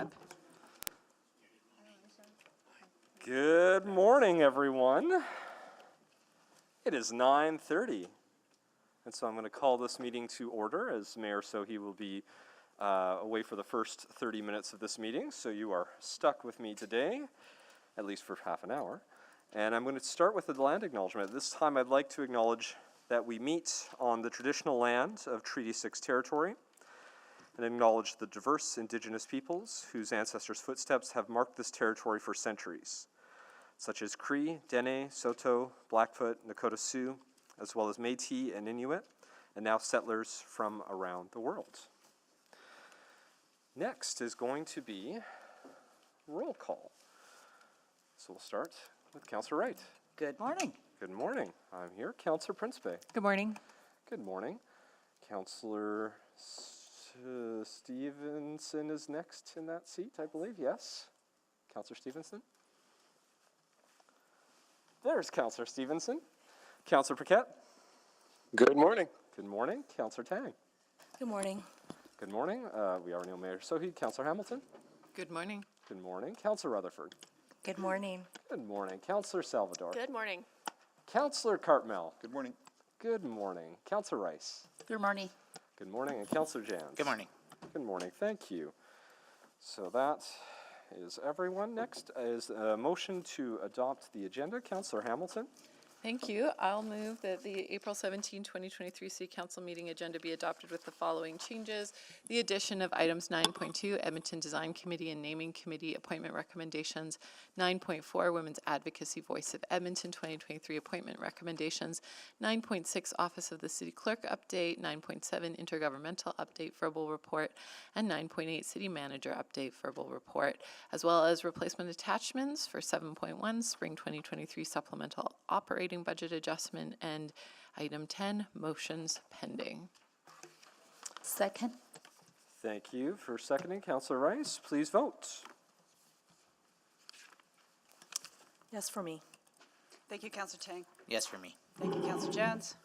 Deb. Good morning, everyone. It is 9:30, and so I'm going to call this meeting to order as Mayor Sohi will be away for the first 30 minutes of this meeting, so you are stuck with me today, at least for half an hour. And I'm going to start with the land acknowledgement. This time I'd like to acknowledge that we meet on the traditional land of Treaty 6 territory and acknowledge the diverse Indigenous peoples whose ancestors' footsteps have marked this territory for centuries, such as Cree, Dene, Saulteaux, Blackfoot, Nakota Sioux, as well as Métis and Inuit, and now settlers from around the world. Next is going to be roll call. So we'll start with Councillor Wright. Good morning. Good morning. I'm here. Councillor Principe. Good morning. Good morning. Councillor Stevenson is next in that seat, I believe. Yes. Councillor Stevenson. There's Councillor Stevenson. Councillor Paquette. Good morning. Good morning. Councillor Tang. Good morning. Good morning. We already know Mayor Sohi. Councillor Hamilton. Good morning. Good morning. Councillor Rutherford. Good morning. Good morning. Councillor Salvador. Good morning. Councillor Cartmel. Good morning. Good morning. Councillor Rice. Good morning. Good morning. And Councillor Jans. Good morning. Good morning. Thank you. So that is everyone. Next is a motion to adopt the agenda. Councillor Hamilton. Thank you. I'll move that the April 17, 2023 City Council meeting agenda be adopted with the following changes. The addition of items 9.2, Edmonton Design Committee and Naming Committee appointment recommendations, 9.4, Women's Advocacy Voice of Edmonton 2023 appointment recommendations, 9.6, Office of the City Clerk update, 9.7, Intergovernmental update verbal report, and 9.8, City Manager update verbal report, as well as replacement attachments for 7.1, Spring 2023 supplemental operating budget adjustment, and item 10, motions pending. Second. Thank you for seconding. Councillor Rice, please vote. Yes for me. Thank you, Councillor Tang. Yes for me. Thank you, Councillor Jans.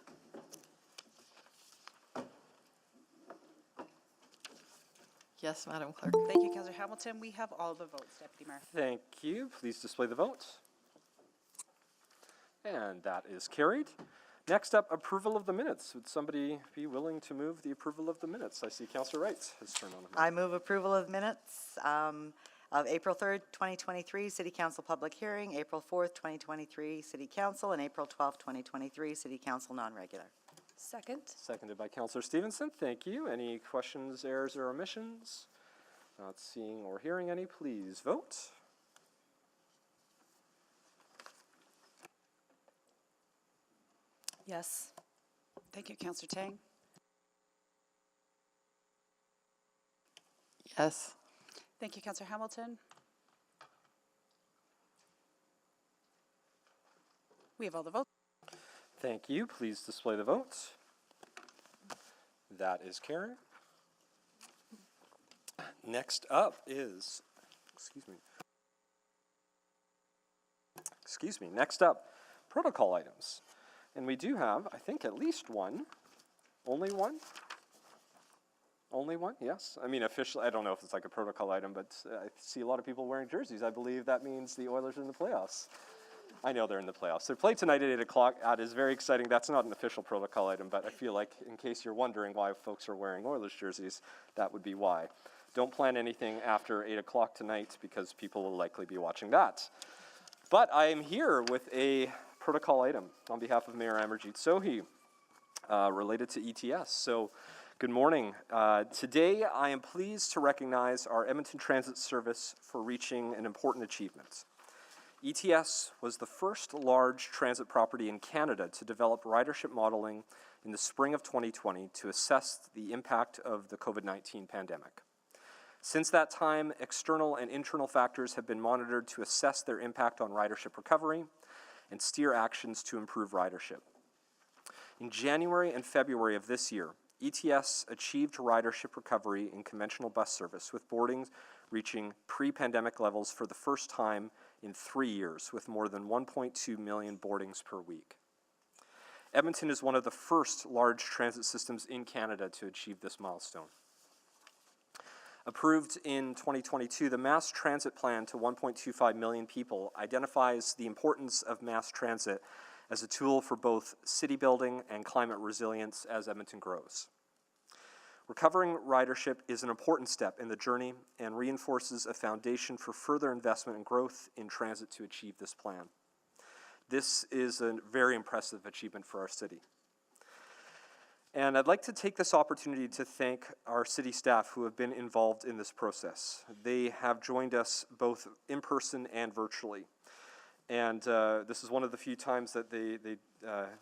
Yes, Madam Clerk. Thank you, Councillor Hamilton. We have all the votes, Deputy Mayor. Thank you. Please display the vote. And that is carried. Next up, approval of the minutes. Would somebody be willing to move the approval of the minutes? I see Councillor Wright has turned on the mic. I move approval of minutes of April 3rd, 2023 City Council public hearing, April 4th, 2023 City Council, and April 12th, 2023 City Council non-regular. Second. Seconded by Councillor Stevenson. Thank you. Any questions, errors, or omissions? Not seeing or hearing any, please vote. Yes. Thank you, Councillor Tang. Yes. Thank you, Councillor Hamilton. We have all the votes. Thank you. Please display the vote. That is carried. Next up is, next up, protocol items. And we do have, I think, at least one. Only one? Only one, yes. I mean, officially, I don't know if it's like a protocol item, but I see a lot of people wearing jerseys. I believe that means the Oilers are in the playoffs. I know they're in the playoffs. They play tonight at 8 o'clock. That is very exciting. That's not an official protocol item, but I feel like in case you're wondering why folks are wearing Oilers jerseys, that would be why. Don't plan anything after 8 o'clock tonight because people will likely be watching that. But I am here with a protocol item on behalf of Mayor Amarjeet Sohi related to ETS. So good morning. Today I am pleased to recognize our Edmonton Transit Service for reaching an important achievement. ETS was the first large transit property in Canada to develop ridership modeling in the spring of 2020 to assess the impact of the COVID-19 pandemic. Since that time, external and internal factors have been monitored to assess their impact on ridership recovery and steer actions to improve ridership. In January and February of this year, ETS achieved ridership recovery in conventional bus service, with boardings reaching pre-pandemic levels for the first time in 3 years, with more than 1.2 million boardings per week. Edmonton is one of the first large transit systems in Canada to achieve this milestone. Approved in 2022, the mass transit plan to 1.25 million people identifies the importance of mass transit as a tool for both city building and climate resilience as Edmonton grows. Recovering ridership is an important step in the journey and reinforces a foundation for further investment and growth in transit to achieve this plan. This is a very impressive achievement for our city. And I'd like to take this opportunity to thank our city staff who have been involved in this process. They have joined us both in person and virtually. And this is one of the few times that we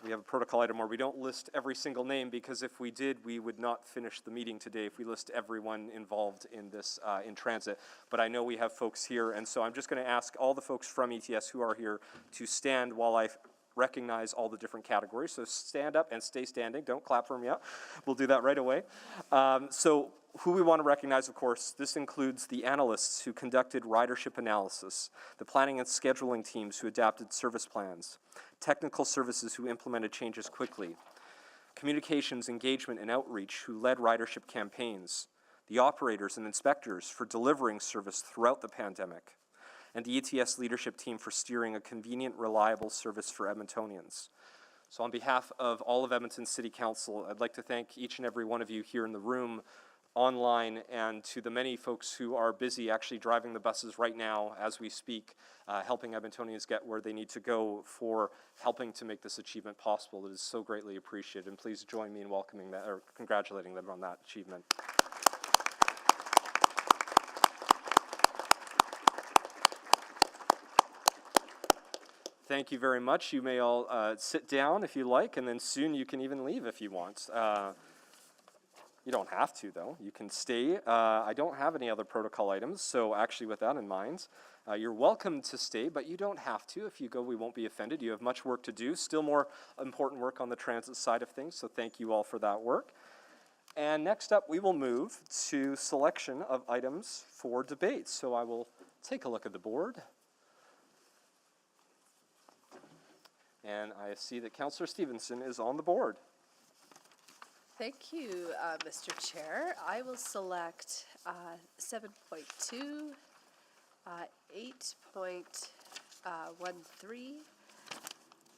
have a protocol item where we don't list every single name, because if we did, we would not finish the meeting today if we list everyone involved in this in transit. But I know we have folks here, and so I'm just going to ask all the folks from ETS who are here to stand while I recognize all the different categories. So stand up and stay standing. Don't clap for me yet. We'll do that right away. So who we want to recognize, of course, this includes the analysts who conducted ridership analysis, the planning and scheduling teams who adapted service plans, technical services who implemented changes quickly, communications, engagement, and outreach who led ridership campaigns, the operators and inspectors for delivering service throughout the pandemic, and the ETS leadership team for steering a convenient, reliable service for Edmontonians. So on behalf of all of Edmonton City Council, I'd like to thank each and every one of you here in the room, online, and to the many folks who are busy actually driving the buses right now as we speak, helping Edmontonians get where they need to go, for helping to make this achievement possible. It is so greatly appreciated, and please join me in welcoming that, or congratulating them on that achievement. Thank you very much. You may all sit down if you like, and then soon you can even leave if you want. You don't have to, though. You can stay. I don't have any other protocol items, so actually with that in mind, you're welcome to stay, but you don't have to. If you go, we won't be offended. You have much work to do, still more important work on the transit side of things, so thank you all for that work. And next up, we will move to selection of items for debate. So I will take a look at the board. And I see that Councillor Stevenson is on the board. Thank you, Mr. Chair. I will select 7.2, 8.13.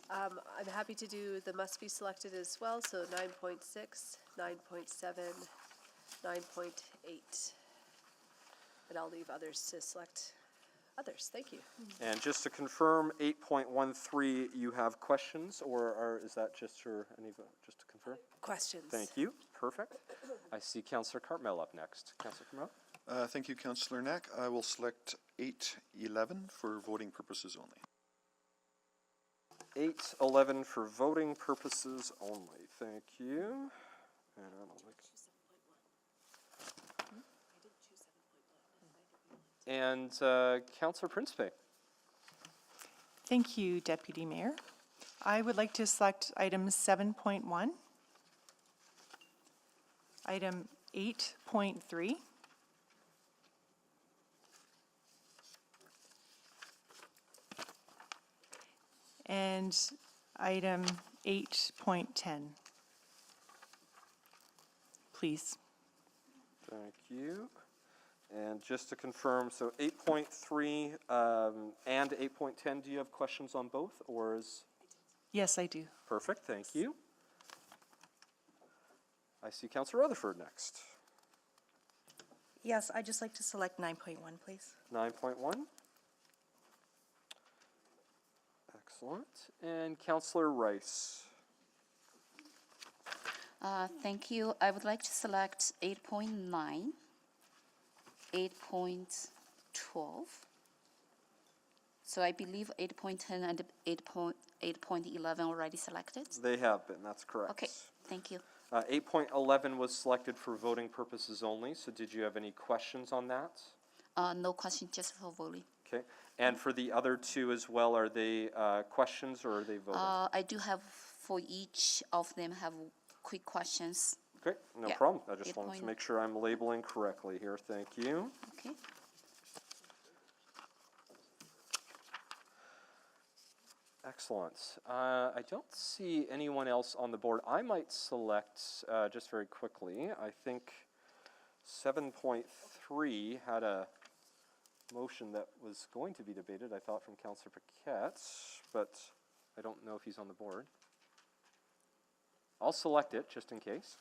I'm happy to do the must be selected as well, so 9.6, 9.7, 9.8. And I'll leave others to select others. Thank you. And just to confirm, 8.13, you have questions, or is that just for any vote? Just to confirm? Questions? Thank you. Perfect. I see Councillor Cartmel up next. Councillor Cartmel? Thank you, Councillor Knack. I will select 8.11 for voting purposes only. 8.11 for voting purposes only. Thank you. And I'll make... And Councillor Principe. Thank you, Deputy Mayor. I would like to select item 7.1, item 8.3, and item 8.10. Please. Thank you. And just to confirm, so 8.3 and 8.10, do you have questions on both, or is? Yes, I do. Perfect, thank you. I see Councillor Rutherford next. Yes, I'd just like to select 9.1, please. 9.1. Excellent. And Councillor Rice. Thank you. I would like to select 8.9, 8.12. So I believe 8.10 and 8.11 already selected. They have been, that's correct. Okay, thank you. 8.11 was selected for voting purposes only, so did you have any questions on that? No question, just for voting. Okay. And for the other two as well, are they questions or are they voting? I do have, for each of them, have quick questions. Okay, no Yeah. problem. I just wanted to 8.9. make sure I'm labeling correctly here. Thank you. Okay. Excellent. I don't see anyone else on the board. I might select, just very quickly, I think 7.3 had a motion that was going to be debated, I thought, from Councillor Paquette, but I don't know if he's on the board. I'll select it just in case.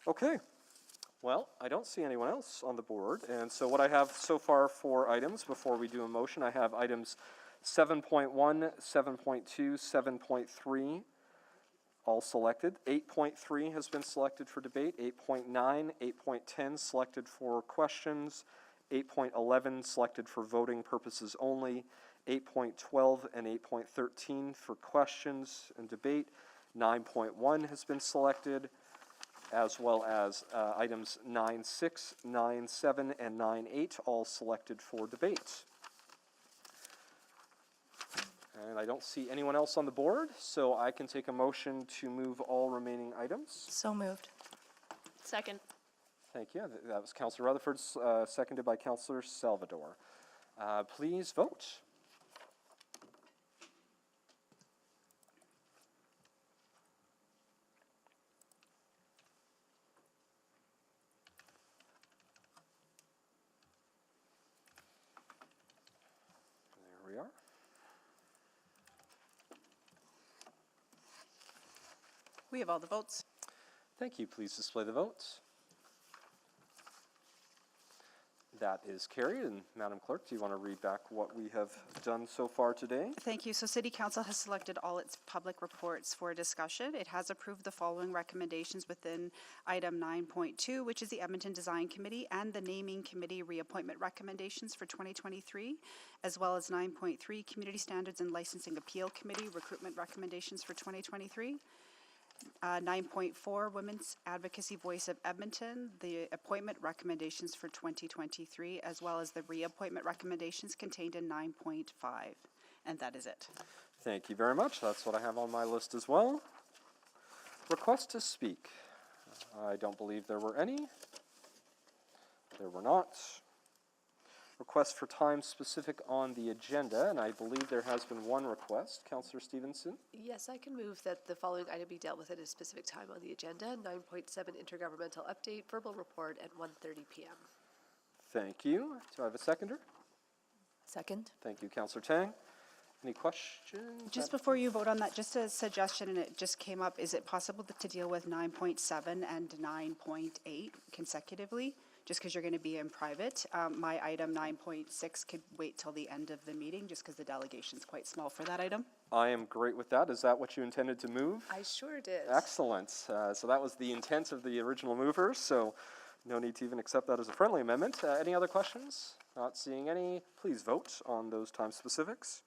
Okay. Well, I don't see anyone else on the board, and so what I have so far for items before we do a motion, I have items 7.1, 7.2, 7.3, all selected. 8.3 has been selected for debate, 8.9, 8.10 selected for questions, 8.11 selected for voting purposes only, 8.12 and 8.13 for questions and debate, 9.1 has been selected, as well as items 9.6, 9.7, and 9.8, all selected for debate. And I don't see anyone else on the board, so I can take a motion to move all remaining items. So moved. Second. Thank you. That was Councillor Rutherford, seconded by Councillor Salvador. Please vote. There we are. We have all the votes. Thank you. Please display the votes. That is carried. And Madam Clerk, do you want to read back what we have done so far today? Thank you. So City Council has selected all its public reports for discussion. It has approved the following recommendations within item 9.2, which is the Edmonton Design Committee and the Naming Committee reappointment recommendations for 2023, as well as 9.3, Community Standards and Licensing Appeal Committee recruitment recommendations for 2023. 9.4, Women's Advocacy Voice of Edmonton, the appointment recommendations for 2023, as well as the reappointment recommendations contained in 9.5. And that is it. Thank you very much. That's what I have on my list as well. Request to speak. I don't believe there were any. There were not. Request for time specific on the agenda, and I believe there has been one request. Councillor Stevenson? Yes, I can move that the following item be dealt with at a specific time on the agenda. 9.7 intergovernmental update, verbal report at 1:30 p.m. Thank you. Do I have a seconder? Second. Thank you, Councillor Tang. Any questions? Just before you vote on that, just a suggestion, and it just came up, is it possible to deal with 9.7 and 9.8 consecutively? Just because you're going to be in private. My item 9.6 could wait till the end of the meeting, just because the delegation's quite small for that item. I am great with that. Is that what you intended to move? I sure did. Excellent. So that was the intent of the original movers, so no need to even accept that as a friendly amendment. Any other questions? Not seeing any. Please vote on those time specifics.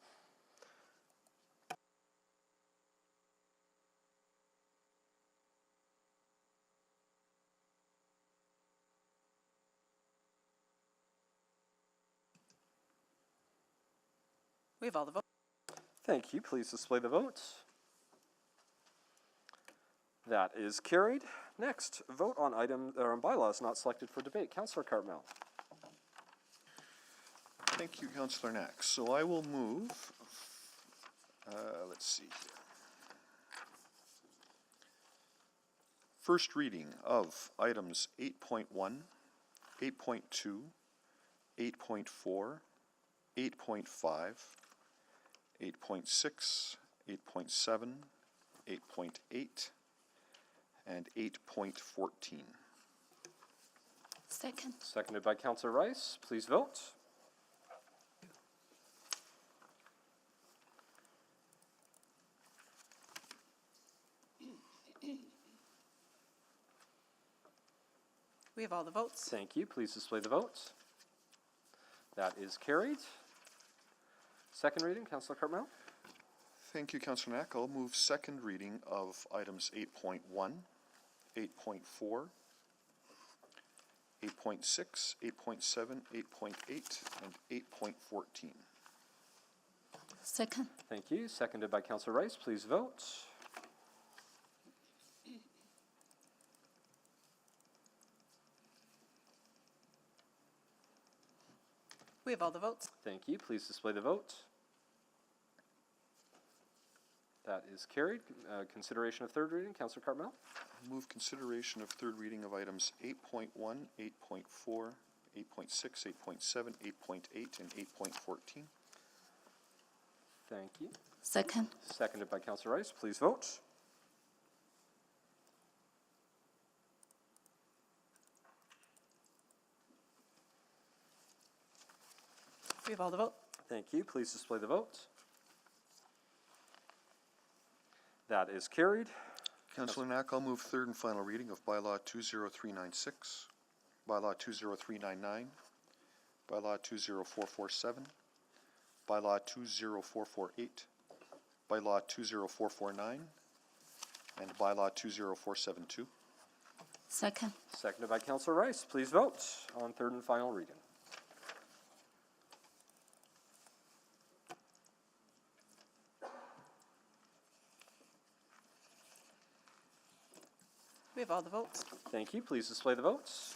We have all the votes. Thank you. Please display the vote. That is carried. Next, vote on item or on bylaws not selected for debate. Councillor Cartmel. Thank you, Councillor Knack. So I will move, let's see here. First reading of items 8.1, 8.2, 8.4, 8.5, 8.6, 8.7, 8.8, and 8.14. Second. Seconded by Councillor Rice. Please vote. We have all the votes. Thank you. Please display the vote. That is carried. Second reading, Councillor Cartmel. Thank you, Councillor Knack. I'll move second reading of items 8.1, 8.4, 8.6, 8.7, 8.8, and 8.14. Second. Thank you. Seconded by Councillor Rice. Please vote. We have all the votes. Thank you. Please display the vote. That is carried. Consideration of third reading, Councillor Cartmel. Move consideration of third reading of items 8.1, 8.4, 8.6, 8.7, 8.8, and 8.14. Thank you. Second. Seconded by Councillor Rice. Please vote. We have all the vote. Thank you. Please display the vote. That is carried. Councillor Knack, I'll move third and final reading of bylaw 20396, bylaw 20399, bylaw 20447, bylaw 20448, bylaw 20449, and bylaw 20472. Second. Seconded by Councillor Rice. Please vote on third and final reading. We have all the votes. Thank you. Please display the votes.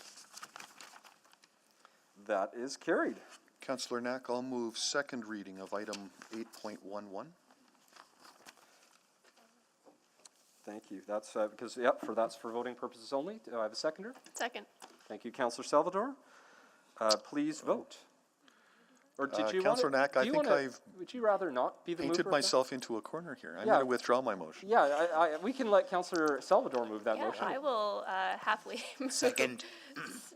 That is carried. Councillor Knack, I'll move second reading of item 8.11. Thank you. That's because, yep, that's for voting purposes only. Do I have a seconder? Second. Thank you, Councillor Salvador. Please vote. Or did you Councillor Knack, I think I've would you rather not be the mover? painted of that? myself into a corner here. I'm Yeah. going to withdraw my motion. Yeah, we can let Councillor Salvador move that Yeah, motion. I will happily move Second.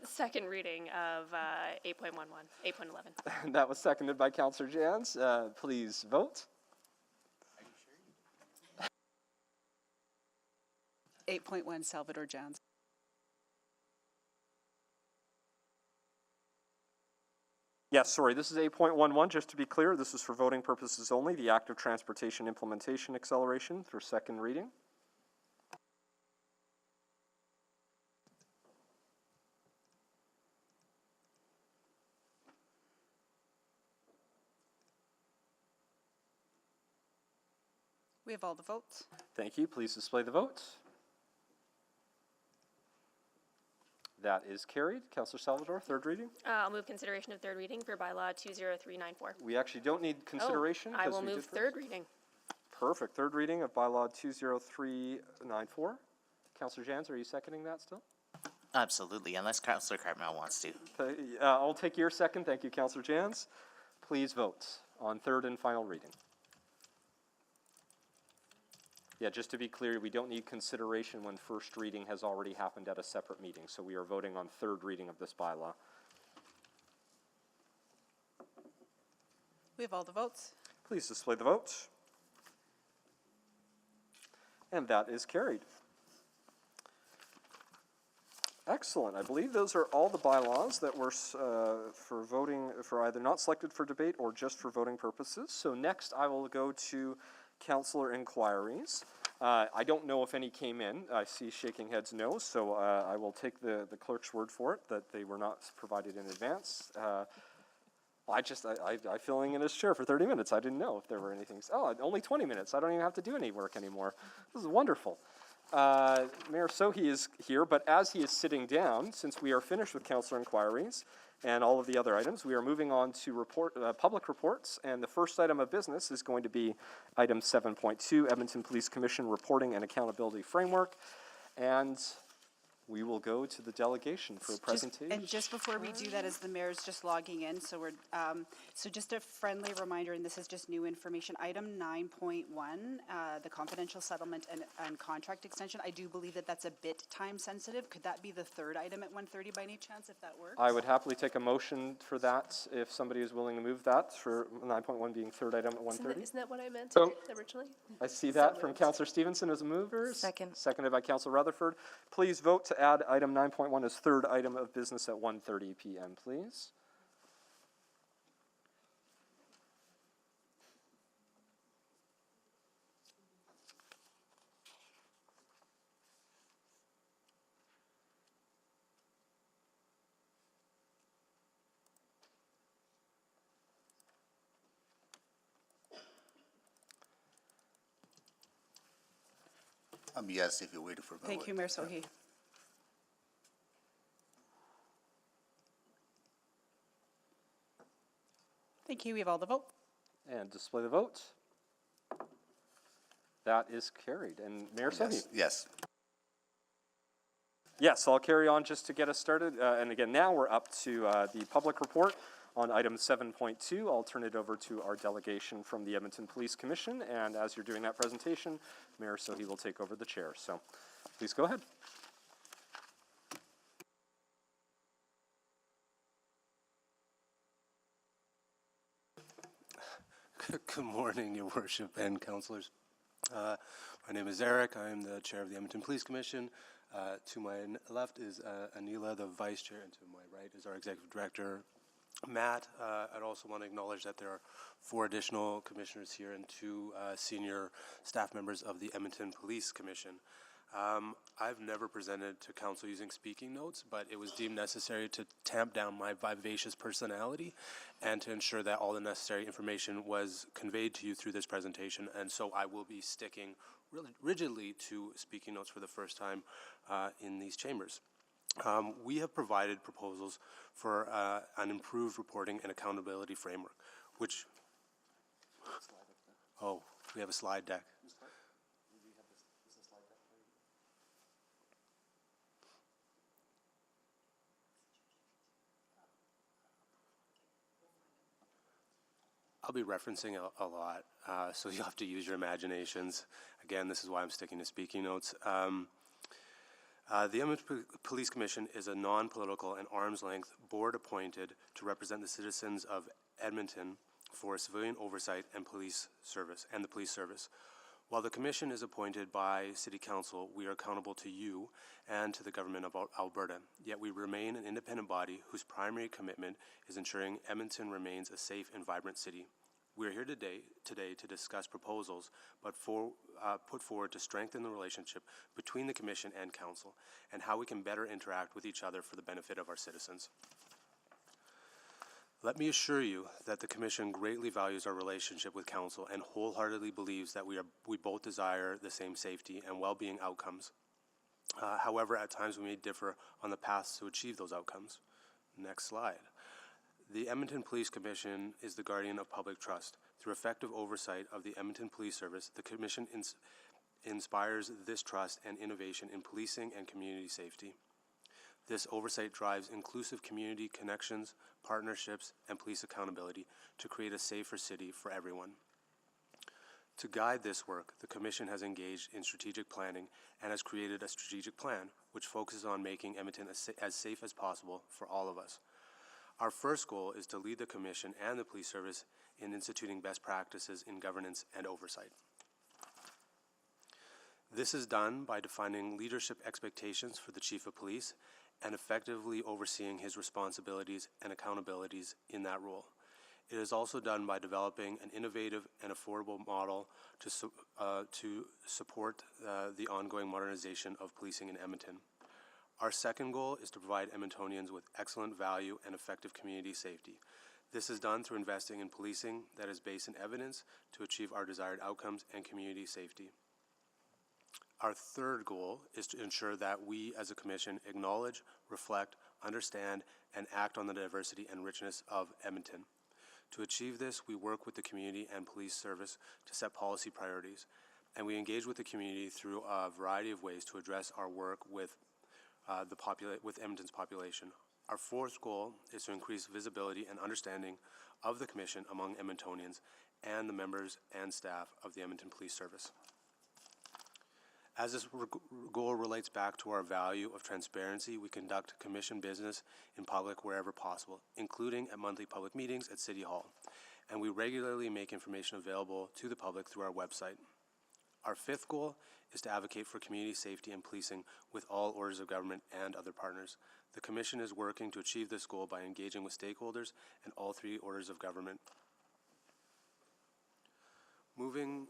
second reading of 8.11, 8.11. That was seconded by Councillor Jans. Please vote. 8.1 Salvador Jans. Yes, sorry, this is 8.11, just to be clear, this is for voting purposes only, the Active Transportation Implementation Acceleration for second reading. We have all the votes. Thank you, please display the vote. That is carried. Councillor Salvador, third reading. I'll move consideration of third reading for bylaw 20394. We actually don't need consideration. I 'cause will we move did first. third reading. Perfect, third reading of bylaw 20394. Councillor Jans, are you seconding that still? Absolutely, unless Councillor Cartmel wants to. I'll take your second. Thank you, Councillor Jans. Please vote on third and final reading. Yeah, just to be clear, we don't need consideration when first reading has already happened at a separate meeting. So we are voting on third reading of this bylaw. We have all the votes. Please display the vote. And that is carried. Excellent. I believe those are all the bylaws that were for voting, for either not selected for debate or just for voting purposes. So next I will go to councillor inquiries. I don't know if any came in. I see shaking heads no, so I will take the clerk's word for it that they were not provided in advance. I filling in his chair for 30 minutes. I didn't know if there were anything. Oh, only 20 minutes. I don't even have to do any work anymore. This is wonderful. Mayor Sohi is here, but as he is sitting down, since we are finished with councillor inquiries and all of the other items, we are moving on to public reports, and the first item of business is going to be item 7.2, Edmonton Police Commission Reporting and Accountability Framework, and we will go to the delegation for a presentation. And just before we do that, as the mayor's just logging in, so we're, so just a friendly reminder, and this is just new information, item 9.1, the confidential settlement and contract extension, I do believe that that's a bit time sensitive. Could that be the third item at 1:30 by any chance, if that works? I would happily take a motion for that if somebody is willing to move that for 9.1 being third item at 1:30. Isn't that what I meant originally? I see that from Councillor Stevenson as a mover. Second. Seconded by Councillor Rutherford. Please vote to add item 9.1 as third item of business at 1:30 p.m., please. Yes, if you're waiting for my Thank you, Mayor Sohi. Thank you. We have all the vote. And display the vote. That is carried. And Mayor Sohi? Yes, yes. Yes, I'll carry on just to get us started. And again, now we're up to the public report on item 7.2. I'll turn it over to our delegation from the Edmonton Police Commission. And as you're doing that presentation, Mayor Sohi will take over the chair. So please go ahead. Good morning, Your Worship and councillors. My name is Eric. I am the chair of the Edmonton Police Commission. To my left is Anila, the vice chair, and to my right is our executive director, Matt. I'd also want to acknowledge that there are 4 additional commissioners here and 2 senior staff members of the Edmonton Police Commission. I've never presented to council using speaking notes, but it was deemed necessary to tamp down my vivacious personality and to ensure that all the necessary information was conveyed to you through this presentation. And so I will be sticking really rigidly to speaking notes for the first time in these chambers. We have provided proposals for an improved reporting and accountability framework, which, oh, we have a slide deck. I'll be referencing a lot, so you'll have to use your imaginations. Again, this is why I'm sticking to speaking notes. The Edmonton Police Commission is a non-political and arm's-length board appointed to represent the citizens of Edmonton for civilian oversight and police service, and the police service. While the commission is appointed by City Council, we are accountable to you and to the government of Alberta. Yet we remain an independent body whose primary commitment is ensuring Edmonton remains a safe and vibrant city. We are here today to discuss proposals put forward to strengthen the relationship between the Commission and Council and how we can better interact with each other for the benefit of our citizens. Let me assure you that the Commission greatly values our relationship with Council and wholeheartedly believes that we both desire the same safety and well-being outcomes. However, at times we may differ on the paths to achieve those outcomes. Next slide. The Edmonton Police Commission is the guardian of public trust. Through effective oversight of the Edmonton Police Service, the Commission inspires this trust and innovation in policing and community safety. This oversight drives inclusive community connections, partnerships, and police accountability to create a safer city for everyone. To guide this work, the Commission has engaged in strategic planning and has created a strategic plan which focuses on making Edmonton as safe as possible for all of us. Our first goal is to lead the Commission and the Police Service in instituting best practices in governance and oversight. This is done by defining leadership expectations for the Chief of Police and effectively overseeing his responsibilities and accountabilities in that role. It is also done by developing an innovative and affordable model to support the ongoing modernization of policing in Edmonton. Our second goal is to provide Edmontonians with excellent value and effective community safety. This is done through investing in policing that is based in evidence to achieve our desired outcomes and community safety. Our third goal is to ensure that we as a Commission acknowledge, reflect, understand, and act on the diversity and richness of Edmonton. To achieve this, we work with the community and police service to set policy priorities, and we engage with the community through a variety of ways to address our work with Edmonton's population. Our fourth goal is to increase visibility and understanding of the Commission among Edmontonians and the members and staff of the Edmonton Police Service. As this goal relates back to our value of transparency, we conduct Commission business in public wherever possible, including at monthly public meetings at City Hall, and we regularly make information available to the public through our website. Our fifth goal is to advocate for community safety and policing with all orders of government and other partners. The Commission is working to achieve this goal by engaging with stakeholders and all 3 orders of government. I'm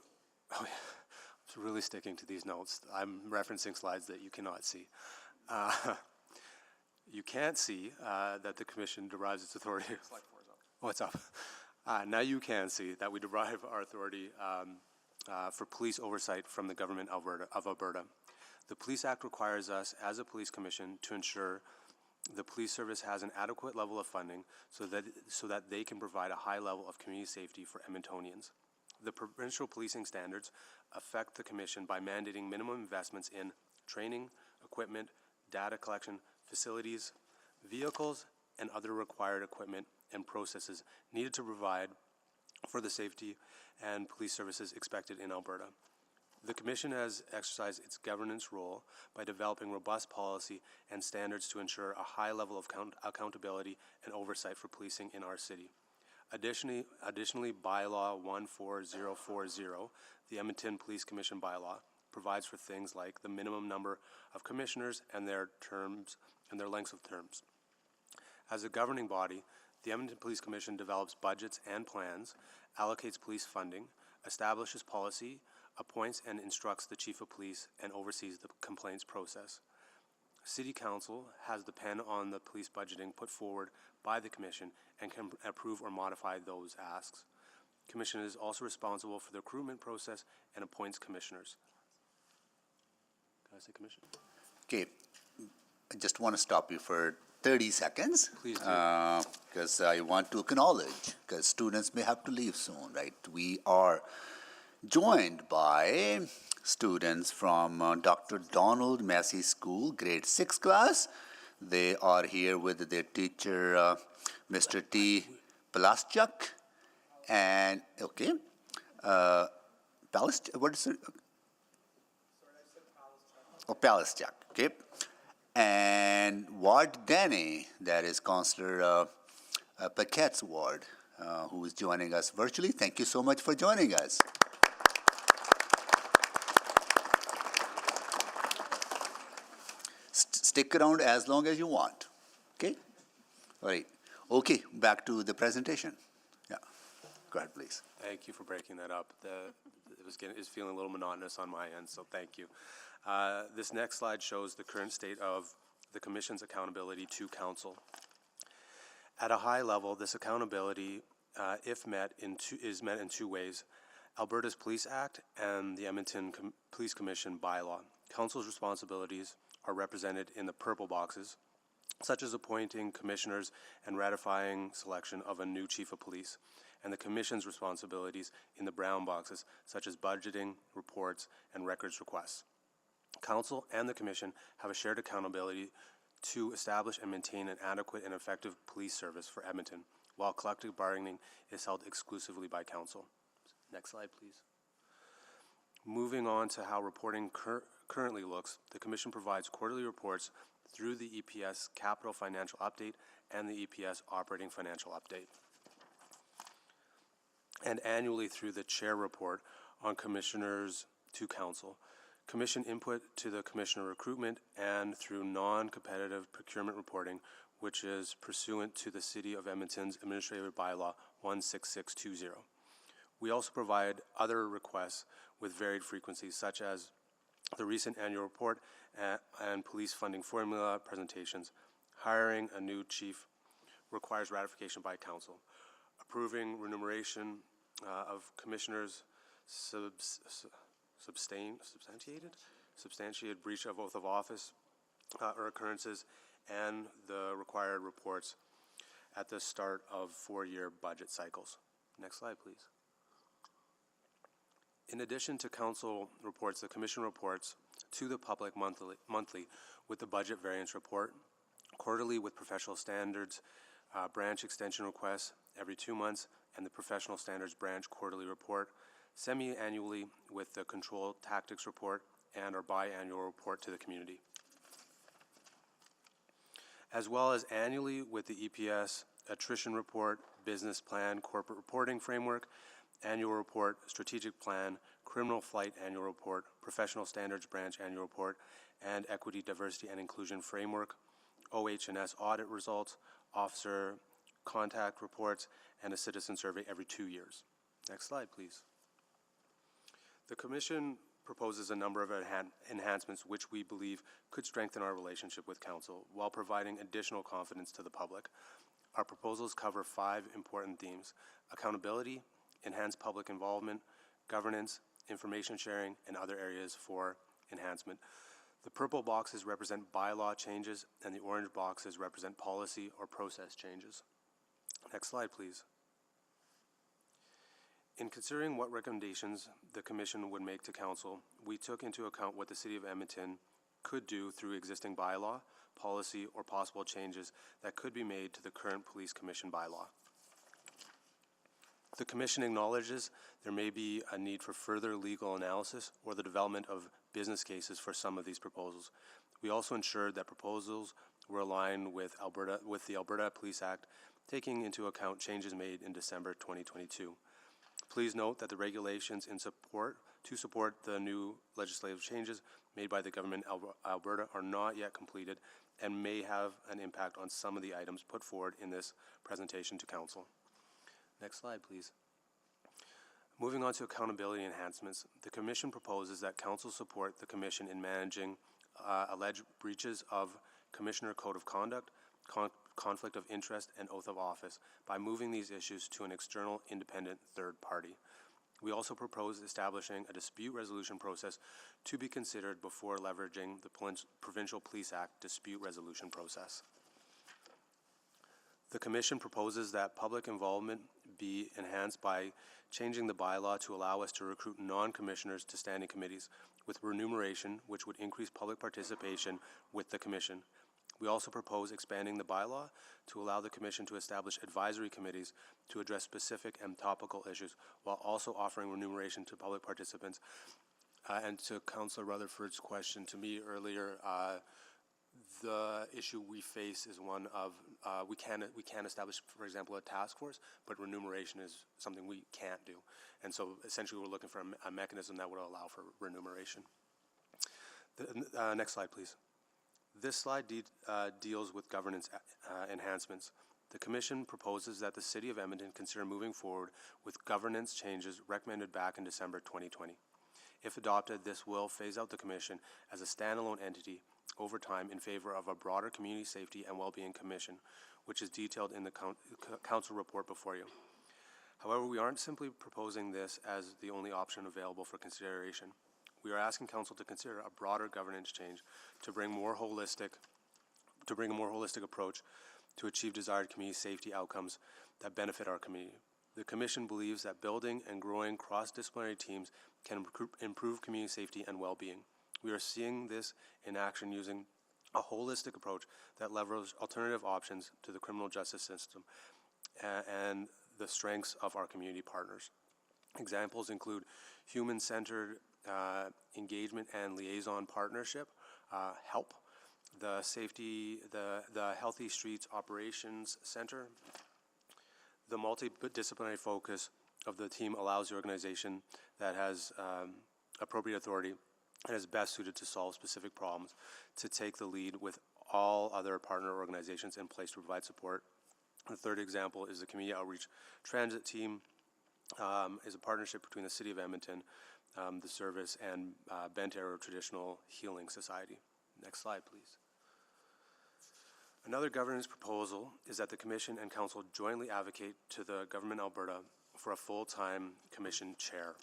really sticking to these notes. I'm referencing slides that you cannot see. You can't see that the Commission derives its authority. Slide 4 is up. Oh, it's up. Now you can see that we derive our authority for police oversight from the government of Alberta. The Police Act requires us as a police commission to ensure the police service has an adequate level of funding so that they can provide a high level of community safety for Edmontonians. The provincial policing standards affect the Commission by mandating minimum investments in training, equipment, data collection, facilities, vehicles, and other required equipment and processes needed to provide for the safety and police services expected in Alberta. The Commission has exercised its governance role by developing robust policy and standards to ensure a high level of accountability and oversight for policing in our city. Additionally, Bylaw 14040, the Edmonton Police Commission bylaw, provides for things like the minimum number of commissioners and their terms and their lengths of terms. As a governing body, the Edmonton Police Commission develops budgets and plans, allocates police funding, establishes policy, appoints and instructs the Chief of Police, and oversees the complaints process. City Council has the pen on the police budgeting put forward by the Commission and can approve or modify those asks. Commission is also responsible for the recruitment process and appoints commissioners. Can I say commission? Okay, I just want to stop you for 30 seconds. Please do. Because I want to acknowledge, because students may have to leave soon, right? We are joined by students from Dr. Donald Massey School, grade 6 class. They are here with their teacher, Mr. T. Palaschuk, and, okay, what is it? Oh, Palaschuk, okay. And Ward Denny, that is Councillor Paquette's ward, who is joining us virtually. Thank you so much for joining us. Stick around as long as you want, okay? All right, okay, back to the presentation. Yeah, go ahead, please. Thank you for breaking that up. It was feeling a little monotonous on my end, so thank you. This next slide shows the current state of the Commission's accountability to Council. At a high level, this accountability, if met, is met in two ways: Alberta's Police Act and the Edmonton Police Commission bylaw. Council's responsibilities are represented in the purple boxes, such as appointing commissioners and ratifying selection of a new chief of police, and the Commission's responsibilities in the brown boxes, such as budgeting, reports, and records requests. Council and the Commission have a shared accountability to establish and maintain an adequate and effective police service for Edmonton, while collective bargaining is held exclusively by Council. Next slide, please. Moving on to how reporting currently looks, the Commission provides quarterly reports through the EPS Capital Financial Update and the EPS Operating Financial Update, and annually through the Chair Report on Commissioners to Council. Commission input to the Commissioner recruitment and through non-competitive procurement reporting, which is pursuant to the City of Edmonton's Administrative Bylaw 16620. We also provide other requests with varied frequencies, such as the recent annual report and police funding formula presentations. Hiring a new chief requires ratification by Council. Approving remuneration of commissioners substantiated breach of oath of office or occurrences, and the required reports at the start of 4-year budget cycles. Next slide, please. In addition to Council reports, the Commission reports to the public monthly with the budget variance report, quarterly with professional standards branch extension requests every 2 months, and the professional standards branch quarterly report, semi-annually with the control tactics report and our biannual report to the community, as well as annually with the EPS attrition report, business plan, corporate reporting framework, annual report, strategic plan, criminal flight annual report, professional standards branch annual report, and equity, diversity, and inclusion framework, OH&S audit results, officer contact reports, and a citizen survey every 2 years. Next slide, please. The Commission proposes a number of enhancements which we believe could strengthen our relationship with Council while providing additional confidence to the public. Our proposals cover 5 important themes: accountability, enhanced public involvement, governance, information sharing, and other areas for enhancement. The purple boxes represent bylaw changes, and the orange boxes represent policy or process changes. Next slide, please. In considering what recommendations the Commission would make to Council, we took into account what the City of Edmonton could do through existing bylaw, policy, or possible changes that could be made to the current Police Commission bylaw. The Commission acknowledges there may be a need for further legal analysis or the development of business cases for some of these proposals. We also ensured that proposals were aligned with the Alberta Police Act, taking into account changes made in December 2022. Please note that the regulations to support the new legislative changes made by the Government of Alberta are not yet completed and may have an impact on some of the items put forward in this presentation to Council. Next slide, please. Moving on to accountability enhancements, the Commission proposes that Council support the Commission in managing alleged breaches of Commissioner Code of Conduct, conflict of interest, and oath of office by moving these issues to an external independent third party. We also propose establishing a dispute resolution process to be considered before leveraging the Provincial Police Act dispute resolution process. The Commission proposes that public involvement be enhanced by changing the bylaw to allow us to recruit non-commissioners to standing committees with remuneration, which would increase public participation with the Commission. We also propose expanding the bylaw to allow the Commission to establish advisory committees to address specific and topical issues while also offering remuneration to public participants. And to Councillor Rutherford's question to me earlier, the issue we face is one of we can establish, for example, a task force, but remuneration is something we can't do. And so essentially we're looking for a mechanism that would allow for remuneration. Next slide, please. This slide deals with governance enhancements. The Commission proposes that the City of Edmonton consider moving forward with governance changes recommended back in December 2020. If adopted, this will phase out the Commission as a standalone entity over time in favor of a broader Community Safety and Wellbeing Commission, which is detailed in the Council report before you. However, we aren't simply proposing this as the only option available for consideration. We are asking Council to consider a broader governance change to bring a more holistic approach to achieve desired community safety outcomes that benefit our community. The Commission believes that building and growing cross-disciplinary teams can improve community safety and well-being. We are seeing this in action using a holistic approach that leverages alternative options to the criminal justice system and the strengths of our community partners. Examples include human-centered engagement and liaison partnership, HELP, the Healthy Streets Operations Center. The multidisciplinary focus of the team allows the organization that has appropriate authority and is best suited to solve specific problems to take the lead with all other partner organizations in place to provide support. The third example is the Community Outreach Transit Team, is a partnership between the City of Edmonton, the service, and Bent Arrow Traditional Healing Society. Next slide, please. Another governance proposal is that the Commission and Council jointly advocate to the Government of Alberta for a full-time Commission chair.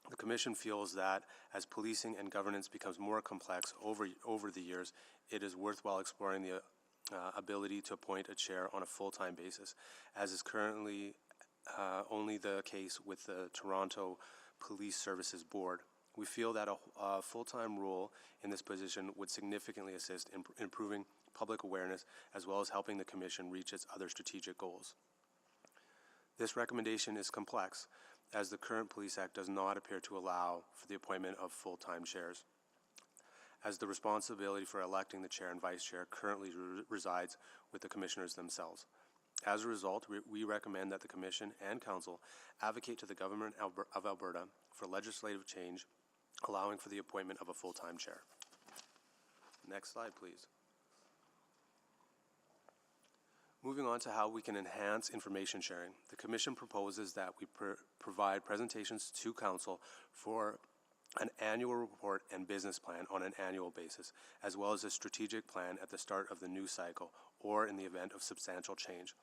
The Commission feels that as policing and governance becomes more complex over the years, it is worthwhile exploring the ability to appoint a chair on a full-time basis, as is currently only the case with the Toronto Police Services Board. We feel that a full-time role in this position would significantly assist in improving public awareness as well as helping the Commission reach its other strategic goals. This recommendation is complex, as the current Police Act does not appear to allow for the appointment of full-time chairs, as the responsibility for electing the chair and vice chair currently resides with the commissioners themselves. As a result, we recommend that the Commission and Council advocate to the Government of Alberta for legislative change, allowing for the appointment of a full-time chair. Next slide, please. Moving on to how we can enhance information sharing, the Commission proposes that we provide presentations to Council for an annual report and business plan on an annual basis, as well as a strategic plan at the start of the new cycle or in the event of substantial change.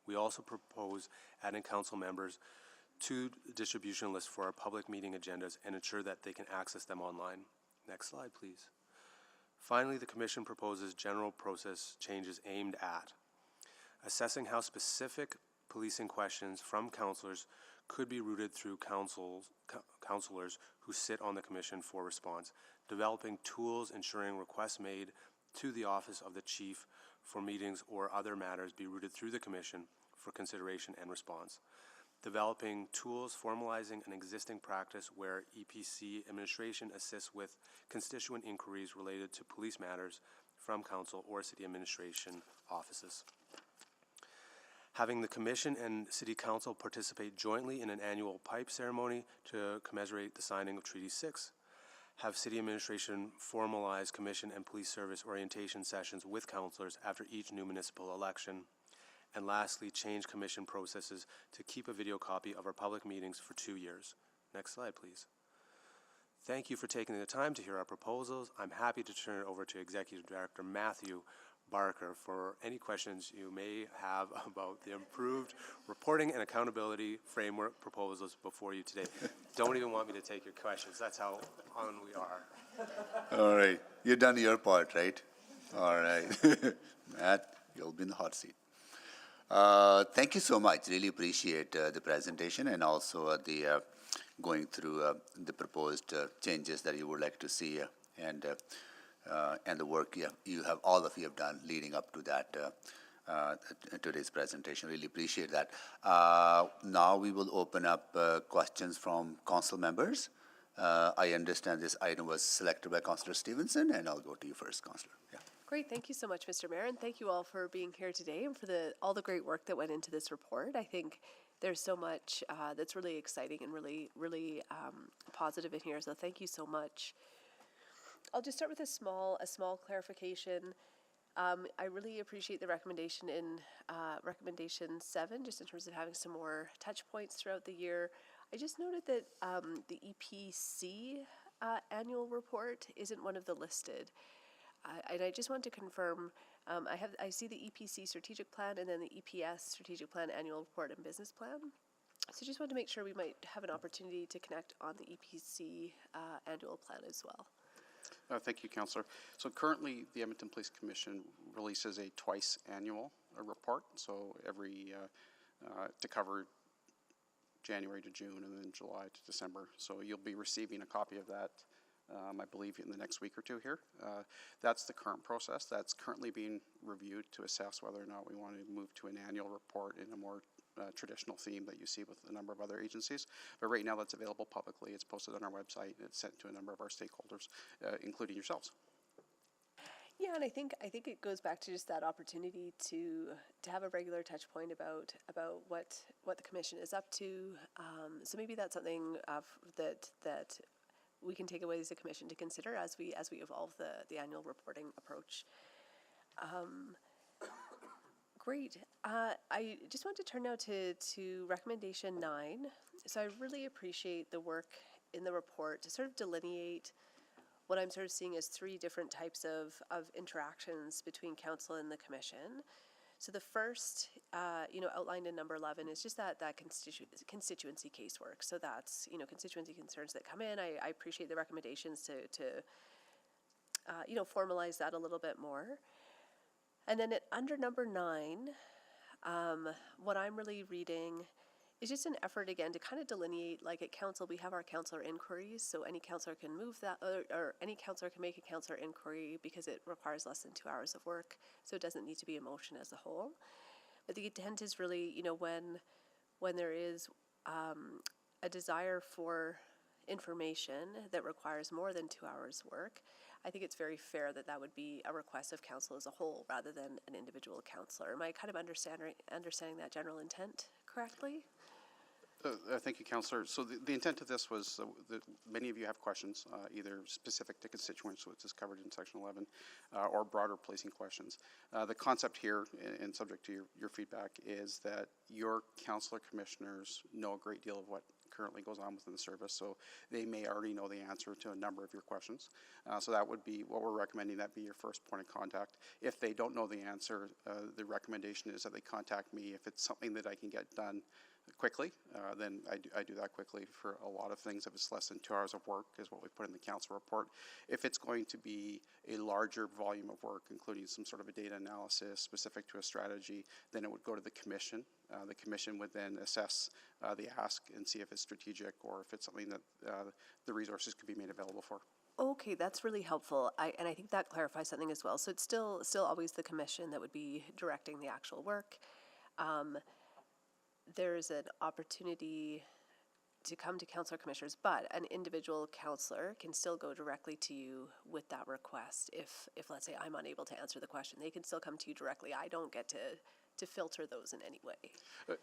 We also propose adding Council members to the distribution list for our public meeting agendas and ensure that they can access them online. Next slide, please. Finally, the Commission proposes general process changes aimed at assessing how specific policing questions from councillors could be routed through counselors who sit on the commission for response, developing tools ensuring requests made to the office of the chief for meetings or other matters be routed through the commission for consideration and response, developing tools formalizing an existing practice where EPC administration assists with constituent inquiries related to police matters from council or city administration offices. Having the commission and city council participate jointly in an annual pipe ceremony to commemorate the signing of Treaty 6. Have city administration formalize commission and police service orientation sessions with councilors after each new municipal election. And lastly, change commission processes to keep a video copy of our public meetings for 2 years. Next slide, please. Thank you for taking the time to hear our proposals. I'm happy to turn it over to Executive Director Matthew Barker for any questions you may have about the improved reporting and accountability framework proposals before you today. Don't even want me to take your questions. That's how on we are. All right, you've done your part, right? All right. Matt, you'll be in the hot seat. Thank you so much. Really appreciate the presentation and also the going through the proposed changes that you would like to see and the work all of you have done leading up to that today's presentation. Really appreciate that. Now we will open up questions from council members. I understand this item was selected by Councillor Stevenson, and I'll go to you first, Councillor. Yeah. Great, thank you so much, Mr. Mayor, and thank you all for being here today and for all the great work that went into this report. I think there's so much that's really exciting and really positive in here, so thank you so much. I'll just start with a small clarification. I really appreciate the recommendation in recommendation 7, just in terms of having some more touch points throughout the year. I just noted that the EPC annual report isn't one of the listed. And I just want to confirm, I see the EPC strategic plan and then the EPS strategic plan, annual report and business plan. So just wanted to make sure we might have an opportunity to connect on the EPC annual plan as well. Thank you, Councillor. So currently, the Edmonton Police Commission releases a twice annual report, so every to cover January to June and then July to December. So you'll be receiving a copy of that, I believe, in the next week or two here. That's the current process. That's currently being reviewed to assess whether or not we want to move to an annual report in a more traditional theme that you see with a number of other agencies. But right now that's available publicly. It's posted on our website and it's sent to a number of our stakeholders, including yourselves. Yeah, and I think it goes back to just that opportunity to have a regular touch point about what the commission is up to. So maybe that's something that we can take away as a commission to consider as we evolve the annual reporting approach. Great. I just want to turn now to recommendation 9. So I really appreciate the work in the report to sort of delineate what I'm sort of seeing as 3 different types of interactions between council and the commission. So the first, outlined in number 11 is just that constituency casework. So that's, constituency concerns that come in. I appreciate the recommendations to formalize that a little bit more. And then under number 9, what I'm really reading is just an effort again to kind of delineate, like at council, we have our councillor inquiries, so any councillor can move that, or any councillor can make a councillor inquiry because it requires less than 2 hours of work, so it doesn't need to be a motion as a whole. But the intent is really, when there is a desire for information that requires more than 2 hours work, I think it's very fair that would be a request of council as a whole rather than an individual councillor. Am I kind of understanding that general intent correctly? Thank you, Councillor. So the intent of this was that many of you have questions, either specific to constituents, which is covered in Section 11, or broader policing questions. The concept here, and subject to your feedback, is that your councillor commissioners know a great deal of what currently goes on within the service, so they may already know the answer to a number of your questions. So that would be what we're recommending, that be your first point of contact. If they don't know the answer, the recommendation is that they contact me if it's something that I can get done quickly, then I do that quickly. For a lot of things, if it's less than 2 hours of work, is what we put in the council report. If it's going to be a larger volume of work, including some sort of a data analysis specific to a strategy, then it would go to the commission. The commission would then assess the ask and see if it's strategic or if it's something that the resources could be made available for. Okay, that's really helpful. And I think that clarifies something as well. So it's still always the commission that would be directing the actual work. There's an opportunity to come to council or commissioners, but an individual councillor can still go directly to you with that request. If let's say I'm unable to answer the question, they can still come to you directly. I don't get to filter those in any way.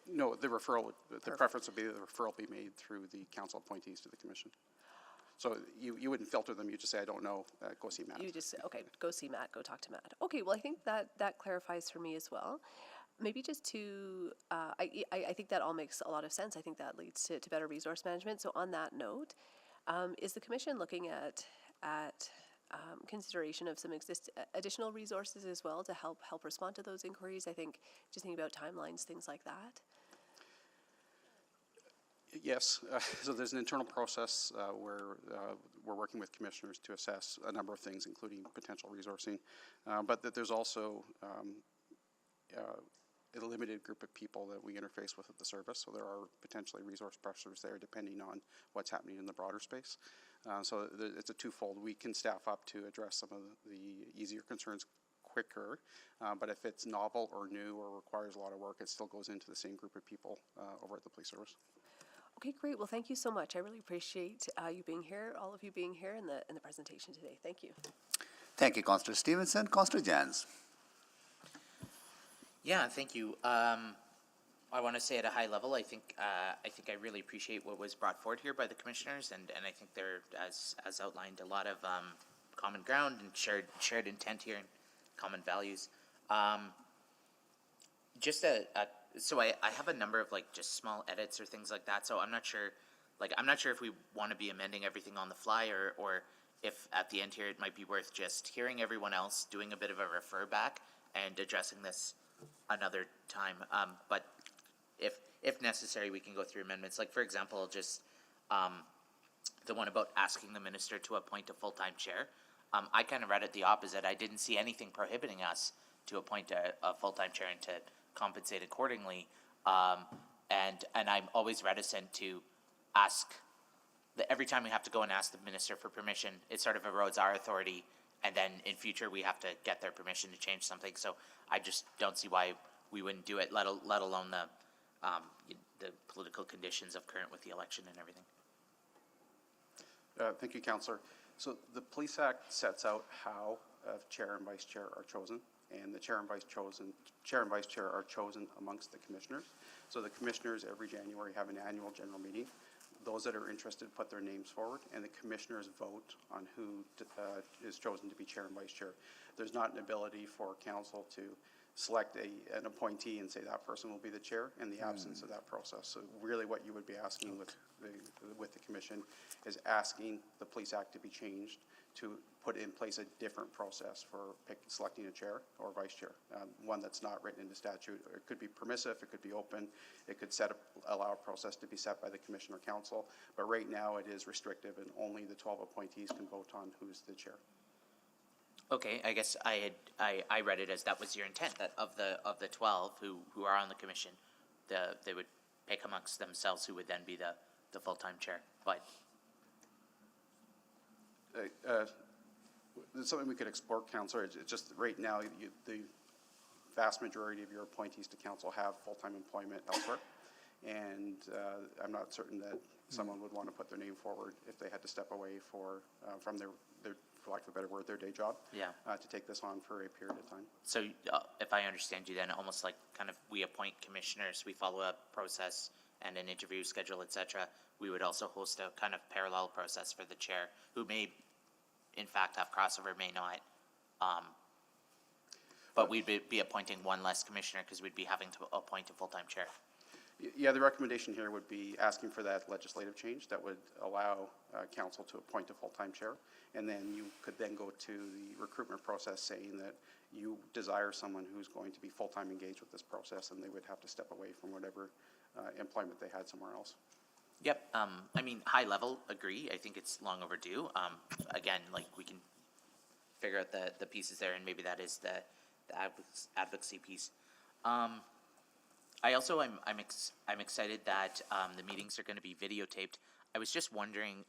No, the referral, the preference would be the referral be made through the council appointees to the commission. So you wouldn't filter them, you just say, I don't know, go see Matt. You just, okay, go see Matt, go talk to Matt. Okay, well, I think that clarifies for me as well. Maybe just to, I think that all makes a lot of sense. I think that leads to better resource management. So on that note, is the commission looking at consideration of some additional resources as well to help respond to those inquiries? I think just thinking about timelines, things like that. Yes, so there's an internal process where we're working with commissioners to assess a number of things, including potential resourcing, but that there's also a limited group of people that we interface with at the service, so there are potentially resource pressures there depending on what's happening in the broader space. So it's a twofold. We can staff up to address some of the easier concerns quicker, but if it's novel or new or requires a lot of work, it still goes into the same group of people over at the police service. Okay, great. Well, thank you so much. I really appreciate you being here, all of you being here in the presentation today. Thank you. Thank you, Councillor Stevenson. Councillor Jans. Yeah, thank you. I want to say at a high level, I think I really appreciate what was brought forward here by the commissioners, and I think there, as outlined, a lot of common ground and shared intent here and common values. So I have a number of just small edits or things like that. So I'm not sure if we want to be amending everything on the fly, or if at the end here it might be worth just hearing everyone else, doing a bit of a refer back, and addressing this another time. But if necessary, we can go through amendments. Like, for example, just the one about asking the minister to appoint a full-time chair. I kind of read it the opposite. I didn't see anything prohibiting us to appoint a full-time chair and to compensate accordingly. And I'm always reticent to ask, every time we have to go and ask the minister for permission, it sort of erodes our authority, and then in future we have to get their permission to change something. So I just don't see why we wouldn't do it, let alone the political conditions of current with the election and everything. Thank you, Councillor. So the Police Act sets out how chair and vice chair are chosen, and the chair and vice chair are chosen amongst the commissioners. So the commissioners every January have an annual general meeting. Those that are interested put their names forward, and the commissioners vote on who is chosen to be chair and vice chair. There's not an ability for council to select an appointee and say that person will be the chair in the absence of that process. So really what you would be asking with the commission is asking the Police Act to be changed to put in place a different process for selecting a chair or vice chair, one that's not written into statute. It could be permissive, it could be open, it could allow a process to be set by the commission or council, but right now it is restrictive and only the 12 appointees can vote on who's the chair. Okay, I guess I read it as that was your intent, that of the 12 who are on the commission, they would pick amongst themselves who would then be the full-time chair. But it's something we could explore, Councillor. It's just right now the vast majority of your appointees to council have full-time employment elsewhere, and I'm not certain that someone would want to put their name forward if they had to step away from their for lack of a better word, their day job. Yeah. To take this on for a period of time. So if I understand you, then almost like kind of we appoint commissioners, we follow a process and an interview schedule, etc. We would also host a kind of parallel process for the chair, who may, in fact, have crossover, may not. But we'd be appointing one less commissioner because we'd be having to appoint a full-time chair. Yeah, the recommendation here would be asking for that legislative change that would allow council to appoint a full-time chair, and then you could then go to the recruitment process saying that you desire someone who's going to be full-time engaged with this process, and they would have to step away from whatever employment they had somewhere else. Yep, I mean, high level, agree. I think it's long overdue. Again, like, we can figure out the pieces there, and maybe that is the advocacy piece. I also, I'm excited that, the meetings are gonna be videotaped. I was just wondering,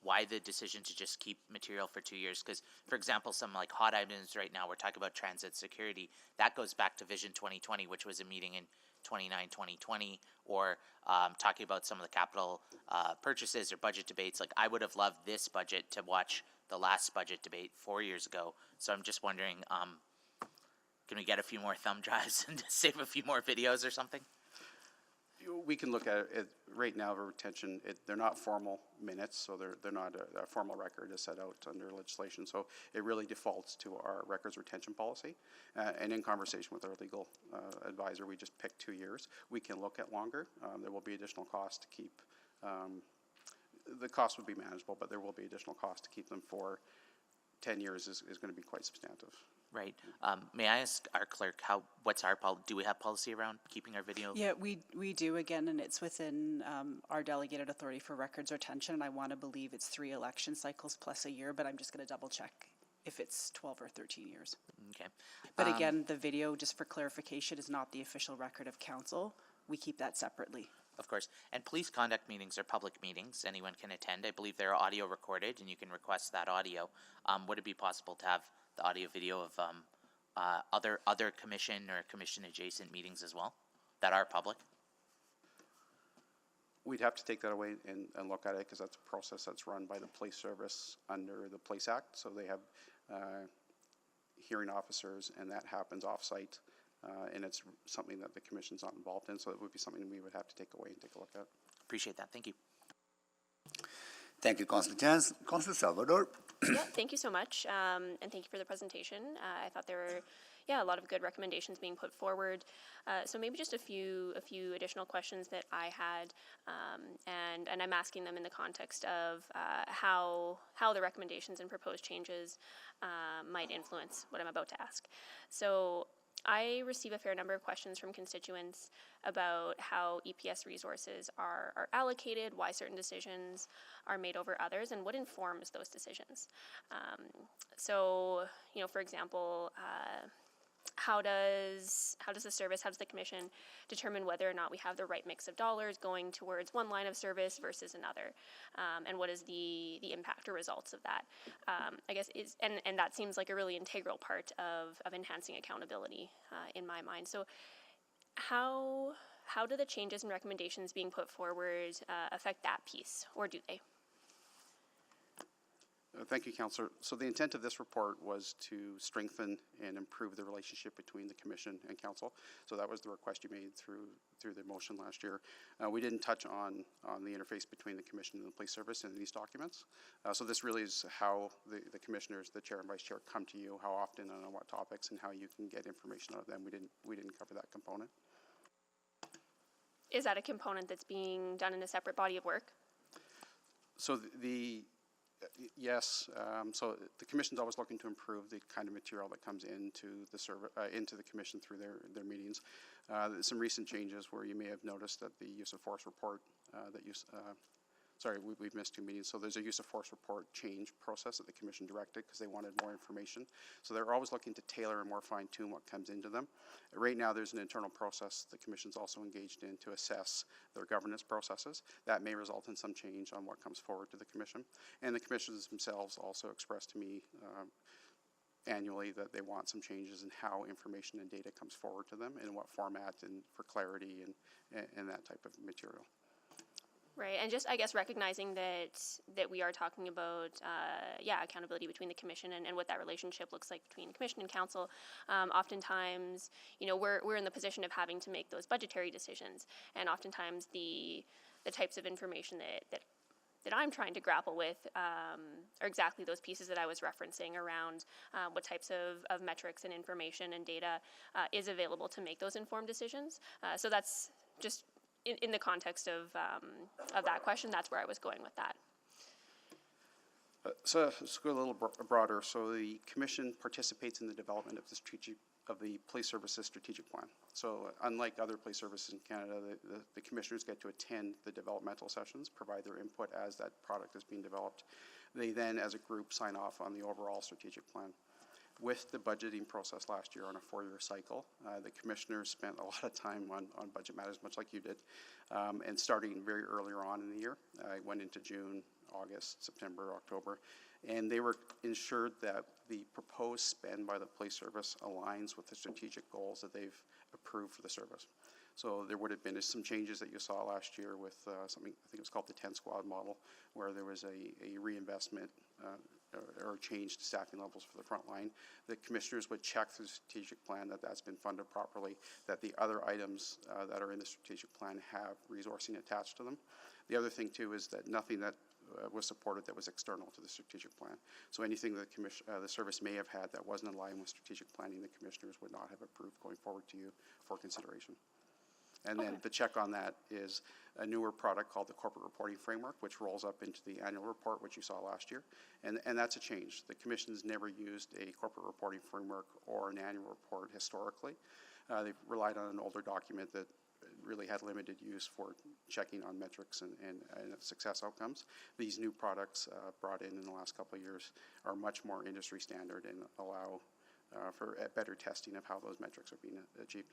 why the decision to just keep material for 2 years? Because, for example, some like hot items right now, we're talking about transit security. That goes back to Vision 2020, which was a meeting in 2020, or talking about some of the capital purchases or budget debates. Like, I would have loved this budget to watch the last budget debate 4 years ago. So I'm just wondering, can we get a few more thumb drives and save a few more videos or something? We can look at it right now. The retention, they're not formal minutes, so they're not a formal record as set out under legislation. So it really defaults to our records retention policy. And in conversation with our legal advisor, we just picked 2 years. We can look at longer. There will be additional cost to keep. The cost would be manageable, but there will be additional cost to keep them for 10 years is going to be quite substantive. Right. May I ask our clerk, what's our do we have policy around keeping our video? Yeah, we do, again, and it's within our delegated authority for records retention, and I want to believe it's 3 election cycles plus a year, but I'm just going to double check if it's 12 or 13 years. Okay. But again, the video, just for clarification, is not the official record of council. We keep that separately. Of course. And police conduct meetings are public meetings. Anyone can attend. I believe they're audio recorded, and you can request that audio. Would it be possible to have the audio video of other commission or commission adjacent meetings as well that are public? We'd have to take that away and look at it, because that's a process that's run by the police service under the Police Act. So they have hearing officers, and that happens off-site. And it's something that the commission's not involved in, so it would be something we would have to take away and take a look at. Appreciate that. Thank you. Thank you, Councillor Chance. Councillor Salvador. Yeah, thank you so much, and thank you for the presentation. I thought there were, a lot of good recommendations being put forward. So maybe just a few additional questions that I had, and I'm asking them in the context of how the recommendations and proposed changes might influence what I'm about to ask. So I receive a fair number of questions from constituents about how EPS resources are allocated, why certain decisions are made over others, and what informs those decisions. So, for example, how does the service, how does the commission determine whether or not we have the right mix of dollars going towards one line of service versus another, and what is the impact or results of that? I guess and that seems like a really integral part of enhancing accountability in my mind. So how do the changes and recommendations being put forward affect that piece, or do they? Thank you, Councillor. So the intent of this report was to strengthen and improve the relationship between the Commission and Council. So that was the request you made through the motion last year. We didn't touch on the interface between the Commission and the Police Service in these documents. So this really is how the Commissioners, the Chair and Vice Chair, come to you, how often and on what topics, and how you can get information out of them. We didn't cover that component. Is that a component that's being done in a separate body of work? So yes, so the Commission's always looking to improve the kind of material that comes into the Commission through their meetings. Some recent changes where you may have noticed that the use of force report we've missed 2 meetings. So there's a use of force report change process that the Commission directed because they wanted more information. So they're always looking to tailor and more fine-tune what comes into them. Right now there's an internal process the Commission's also engaged in to assess their governance processes. That may result in some change on what comes forward to the Commission. And the Commissioners themselves also expressed to me annually that they want some changes in how information and data comes forward to them, and in what format, and for clarity and that type of material. Right, and just, I guess, recognizing that we are talking about, accountability between the commission and what that relationship looks like between commission and council. Oftentimes, we're in the position of having to make those budgetary decisions, and oftentimes the types of information that I'm trying to grapple with are exactly those pieces that I was referencing around what types of metrics and information and data is available to make those informed decisions. So that's just in the context of that question, that's where I was going with that. So let's go a little broader. So the Commission participates in the development of the of the police services strategic plan. So unlike other police services in Canada, the commissioners get to attend the developmental sessions, provide their input as that product is being developed. They then, as a group, sign off on the overall strategic plan. With the budgeting process last year on a 4-year cycle, the commissioners spent a lot of time on budget matters, much like you did, and starting very earlier on in the year. Went into June, August, September, October, and they were ensured that the proposed spend by the police service aligns with the strategic goals that they've approved for the service. So there would have been some changes that you saw last year with something, I think it was called the 10 squad model, where there was a reinvestment or changed staffing levels for the front line. The commissioners would check through the strategic plan that that's been funded properly, that the other items that are in the strategic plan have resourcing attached to them. The other thing too is that nothing that was supported that was external to the strategic plan. So anything that the service may have had that wasn't in line with strategic planning, the commissioners would not have approved going forward to you for consideration. And then the check on that is a newer product called the Corporate Reporting Framework, which rolls up into the annual report, which you saw last year. And that's a change. The commission's never used a corporate reporting framework or an annual report historically. They've relied on an older document that really had limited use for checking on metrics and success outcomes. These new products brought in the last couple of years are much more industry standard and allow for better testing of how those metrics are being achieved.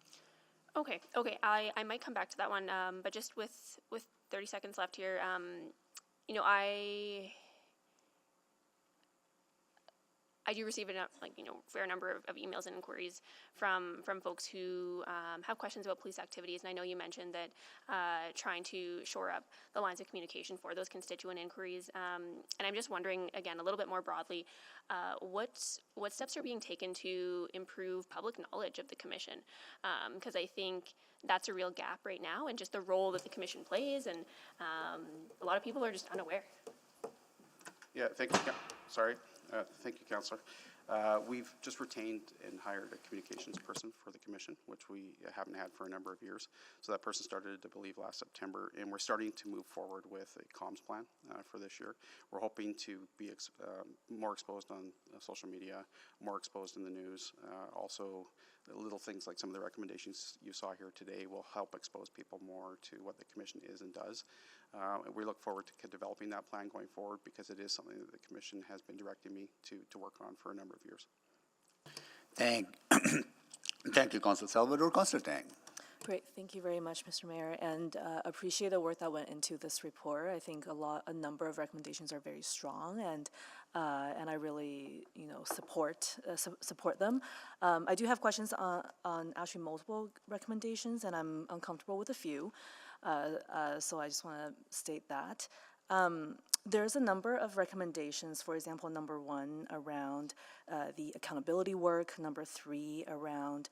Okay, I might come back to that one, but just with 30 seconds left here, you know, I do receive a fair number of emails and inquiries from folks who have questions about police activities, and I know you mentioned that trying to shore up the lines of communication for those constituent inquiries, and I'm just wondering, again, a little bit more broadly, what steps are being taken to improve public knowledge of the commission? Because I think that's a real gap right now, and just the role that the commission plays, and a lot of people are just unaware. Yeah, thank you. Thank you, Councillor. We've just retained and hired a communications person for the commission, which we haven't had for a number of years. So that person started, I believe, last September, and we're starting to move forward with a comms plan for this year. We're hoping to be more exposed on social media, more exposed in the news. Also, little things like some of the recommendations you saw here today will help expose people more to what the commission is and does. And we look forward to developing that plan going forward, because it is something that the commission has been directing me to work on for a number of years. Thank you, Councillor Salvador. Councillor Tang. Great, thank you very much, Mr. Mayor, and appreciate the work that went into this report. I think a number of recommendations are very strong, and I really, support them. I do have questions on actually multiple recommendations, and I'm uncomfortable with a few. So I just want to state that. There's a number of recommendations, for example, number 1 around the accountability work, number 3 around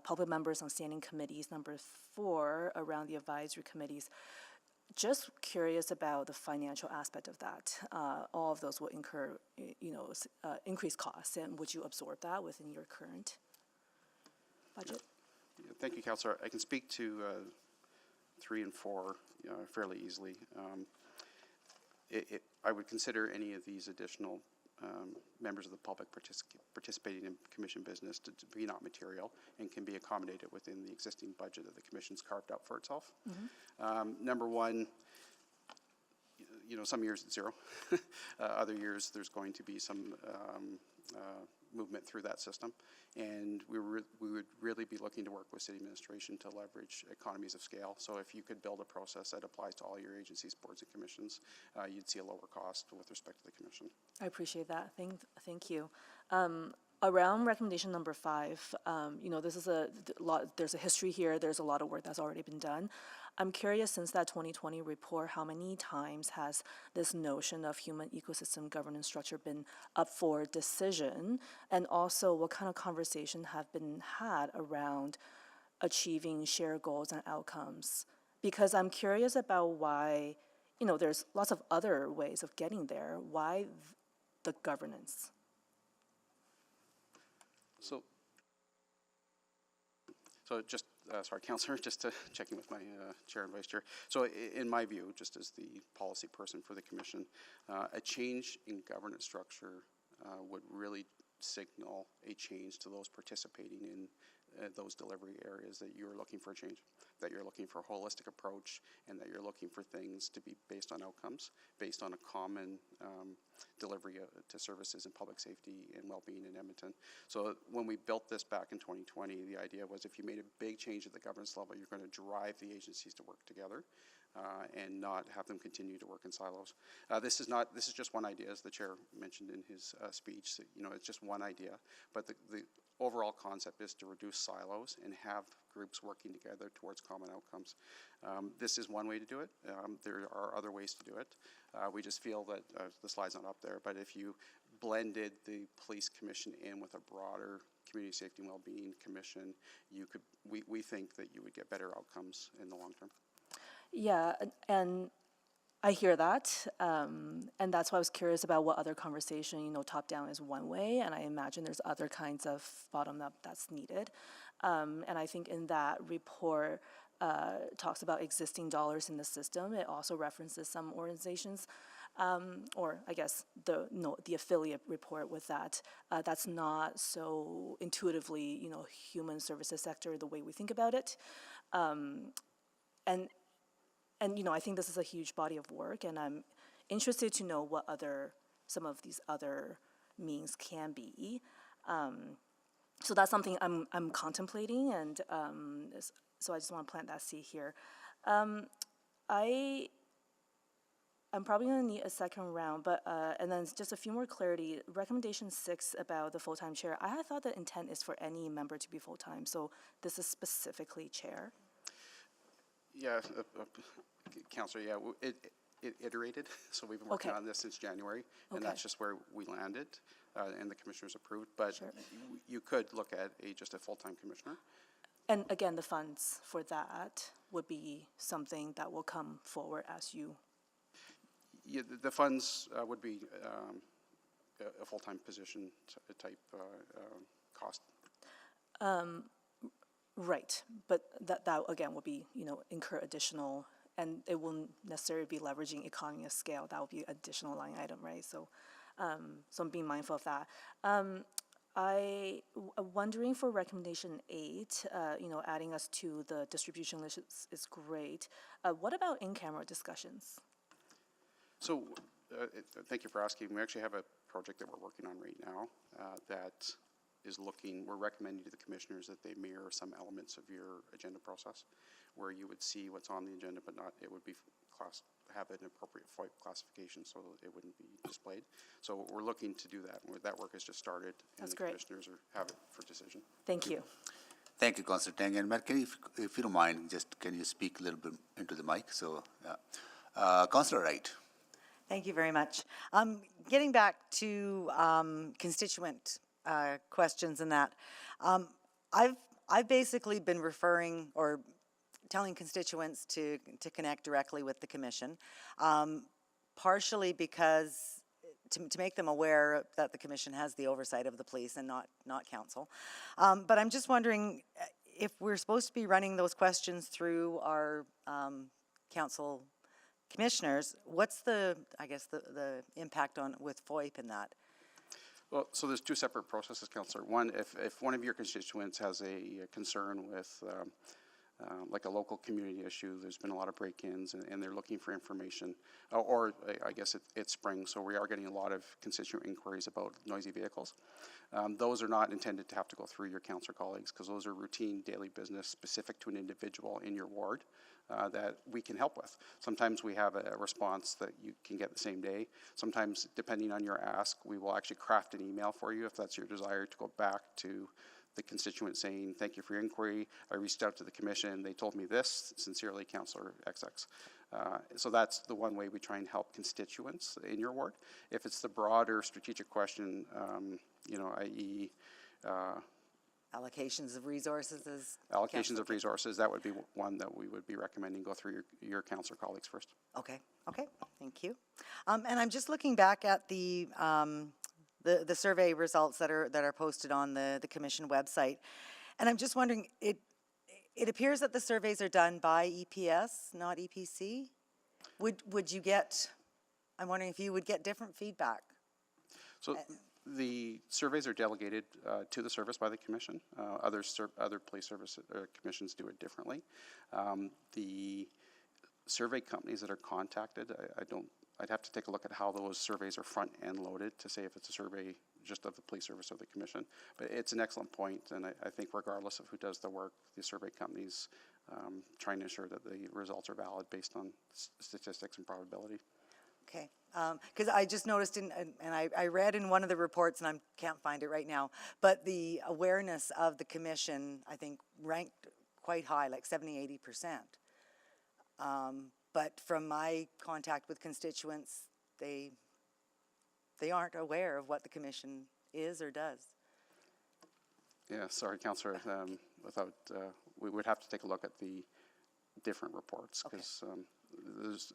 public members on standing committees, number 4 around the advisory committees. Just curious about the financial aspect of that. All of those will incur, increased costs, and would you absorb that within your current budget? Thank you, Councillor. I can speak to 3 and 4 fairly easily. I would consider any of these additional members of the public participating in commission business to be not material and can be accommodated within the existing budget that the commission's carved out for itself. Mm-hmm. Number 1, some years it's 0. Other years there's going to be some movement through that system, and we would really be looking to work with city administration to leverage economies of scale. So if you could build a process that applies to all your agencies, boards, and commissions, you'd see a lower cost with respect to the commission. I appreciate that. Thank you. Around recommendation number 5, this is there's a history here. There's a lot of work that's already been done. I'm curious, since that 2020 report, how many times has this notion of human ecosystem governance structure been up for decision? And also, what kind of conversation have been had around achieving shared goals and outcomes? Because I'm curious about why, there's lots of other ways of getting there. Why the governance? So just, sorry, Councillor, just to check in with my Chair and Vice Chair. So in my view, just as the policy person for the Commission, a change in governance structure would really signal a change to those participating in those delivery areas, that you're looking for a change, that you're looking for a holistic approach, and that you're looking for things to be based on outcomes, based on a common delivery to services in public safety and well-being in Edmonton. So when we built this back in 2020, the idea was if you made a big change at the governance level, you're going to drive the agencies to work together and not have them continue to work in silos. This is just one idea, as the chair mentioned in his speech. So, it's just one idea, but the overall concept is to reduce silos and have groups working together towards common outcomes. This is one way to do it. There are other ways to do it. We just feel that the slide's not up there, but if you blended the police commission in with a broader community safety and well-being commission, we think that you would get better outcomes in the long term. Yeah, and I hear that, and that's why I was curious about what other conversation, top-down is one way, and I imagine there's other kinds of bottom-up that's needed. And I think in that report, talks about existing dollars in the system. It also references some organizations, or I guess the affiliate report with that, that's not so intuitively, human services sector the way we think about it. And I think this is a huge body of work, and I'm interested to know what some of these other means can be. So that's something I'm contemplating, and so I just want to plant that seed here. I'm probably going to need a second round, but and then just a few more clarity. Recommendation 6 about the full-time chair. I had thought the intent is for any member to be full-time, so this is specifically chair. Yeah, Councillor, it iterated, so we've been working on this since January, and that's just where we landed, and the commissioners approved, but you could look at just a full-time commissioner. And again, the funds for that would be something that will come forward as you... Yeah, the funds would be a full-time position type cost. Right, but that again will be, incur additional, and it won't necessarily be leveraging economy of scale. That will be additional line item, right? So, so I'm being mindful of that. Wondering for recommendation 8, adding us to the distribution list is great. What about in-camera discussions? So, thank you for asking. We actually have a project that we're working on right now that is we're recommending to the commissioners that they mirror some elements of your agenda process, where you would see what's on the agenda, but it would be have an appropriate FOIP classification so that it wouldn't be displayed. So we're looking to do that. That work has just started, and the commissioners have it for decision. Thank you. Thank you, Councillor Tang. And Matt, if you don't mind, can you speak a little bit into the mic? So, Councillor Wright. Thank you very much. Getting back to constituent questions and that, I've basically been referring or telling constituents to connect directly with the commission, partially because to make them aware that the commission has the oversight of the police and not council. But I'm just wondering if we're supposed to be running those questions through our council commissioners, what's the impact with FOIP in that? Well, so there's two separate processes, Councillor. One, if one of your constituents has a concern with like a local community issue, there's been a lot of break-ins and they're looking for information, or I guess it's spring, so we are getting a lot of constituent inquiries about noisy vehicles. Those are not intended to have to go through your councillor colleagues, because those are routine daily business specific to an individual in your ward that we can help with. Sometimes we have a response that you can get the same day. Sometimes, depending on your ask, we will actually craft an email for you if that's your desire to go back to the constituent saying, thank you for your inquiry. I reached out to the commission. They told me this. Sincerely, Councillor XX. So that's the one way we try and help constituents in your ward. If it's the broader strategic question, i.e. allocations of resources. Allocations of resources, that would be one that we would be recommending go through your councillor colleagues first. Okay, thank you. And I'm just looking back at the survey results that are posted on the commission website, and I'm just wondering, it appears that the surveys are done by EPS, not EPC. Would you get? I'm wondering if you would get different feedback. So the surveys are delegated to the service by the commission. Other police service commissions do it differently. The survey companies that are contacted, I'd have to take a look at how those surveys are front end loaded to say if it's a survey just of the police service or the commission. But it's an excellent point, and I think regardless of who does the work, the survey companies trying to ensure that the results are valid based on statistics and probability. Okay, because I just noticed and I read in one of the reports, and I can't find it right now, but the awareness of the commission, I think, ranked quite high, like 70-80%. But from my contact with constituents, they aren't aware of what the commission is or does. Yeah, sorry, Councillor. We would have to take a look at the different reports because there's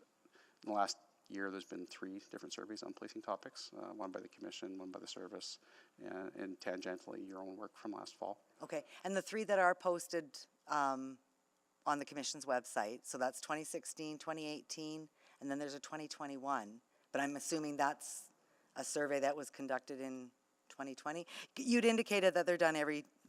in the last year there's been 3 different surveys on policing topics, one by the commission, one by the service, and tangentially your own work from last fall. Okay, and the 3 that are posted on the commission's website, so that's 2016, 2018, and then there's a 2021, but I'm assuming that's a survey that was conducted in 2020. You'd indicated that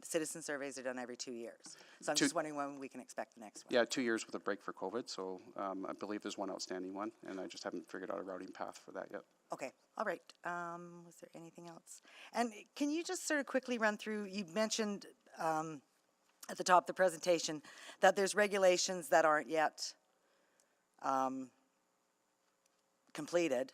citizen surveys are done every 2 years. So I'm just wondering when we can expect the next one. Yeah, 2 years with a break for COVID, so I believe there's one outstanding one, and I just haven't figured out a routing path for that yet. Okay, all right. Was there anything else? And can you just sort of quickly run through, you mentioned at the top of the presentation that there's regulations that aren't yet completed.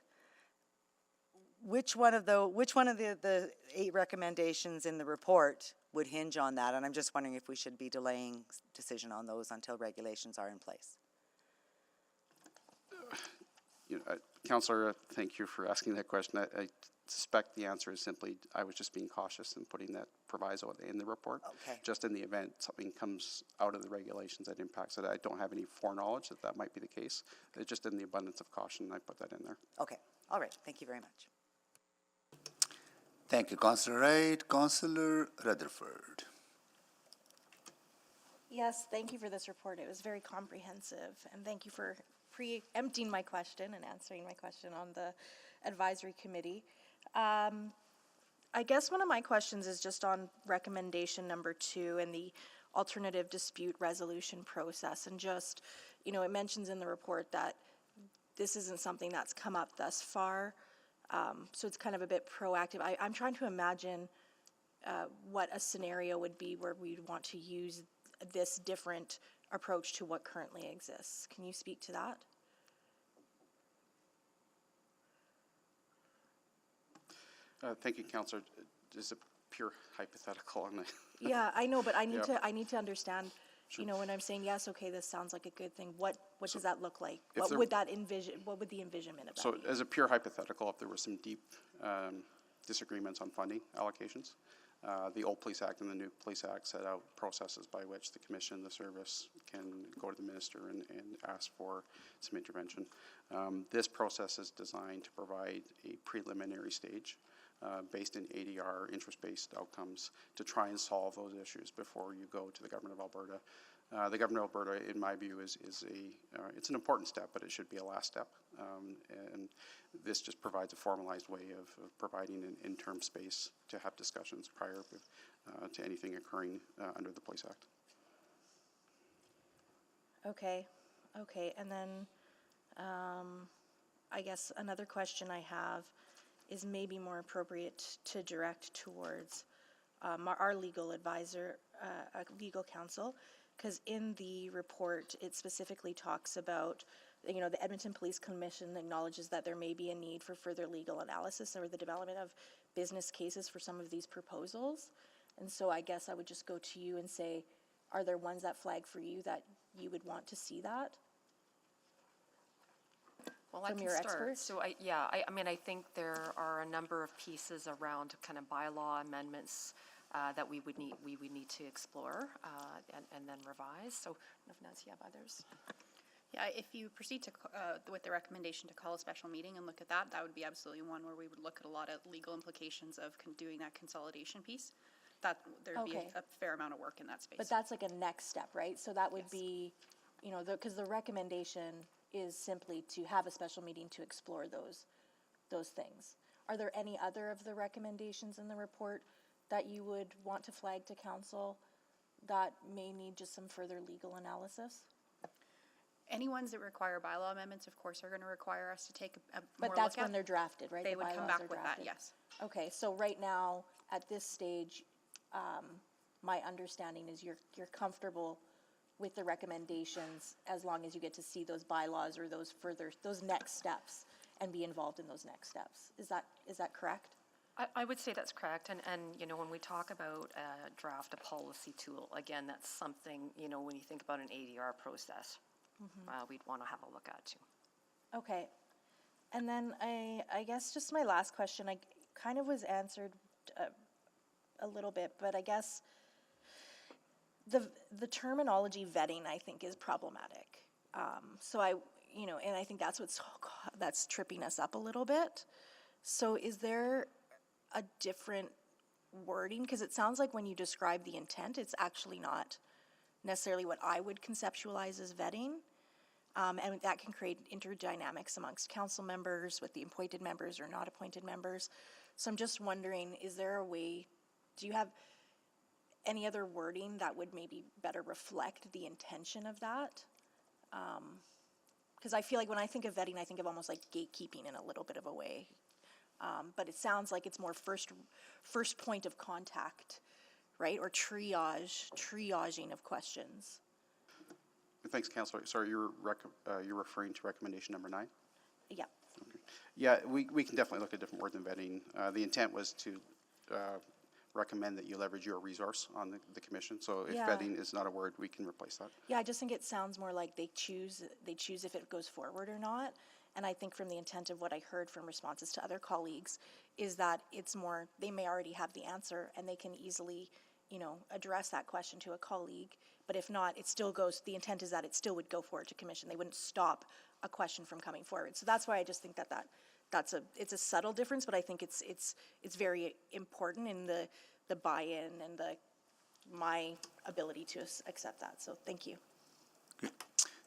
Which one of the 8 recommendations in the report would hinge on that? And I'm just wondering if we should be delaying decision on those until regulations are in place. Councillor, thank you for asking that question. I suspect the answer is simply I was just being cautious in putting that proviso in the report. Okay. Just in the event something comes out of the regulations that impacts it. I don't have any foreknowledge that might be the case. It's just in the abundance of caution, I put that in there. Okay, all right. Thank you very much. Thank you, Councillor Wright. Councillor Rutherford. Yes, thank you for this report. It was very comprehensive, and thank you for preempting my question and answering my question on the advisory committee. I guess one of my questions is just on recommendation number 2 and the alternative dispute resolution process, and just, it mentions in the report that this isn't something that's come up thus far. So it's kind of a bit proactive. I'm trying to imagine what a scenario would be where we'd want to use this different approach to what currently exists. Can you speak to that? Thank you, Councillor. Just a pure hypothetical on the Yeah, I know, but I need Yep. to understand. Sure. When I'm saying yes, okay, this sounds like a good thing. What does that look like? if What there- would that envision? What would the envisionment of that So be? as a pure hypothetical, if there were some deep disagreements on funding allocations, the old Police Act and the new Police Act set out processes by which the commission, the service, can go to the minister and ask for some intervention. This process is designed to provide a preliminary stage based in ADR, interest-based outcomes, to try and solve those issues before you go to the Government of Alberta. The Government of Alberta, in my view, it's an important step, but it should be a last step. And this just provides a formalized way of providing an interim space to have discussions prior to anything occurring under the Police Act. Okay, and then I guess another question I have is maybe more appropriate to direct towards our legal advisor, legal counsel, because in the report it specifically talks about, the Edmonton Police Commission acknowledges that there may be a need for further legal analysis or the development of business cases for some of these proposals. And so I guess I would just go to you and say, are there ones that flag for you that you would want to see that? Well, I From can your start. experts? So I mean, I think there are a number of pieces around kind of bylaw amendments that we would need to explore and then revise. So I don't know if Nancy, you have others. Yeah, if you proceed to with the recommendation to call a special meeting and look at that, that would be absolutely one where we would look at a lot of legal implications of doing that consolidation piece. That there'd be Okay. a fair amount of work in that space. But that's like a next step, right? So that would Yes. be, because the recommendation is simply to have a special meeting to explore those things. Are there any other of the recommendations in the report that you would want to flag to council that may need just some further legal analysis? Any ones that require bylaw amendments, of course, are going to require us to take a more But look that's at. when they're drafted, right? They The would come bylaws back are with that, drafted. yes. Okay, so right now, at this stage, my understanding is you're comfortable with the recommendations as long as you get to see those bylaws or those next steps and be involved in those next steps. Is that correct? I would say that's correct, and, you know, when we talk about draft a policy tool, again, that's something, you know, when you think about an ADR process, we'd want to have a look at too. Okay, and then I guess just my last question, I kind of was answered a little bit, but I guess the terminology vetting, I think, is problematic. So and I think that's tripping us up a little bit. So is there a different wording? Because it sounds like when you describe the intent, it's actually not necessarily what I would conceptualize as vetting. And that can create interdynamics amongst council members with the appointed members or not appointed members. So I'm just wondering, is there a way, do you have any other wording that would maybe better reflect the intention of that? Because I feel like when I think of vetting, I think of almost like gatekeeping in a little bit of a way. But it sounds like it's more first point of contact, right? Or triaging of questions. Thanks, Councillor. Sorry, you're referring to recommendation number 9? Yeah. Okay. Yeah, we can definitely look at different words than vetting. The intent was to recommend that you leverage your resource on the commission. So if Yeah. vetting is not a word, we can replace that. Yeah, I just think it sounds more like they choose if it goes forward or not. And I think from the intent of what I heard from responses to other colleagues is that it's more, they may already have the answer and they can easily, address that question to a colleague. But if not, it still goes, the intent is that it still would go forward to commission. They wouldn't stop a question from coming forward. So that's why I just think it's a subtle difference, but I think it's very important in the buy-in and my ability to accept that. So thank you.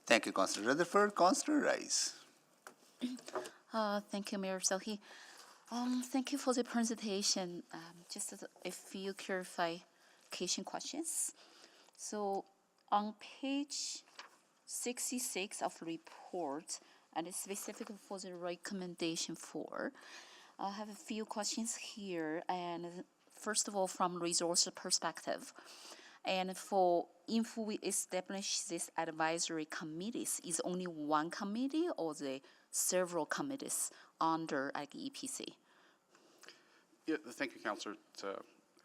Thank you, Councillor Rutherford. Councillor Rice. Thank you, Mayor Selhi. Thank you for the presentation. Just a few clarification questions. So on page 66 of the report, and specifically for the recommendation 4, I have a few questions here. And first of all, from resource perspective, and if we establish this advisory committees, is only one committee or the several committees under EPC? Yeah, thank you, Councillor. It's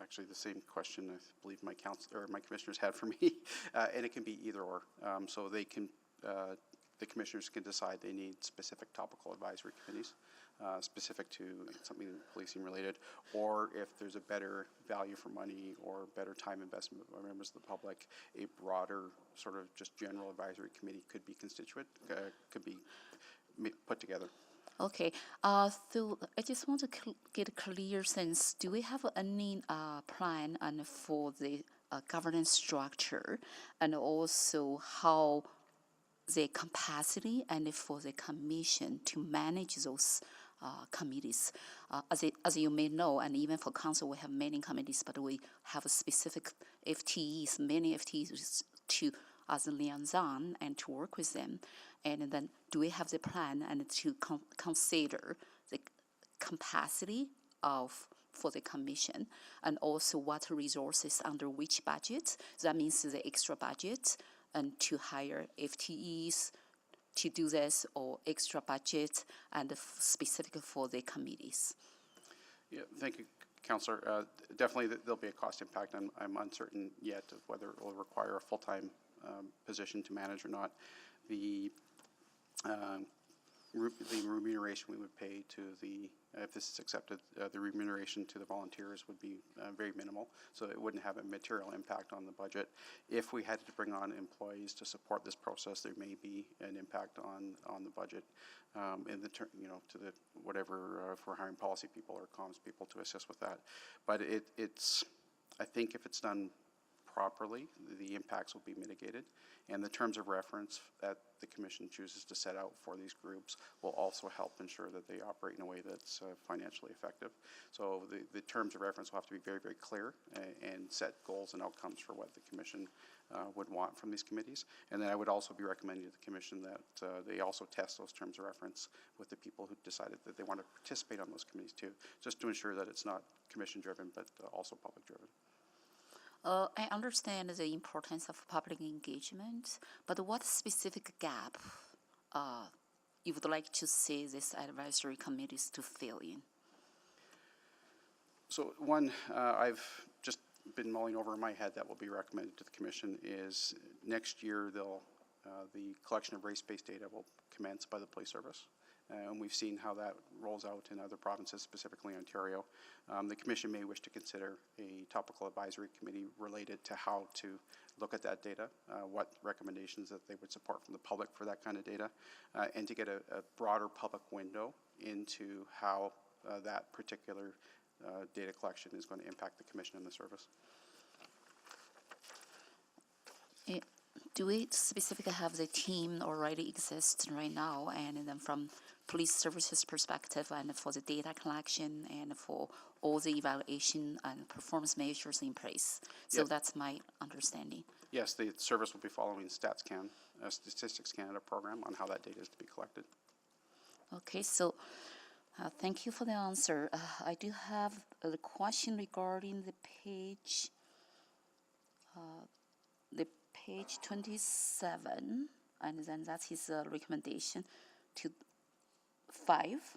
actually the same question I believe my commissioners had for me, and it can be either or. So they can, the commissioners can decide they need specific topical advisory committees, specific to something policing related, or if there's a better value for money or better time investment by members of the public, a broader sort of just general advisory committee could be could be put together. Okay, so I just want to get a clear sense. Do we have any plan and for the governance structure, and also how the capacity and for the commission to manage those committees? As you may know, and even for council, we have many committees, but we have a specific FTEs, many FTEs as a liaison and to work with them. And then do we have the plan and to consider the capacity for the commission, and also what resources under which budget? That means the extra budget and to hire FTEs to do this, or extra budget and specific for the committees. Yeah, thank you, Councillor. Definitely there'll be a cost impact. I'm uncertain yet of whether it will require a full-time position to manage or not. The remuneration we would pay to if this is accepted, the remuneration to the volunteers would be very minimal, so it wouldn't have a material impact on the budget. If we had to bring on employees to support this process, there may be an impact on the budget in the to the whatever if we're hiring policy people or comms people to assist with that. But I think if it's done properly, the impacts will be mitigated. And the terms of reference that the commission chooses to set out for these groups will also help ensure that they operate in a way that's financially effective. So the terms of reference will have to be very, very clear and set goals and outcomes for what the commission would want from these committees. And then I would also be recommending to the commission that they also test those terms of reference with the people who decided that they want to participate on those committees too, just to ensure that it's not commission-driven but also public-driven. I understand the importance of public engagement, but what specific gap you would like to see these advisory committees to fill in? So one, I've just been mulling over in my head that will be recommended to the commission is next year the collection of race-based data will commence by the police service. And we've seen how that rolls out in other provinces, specifically Ontario. The commission may wish to consider a topical advisory committee related to how to look at that data, what recommendations that they would support from the public for that kind of data, and to get a broader public window into how that particular data collection is going to impact the commission and the service. Do we specifically have the team already exist right now, and then from police services perspective, and for the data collection and for all the evaluation and performance measures in place? So Yep. that's my understanding. Yes, the service will be following StatsCan, Statistics Canada program on how that data is to be collected. Okay, so thank you for the answer. I do have a question regarding the page 27, and then that's his recommendation to 5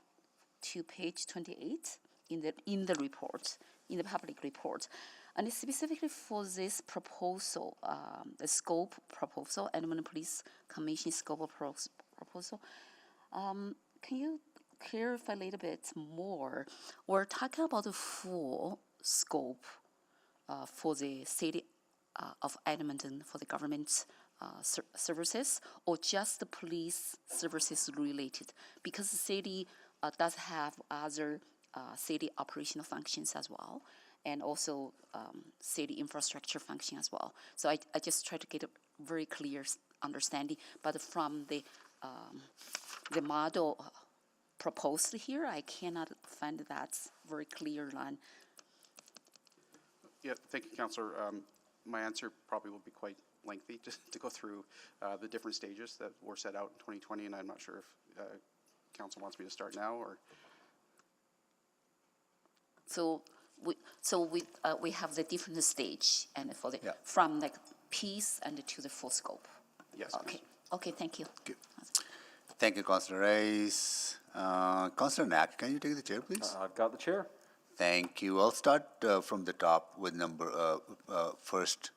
to page 28 in the report, in the public report. And specifically for this proposal, the scope proposal, Edmonton Police Commission scope proposal, can you clarify a little bit more? We're talking about the full scope for the city of Edmonton, for the government services, or just the police services related? Because the city does have other city operational functions as well, and also city infrastructure function as well. So I just try to get a very clear understanding, but from the model proposed here, I cannot find that very clear line. Yeah, thank you, Councillor. My answer probably will be quite lengthy just to go through the different stages that were set out in 2020, and I'm not sure if Council wants me to start now or. So we have the different stage, and for the from the piece and to the full scope. Yes. Okay. Okay. Thank you. Thank you, Councillor Rice. Councillor Knack, can you take the chair, please? I've got the chair. Thank you. I'll start from the top with first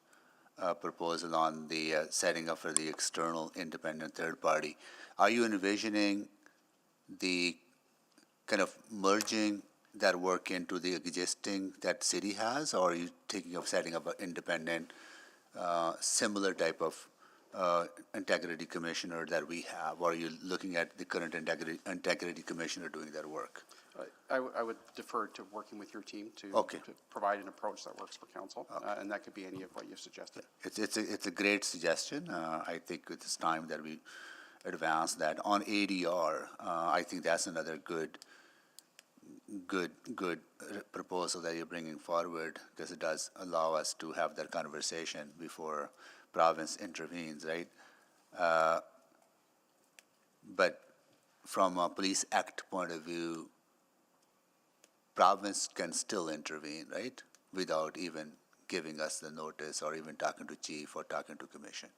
proposal on the setting up for the external independent third party. Are you envisioning the kind of merging that work into the existing that city has, or are you thinking of setting up an independent, similar type of integrity commissioner that we have, or are you looking at the current integrity commissioner doing that work? I would defer to working with your team to provide an approach that works for council, and that could be any of what you've suggested. It's a great suggestion. I think it's time that we advance that. On ADR, I think that's another good proposal that you're bringing forward, because it does allow us to have that conversation before province intervenes, right? But from a Police Act point of view, province can still intervene, right? Without even giving us the notice or even talking to chief or talking to commission.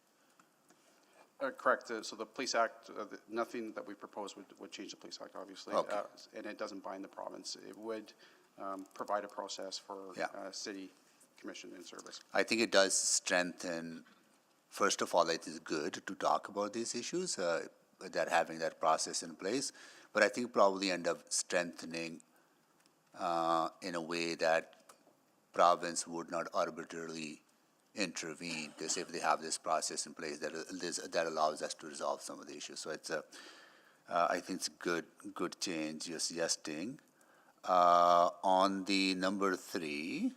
Correct. So the Police Act, nothing that we propose would change the Police Act, obviously. Okay. And it doesn't bind the province. It would provide a process for city commission and service. I think it does strengthen, first of all, it is good to talk about these issues, that having that process in place, but I think probably end up strengthening in a way that province would not arbitrarily intervene, because if they have this process in place that allows us to resolve some of the issues. So it's I think it's a good change you're suggesting. On the number 3,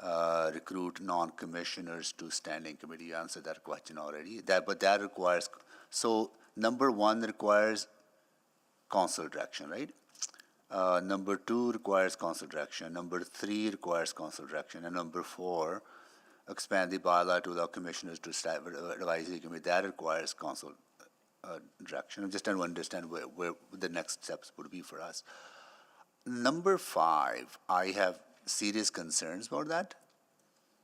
recruit non-commissioners to standing committee. You answered that question already. But that requires, so number 1 requires council direction, right? Number 2 requires council direction. Number 3 requires council direction. And number 4, expand the bylaw to allow commissioners to establish advisory committee. That requires council direction. I'm just trying to understand where the next steps would be for us. Number 5, I have serious concerns about that,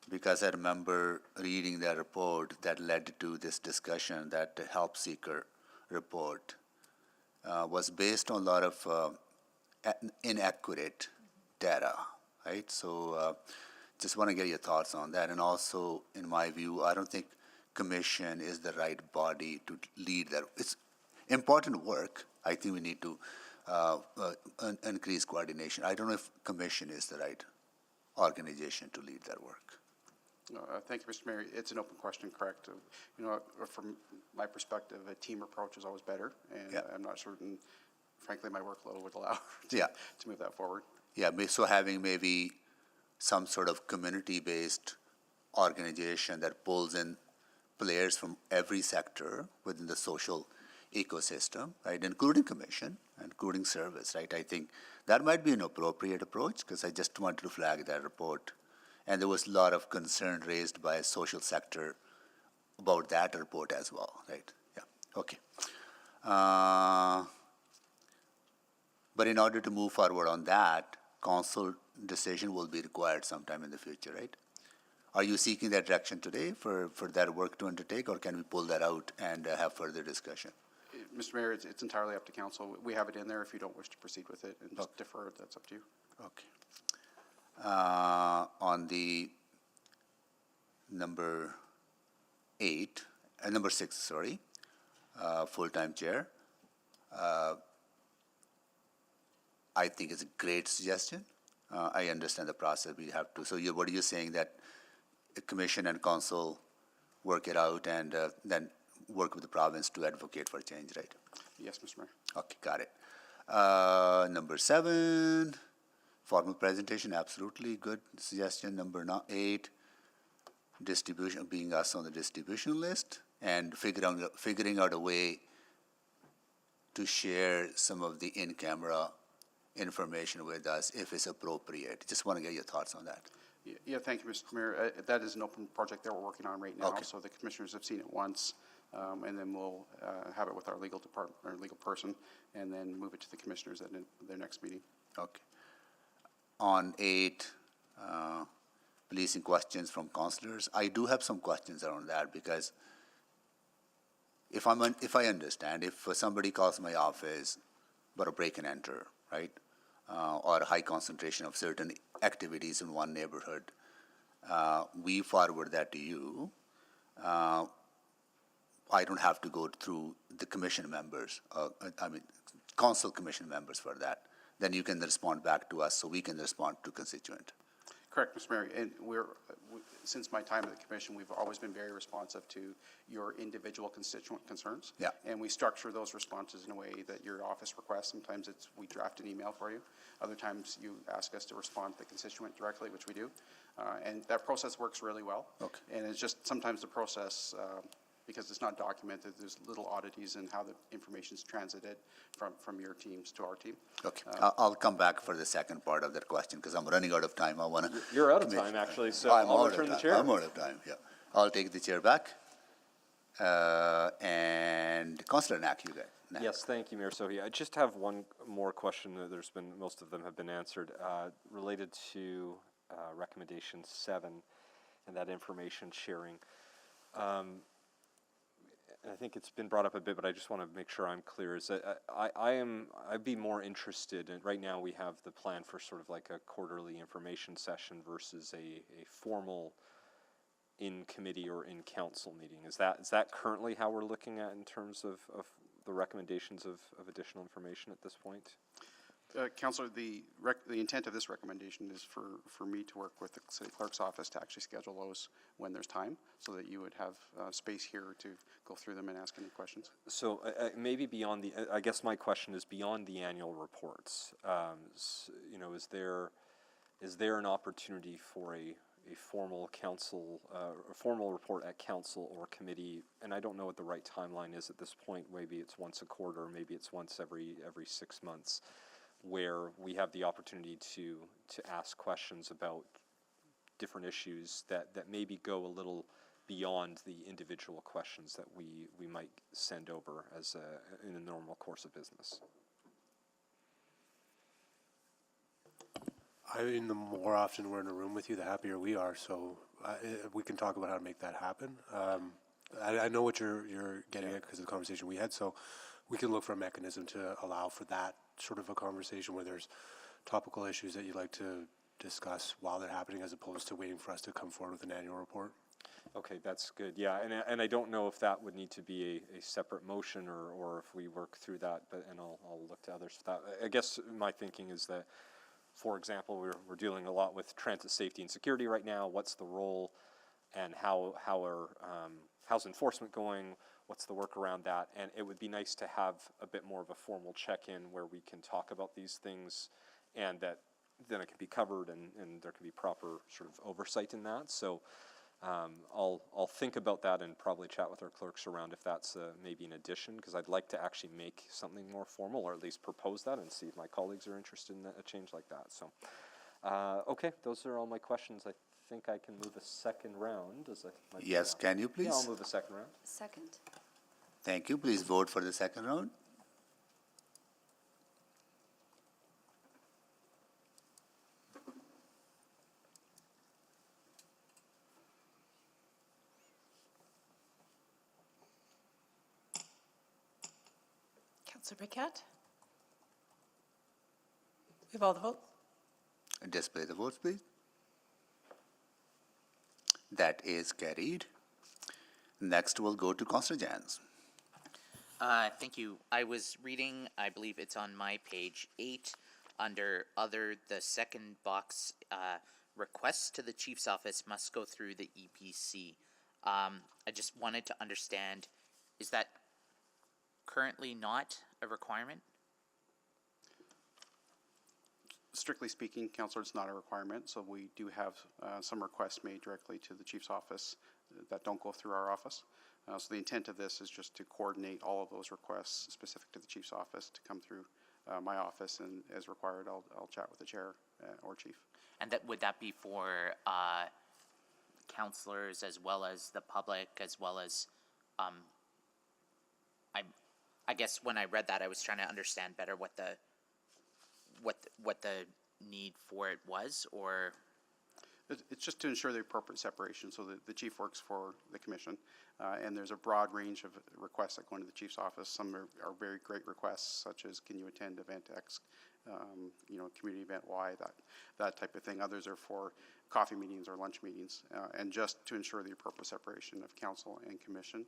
because I remember reading that report that led to this discussion that the help seeker report was based on a lot of inaccurate data, right? So just want to get your thoughts on that. And also, in my view, I don't think commission is the right body to lead that. It's important work. I think we need to increase coordination. I don't know if commission is the right organization to lead that work. Thank you, Mr. Mayor. It's an open question, correct? From my perspective, a team approach is always better, and I'm not certain, frankly, my workload would allow to move that forward. Yeah, so having maybe some sort of community-based organization that pulls in players from every sector within the social ecosystem, right, including commission, including service, right? I think that might be an appropriate approach, because I just wanted to flag that report. And there was a lot of concern raised by social sector about that report as well, right? Yeah, okay. But in order to move forward on that, council decision will be required sometime in the future, right? Are you seeking that direction today for that work to undertake, or can we pull that out and have further discussion? Mr. Mayor, it's entirely up to council. We have it in there if you don't wish to proceed with it, and just defer it. That's up to you. Okay. On the number 6, sorry, full-time chair, I think it's a great suggestion. I understand the process we have to. So what are you saying, that the commission and council work it out and then work with the province to advocate for change, right? Yes, Mr. Mayor. Okay, got it. Number 7, formal presentation, absolutely good suggestion. Number 8, distribution, being us on the distribution list, and figuring out a way to share some of the in-camera information with us if it's appropriate. Just want to get your thoughts on that. Yeah, thank you, Mr. Mayor. That is an open project that we're working on right now. Okay. So the commissioners have seen it once, and then we'll have it with our legal department, our legal person, and then move it to the commissioners at their next meeting. Okay. On 8, policing questions from councillors. I do have some questions around that, because if I understand, if somebody calls my office about a break and enter, right, or a high concentration of certain activities in one neighborhood, we forward that to you. I don't have to go through the commission members, council commission members for that. Then you can respond back to us, so we can respond to constituent. Correct, Mr. Mayor. And since my time at the commission, we've always been very responsive to your individual constituent concerns. Yeah. And we structure those responses in a way that your office requests. Sometimes we draft an email for you. Other times you ask us to respond to the constituent directly, which we do. And that process works really well. Okay. And it's just sometimes the process, because it's not documented, there's little oddities in how the information's transited from your teams to our team. Okay, I'll come back for the second part of that question, because I'm running out of time. I want to. You're out of time, actually, so I'll return the chair. I'm out of time, yeah. I'll take the chair back. And Councillor Knack, you got. Yes, thank you, Mayor Sohi. I just have one more question. Most of them have been answered, related to recommendation 7 and that information sharing. I think it's been brought up a bit, but I just want to make sure I'm clear. Is that I'd be more interested in, right now we have the plan for sort of like a quarterly information session versus a formal in committee or in council meeting. Is that currently how we're looking at in terms of the recommendations of additional information at this point? Councillor, the intent of this recommendation is for me to work with the city clerk's office to actually schedule those when there's time, so that you would have space here to go through them and ask any questions. So maybe beyond the, I guess my question is beyond the annual reports. Is there an opportunity for formal council, a formal report at council or committee, and I don't know what the right timeline is at this point. Maybe it's once a quarter, maybe it's once every 6 months, where we have the opportunity to ask questions about different issues that maybe go a little beyond the individual questions that we might send over as in the normal course of business. I mean, the more often we're in a room with you, the happier we are. So we can talk about how to make that happen. I know what you're getting at because of the conversation we had. So we can look for a mechanism to allow for that sort of a conversation where there's topical issues that you'd like to discuss while they're happening, as opposed to waiting for us to come forward with an annual report. Okay, that's good. Yeah, and I don't know if that would need to be a separate motion or if we work through that. And I'll look to others for that. I guess my thinking is that, for example, we're dealing a lot with transit safety and security right now. What's the role, and how's enforcement going? What's the work around that? And it would be nice to have a bit more of a formal check-in where we can talk about these things, and that then it can be covered and there can be proper sort of oversight in that. So I'll think about that and probably chat with our clerks around if that's maybe an addition, because I'd like to actually make something more formal, or at least propose that and see if my colleagues are interested in a change like that. So, okay, those are all my questions. I think I can move a second round. Yes, can you please? Yeah, I'll move a second round. Second. Thank you. Please vote for the second round. Councillor Paquette? We have all the votes? Display the votes, please. That is carried. Next, we'll go to Councillor Jans. Thank you. I was reading, I believe it's on my page 8, under other, the second box, requests to the chief's office must go through the EPC. I just wanted to understand, is that currently not a requirement? Strictly speaking, Councillor, it's not a requirement, so we do have some requests made directly to the chief's office that don't go through our office. So the intent of this is just to coordinate all of those requests specific to the chief's office to come through my office, and as required, I'll chat with the chair or chief. And that would that be for councillors as well as the public, as well as I guess when I read that, I was trying to understand better what the need for it was, or it's just to ensure the appropriate separation. So the chief works for the commission, and there's a broad range of requests that go into the chief's office. Some are very great requests, such as can you attend event X, community event Y, that type of thing. Others are for coffee meetings or lunch meetings, and just to ensure the appropriate separation of council and commission.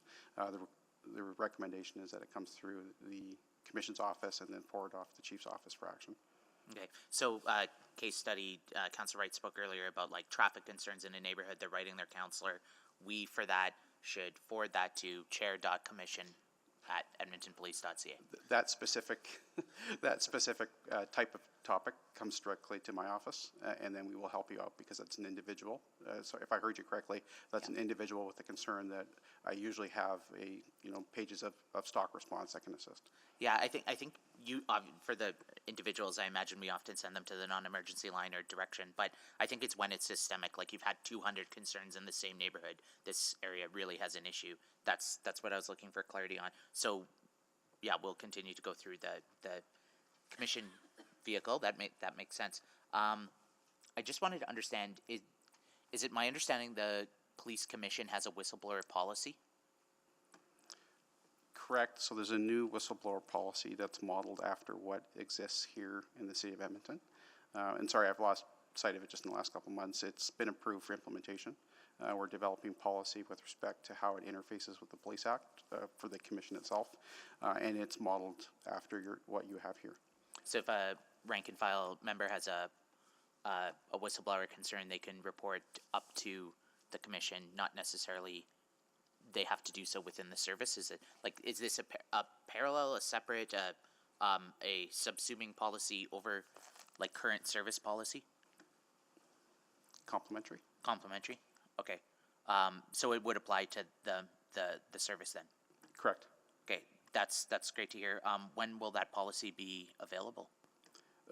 The recommendation is that it comes through the commission's office and then forward off to the chief's office for action. okay. So case study, Councillor Wright spoke earlier about like traffic concerns in a neighborhood. They're writing their councillor. We, for that, should forward that to chair.commission@edmontonpolice.ca. That specific type of topic comes directly to my office, and then we will help you out because it's an individual. So if I heard you correctly, that's an individual with a concern that I usually have pages of stock response that can assist. Yeah, I think you for the individuals, I imagine we often send them to the non-emergency line or direction, but I think it's when it's systemic, like you've had 200 concerns in the same neighborhood, this area really has an issue. That's what I was looking for clarity on. So yeah, we'll continue to go through the commission vehicle. That makes sense. I just wanted to understand, is it my understanding the police commission has a whistleblower policy? Correct. So there's a new whistleblower policy that's modeled after what exists here in the city of Edmonton. And sorry, I've lost sight of it just in the last couple of months. It's been approved for implementation. We're developing policy with respect to how it interfaces with the Police Act for the commission itself, and it's modeled after what you have here. So if a rank and file member has a whistleblower concern, they can report up to the commission, not necessarily they have to do so within the service? Is this a parallel, a separate, a subsuming policy over like current service policy? Complimentary. Complimentary? Okay. So it would apply to the service then? Correct. Okay, that's great to hear. When will that policy be available?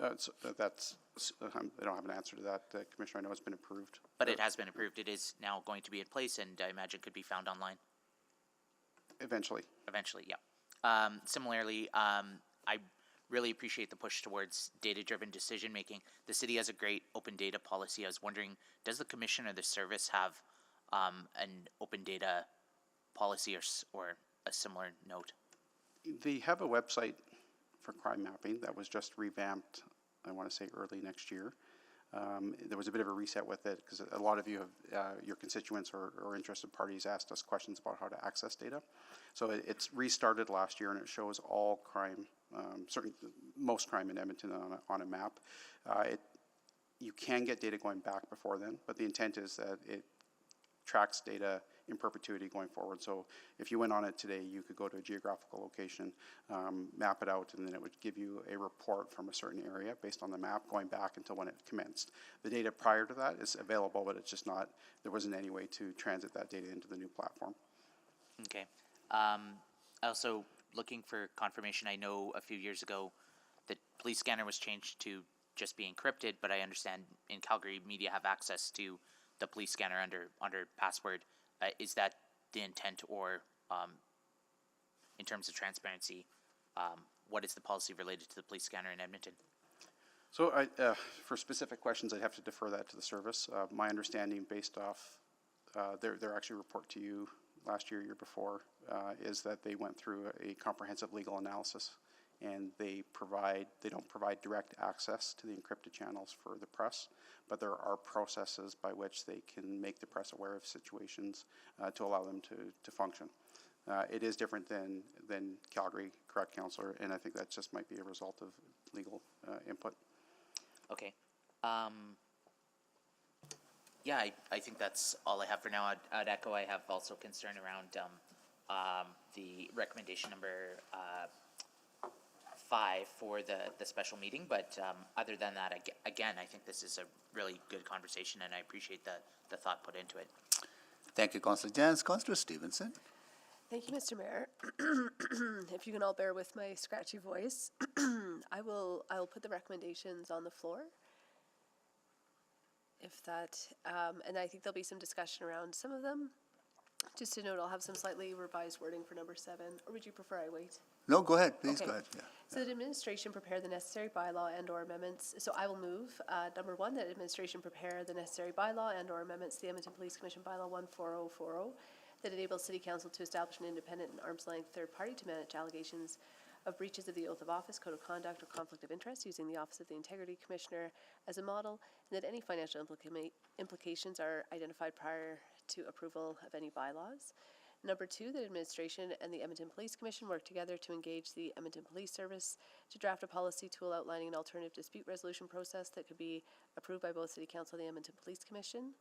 I don't have an answer to that, Commissioner. I know it's been approved. But it has been approved. It is now going to be in place, and I imagine could be found online? Eventually. Eventually, yeah. Similarly, I really appreciate the push towards data-driven decision-making. The city has a great open data policy. I was wondering, does the commission or the service have an open data policy or a similar note? They have a website for crime mapping that was just revamped, I want to say early next year. There was a bit of a reset with it because a lot of you have, your constituents or interested parties asked us questions about how to access data. So it's restarted last year and it shows all crime, most crime in Edmonton on a map. You can get data going back before then, but the intent is that it tracks data in perpetuity going forward. So if you went on it today, you could go to a geographical location, map it out, and then it would give you a report from a certain area based on the map going back until when it commenced. The data prior to that is available, but it's just not, there wasn't any way to transit that data into the new platform. Okay. Also, looking for confirmation, I know a few years ago the police scanner was changed to just be encrypted, but I understand in Calgary, media have access to the police scanner under password. Is that the intent, or in terms of transparency, what is the policy related to the police scanner in Edmonton? So for specific questions, I'd have to defer that to the service. My understanding, based off their actually report to you last year before, is that they went through a comprehensive legal analysis, and they don't provide direct access to the encrypted channels for the press, but there are processes by which they can make the press aware of situations to allow them to function. It is different than Calgary, correct, Councillor, and I think that just might be a result of legal input. Okay. Yeah, I think that's all I have for now. I'd echo, I have also concern around the recommendation number 5 for the special meeting, but other than that, again, I think this is a really good conversation, and I appreciate the thought put into it. Thank you, Councillor Jans. Councillor Stevenson. Thank you, Mr. Mayor. If you can all bear with my scratchy voice, I will put the recommendations on the floor. If that, and I think there'll be some discussion around some of them. Just to note, I'll have some slightly revised wording for number 7, or would you prefer I wait? No, go ahead, please, Okay. go ahead. Yeah. So that administration prepare the necessary bylaw and or amendments. So I will move, number 1, that administration prepare the necessary bylaw and or amendments to the Edmonton Police Commission Bylaw 14040 that enables City Council to establish an independent and arm's length third party to manage allegations of breaches of the oath of office, code of conduct, or conflict of interest using the Office of the Integrity Commissioner as a model, and that any financial implications are identified prior to approval of any bylaws. Number 2, that administration and the Edmonton Police Commission work together to engage the Edmonton Police Service to draft a policy tool outlining an alternative dispute resolution process that could be approved by both City Council and the Edmonton Police Commission.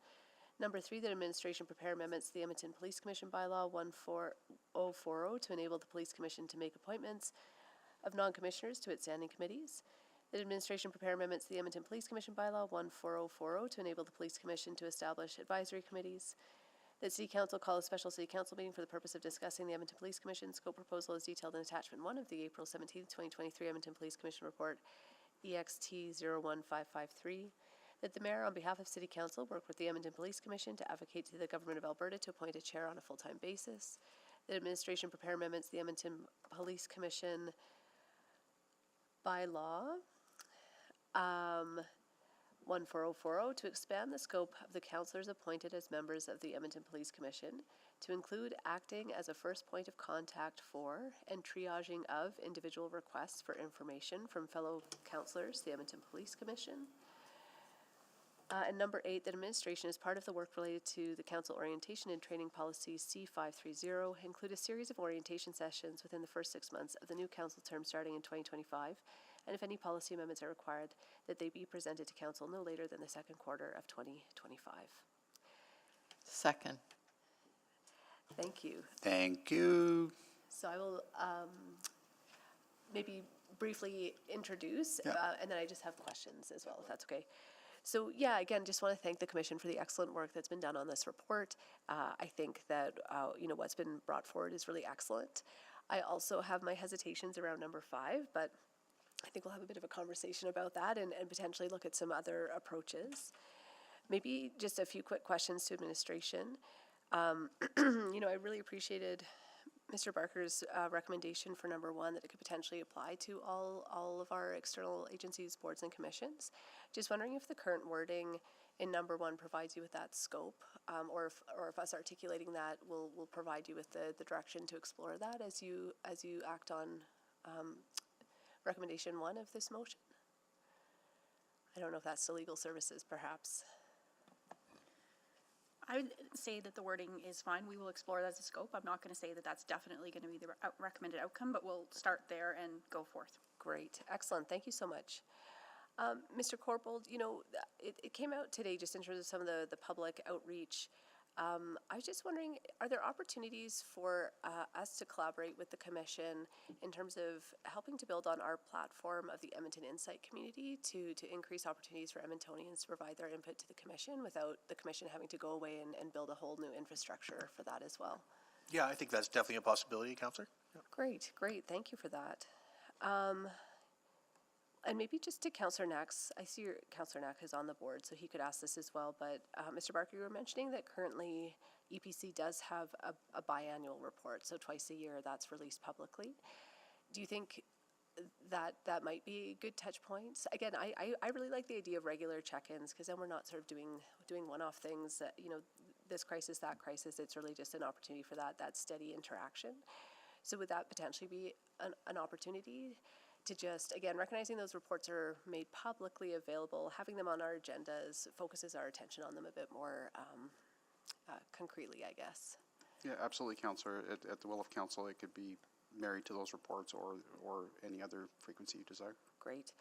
Number 3, that administration prepare amendments to the Edmonton Police Commission Bylaw 14040 to enable the Police Commission to make appointments of non-commissioners to its standing committees. That administration prepare amendments to the Edmonton Police Commission Bylaw 14040 to enable the Police Commission to establish advisory committees. That City Council call a special City Council meeting for the purpose of discussing the Edmonton Police Commission scope proposal as detailed in Attachment 1 of the April 17th, 2023 Edmonton Police Commission Report, EXT 01553. That the Mayor, on behalf of City Council, work with the Edmonton Police Commission to advocate to the Government of Alberta to appoint a chair on a full-time basis. That administration prepare amendments to the Edmonton Police Commission Bylaw 14040 to expand the scope of the councillors appointed as members of the Edmonton Police Commission to include acting as a first point of contact for and triaging of individual requests for information from fellow councillors, the Edmonton Police Commission. And number 8, that administration, as part of the work related to the Council Orientation and Training Policy C530, include a series of orientation sessions within the first 6 months of the new council term starting in 2025, and if any policy amendments are required, that they be presented to council no later than the second quarter of 2025. Second. Thank you. Thank you. So I will maybe briefly introduce, and then I just have questions as well, if that's okay. So yeah, again, just want to thank the Commission for the excellent work that's been done on this report. I think that, what's been brought forward is really excellent. I also have my hesitations around number 5, but I think we'll have a bit of a conversation about that and potentially look at some other approaches. Maybe just a few quick questions to administration. I really appreciated Mr. Barker's recommendation for number 1, that it could potentially apply to all of our external agencies, boards, and commissions. Just wondering if the current wording in number 1 provides you with that scope, or if us articulating that will provide you with the direction to explore that as you act on recommendation 1 of this motion. I don't know if that's to legal services, perhaps. I would say that the wording is fine. We will explore that as a scope. I'm not going to say that that's definitely going to be the recommended outcome, but we'll start there and go forth. Great. Excellent. Thank you so much. Mr. Corpold, it came out today just in terms of some of the public outreach. I was just wondering, are there opportunities for us to collaborate with the Commission in terms of helping to build on our platform of the Edmonton Insight community to increase opportunities for Edmontonians to provide their input to the Commission without the Commission having to go away and build a whole new infrastructure for that as well? Yeah, I think that's definitely a possibility, Councillor. Yeah. Great. Thank you for that. And maybe just to Councillor Nax, I see Councillor Nax is on the board, so he could ask this as well, but Mr. Barker, you were mentioning that currently EPC does have a biannual report, so twice a year that's released publicly. Do you think that might be good touch points? Again, I really like the idea of regular check-ins, because then we're not sort of doing one-off things that, this crisis, that crisis. It's really just an opportunity for that steady interaction. So would that potentially be an opportunity to just, again, recognizing those reports are made publicly available, having them on our agendas focuses our attention on them a bit more concretely, I guess. Yeah, absolutely, Councillor. At the will of Council, it could be married to those reports or any other frequency you desire. Great.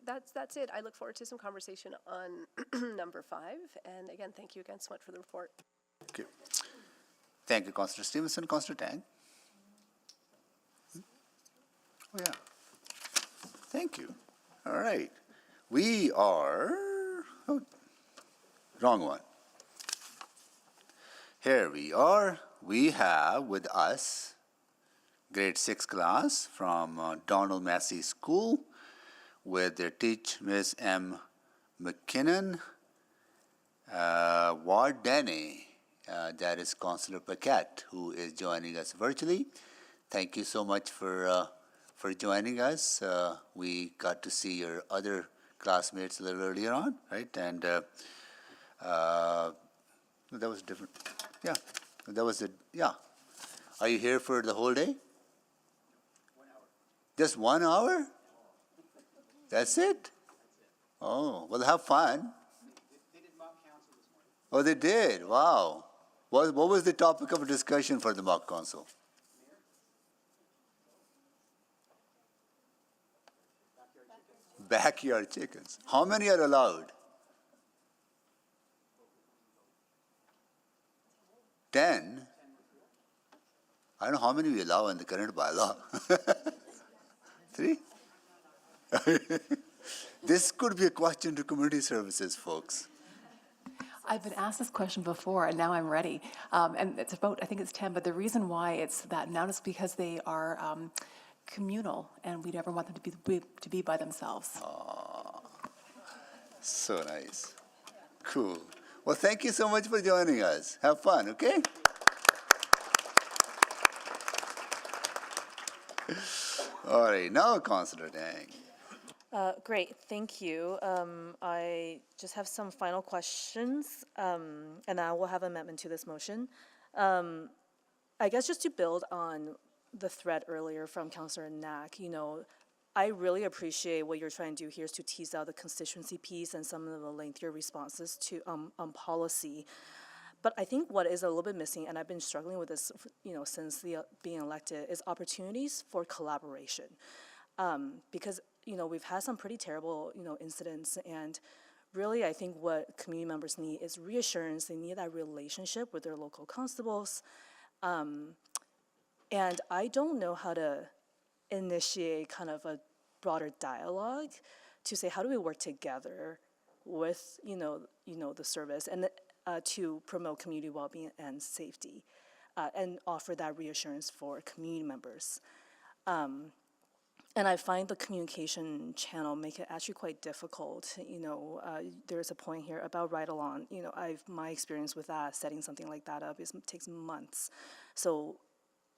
That's it. I look forward to some conversation on number 5. And again, thank you again so much for the report. Okay. Thank you, Councillor Stevenson. Councillor Tang. Oh, yeah. Thank you. All right. We are, wrong one. Here we are. We have with us grade 6 class from Donald Massey School with their teacher, Ms. M. McKinnon, Ward Denny, that is Councillor Paquette, who is joining us virtually. Thank you so much for joining us. We got to see your other classmates a little earlier on, right? And that was different. Yeah, that was it. Yeah. Are you here for the whole day? 1 hour. Just 1 hour? That's it? Oh, well, have fun. They did mock council this morning. Oh, they did? Wow. What was the topic of discussion for the mock council? Backyard chickens. How many are allowed? 10? I don't know how many we allow in the current bylaw. 3? This could be a question to community services, folks. I've been asked this question before, and now I'm ready. And it's about, I think it's 10, but the reason why it's that amount is because they are communal, and we never want them to be by themselves. Oh, so nice. Cool. Well, thank you so much for joining us. Have fun, okay? All right, now Councillor Tang. Great, thank you. I just have some final questions, and I will have amendment to this motion. I guess just to build on the thread earlier from Councillor Knack, I really appreciate what you're trying to do here is to tease out the constituency piece and some of the lengthier responses to policy. But I think what is a little bit missing, and I've been struggling with this, since being elected, is opportunities for collaboration. Because, we've had some pretty terrible, incidents, and really I think what community members need is reassurance. They need that relationship with their local constables. And I don't know how to initiate kind of a broader dialogue to say, how do we work together with, the service and to promote community well-being and safety and offer that reassurance for community members. And I find the communication channel make it actually quite difficult. There's a point here about ride-along. My experience with that, setting something like that up, takes months. So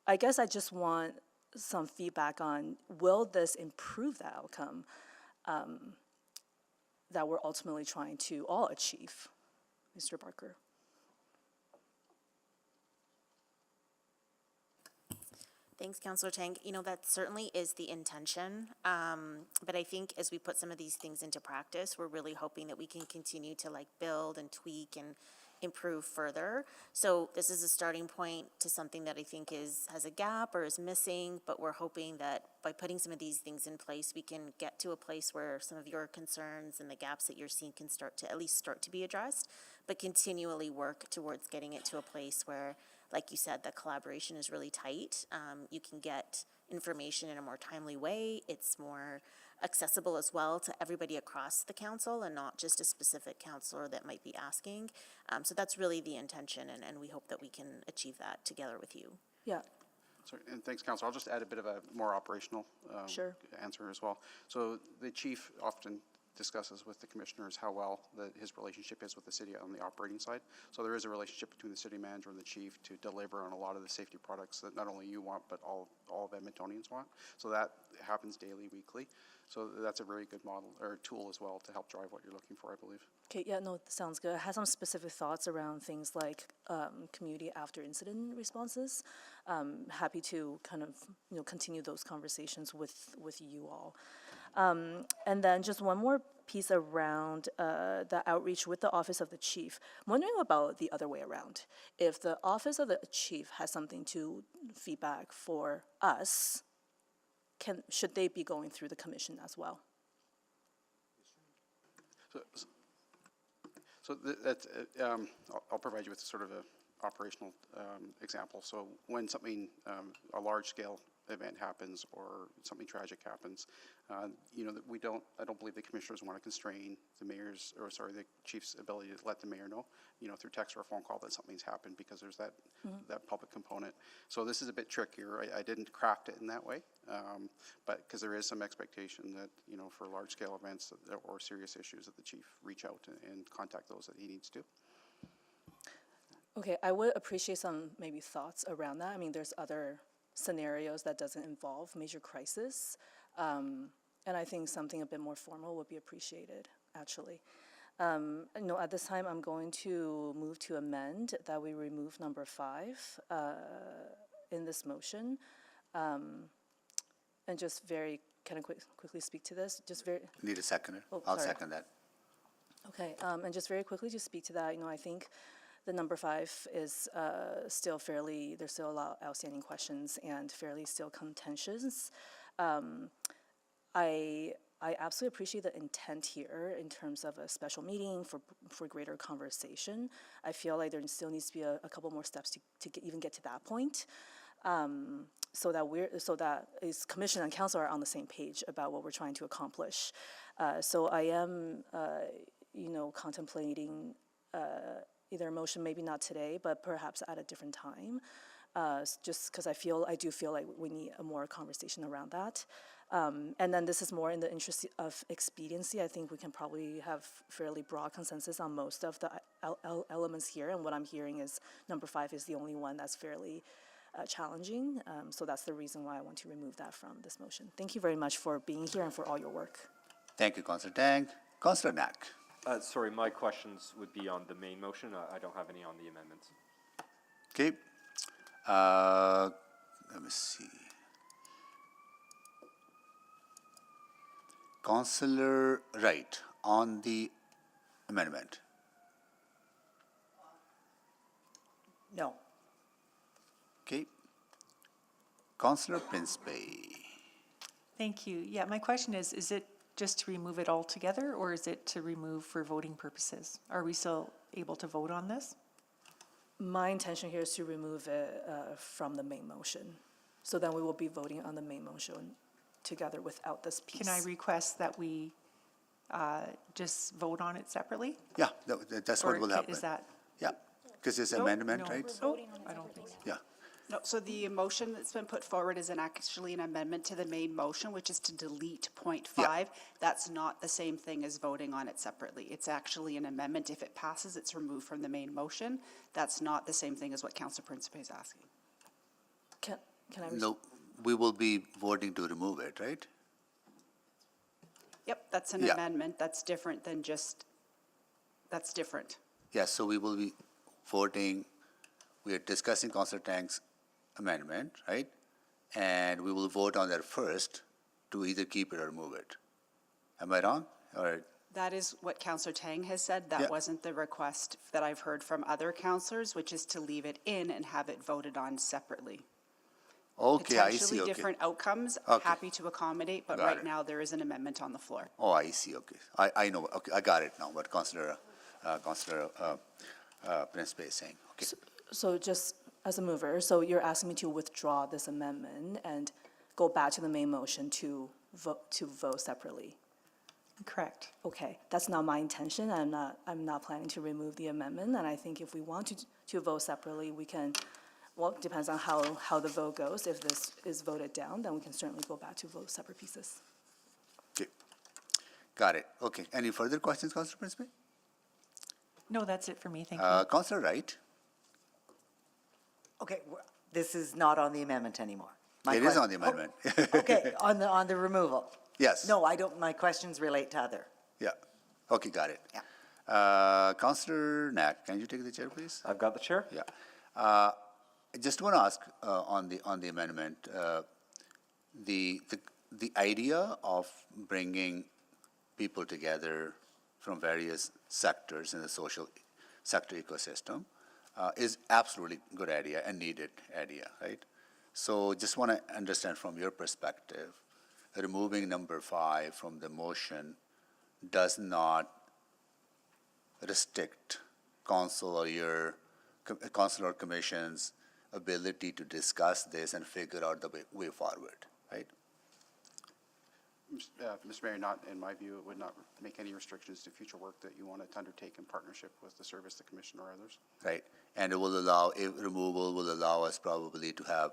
I guess I just want some feedback on, will this improve the outcome that we're ultimately trying to all achieve, Mr. Barker? Thanks, Councillor Tang. That certainly is the intention. But I think as we put some of these things into practice, we're really hoping that we can continue to build and tweak and improve further. So this is a starting point to something that I think has a gap or is missing, but we're hoping that by putting some of these things in place, we can get to a place where some of your concerns and the gaps that you're seeing can start to be addressed, but continually work towards getting it to a place where, like you said, the collaboration is really tight. You can get information in a more timely way. It's more accessible as well to everybody across the council and not just a specific councillor that might be asking. So that's really the intention, and we hope that we can achieve that together with you. Yeah. Sorry, and thanks, Councillor. I'll just add a bit of a more operational Sure. answer as well. So the chief often discusses with the commissioners how well his relationship is with the city on the operating side. So there is a relationship between the city manager and the chief to deliver on a lot of the safety products that not only you want, but all of Edmontonians want. So that happens daily, weekly. So that's a very good model or tool as well to help drive what you're looking for, I believe. Okay, yeah, no, sounds good. I had some specific thoughts around things like community after incident responses. Happy to kind of, continue those conversations with you all. And then just one more piece around the outreach with the Office of the Chief. I'm wondering about the other way around. If the Office of the Chief has something to feedback for us, should they be going through the commission as well? So that's, I'll provide you with sort of an operational example. So when something, a large-scale event happens or something tragic happens, that I don't believe the commissioners want to constrain the chief's ability to let the mayor know, through text or a phone call that something's happened, because there's that public component. So this is a bit trickier. I didn't craft it in that way, but because there is some expectation that, for large-scale events or serious issues, that the chief reach out and contact those that he needs to. Okay, I would appreciate some maybe thoughts around that. I mean, there's other scenarios that doesn't involve major crisis. And I think something a bit more formal would be appreciated, actually. At this time, I'm going to move to amend that we remove number 5 in this motion. And just very, can I quickly speak to this? Need a seconder? Oh, I'll sorry. second that. Okay, and just very quickly to speak to that, I think the number 5 is still there's still a lot of outstanding questions and fairly still contentious. I absolutely appreciate the intent here in terms of a special meeting for greater conversation. I feel like there still needs to be a couple more steps to even get to that point, so that is commission and council are on the same page about what we're trying to accomplish. So I am, contemplating either a motion, maybe not today, but perhaps at a different time, just because I do feel like we need a more conversation around that. And then this is more in the interest of expediency. I think we can probably have fairly broad consensus on most of the elements here, and what I'm hearing is number 5 is the only one that's fairly challenging. So that's the reason why I want to remove that from this motion. Thank you very much for being here and for all your work. Thank you, Councillor Tang. Councillor Knack. Sorry, my questions would be on the main motion. I don't have any on the amendments. Okay. Let me see. Councillor Wright on the amendment. No. Okay. Councillor Prinsby. Thank you. Yeah, my question is it just to remove it altogether, or is it to remove for voting purposes? Are we still able to vote on this? My intention here is to remove it from the main motion. So then we will be voting on the main motion together without this piece. Can I request that we just vote on it separately? Yeah, that's what Or will happen. is that? Yeah, because it's Nope, amendment, no. right? I don't think so. Yeah. No, so the motion that's been put forward is actually an amendment to the main motion, which is to delete point 5. That's not the same thing as voting on it separately. It's actually an amendment. If it passes, it's removed from the main motion. That's not the same thing as what Councillor Principe is asking. Can I? No, we will be voting to remove it, right? Yep, that's an Yeah. amendment. That's different than just, that's different. Yeah, so we will be voting, we are discussing Councillor Tang's amendment, right? And we will vote on that first to either keep it or remove it. Am I wrong? Or, That is what Councillor Tang has said. Yeah. That wasn't the request that I've heard from other councillors, which is to leave it in and have it voted on separately. okay, I see, Potentially okay. different outcomes, Okay. happy to accommodate, but Got right it. now there is an amendment on the floor. Oh, I see, okay. I know, okay, I got it now, what Councillor Principe is saying, okay. So just as a mover, so you're asking me to withdraw this amendment and go back to the main motion to vote separately? Correct. Okay, that's not my intention. I'm not planning to remove the amendment, and I think if we want to vote separately, we can, well, it depends on how the vote goes. If this is voted down, then we can certainly go back to vote separate pieces. Okay, got it, okay. Any further questions, Councillor Principe? No, that's it for me, thank you. Councillor Wright? Okay, this is not on the amendment anymore. My It is que- on the amendment. Okay, on the removal. Yes. No, I don't, my questions relate to other. Yeah, okay, got it. Yeah. Councillor Knack, can you take the chair, please? I've got the chair. Yeah. I just want to ask on the amendment, the idea of bringing people together from various sectors in the social sector ecosystem is absolutely good idea and needed idea, right? So just want to understand from your perspective, removing number 5 from the motion does not restrict council or your council or commission's ability to discuss this and figure out the way forward, right? Mr. Mayor, not, in my view, it would not make any restrictions to future work that you want to undertake in partnership with the service, the commission, or others. Right, and it will allow, removal will allow us probably to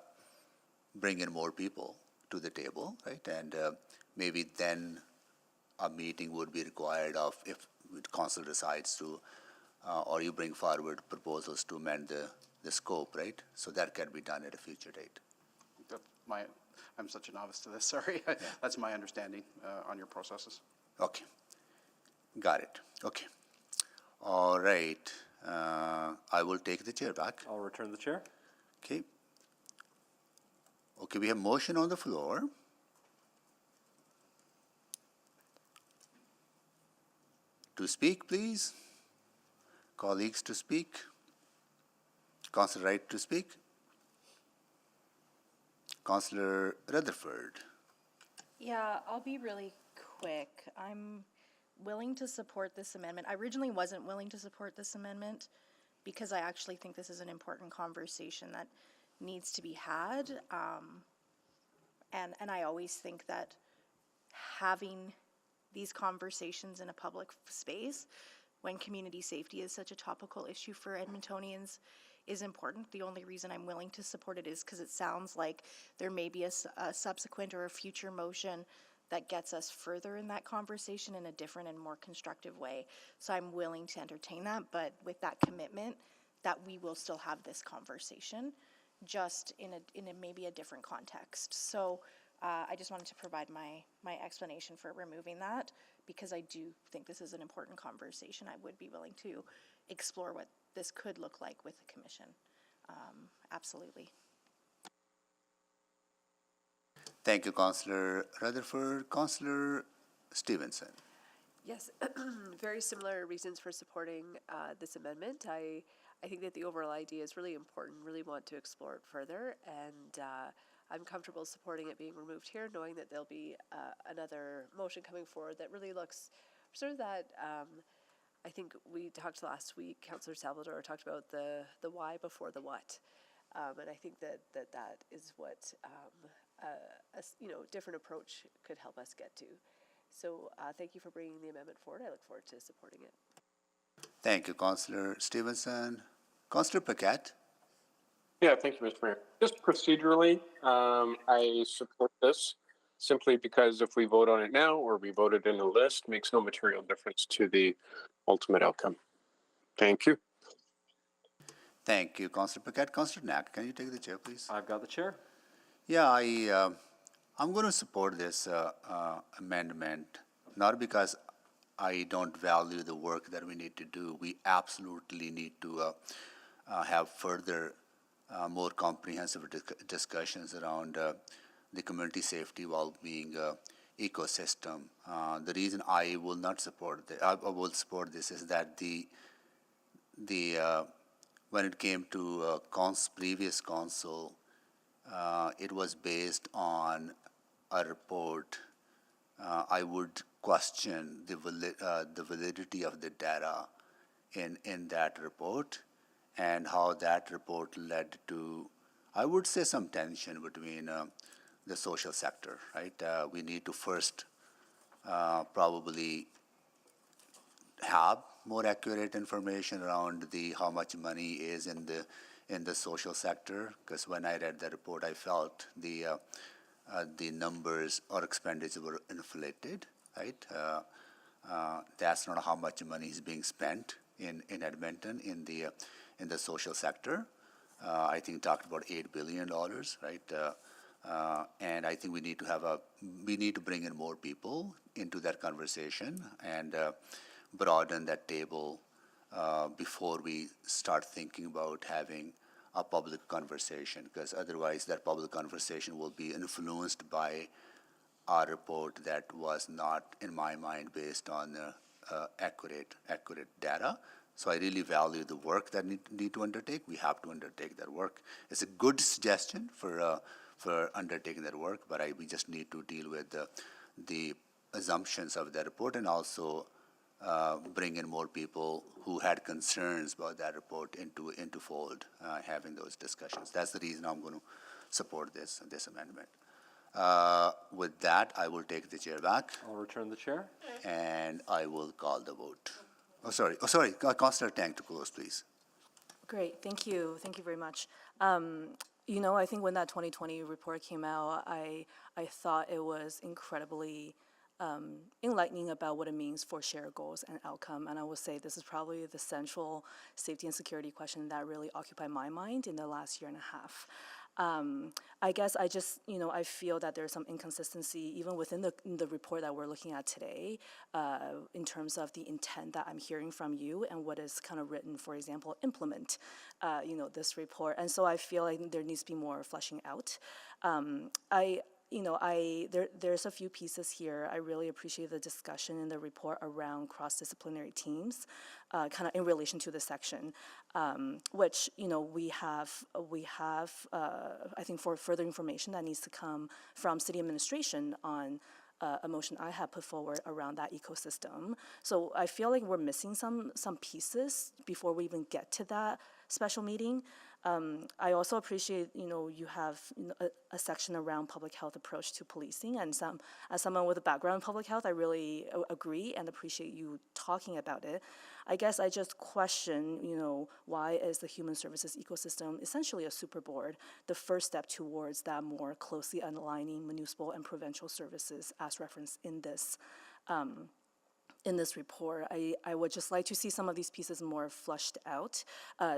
bring in more people to the table, right? And maybe then a meeting would be required if council decides to, or you bring forward proposals to amend the scope, right? So that can be done at a future date. I'm such a novice to this, sorry. That's my understanding on your processes. Okay, got it, okay. All right, I will take the chair back. I'll return the chair. Okay. Okay, we have motion on the floor. To speak, please. Colleagues to speak. Councillor Wright to speak. Councillor Rutherford. Yeah, I'll be really quick. I'm willing to support this amendment. I originally wasn't willing to support this amendment because I actually think this is an important conversation that needs to be had. And I always think that having these conversations in a public space when community safety is such a topical issue for Edmontonians is important. The only reason I'm willing to support it is because it sounds like there may be a subsequent or a future motion that gets us further in that conversation in a different and more constructive way. So I'm willing to entertain that, but with that commitment that we will still have this conversation, just in a maybe a different context. So I just wanted to provide my explanation for removing that, because I do think this is an important conversation. I would be willing to explore what this could look like with the commission. Absolutely. Thank you, Councillor Rutherford. Councillor Stevenson. Yes, very similar reasons for supporting this amendment. I think that the overall idea is really important, really want to explore it further, and I'm comfortable supporting it being removed here, knowing that there'll be another motion coming forward that really looks sort of that, I think we talked last week, Councillor Salvador talked about the why before the what, and I think that is what a different approach could help us get to. So thank you for bringing the amendment forward. I look forward to supporting it. Thank you, Councillor Stevenson. Councillor Paquette? Yeah, thank you, Mr. Mayor. Just procedurally, I support this simply because if we vote on it now or we vote it in the list, makes no material difference to the ultimate outcome. Thank you. Thank you, Councillor Paquette. Councillor Knack, can you take the chair, please? I've got the chair. Yeah, I'm going to support this amendment, not because I don't value the work that we need to do. We absolutely need to have further, more comprehensive discussions around the community safety well-being ecosystem. The reason I will not support I will support this is that when it came to previous council, it was based on a report. I would question the validity of the data in that report and how that report led to, I would say, some tension between the social sector, right? We need to first probably have more accurate information around how much money is in the social sector, because when I read the report, I felt the numbers or expenditure were inflated, right? That's not how much money is being spent in Edmonton in the social sector. I think talked about $8 billion, right? And I think we need to bring in more people into that conversation and broaden that table before we start thinking about having a public conversation, because otherwise that public conversation will be influenced by a report that was not, in my mind, based on accurate data. So I really value the work that need to undertake. We have to undertake that work. It's a good suggestion for undertaking that work, but we just need to deal with the assumptions of that report and also bring in more people who had concerns about that report into fold, having those discussions. That's the reason I'm going to support this amendment. With that, I will take the chair back. I'll return the chair. And I will call the vote. Sorry, Councillor Tang to close, please. Great, thank you very much. I think when that 2020 report came out, I thought it was incredibly enlightening about what it means for shared goals and outcome. And I would say this is probably the central safety and security question that really occupied my mind in the last year and a half. I guess I just, I feel that there's some inconsistency even within the report that we're looking at today in terms of the intent that I'm hearing from you and what is kind of written, for example, implement, this report. And so I feel like there needs to be more fleshing out. There's a few pieces here. I really appreciate the discussion in the report around cross-disciplinary teams, kind of in relation to the section, which we have. I think for further information that needs to come from city administration on a motion I have put forward around that ecosystem. So I feel like we're missing some pieces before we even get to that special meeting. I also appreciate, you have a section around public health approach to policing, and as someone with a background in public health, I really agree and appreciate you talking about it. I guess I just question, why is the human services ecosystem essentially a super board, the first step towards that more closely aligning municipal and provincial services as referenced in this report. I would just like to see some of these pieces more fleshed out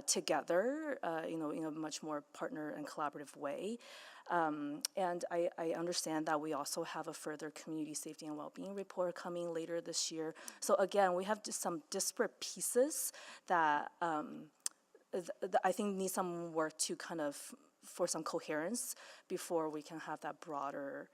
together, in a much more partner and collaborative way. And I understand that we also have a further community safety and well-being report coming later this year. So again, we have just some disparate pieces that I think need some work to for some coherence before we can have that broader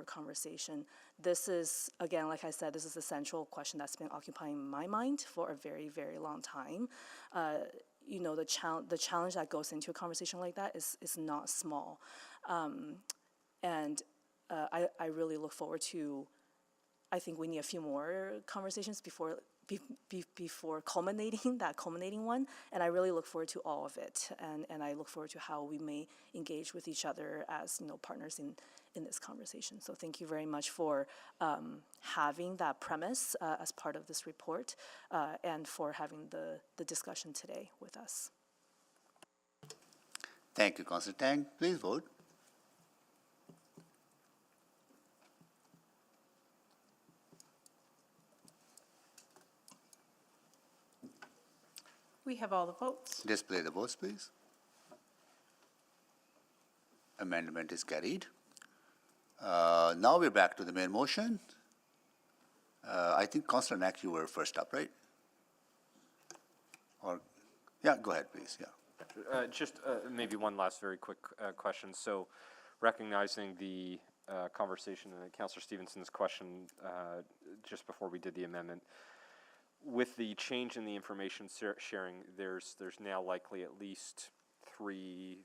conversation. This is, again, like I said, this is a central question that's been occupying my mind for a very, very long time. The challenge that goes into a conversation like that is not small. And I really look forward to, I think we need a few more conversations before before culminating one. And I really look forward to all of it. And I look forward to how we may engage with each other as, partners in this conversation. So thank you very much for having that premise as part of this report and for having the discussion today with us. Thank you, Councillor Tang. Please vote. We have all the votes. Display the votes, please. Amendment is carried. Now we're back to the main motion. I think Councillor Knack, you were first up, right? Or, yeah, go ahead, please, yeah. Just maybe one last very quick question. So recognizing the conversation and Councillor Stevenson's question just before we did the amendment, with the change in the information sharing, there's now likely at least 3,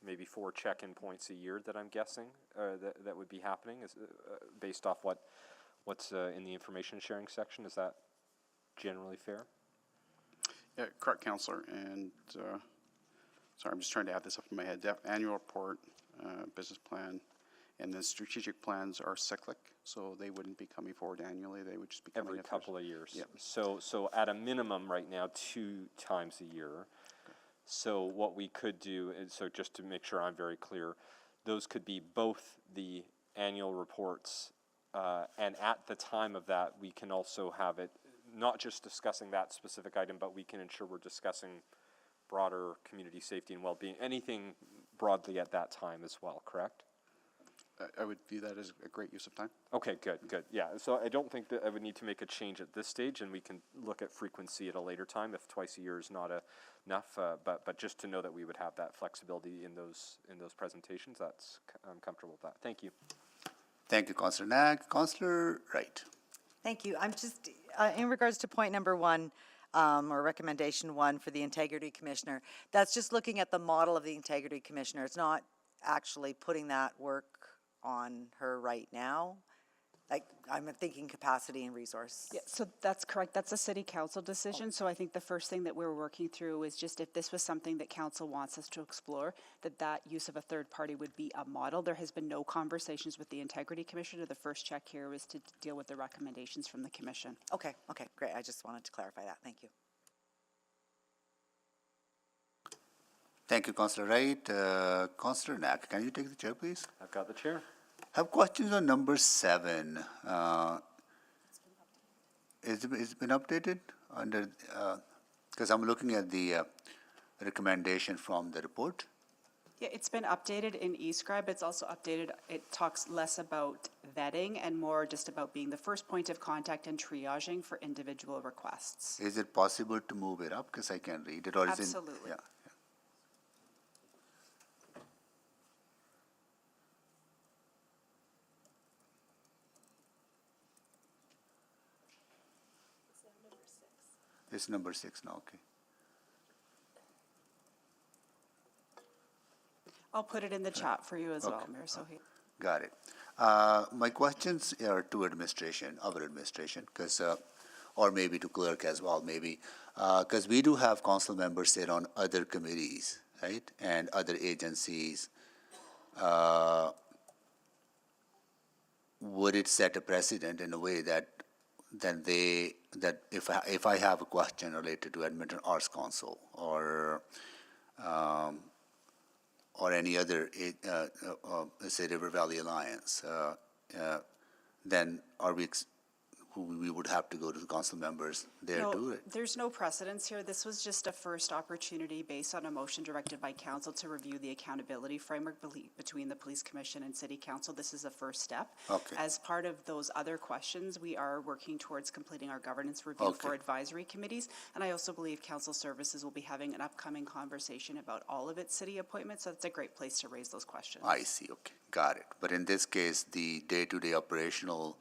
maybe 4 check-in points a year that I'm guessing that would be happening based off what's in the information sharing section. Is that generally fair? Yeah, correct, Councillor. And sorry, I'm just trying to add this up in my head. Annual report, business plan, and then strategic plans are cyclic, so they wouldn't be coming forward annually. They would just be coming Every in couple of years. Yep. So at a minimum right now, 2 times a year. Okay. So what we could do is, so just to make sure I'm very clear, those could be both the annual reports and at the time of that, we can also have it not just discussing that specific item, but we can ensure we're discussing broader community safety and well-being, anything broadly at that time as well, correct? I would view that as a great use of time. Okay, good. Yeah, so I don't think that I would need to make a change at this stage, and we can look at frequency at a later time if twice a year is not enough. But just to know that we would have that flexibility in those presentations, I'm comfortable with that. Thank you. Thank you, Councillor Knack. Councillor Wright. Thank you. I'm just, in regards to point number 1, or recommendation 1 for the Integrity Commissioner, that's just looking at the model of the Integrity Commissioner. It's not actually putting that work on her right now. Like, I'm thinking capacity and resource. Yeah, so that's correct. That's a city council decision. So I think the first thing that we're working through is just if this was something that council wants us to explore, that use of a third party would be a model. There has been no conversations with the Integrity Commissioner. The first check here was to deal with the recommendations from the commission. Okay, great. I just wanted to clarify that. Thank you. Thank you, Councillor Wright. Councillor Knack, can you take the chair, please? I've got the chair. Have questions on number 7. It's been updated under, because I'm looking at the recommendation from the report. Yeah, it's been updated in eScribe. It's also updated. It talks less about vetting and more just about being the first point of contact and triaging for individual requests. Is it possible to move it up? Because I can't read it. Or is Absolutely. Yeah. It's number 6 now, okay. I'll put it in the chat for you as well, Mayor Sohi. Got it. My questions are to administration, our administration, because, or maybe to clerk as well, maybe, because we do have council members sit on other committees, right, and other agencies. Would it set a precedent in a way that if I have a question related to Edmonton Arts Council or any other, say River Valley Alliance, then we would have to go to the council members there too, right? There's no precedence here. This was just a first opportunity based on a motion directed by council to review the accountability framework between the police commission and city council. This is a first step. Okay. As part of those other questions, we are working towards completing our governance review for advisory committees. And I also believe council services will be having an upcoming conversation about all of its city appointments. So it's a great place to raise those questions. I see, okay, got it. But in this case, the day-to-day operational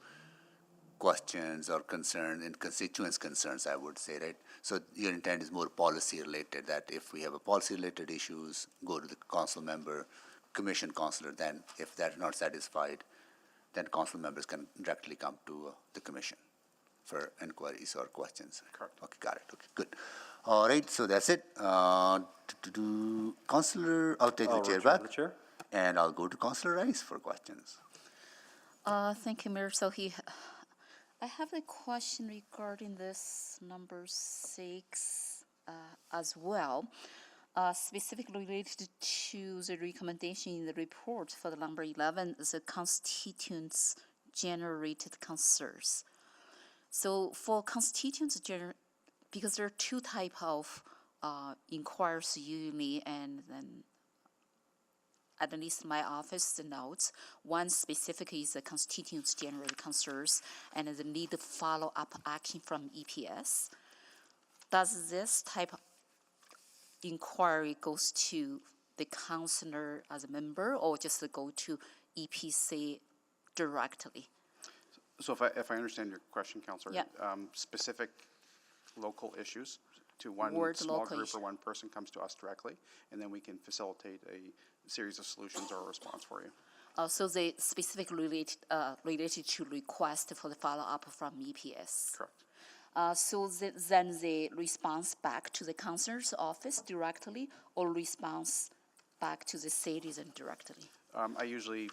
questions or concerns and constituents' concerns, I would say, right? So your intent is more policy related, that if we have a policy related issues, go to the council member, commission councillor, then if they're not satisfied, then council members can directly come to the commission. for inquiries or questions. Correct. Okay, got it. Okay, good. All right, so that's it. Councillor, I'll take the chair return back. the chair. And I'll go to Councillor Rice for questions. Thank you, Mayor. So I have a question regarding this number 6 as well, specifically related to the recommendation in the report for the number 11, the constituents generated concerns. So for constituents because there are two type of inquiries usually, and then at least my office notes, one specific is the constituents generated concerns and the need to follow-up action from EPS. Does this type of inquiry goes to the councillor as a member or just go to EPC directly? So if I understand your question, Councillor, Yeah. Specific local issues to one Word small local group issue. or one person comes to us directly, and then we can facilitate a series of solutions or a response for you. So they specifically related to request for the follow-up from EPS. Correct. So then the response back to the councillor's office directly or response back to the citizen directly? I usually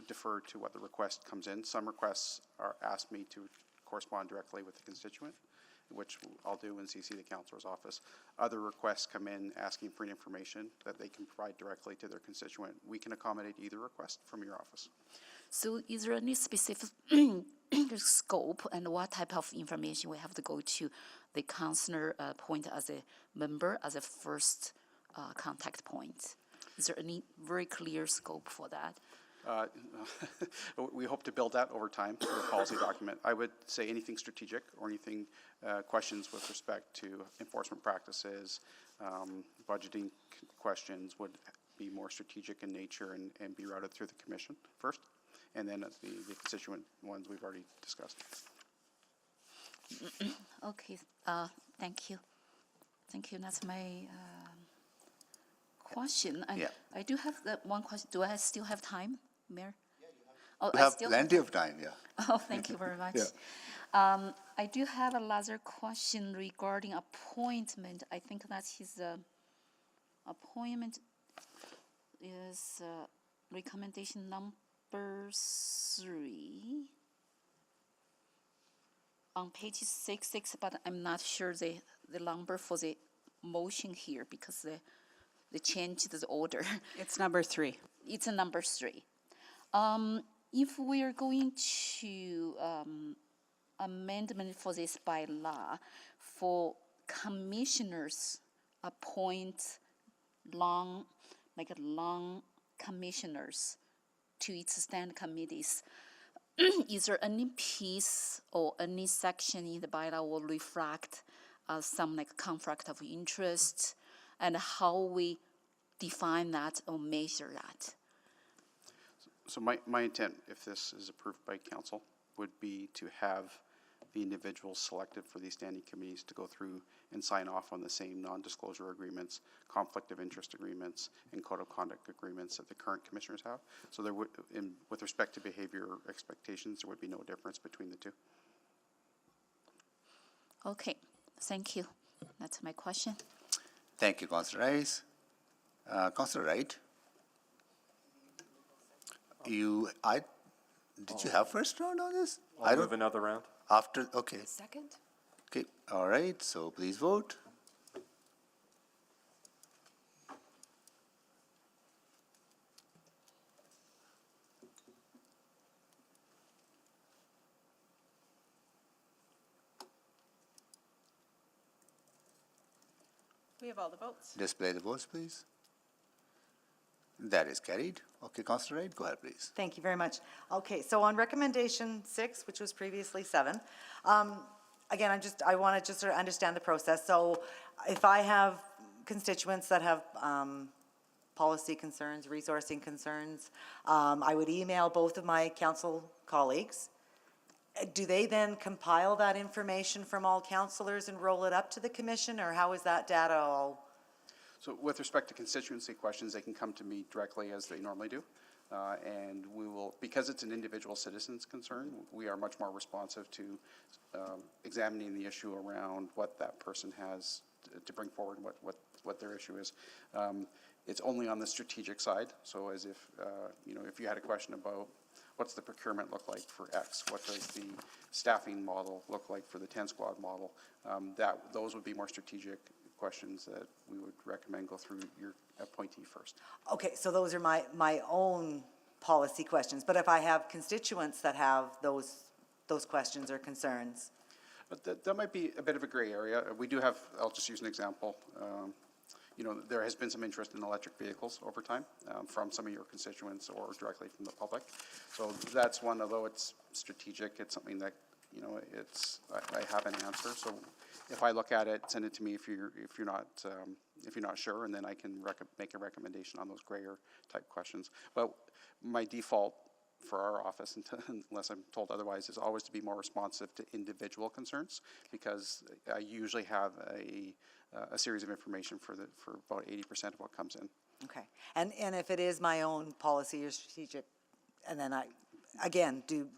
defer to what the request comes in. Some requests are asked me to correspond directly with the constituent, which I'll do in CC the councillor's office. Other requests come in asking for information that they can provide directly to their constituent. We can accommodate either request from your office. So is there any specific scope and what type of information we have to go to the councillor point as a member, as a first contact point? Is there any very clear scope for that? We hope to build that over time through a policy document. I would say anything strategic or anything, questions with respect to enforcement practices, budgeting questions would be more strategic in nature and be routed through the commission first, and then the constituent ones we've already discussed. Okay, thank you. Thank you, that's my question. And Yeah. I do have one question. Do I still have time, Mayor? Oh, You I have still plenty of time, yeah. Oh, thank you very much. Yeah. I do have another question regarding appointment. I think that his appointment is recommendation number 3 on page 6, but I'm not sure the number for the motion here because the change the order. It's number 3. It's a number 3. If we are going to amendment for this bylaw for commissioners appoint long commissioners to its stand committees, is there any piece or any section in the bylaw will reflect some like conflict of interest and how we define that or measure that? So my intent, if this is approved by council, would be to have the individuals selected for these standing committees to go through and sign off on the same non-disclosure agreements, conflict of interest agreements, and code of conduct agreements that the current commissioners have. So there would, with respect to behavior expectations, there would be no difference between the two. Okay, thank you. That's my question. Thank you, Councillor Rice. Councillor Wright? Did you have first round on this? I'll move another round. After, okay. Second? Okay, all right, so please vote. We have all the votes. Display the votes, please. That is carried. Okay, Councillor Wright, go ahead, please. Thank you very much. Okay, so on recommendation 6, which was previously 7, again, I want to just sort of understand the process. So if I have constituents that have policy concerns, resourcing concerns, I would email both of my council colleagues. Do they then compile that information from all councillors and roll it up to the commission, or how is that data all? So with respect to constituency questions, they can come to me directly as they normally do. And we will, because it's an individual citizen's concern, we are much more responsive to examining the issue around what that person has to bring forward, what their issue is. It's only on the strategic side, so as if, if you had a question about what's the procurement look like for X, what does the staffing model look like for the 10 squad model, those would be more strategic questions that we would recommend go through your appointee first. Okay, so those are my own policy questions, but if I have constituents that have those questions or concerns? But that might be a bit of a gray area. We do have, I'll just use an example. There has been some interest in electric vehicles over time from some of your constituents or directly from the public. So that's one, although it's strategic, it's something that, I have an answer. So if I look at it, send it to me if you're not sure, and then I can make a recommendation on those grayer type questions. But my default for our office, unless I'm told otherwise, is always to be more responsive to individual concerns, because I usually have a series of information for about 80% of what comes in. Okay, and if it is my own policy or strategic, and then again, do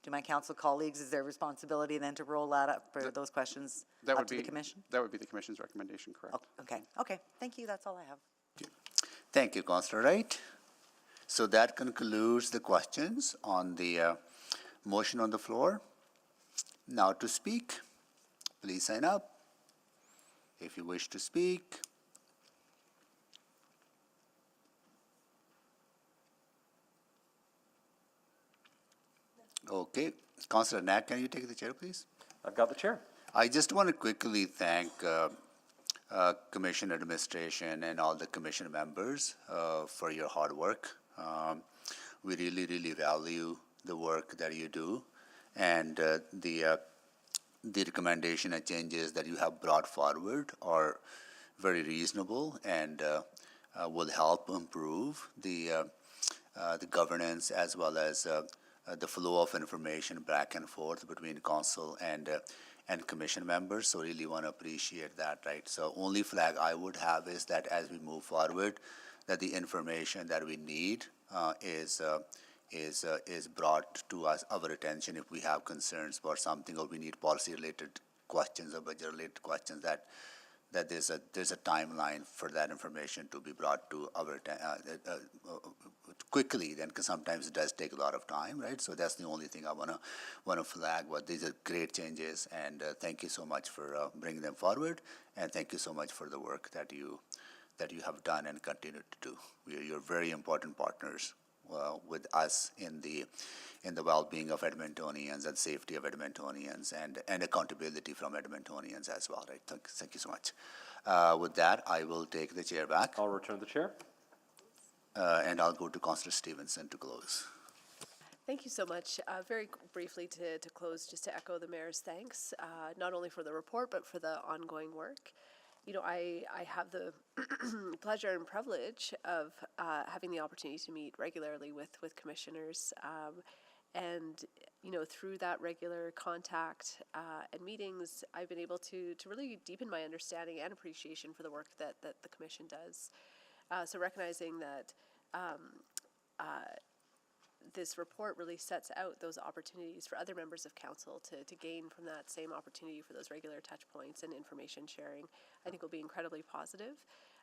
my council colleagues, is their responsibility then to roll that up for those questions up to the commission? That would be the commission's recommendation, correct. Okay, thank you, that's all I have. Thank you, Councillor Wright. So that concludes the questions on the motion on the floor. Now to speak, please sign up if you wish to speak. Okay, Councillor Knack, can you take the chair, please? I've got the chair. I just want to quickly thank Commission administration and all the Commission members for your hard work. We really, really value the work that you do, and the recommendation and changes that you have brought forward are very reasonable and will help improve the governance as well as the flow of information back and forth between council and commission members. So really want to appreciate that, right? So only flag I would have is that as we move forward, that the information that we need is brought to us, our attention if we have concerns about something, or we need policy related questions or budget related questions, that there's a timeline for that information to be brought to our quickly, then, because sometimes it does take a lot of time, right? So that's the only thing I want to flag. But these are great changes, and thank you so much for bringing them forward, and thank you so much for the work that you have done and continue to do. You're very important partners with us in the well-being of Edmontonians and safety of Edmontonians and accountability from Edmontonians as well, right? Thank you so much. With that, I will take the chair back. I'll return the chair. And I'll go to Councillor Stevenson to close. Thank you so much. Very briefly to close, just to echo the mayor's thanks, not only for the report, but for the ongoing work. I have the pleasure and privilege of having the opportunity to meet regularly with commissioners. And, through that regular contact and meetings, I've been able to really deepen my understanding and appreciation for the work that the commission does. So recognizing that this report really sets out those opportunities for other members of council to gain from that same opportunity for those regular touch points and information sharing, I think will be incredibly positive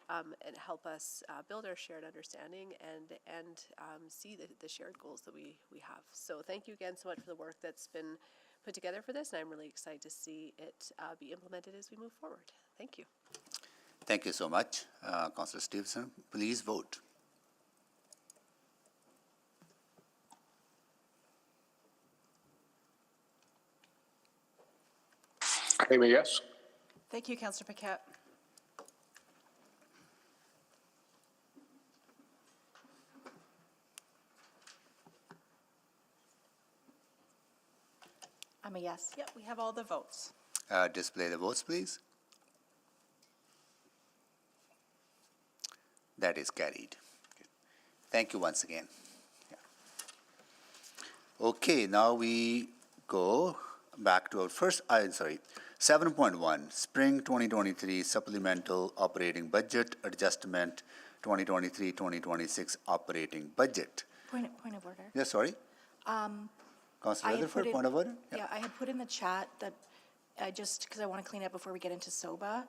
and help us build our shared understanding and see the shared goals that we have. So thank you again so much for the work that's been put together for this, and I'm really excited to see it be implemented as we move forward. Thank you. Thank you so much, Councillor Stevenson. Please vote. I'm a yes. Thank you, Councillor Paquette. I'm a yes. Yep, we have all the votes. Display the votes, please. That is carried. Thank you once again. Yeah. Okay, now we go back to our first, 7.1, Spring 2023 Supplemental Operating Budget Adjustment 2023-2026 Operating Budget. Point of order. Yes, sorry. Councillor I had put Rutherford, in- point of order? Yeah, I had put in the chat that, just because I want to clean up before we get into SOBA,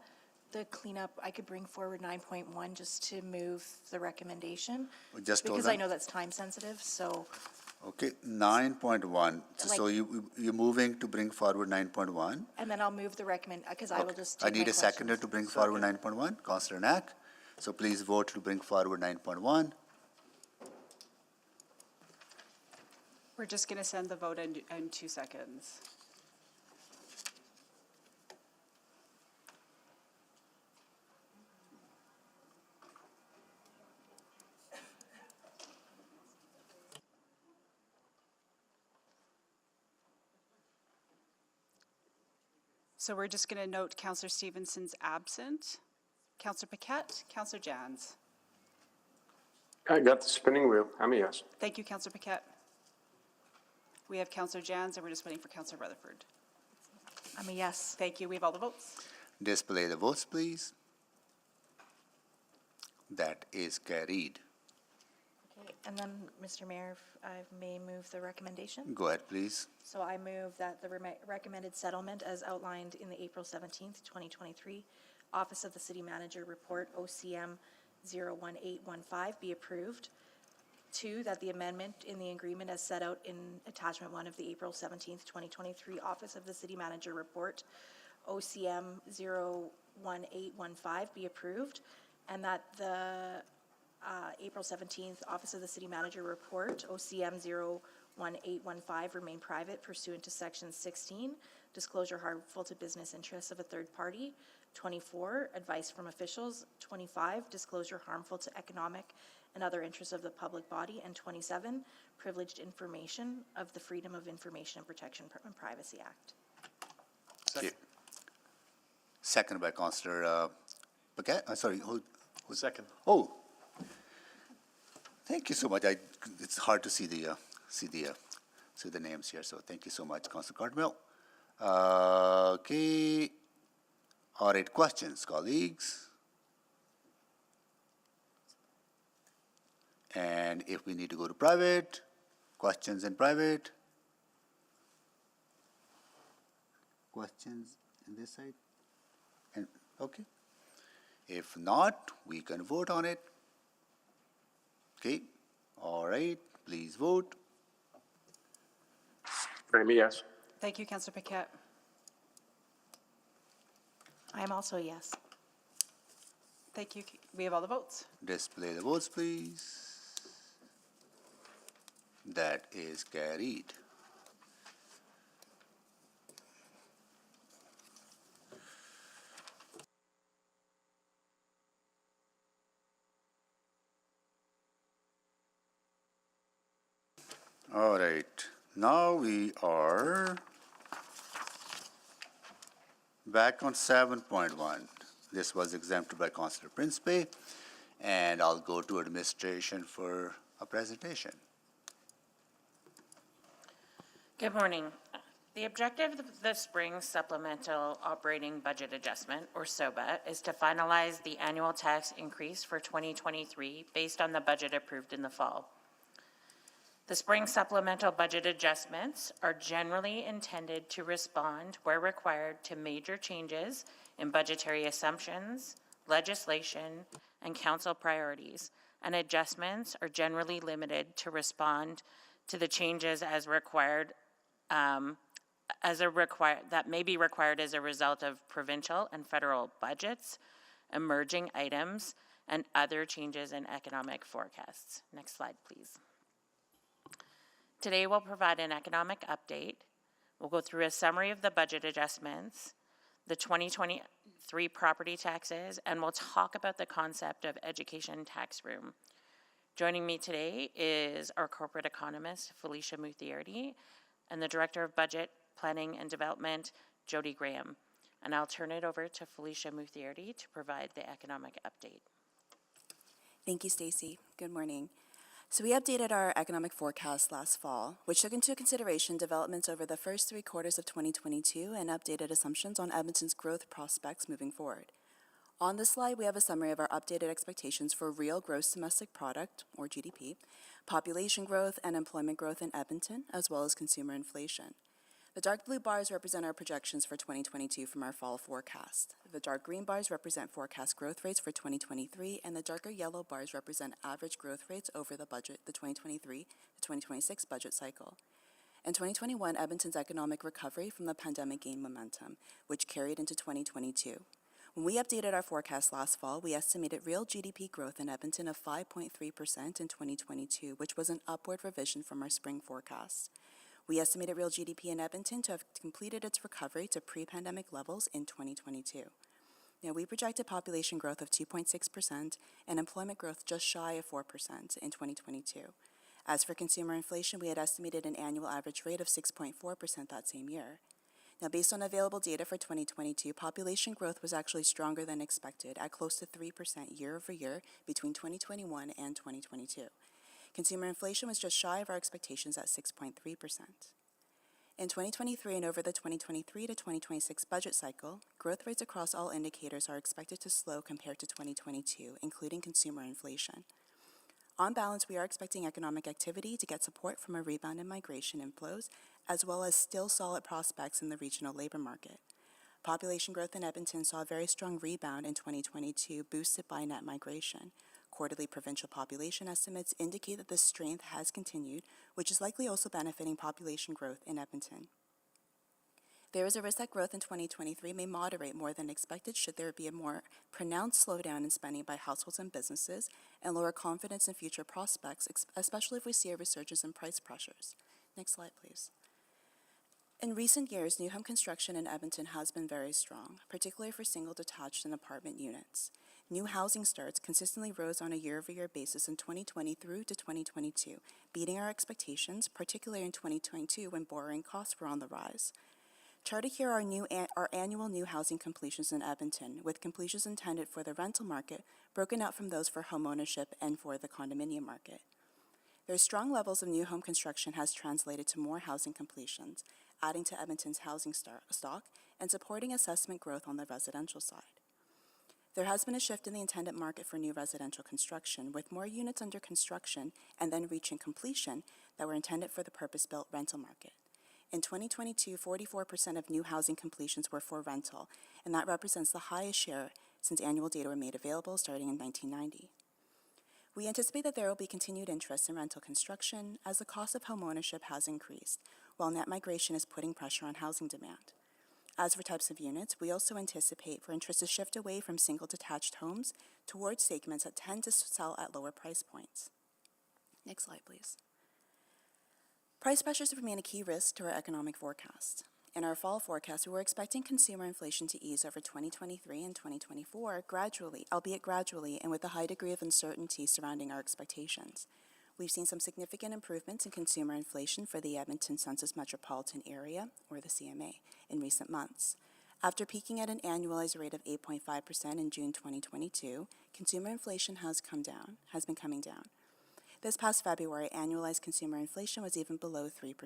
the cleanup, I could bring forward 9.1 just to move the recommendation. Just hold Because I on. know that's time sensitive, so, Okay, 9.1. So Like- you're moving to bring forward 9.1? and then I'll move the because I will just I take need my a seconder questions. to bring forward 9.1. Councillor Knack. So please vote to bring forward 9.1. We're just going to send the vote in 2 seconds. So we're just going to note Councillor Stevenson's absent. Councillor Paquette, Councillor Jans. I got the spinning wheel. I'm a yes. Thank you, Councillor Paquette. We have Councillor Jans, and we're just waiting for Councillor Rutherford. I'm a yes. Thank you. We have all the votes. Display the votes, please. That is carried. Okay, and then, Mr. Mayor, if I may move the recommendation? Go ahead, please. So I move that the recommended settlement as outlined in the April 17th, 2023 Office of the City Manager Report OCM 01815 be approved. 2, that the amendment in the agreement as set out in Attachment 1 of the April 17th, 2023 Office of the City Manager Report OCM 01815 be approved, and that the April 17th Office of the City Manager Report OCM 01815 remain private pursuant to Section 16, disclosure harmful to business interests of a third party. 24, advice from officials. 25, disclosure harmful to economic and other interests of the public body. And 27, privileged information of the Freedom of Information and Protection and Privacy Act. Okay. Second by Councillor Paquette. Sorry, who? Second. Oh, thank you so much. It's hard to see the names here. So thank you so much, Councillor Cardinal. Okay. All right. Questions, colleagues. And if we need to go to private, questions in private. Questions in this side? And okay. If not, we can vote on it. Okay. All right. Please vote. I'm a yes. Thank you, Councillor Paquette. I am also a yes. Thank you. We have all the votes. Display the votes, please. That is carried. All right. Now we are back on 7.1. This was exempted by Councillor Principe, and I'll go to administration for a presentation. Good morning. The objective of the Spring Supplemental Operating Budget Adjustment, or SOBA, is to finalize the annual tax increase for 2023 based on the budget approved in the fall. The Spring Supplemental Budget Adjustments are generally intended to respond, where required, to major changes in budgetary assumptions, legislation, and council priorities, and adjustments are generally limited to respond to the changes as required, that may be required as a result of provincial and federal budgets, emerging items, and other changes in economic forecasts. Next slide, please. Today, we'll provide an economic update. We'll go through a summary of the budget adjustments, the 2023 property taxes, and we'll talk about the concept of education tax room. Joining me today is our corporate economist, Felicia Muthiarty, and the Director of Budget, Planning and Development, Jody Graham. And I'll turn it over to Felicia Muthiarty to provide the economic update. Thank you, Stacy. Good morning. So we updated our economic forecast last fall, which took into consideration developments over the first 3 quarters of 2022 and updated assumptions on Edmonton's growth prospects moving forward. On this slide, we have a summary of our updated expectations for real gross domestic product, or GDP, population growth, and employment growth in Edmonton, as well as consumer inflation. The dark blue bars represent our projections for 2022 from our fall forecast. The dark green bars represent forecast growth rates for 2023, and the darker yellow bars represent average growth rates over the 2023 to 2026 budget cycle. In 2021, Edmonton's economic recovery from the pandemic gained momentum, which carried into 2022. When we updated our forecast last fall, we estimated real GDP growth in Edmonton of 5.3% in 2022, which was an upward revision from our spring forecast. We estimated real GDP in Edmonton to have completed its recovery to pre-pandemic levels in 2022. Now, we projected population growth of 2.6% and employment growth just shy of 4% in 2022. As for consumer inflation, we had estimated an annual average rate of 6.4% that same year. Now, based on available data for 2022, population growth was actually stronger than expected at close to 3% year over year between 2021 and 2022. Consumer inflation was just shy of our expectations at 6.3%. In 2023 and over the 2023 to 2026 budget cycle, growth rates across all indicators are expected to slow compared to 2022, including consumer inflation. On balance, we are expecting economic activity to get support from a rebound in migration inflows, as well as still solid prospects in the regional labor market. Population growth in Edmonton saw a very strong rebound in 2022, boosted by net migration. Quarterly provincial population estimates indicate that this strength has continued, which is likely also benefiting population growth in Edmonton. There is a risk that growth in 2023 may moderate more than expected should there be a more pronounced slowdown in spending by households and businesses and lower confidence in future prospects, especially if we see a resurgence in price pressures. Next slide, please. In recent years, new home construction in Edmonton has been very strong, particularly for single detached and apartment units. New housing starts consistently rose on a year-over-year basis in 2020 through to 2022, beating our expectations, particularly in 2022 when borrowing costs were on the rise. Charted here are our annual new housing completions in Edmonton, with completions intended for the rental market broken out from those for homeownership and for the condominium market. Their strong levels of new home construction has translated to more housing completions, adding to Edmonton's housing stock and supporting assessment growth on the residential side. There has been a shift in the intended market for new residential construction, with more units under construction and then reaching completion that were intended for the purpose-built rental market. In 2022, 44% of new housing completions were for rental, and that represents the highest share since annual data were made available starting in 1990. We anticipate that there will be continued interest in rental construction as the cost of homeownership has increased, while net migration is putting pressure on housing demand. As for types of units, we also anticipate for interest to shift away from single detached homes towards segments that tend to sell at lower price points. Next slide, please. Price pressures remain a key risk to our economic forecast. In our fall forecast, we were expecting consumer inflation to ease over 2023 and 2024 gradually, albeit gradually, and with a high degree of uncertainty surrounding our expectations. We've seen some significant improvements in consumer inflation for the Edmonton Census Metropolitan Area, or the CMA, in recent months. After peaking at an annualized rate of 8.5% in June 2022, consumer inflation has been coming down. This past February, annualized consumer inflation was even below 3%.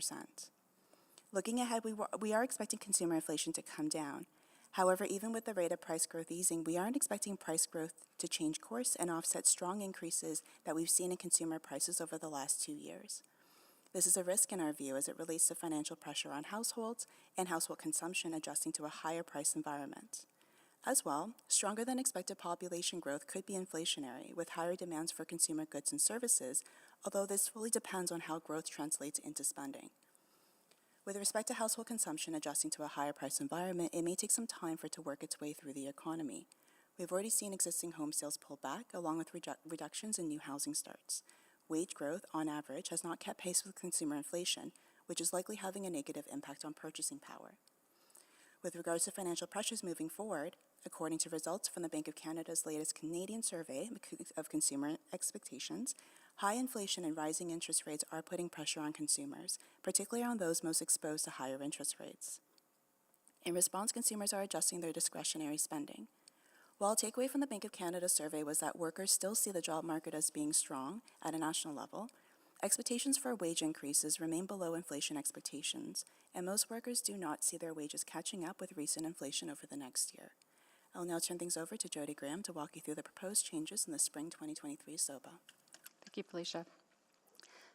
Looking ahead, we are expecting consumer inflation to come down. However, even with the rate of price growth easing, we aren't expecting price growth to change course and offset strong increases that we've seen in consumer prices over the last 2 years. This is a risk in our view as it relates to financial pressure on households and household consumption adjusting to a higher price environment. As well, stronger than expected population growth could be inflationary, with higher demands for consumer goods and services, although this fully depends on how growth translates into spending. With respect to household consumption adjusting to a higher price environment, it may take some time for it to work its way through the economy. We've already seen existing home sales pull back, along with reductions in new housing starts. Wage growth, on average, has not kept pace with consumer inflation, which is likely having a negative impact on purchasing power. With regards to financial pressures moving forward, according to results from the Bank of Canada's latest Canadian survey of consumer expectations, high inflation and rising interest rates are putting pressure on consumers, particularly on those most exposed to higher interest rates. In response, consumers are adjusting their discretionary spending. While a takeaway from the Bank of Canada survey was that workers still see the job market as being strong at a national level, expectations for wage increases remain below inflation expectations, and most workers do not see their wages catching up with recent inflation over the next year. I'll now turn things over to Jody Graham to walk you through the proposed changes in the spring 2023 SOBA. Thank you, Felicia.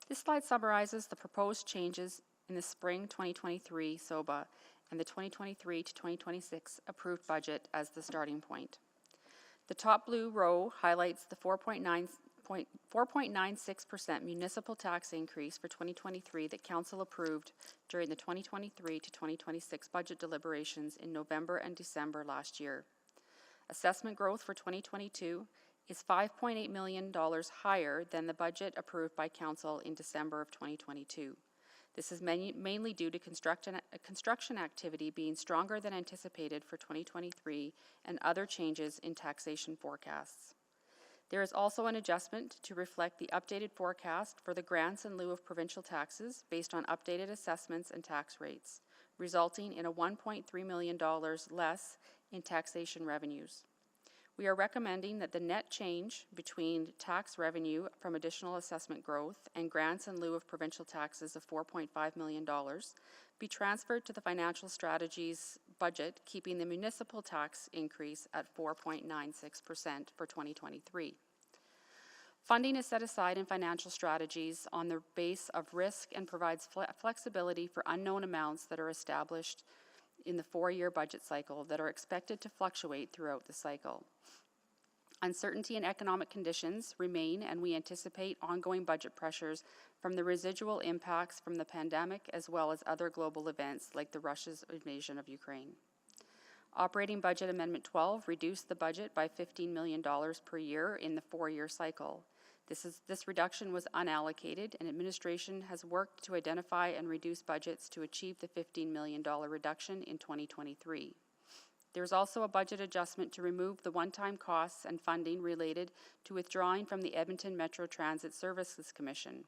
This slide summarizes the proposed changes in the spring 2023 SOBA and the 2023 to 2026 approved budget as the starting point. The top blue row highlights the 4.96% municipal tax increase for 2023 that Council approved during the 2023 to 2026 budget deliberations in November and December last year. Assessment growth for 2022 is $5.8 million higher than the budget approved by Council in December of 2022. This is mainly due to construction activity being stronger than anticipated for 2023 and other changes in taxation forecasts. There is also an adjustment to reflect the updated forecast for the grants in lieu of provincial taxes based on updated assessments and tax rates, resulting in a $1.3 million less in taxation revenues. We are recommending that the net change between tax revenue from additional assessment growth and grants in lieu of provincial taxes of $4.5 million be transferred to the financial strategies budget, keeping the municipal tax increase at 4.96% for 2023. Funding is set aside in financial strategies on the base of risk and provides flexibility for unknown amounts that are established in the 4-year budget cycle that are expected to fluctuate throughout the cycle. Uncertainty in economic conditions remain, and we anticipate ongoing budget pressures from the residual impacts from the pandemic as well as other global events like Russia's invasion of Ukraine. Operating Budget Amendment 12 reduced the budget by $15 million per year in the 4-year cycle. This reduction was unallocated, and administration has worked to identify and reduce budgets to achieve the $15 million reduction in 2023. There is also a budget adjustment to remove the one-time costs and funding related to withdrawing from the Edmonton Metro Transit Services Commission.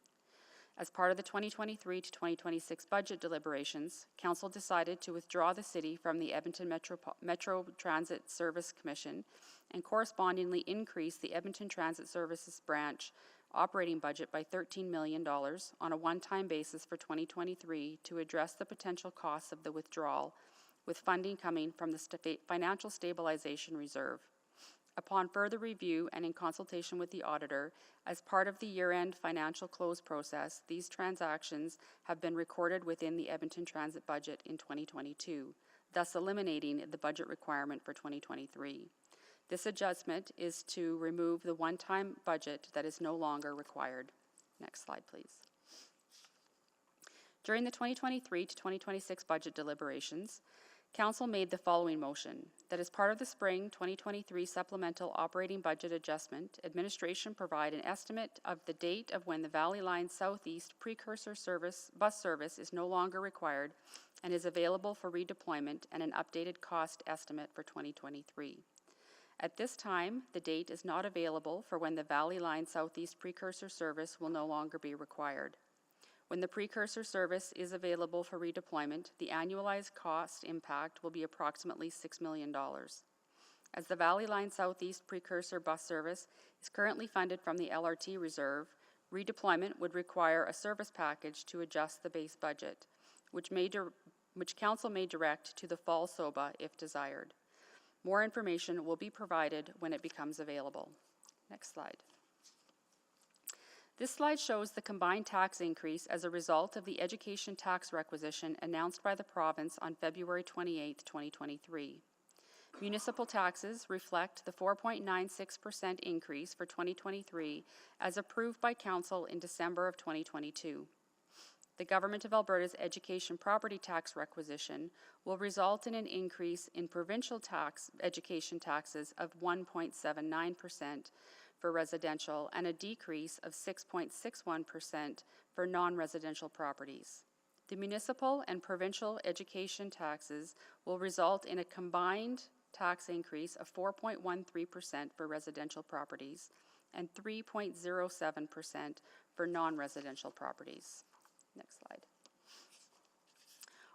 As part of the 2023 to 2026 budget deliberations, Council decided to withdraw the city from the Edmonton Metro Transit Service Commission and correspondingly increase the Edmonton Transit Services branch operating budget by $13 million on a one-time basis for 2023 to address the potential costs of the withdrawal, with funding coming from the Financial Stabilization Reserve. Upon further review and in consultation with the auditor, as part of the year-end financial close process, these transactions have been recorded within the Edmonton Transit budget in 2022, thus eliminating the budget requirement for 2023. This adjustment is to remove the one-time budget that is no longer required. Next slide, please. During the 2023 to 2026 budget deliberations, Council made the following motion: that as part of the spring 2023 supplemental operating budget adjustment, administration provide an estimate of the date of when the Valley Line Southeast precursor bus service is no longer required and is available for redeployment, and an updated cost estimate for 2023. At this time, the date is not available for when the Valley Line Southeast precursor service will no longer be required. When the precursor service is available for redeployment, the annualized cost impact will be approximately $6 million. As the Valley Line Southeast precursor bus service is currently funded from the LRT reserve, redeployment would require a service package to adjust the base budget, which Council may direct to the fall SOBA if desired. More information will be provided when it becomes available. Next slide. This slide shows the combined tax increase as a result of the education tax requisition announced by the province on February 28, 2023. Municipal taxes reflect the 4.96% increase for 2023 as approved by Council in December of 2022. The Government of Alberta's education property tax requisition will result in an increase in provincial education taxes of 1.79% for residential and a decrease of 6.61% for non-residential properties. The municipal and provincial education taxes will result in a combined tax increase of 4.13% for residential properties and 3.07% for non-residential properties. Next slide.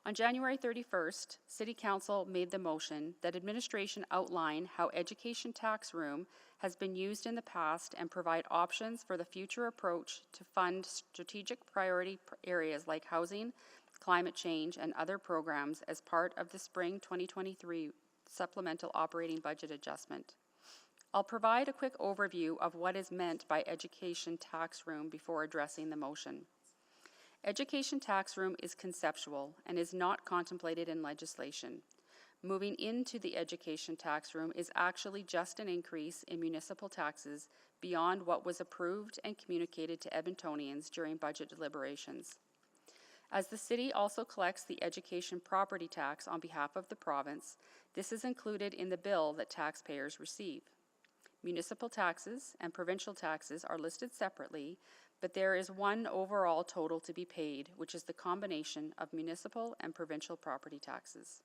On January 31st, City Council made the motion that administration outline how education tax room has been used in the past and provide options for the future approach to fund strategic priority areas like housing, climate change, and other programs as part of the spring 2023 supplemental operating budget adjustment. I'll provide a quick overview of what is meant by education tax room before addressing the motion. Education tax room is conceptual and is not contemplated in legislation. Moving into the education tax room is actually just an increase in municipal taxes beyond what was approved and communicated to Edmontonians during budget deliberations. As the city also collects the education property tax on behalf of the province, this is included in the bill that taxpayers receive. Municipal taxes and provincial taxes are listed separately, but there is one overall total to be paid, which is the combination of municipal and provincial property taxes.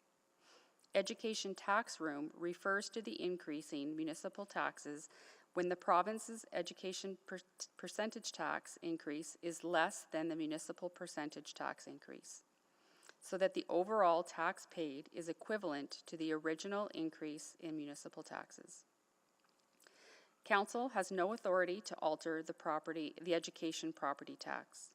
Education tax room refers to the increasing municipal taxes when the province's education percentage tax increase is less than the municipal percentage tax increase, so that the overall tax paid is equivalent to the original increase in municipal taxes. Council has no authority to alter the education property tax.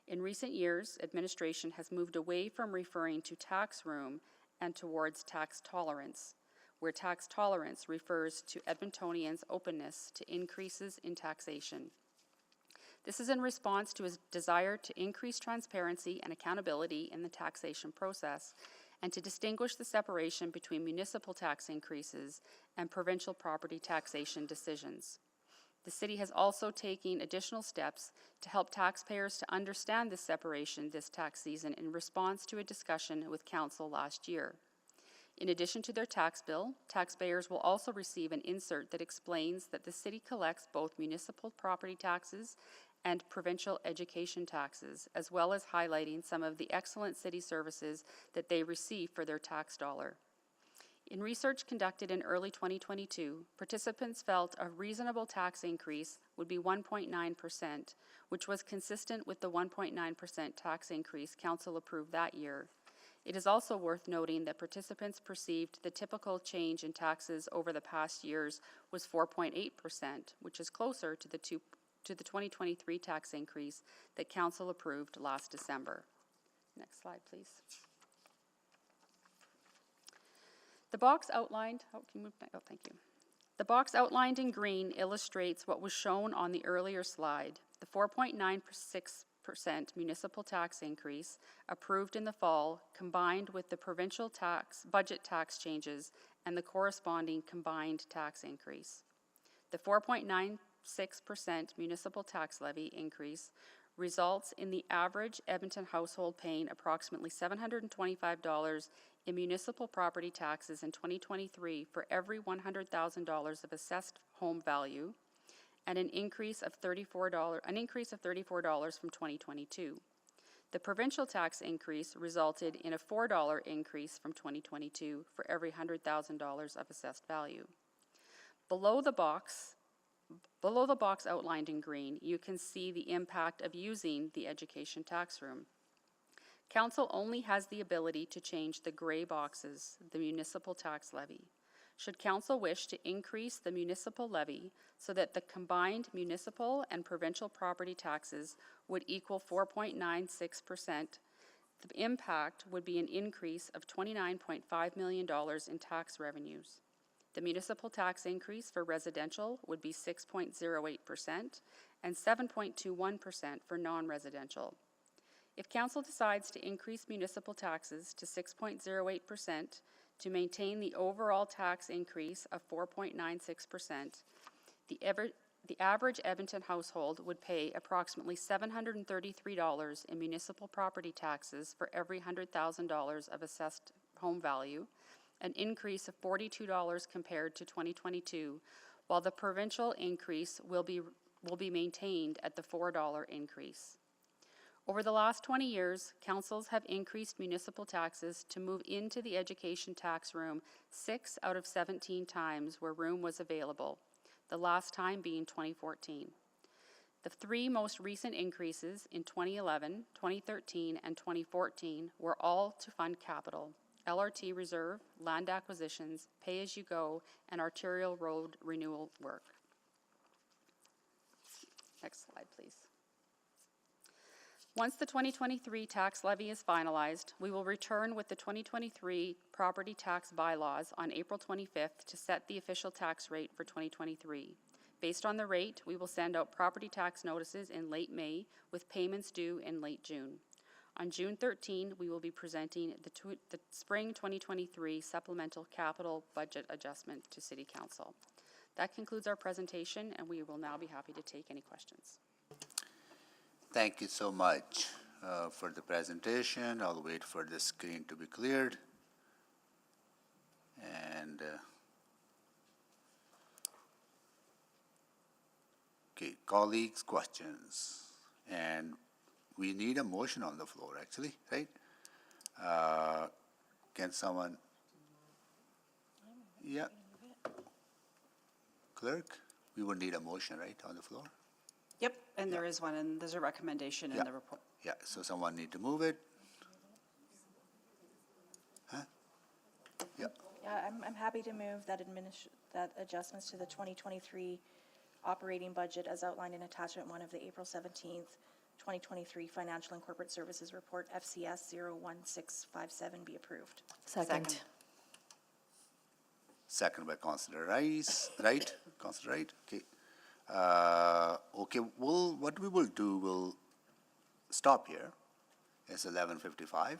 In recent years, administration has moved away from referring to tax room and towards tax tolerance, where tax tolerance refers to Edmontonians' openness to increases in taxation. This is in response to his desire to increase transparency and accountability in the taxation process and to distinguish the separation between municipal tax increases and provincial property taxation decisions. The city has also taken additional steps to help taxpayers to understand this separation this tax season in response to a discussion with Council last year. In addition to their tax bill, taxpayers will also receive an insert that explains that the city collects both municipal property taxes and provincial education taxes, as well as highlighting some of the excellent city services that they receive for their tax dollar. In research conducted in early 2022, participants felt a reasonable tax increase would be 1.9%, which was consistent with the 1.9% tax increase Council approved that year. It is also worth noting that participants perceived the typical change in taxes over the past years was 4.8%, which is closer to the 2023 tax increase that Council approved last December. Next slide, please. The box outlined, thank you. The box outlined in green illustrates what was shown on the earlier slide. The 4.96% municipal tax increase approved in the fall, combined with the provincial budget tax changes and the corresponding combined tax increase. The 4.96% municipal tax levy increase results in the average Edmonton household paying approximately $725 in municipal property taxes in 2023 for every $100,000 of assessed home value, and an increase of $34 from 2022. The provincial tax increase resulted in a $4 increase from 2022 for every $100,000 of assessed value. Below the box outlined in green, you can see the impact of using the education tax room. Council only has the ability to change the gray boxes, the municipal tax levy. Should Council wish to increase the municipal levy so that the combined municipal and provincial property taxes would equal 4.96%, the impact would be an increase of $29.5 million in tax revenues. The municipal tax increase for residential would be 6.08% and 7.21% for non-residential. If Council decides to increase municipal taxes to 6.08% to maintain the overall tax increase of 4.96%, the average Edmonton household would pay approximately $733 in municipal property taxes for every $100,000 of assessed home value, an increase of $42 compared to 2022, while the provincial increase will be maintained at the $4 increase. Over the last 20 years, councils have increased municipal taxes to move into the education tax room 6 out of 17 times where room was available, the last time being 2014. The 3 most recent increases in 2011, 2013, and 2014 were all to fund capital, LRT reserve, land acquisitions, pay-as-you-go, and arterial road renewal work. Next slide, please. Once the 2023 tax levy is finalized, we will return with the 2023 property tax bylaws on April 25th to set the official tax rate for 2023. Based on the rate, we will send out property tax notices in late May with payments due in late June. On June 13, we will be presenting the spring 2023 supplemental capital budget adjustment to City Council. That concludes our presentation, and we will now be happy to take any questions. Thank you so much for the presentation. I'll wait for the screen to be cleared. And okay, colleagues, questions. And we need a motion on the floor, actually, right? Can someone? Yeah. Clerk, we would need a motion, right, on the floor? Yep, and there is one, and there's a recommendation in the report. Yeah, so someone need to move it. Huh? Yeah, Yeah, I'm happy to move that adjustments to the 2023 operating budget as outlined in attachment 1 of the April 17th, 2023 Financial and Corporate Services Report FCS 01657 be approved. Second. second by Councillor Rice, right? Councillor Wright, okay. Okay, what we will do, we'll stop here. It's 11:55,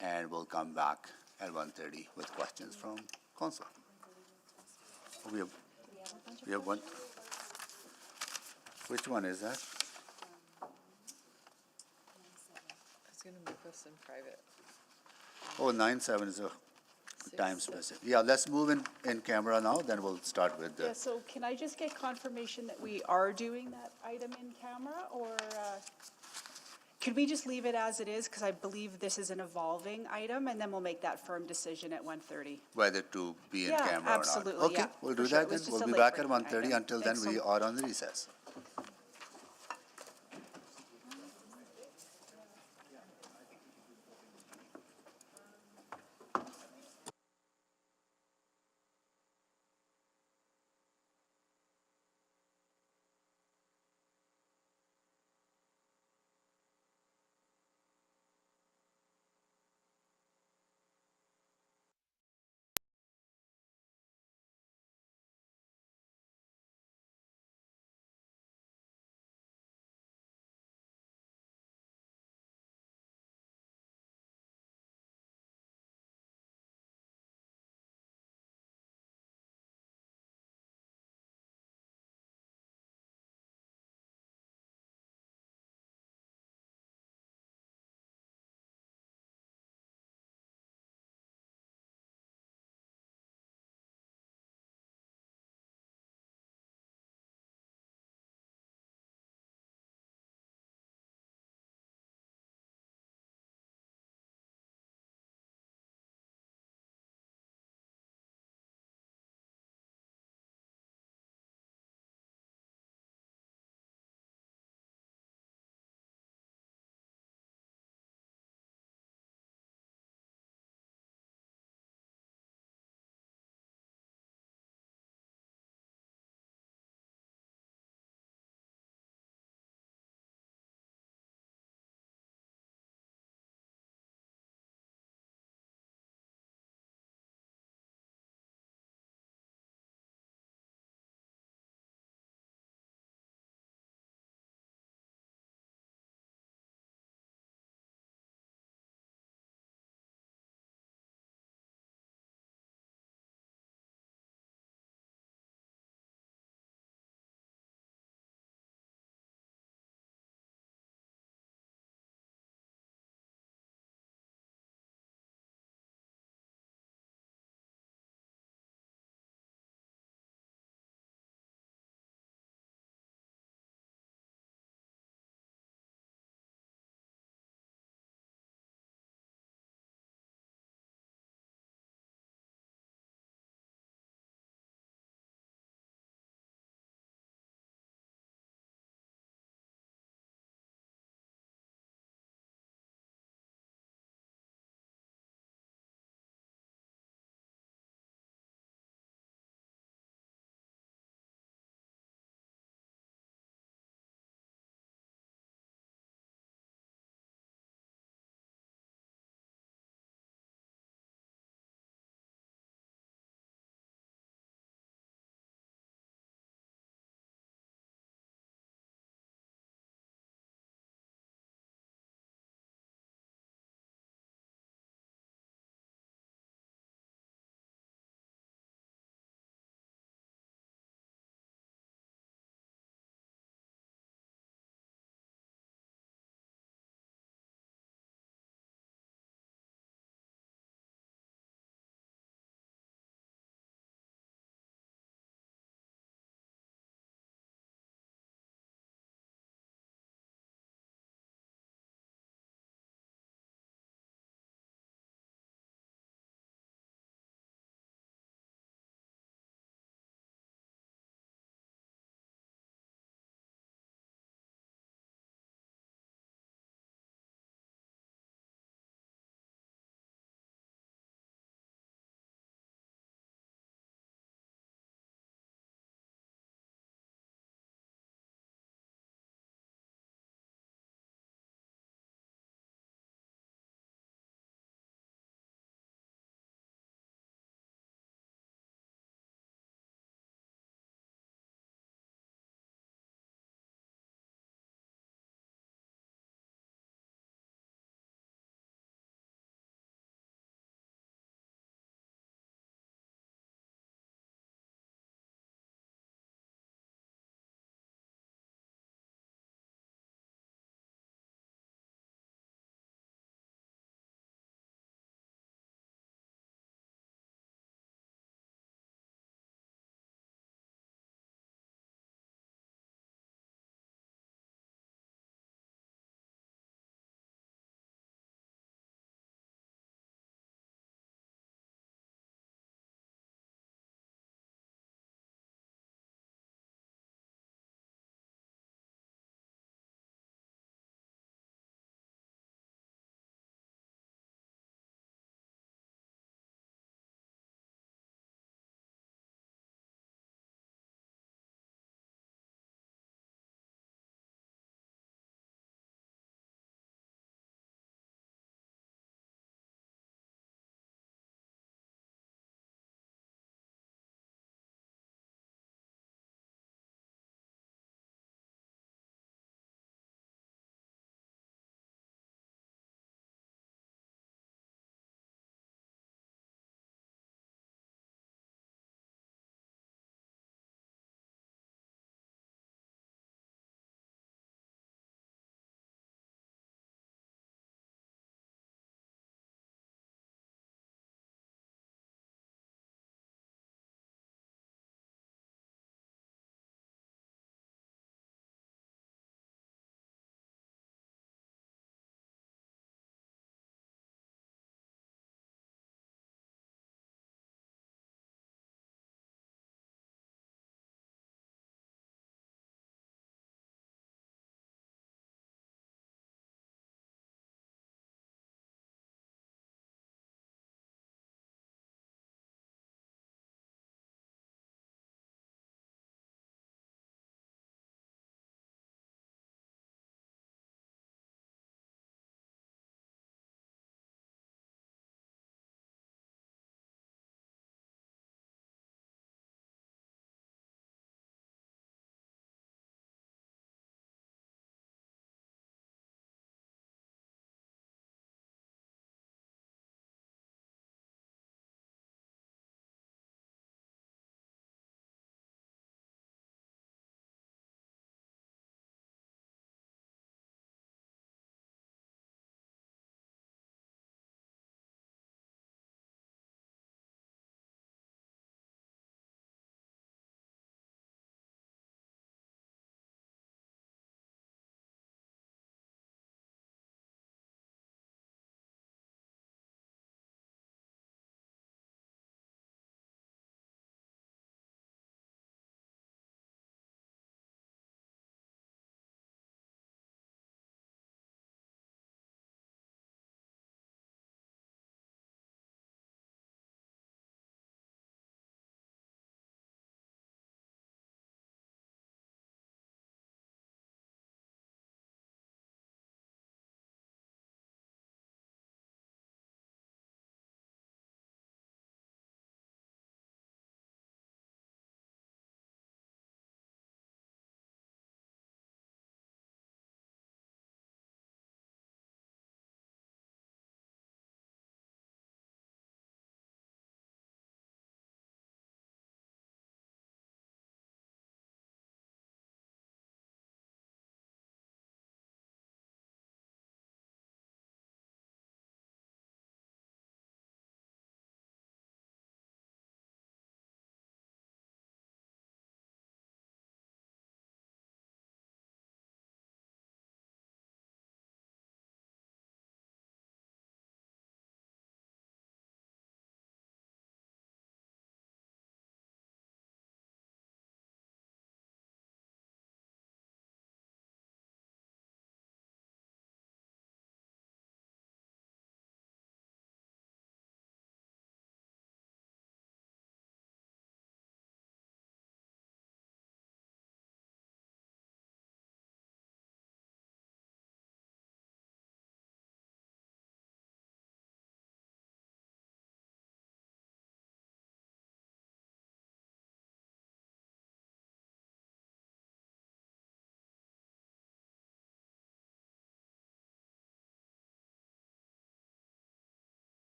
and we'll come back at 1:30 with questions from council. We have one. Which one is that? It's gonna move us in private. Oh, 9/7 is a time specific. Yeah, let's move in camera now, then we'll start with Yeah, the, so can I just get confirmation that we are doing that item in camera, or could we just leave it as it is? Because I believe this is an evolving item, and then we'll make that firm decision at 1:30. whether to be in Yeah, camera or not. absolutely, Okay, yeah, we'll for do sure. that It then. was just We'll a be late back at breaking 1:30. item. Until then, Thanks so we are on the recess.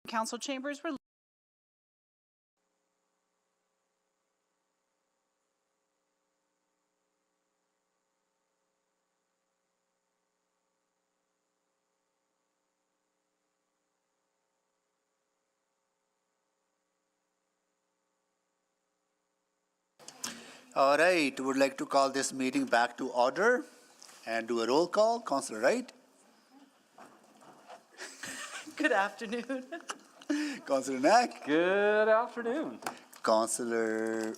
Council chambers were All right, would like to call this meeting back to order and do a roll call. Councillor Wright, Good afternoon. Councillor Knack, Good afternoon. Councillor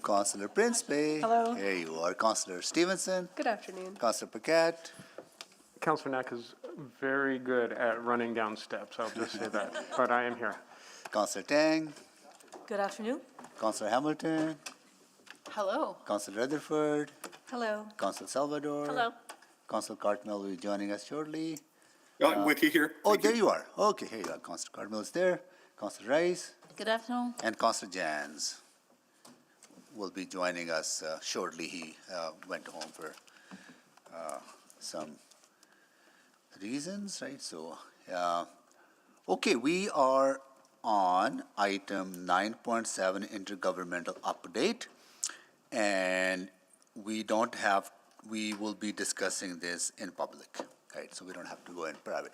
Principe. Hello. Here you are. Councillor Stevenson, Good afternoon. Councillor Paquette, Councillor Knack is very good at running down steps, I'll just say that, but I am here. Councillor Tang, Good afternoon. Councillor Hamilton, Hello. Councillor Rutherford, Hello. Councillor Salvador. Hello. Councillor Cartmel will be joining us shortly. I'm with you here. Oh, there you are. Okay, here you are. Councillor Cartmel is there. Councillor Rice Good afternoon. and Councillor Jans will be joining us shortly. He went home for some reasons, right? So, okay, we are on item 9.7 intergovernmental update, and we will be discussing this in public, right? So we don't have to go in private.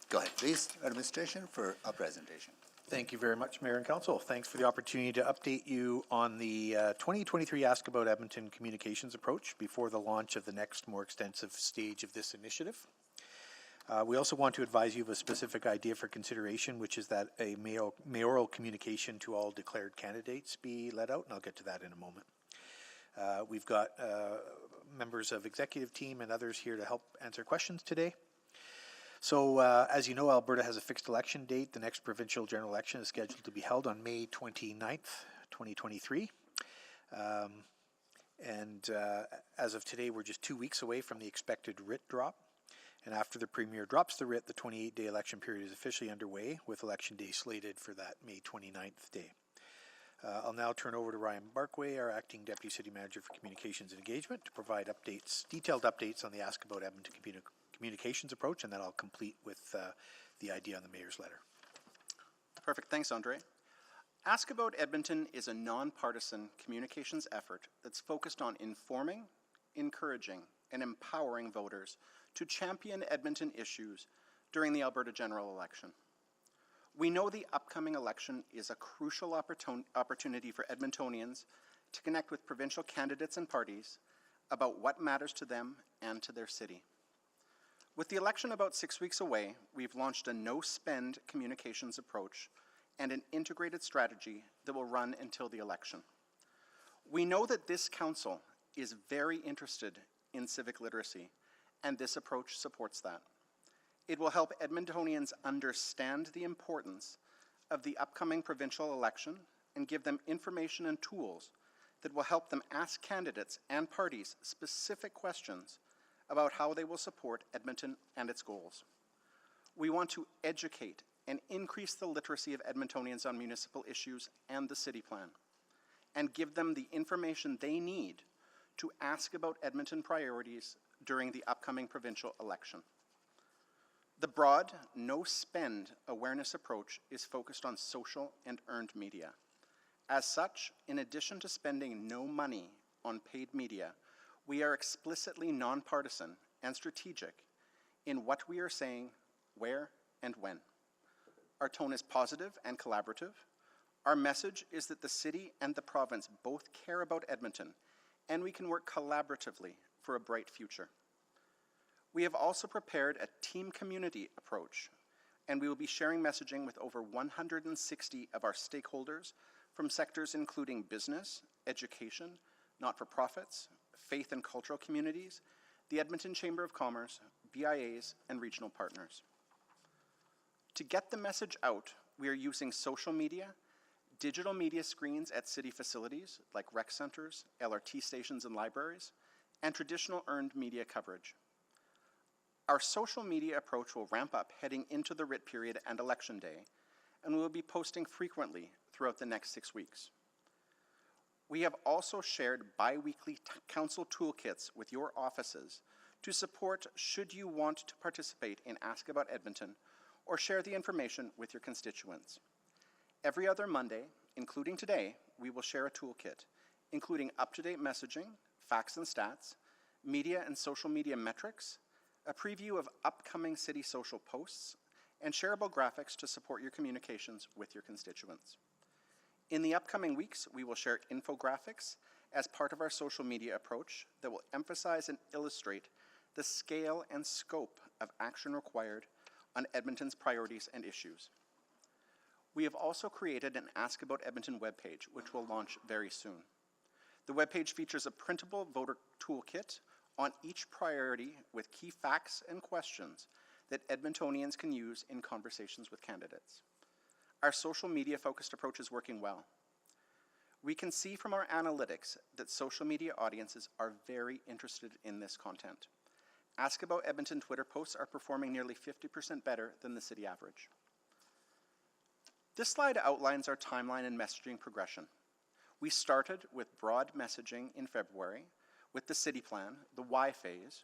Go ahead, please, administration, for a presentation. Thank you very much, Mayor and Council. Thanks for the opportunity to update you on the 2023 Ask About Edmonton communications approach before the launch of the next more extensive stage of this initiative. We also want to advise you of a specific idea for consideration, which is that a mayoral communication to all declared candidates be let out, and I'll get to that in a moment. We've got members of executive team and others here to help answer questions today. So as you know, Alberta has a fixed election date. The next provincial general election is scheduled to be held on May 29th, 2023. As of today, we're just 2 weeks away from the expected writ drop. And after the Premier drops the writ, the 28-day election period is officially underway, with election day slated for that May 29th day. I'll now turn over to Ryan Barkway, our Acting Deputy City Manager for Communications and Engagement, to provide detailed updates on the Ask About Edmonton communications approach, and then I'll complete with the idea on the Mayor's letter. Perfect. Thanks, Andre. Ask About Edmonton is a nonpartisan communications effort that's focused on informing, encouraging, and empowering voters to champion Edmonton issues during the Alberta general election. We know the upcoming election is a crucial opportunity for Edmontonians to connect with provincial candidates and parties about what matters to them and to their city. With the election about 6 weeks away, we've launched a no-spend communications approach and an integrated strategy that will run until the election. We know that this council is very interested in civic literacy, and this approach supports that. It will help Edmontonians understand the importance of the upcoming provincial election and give them information and tools that will help them ask candidates and parties specific questions about how they will support Edmonton and its goals. We want to educate and increase the literacy of Edmontonians on municipal issues and the city plan, and give them the information they need to ask about Edmonton priorities during the upcoming provincial election. The broad, no-spend awareness approach is focused on social and earned media. As such, in addition to spending no money on paid media, we are explicitly nonpartisan and strategic in what we are saying, where, and when. Our tone is positive and collaborative. Our message is that the city and the province both care about Edmonton, and we can work collaboratively for a bright future. We have also prepared a team community approach, and we will be sharing messaging with over 160 of our stakeholders from sectors including business, education, not-for-profits, faith and cultural communities, the Edmonton Chamber of Commerce, BIAs, and regional partners. To get the message out, we are using social media, digital media screens at city facilities like rec centers, LRT stations, and libraries, and traditional earned media coverage. Our social media approach will ramp up heading into the writ period and election day, and we will be posting frequently throughout the next 6 weeks. We have also shared bi-weekly council toolkits with your offices to support should you want to participate in Ask About Edmonton or share the information with your constituents. Every other Monday, including today, we will share a toolkit, including up-to-date messaging, facts and stats, media and social media metrics, a preview of upcoming city social posts, and shareable graphics to support your communications with your constituents. In the upcoming weeks, we will share infographics as part of our social media approach that will emphasize and illustrate the scale and scope of action required on Edmonton's priorities and issues. We have also created an Ask About Edmonton webpage, which will launch very soon. The webpage features a printable voter toolkit on each priority with key facts and questions that Edmontonians can use in conversations with candidates. Our social media-focused approach is working well. We can see from our analytics that social media audiences are very interested in this content. Ask About Edmonton Twitter posts are performing nearly 50% better than the city average. This slide outlines our timeline and messaging progression. We started with broad messaging in February with the city plan, the why phase,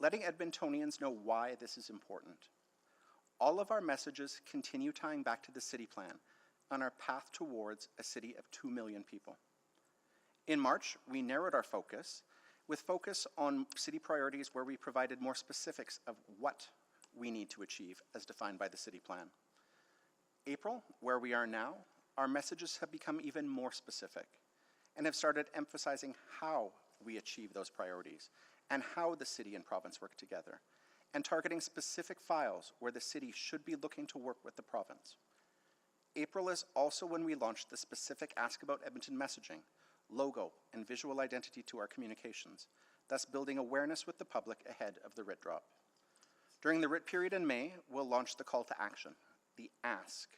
letting Edmontonians know why this is important. All of our messages continue tying back to the city plan on our path towards a city of 2 million people. In March, we narrowed our focus with focus on city priorities where we provided more specifics of what we need to achieve as defined by the city plan. April, where we are now, our messages have become even more specific and have started emphasizing how we achieve those priorities and how the city and province work together, and targeting specific files where the city should be looking to work with the province. April is also when we launched the specific Ask About Edmonton messaging, logo, and visual identity to our communications, thus building awareness with the public ahead of the writ drop. During the writ period in May, we'll launch the call to action, the Ask,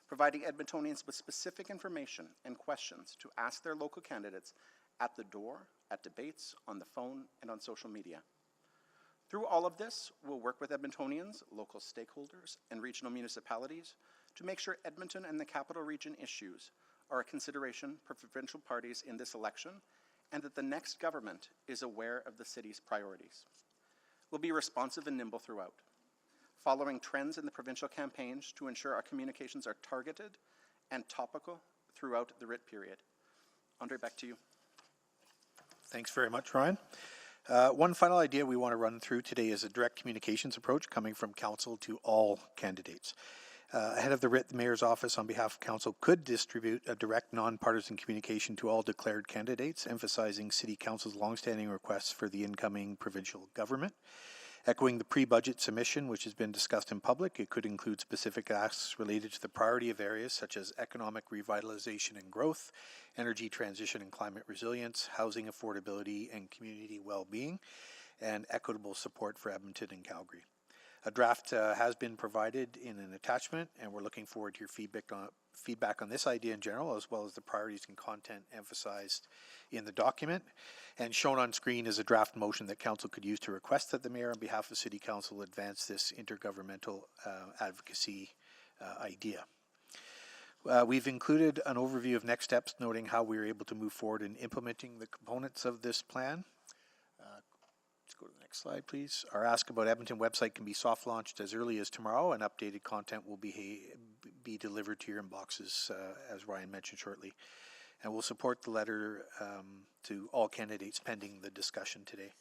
providing Edmontonians with specific information and questions to ask their local candidates at the door, at debates, on the phone, and on social media. Through all of this, we'll work with Edmontonians, local stakeholders, and regional municipalities to make sure Edmonton and the Capital Region issues are a consideration for provincial parties in this election, and that the next government is aware of the city's priorities. We'll be responsive and nimble throughout, following trends in the provincial campaigns to ensure our communications are targeted and topical throughout the writ period. Andre, back to you. Thanks very much, Ryan. One final idea we want to run through today is a direct communications approach coming from council to all candidates. Ahead of the writ, the Mayor's Office, on behalf of Council, could distribute a direct, nonpartisan communication to all declared candidates, emphasizing City Council's longstanding requests for the incoming provincial government. Echoing the pre-budget submission, which has been discussed in public, it could include specific asks related to the priority of areas such as economic revitalization and growth, energy transition and climate resilience, housing affordability and community well-being, and equitable support for Edmonton and Calgary. A draft has been provided in an attachment, and we're looking forward to your feedback on this idea in general, as well as the priorities and content emphasized in the document. And shown on screen is a draft motion that Council could use to request that the Mayor, on behalf of City Council, advance this intergovernmental advocacy idea. We've included an overview of next steps, noting how we were able to move forward in implementing the components of this plan. Go to the next slide, please. Our Ask About Edmonton website can be soft launched as early as tomorrow, and updated content will be delivered to your inboxes, as Ryan mentioned shortly. And we'll support the letter to all candidates pending the discussion today.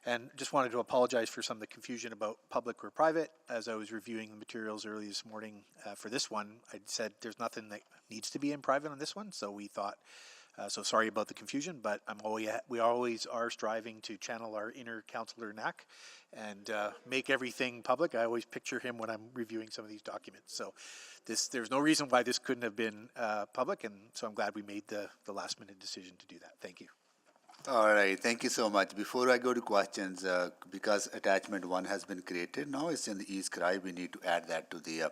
And just wanted to apologize for some of the confusion about public or private. As I was reviewing the materials early this morning for this one, I said there's nothing that needs to be in private on this one, so we thought, so sorry about the confusion, but we always are striving to channel our inner Councillor Knack and make everything public. I always picture him when I'm reviewing some of these documents. So there's no reason why this couldn't have been public, and so I'm glad we made the last minute decision to do that. Thank you. All right, thank you so much. Before I go to questions, because attachment 1 has been created, now it's in the e-scribe. We need to add that to the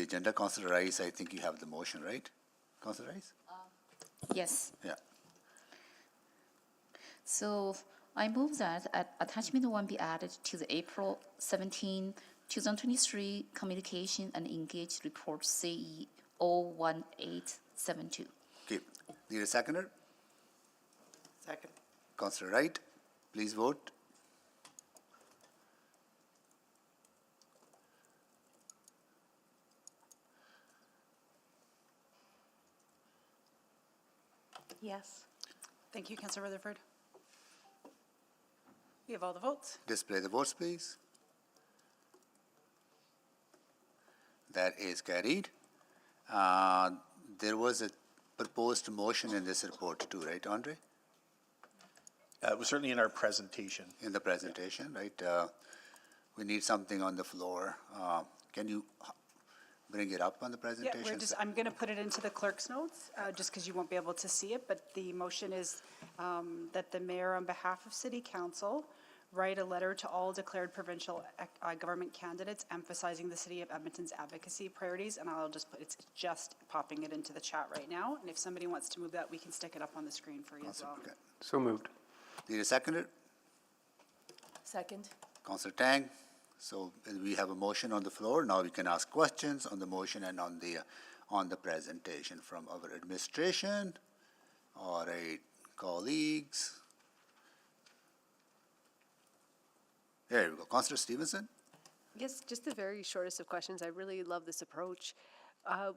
agenda. Councillor Rice, I think you have the motion, right? Councillor Rice? Yes. Yeah. So I move that attachment 1 be added to the April 17, 2023 Communication and Engage Report CE 01872. Okay. Need a seconder? Second. Councillor Wright, please vote. Yes. Thank you, Councillor Rutherford. We have all the votes. Display the votes, please. That is carried. There was a proposed motion in this report too, right, Andre? It was certainly in our presentation. In the presentation, right? We need something on the floor. Can you bring it up on the Yeah, presentation? I'm going to put it into the clerk's notes, just because you won't be able to see it, but the motion is that the mayor, on behalf of City Council, write a letter to all declared provincial government candidates emphasizing the City of Edmonton's advocacy priorities, and I'll just put, it's just popping it into the chat right now, and if somebody wants to move that, we can stick it up on the screen for you as well. So moved. Need a seconder? Second. Councillor Tang. So we have a motion on the floor. Now we can ask questions on the motion and on the presentation from our administration or colleagues. There we go. Councillor Stevenson. Yes, just the very shortest of questions. I really love this approach.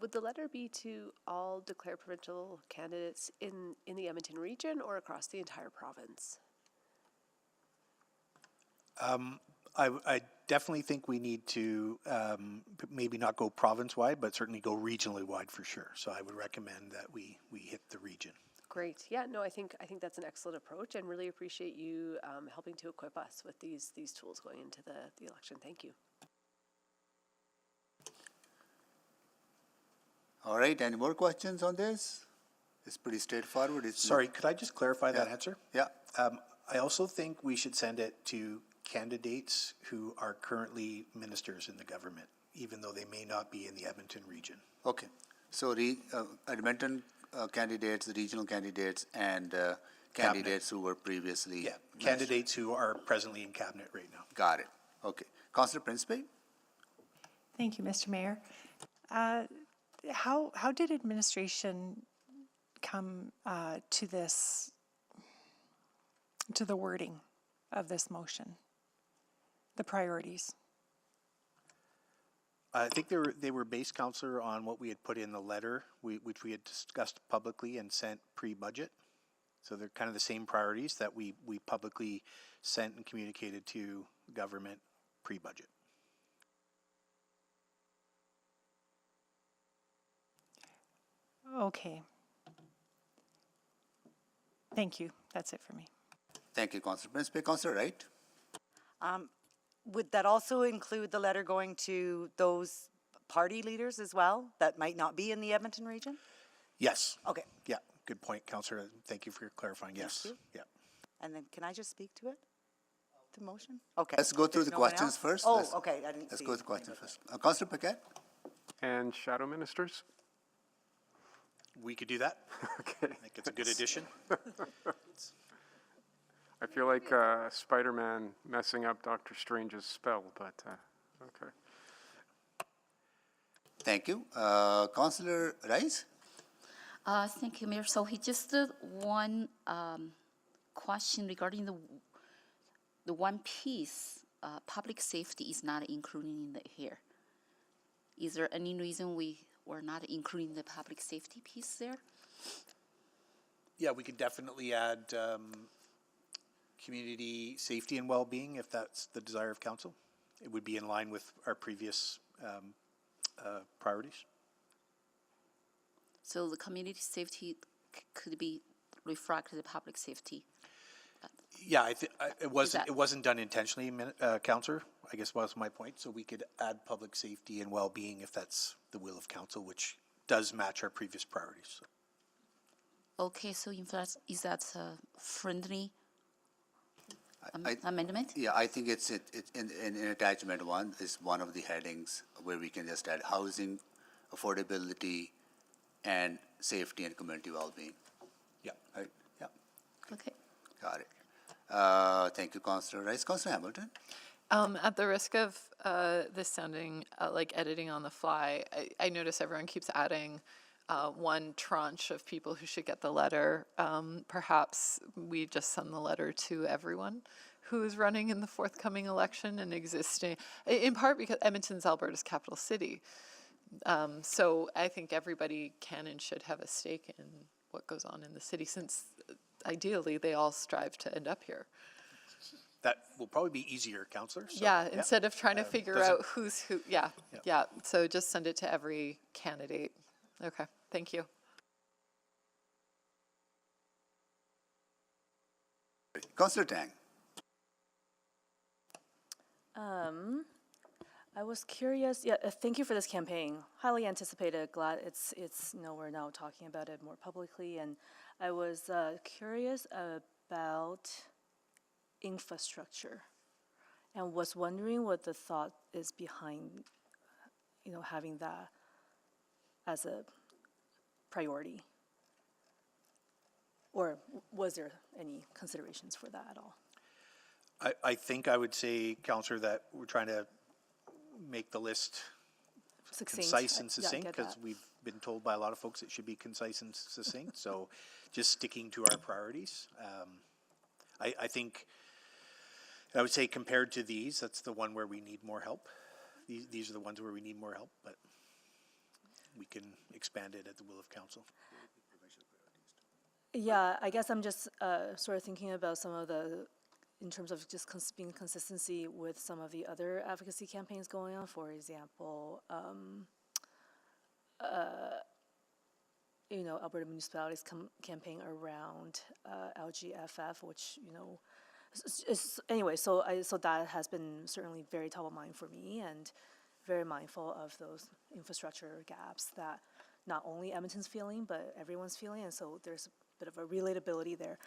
Would the letter be to all declared provincial candidates in the Edmonton region or across the entire province? I definitely think we need to maybe not go province-wide, but certainly go regionally wide for sure. So I would recommend that we hit the region. Great. Yeah, no, I think that's an excellent approach, and really appreciate you helping to equip us with these tools going into the election. Thank you. All right, any more questions on this? It's pretty straightforward. Sorry, could I just clarify that answer? Yeah. I also think we should send it to candidates who are currently ministers in the government, even though they may not be in the Edmonton region. Okay. So Edmonton candidates, regional candidates, and candidates who were previously... Yeah, candidates who are presently in cabinet right now. Got it. Okay. Councillor Principe? Thank you, Mr. Mayor. How did administration come to this, to the wording of this motion, the priorities? I think they were based, Councillor, on what we had put in the letter, which we had discussed publicly and sent pre-budget. So they're kind of the same priorities that we publicly sent and communicated to government pre-budget. Okay. Thank you. That's it for me. Thank you, Councillor Principe. Councillor Wright? Would that also include the letter going to those party leaders as well that might not be in the Edmonton region? Yes. Okay. Yeah, good point, Councillor. Thank you for clarifying. Yes. Thank you. Yeah. And then can I just speak to it? The motion? Okay. Let's go through There's the no one questions else? first. Oh, okay. I didn't see. Let's go to the questions first. Councillor Paquette? And shadow ministers? We could do that. Okay. I think it's a good addition. I feel like Spider-Man messing up Doctor Strange's spell, but okay. Thank you. Councillor Rice? Thank you, Mayor. So he just one question regarding the one piece, public safety is not included in the here. Is there any reason we were not including the public safety piece there? Yeah, we could definitely add community safety and well-being if that's the desire of council. It would be in line with our previous priorities. So the community safety could be reflected the public safety. Yeah, it wasn't done intentionally, Councillor. I guess was my point. So we could add public safety and well-being if that's the will of council, which does match our previous priorities. Okay, so in fact, is that a friendly amendment? Yeah, I think it's in attachment 1 is one of the headings where we can just add housing, affordability, and safety and community well-being. Yeah. Right? Yeah. Okay. Got it. Thank you, Councillor Rice. Councillor Hamilton? At the risk of this sounding like editing on the fly, I notice everyone keeps adding one tranche of people who should get the letter. Perhaps we just send the letter to everyone who is running in the forthcoming election and existing, in part because Edmonton's Alberta's capital city. So I think everybody can and should have a stake in what goes on in the city, since ideally they all strive to end up here. That will probably be easier, Councillor. So, Yeah, instead of trying to figure doesn't- out who's who, yeah. So just send it to every candidate. Okay, thank you. Councillor Tang. I was curious, thank you for this campaign. Highly anticipated, glad it's, we're now talking about it more publicly. And I was curious about infrastructure and was wondering what the thought is behind, having that as a priority. Or was there any considerations for that at all? I think I would say, Councillor, that we're trying to make the list Succinct. concise and Yeah, I succinct, get because that. we've been told by a lot of folks it should be concise and succinct. So just sticking to our priorities. I think, I would say compared to these, that's the one where we need more help. These are the ones where we need more help, but we can expand it at the will of council. Yeah, I guess I'm just sort of thinking about some of the, in terms of just being consistency with some of the other advocacy campaigns going on. For example, Alberta Municipalities campaign around LGFF, which anyway. So that has been certainly very top of mind for me, and very mindful of those infrastructure gaps that not only Edmonton's feeling, but everyone's feeling, and so there's a bit of a relatability there,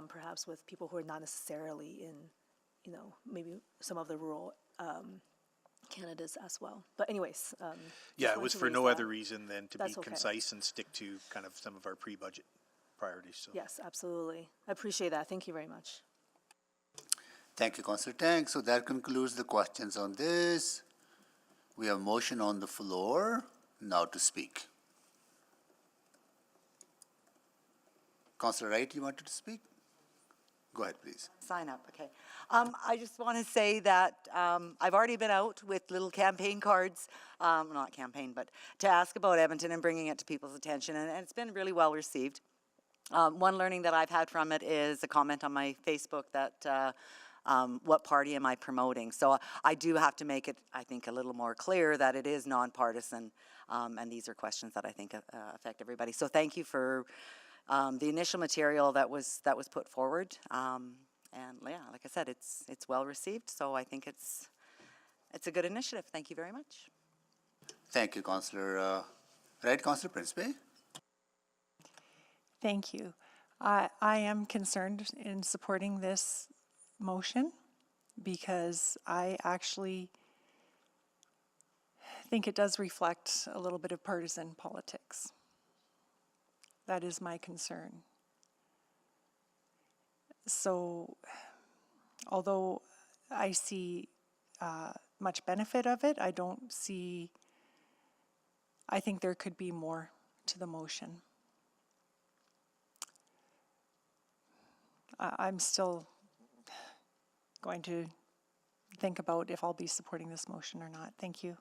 perhaps with people who are not necessarily in, maybe some of the rural candidates as well. But anyways, Yeah, it was for no other reason than to be That's okay. concise and stick to kind of some of our pre-budget priorities. So. Yes, absolutely. I appreciate that. Thank you very much. Thank you, Councillor Tang. So that concludes the questions on this. We have a motion on the floor now to speak. Councillor Wright, you wanted to speak? Go ahead, please. Sign up, okay. I just want to say that I've already been out with little campaign cards, not campaign, but to ask about Edmonton and bringing it to people's attention, and it's been really well received. One learning that I've had from it is a comment on my Facebook that what party am I promoting? So I do have to make it, I think, a little more clear that it is nonpartisan, and these are questions that I think affect everybody. So thank you for the initial material that was put forward, and yeah, like I said, it's well received. So I think it's a good initiative. Thank you very much. Thank you, Councillor Wright. Councillor Principe. Thank you. I am concerned in supporting this motion because I actually think it does reflect a little bit of partisan politics. That is my concern. So, although I see much benefit of it, I think there could be more to the motion. I'm still going to think about if I'll be supporting this motion or not. Thank you.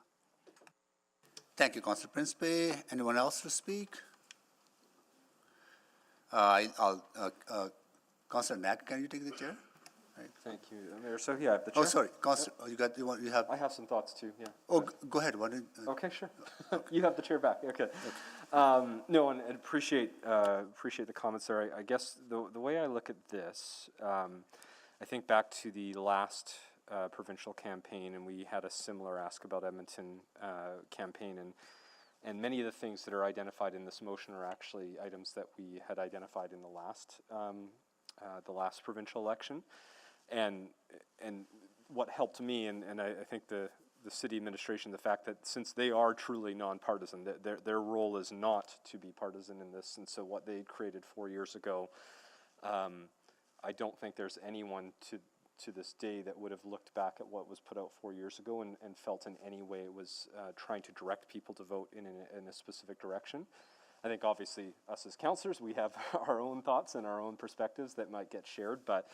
Thank you, Councillor Principe. Anyone else to speak? Councillor Knack, can you take the chair? Right. Thank you, Mayor. So yeah, I have the chair. Oh, sorry, Councillor. You have. I have some thoughts too. Yeah. Oh, go ahead. Okay, sure. You have the chair back. Okay. No, and appreciate the comments there. I guess the way I look at this, I think back to the last provincial campaign, and we had a similar Ask About Edmonton campaign, and many of the things that are identified in this motion are actually items that we had identified in the last provincial election, and what helped me, and I think the city administration, the fact that since they are truly nonpartisan, their role is not to be partisan in this, and so what they created 4 years ago, I don't think there's anyone to this day that would have looked back at what was put out 4 years ago and felt in any way it was trying to direct people to vote in a specific direction. I think obviously us as councillors, we have our own thoughts and our own perspectives that might get shared, but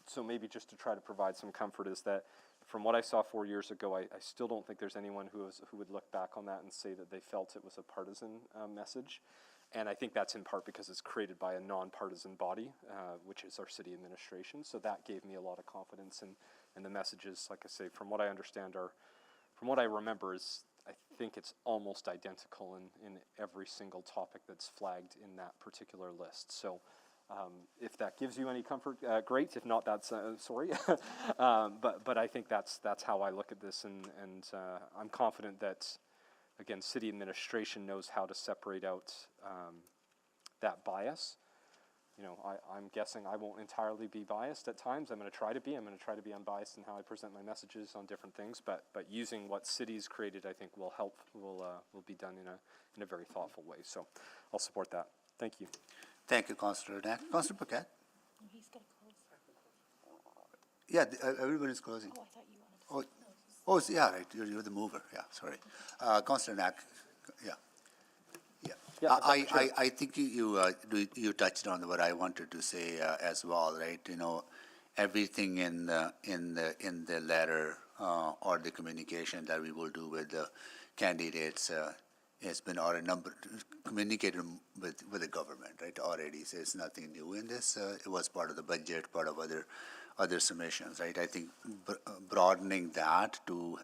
so maybe just to try to provide some comfort is that from what I saw 4 years ago, I still don't think there's anyone who would look back on that and say that they felt it was a partisan message. And I think that's in part because it's created by a nonpartisan body, which is our city administration. So that gave me a lot of confidence. And the messages, like I say, from what I understand, from what I remember, is I think it's almost identical in every single topic that's flagged in that particular list. So if that gives you any comfort, great. If not, that's sorry. But I think that's how I look at this, and I'm confident that, again, city administration knows how to separate out that bias. You know, I'm guessing I won't entirely be biased at times. I'm going to try to be. I'm going to try to be unbiased in how I present my messages on different things. But using what cities created, I think will be done in a very thoughtful way. So I'll support that. Thank you. Thank you, Councillor Knack. Councillor Paquette? He's got to close. Yeah, everybody's closing. Oh, I thought you wanted to. Oh, yeah, right. You're the mover. Yeah, sorry. Councillor Knack. Yeah. Yeah, I think you touched on what I wanted to say as well, right? You know, everything in the letter or the communication that we will do with the candidates has been communicated with the government, right? Already, so it's nothing new in this. It was part of the budget, part of other submissions, right? I think broadening that to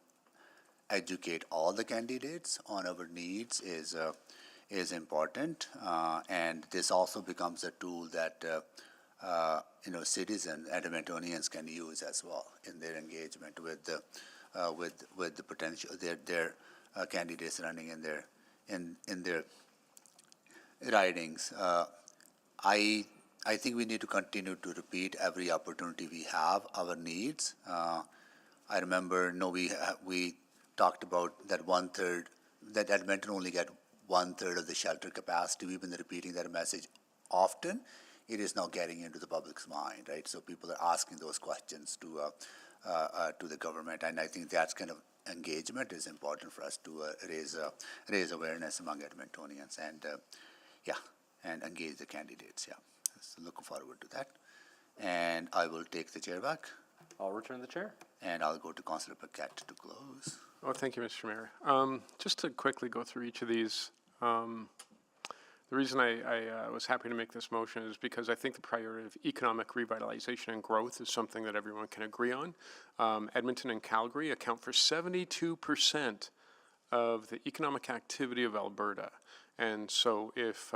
educate all the candidates on our needs is important, and this also becomes a tool that citizens, Edmontonians can use as well in their engagement with the potential their candidates running in their ridings. I think we need to continue to repeat every opportunity we have our needs. I remember, we talked about that 1/3 that Edmonton only get 1/3 of the shelter capacity. We've been repeating that message often. It is now getting into the public's mind, right? So people are asking those questions to the government, and I think that's kind of engagement is important for us to raise awareness among Edmontonians and engage the candidates. Yeah, so looking forward to that. And I will take the chair back. I'll return the chair. And I'll go to Councillor Paquette to close. Oh, thank you, Mr. Mayor. Just to quickly go through each of these, the reason I was happy to make this motion is because I think the priority of economic revitalization and growth is something that everyone can agree on. Edmonton and Calgary account for 72% of the economic activity of Alberta. And so if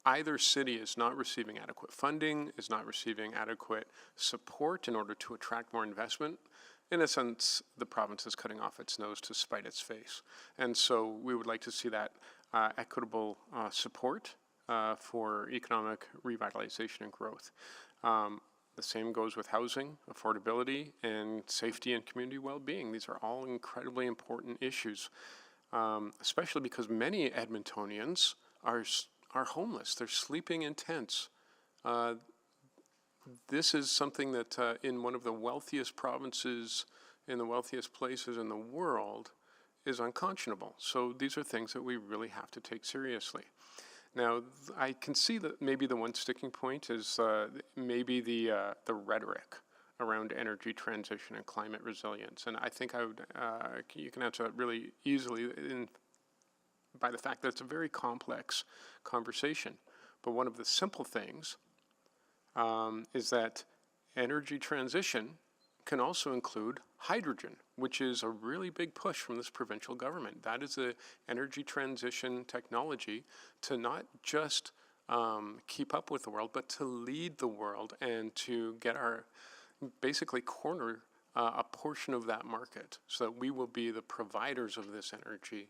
either city is not receiving adequate funding, is not receiving adequate support in order to attract more investment, in a sense, the province is cutting off its nose to spite its face. And so we would like to see that equitable support for economic revitalization and growth. The same goes with housing, affordability, and safety and community well-being. These are all incredibly important issues, especially because many Edmontonians are homeless. They're sleeping in tents. This is something that in one of the wealthiest provinces, in the wealthiest places in the world, is unconscionable. So these are things that we really have to take seriously. Now, I can see that maybe the one sticking point is maybe the rhetoric around energy transition and climate resilience. And I think you can answer that really easily by the fact that it's a very complex conversation. But one of the simple things is that energy transition can also include hydrogen, which is a really big push from this provincial government. That is an energy transition technology to not just keep up with the world, but to lead the world and to get basically corner a portion of that market so that we will be the providers of this energy.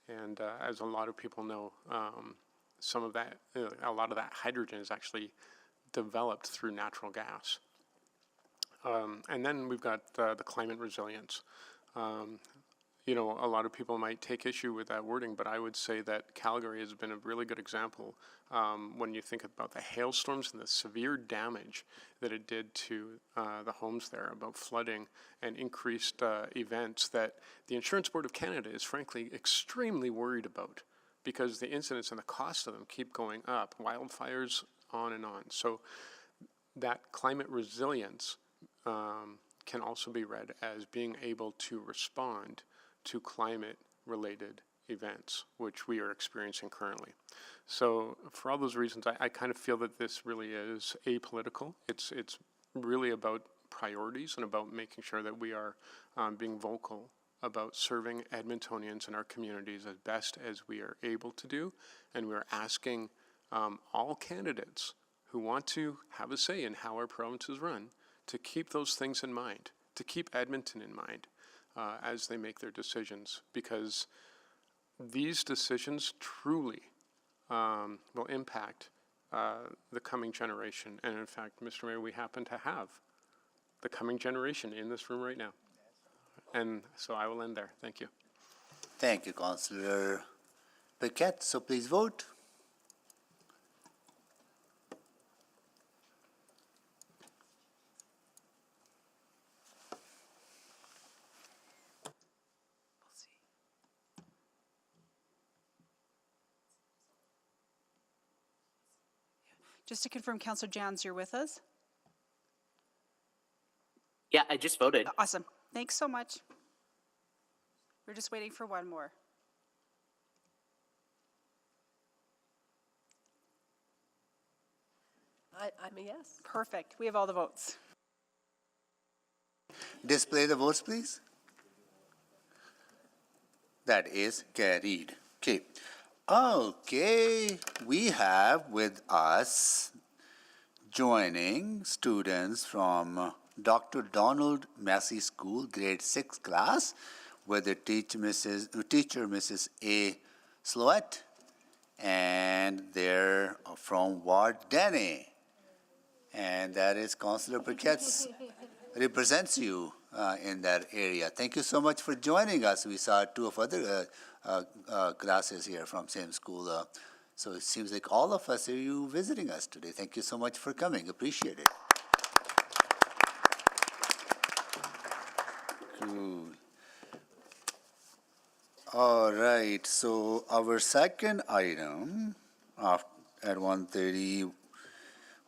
And as a lot of people know, a lot of that hydrogen is actually developed through natural gas. And then we've got the climate resilience. A lot of people might take issue with that wording, but I would say that Calgary has been a really good example when you think about the hailstorms and the severe damage that it did to the homes there, about flooding and increased events that the Insurance Board of Canada is frankly extremely worried about because the incidence and the cost of them keep going up, wildfires, on and on. So that climate resilience can also be read as being able to respond to climate-related events, which we are experiencing currently. So for all those reasons, I kind of feel that this really is apolitical. It's really about priorities and about making sure that we are being vocal about serving Edmontonians and our communities as best as we are able to do. And we're asking all candidates who want to have a say in how our province is run to keep those things in mind, to keep Edmonton in mind as they make their decisions, because these decisions truly will impact the coming generation. And in fact, Mr. Mayor, we happen to have the coming generation in this room right now. And so I will end there. Thank you. Thank you, Councillor Paquette. So please vote. Just to confirm, Councillor Jans, you're with us? Yeah, I just voted. Awesome. Thanks so much. We're just waiting for one more. I'm a yes. Perfect. We have all the votes. Display the votes, please. That is carried. Okay. Okay, we have with us joining students from Dr. Donald Massey School, grade 6 class, with the teacher, Mrs. A. Slowett, and they're from Ward Denny. And that is Councillor Paquette represents you in that area. Thank you so much for joining us. We saw two of other classes here from same school. So it seems like all of us are you visiting us today. Thank you so much for coming. Appreciate it. Cool. All right. So our second item at 1:30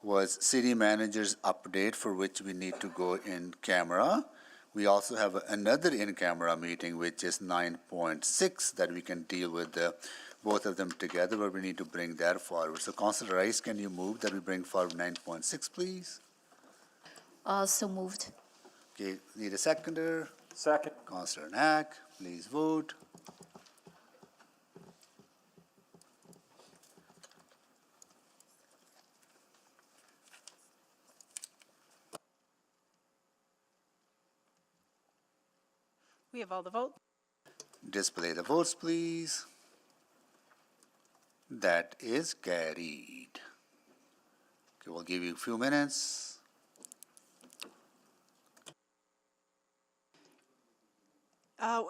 was city manager's update, for which we need to go in camera. We also have another in-camera meeting, which is 9.6, that we can deal with both of them together, but we need to bring that forward. So Councillor Rice, can you move that we bring forward 9.6, please? So moved. Okay, need a seconder? Second. Councillor Knack, please vote. We have all the votes. Display the votes, please. That is carried. Okay, we'll give you a few minutes.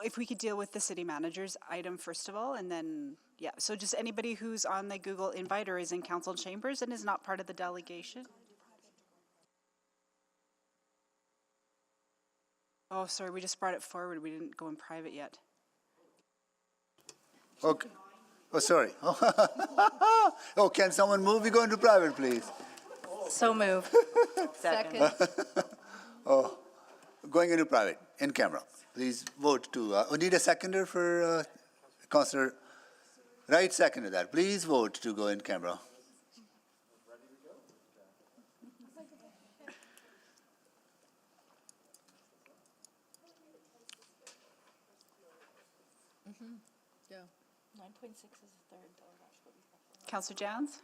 If we could deal with the city manager's item first of all, and then, yeah, so just anybody who's on the Google invite or is in council chambers and is not part of the delegation. Oh, sorry, we just brought it forward. We didn't go in private yet. Okay. Oh, sorry. Oh, can someone move? We go into private, please. So move. Second. Oh, going into private, in camera. Please vote to, we need a seconder for Councillor Wright, seconded that. Please vote to go in camera. Yeah. 9.6 is the third. Councillor Jans?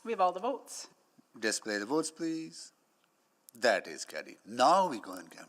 We have all the votes. Display the votes, please. That is carried. Now we go in camera.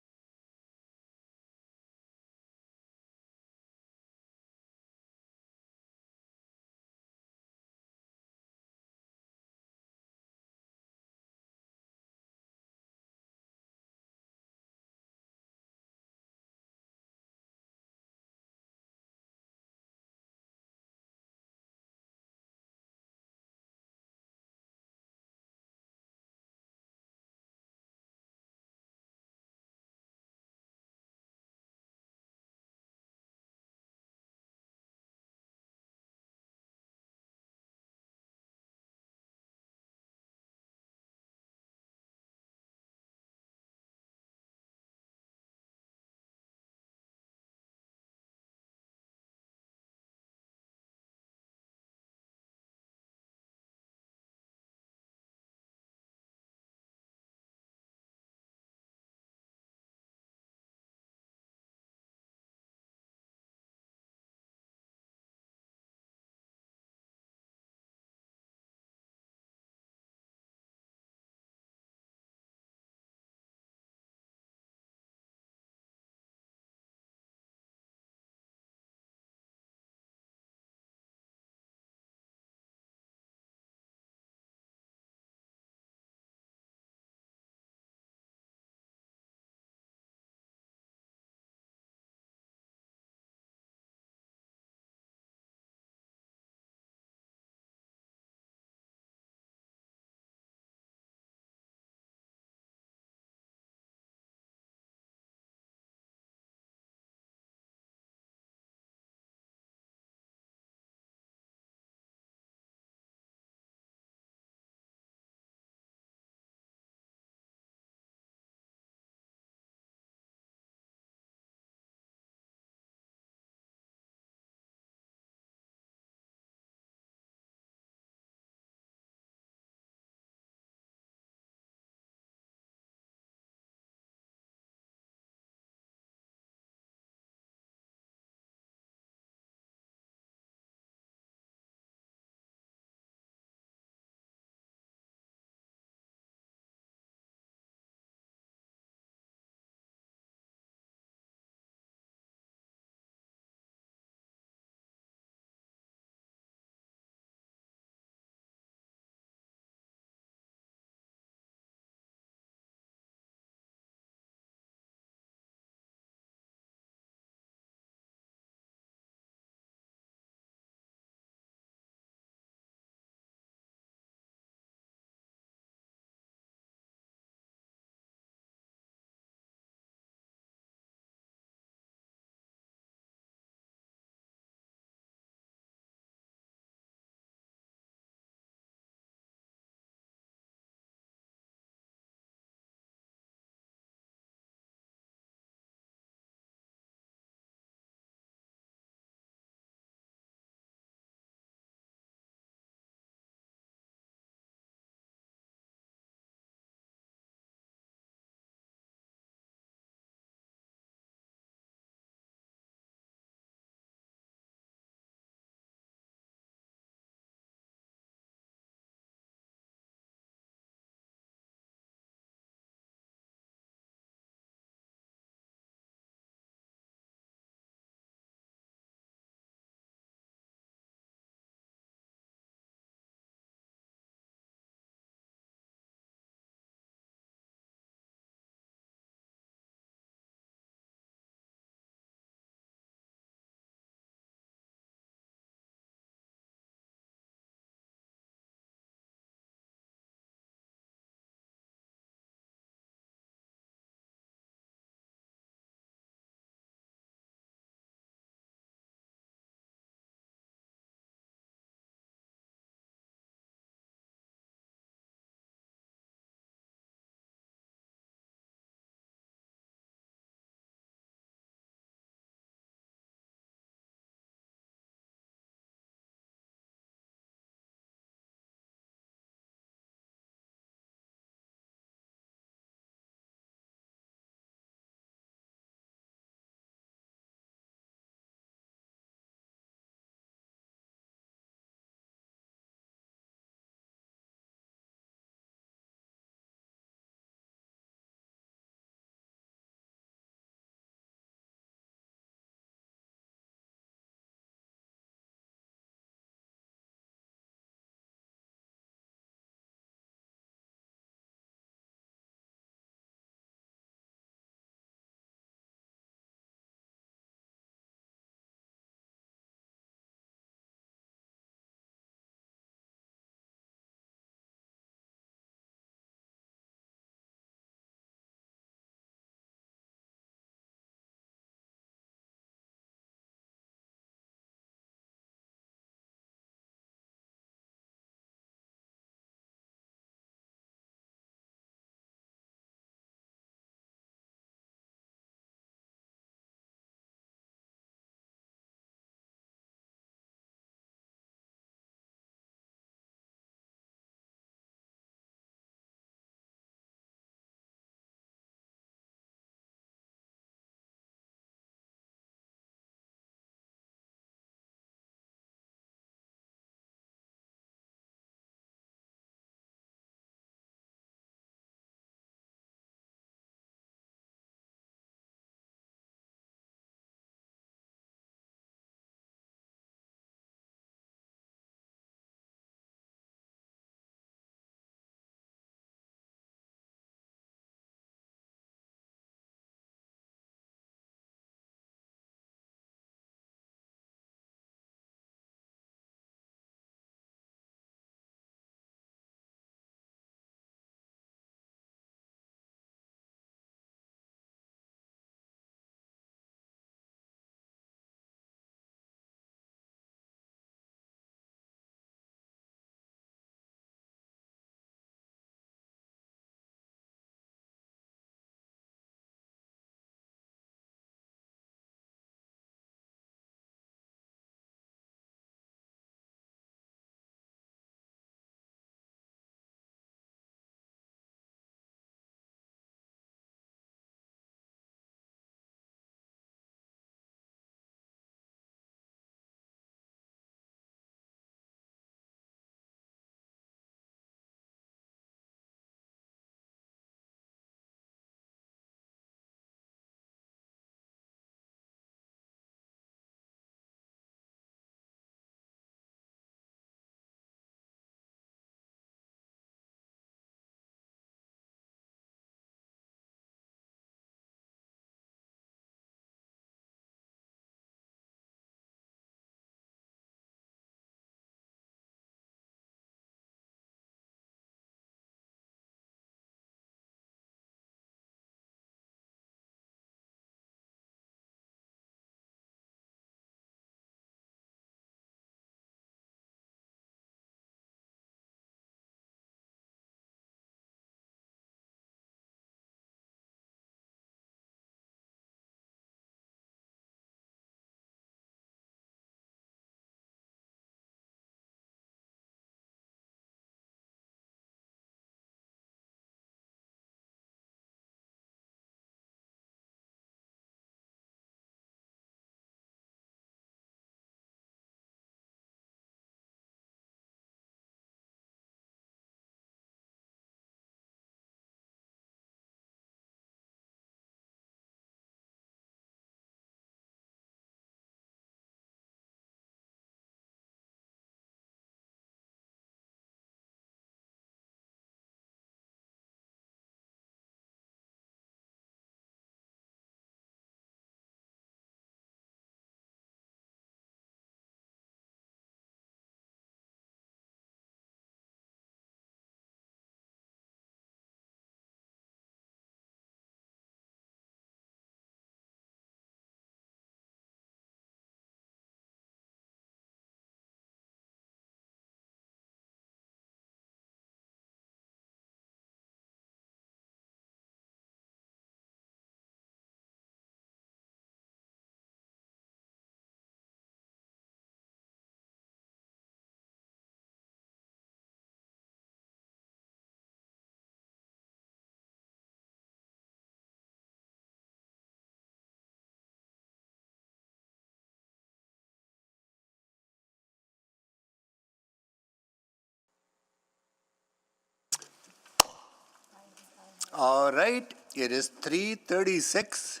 All right, it is 3:36.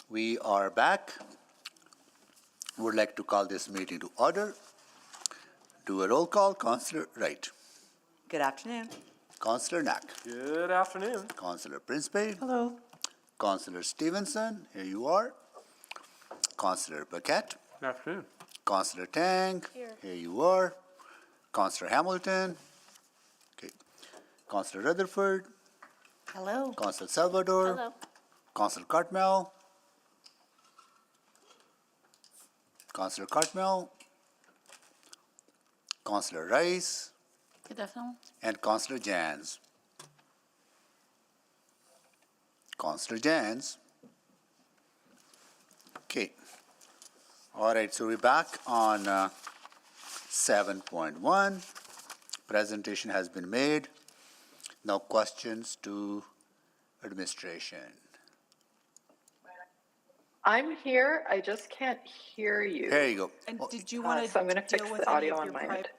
We are back. Would like to call this meeting to order. Do a roll call. Councillor Wright. Good afternoon. Councillor Knack. Good afternoon. Councillor Principe. Hello. Councillor Stevenson, here you are. Councillor Paquette. Good afternoon. Councillor Tang. Here you are. Councillor Hamilton. Okay. Councillor Rutherford. Hello. Councillor Salvador. Hello. Councillor Cartmel. Councillor Cartmel. Councillor Rice. Good afternoon. And Councillor Jans. Councillor Jans. Okay. All right, so we're back on 7.1. Presentation has been made. Now questions to administration. I'm here, I just can't hear you. There you go. And did you want to So I'm gonna fix deal with the any audio of on your my end. private?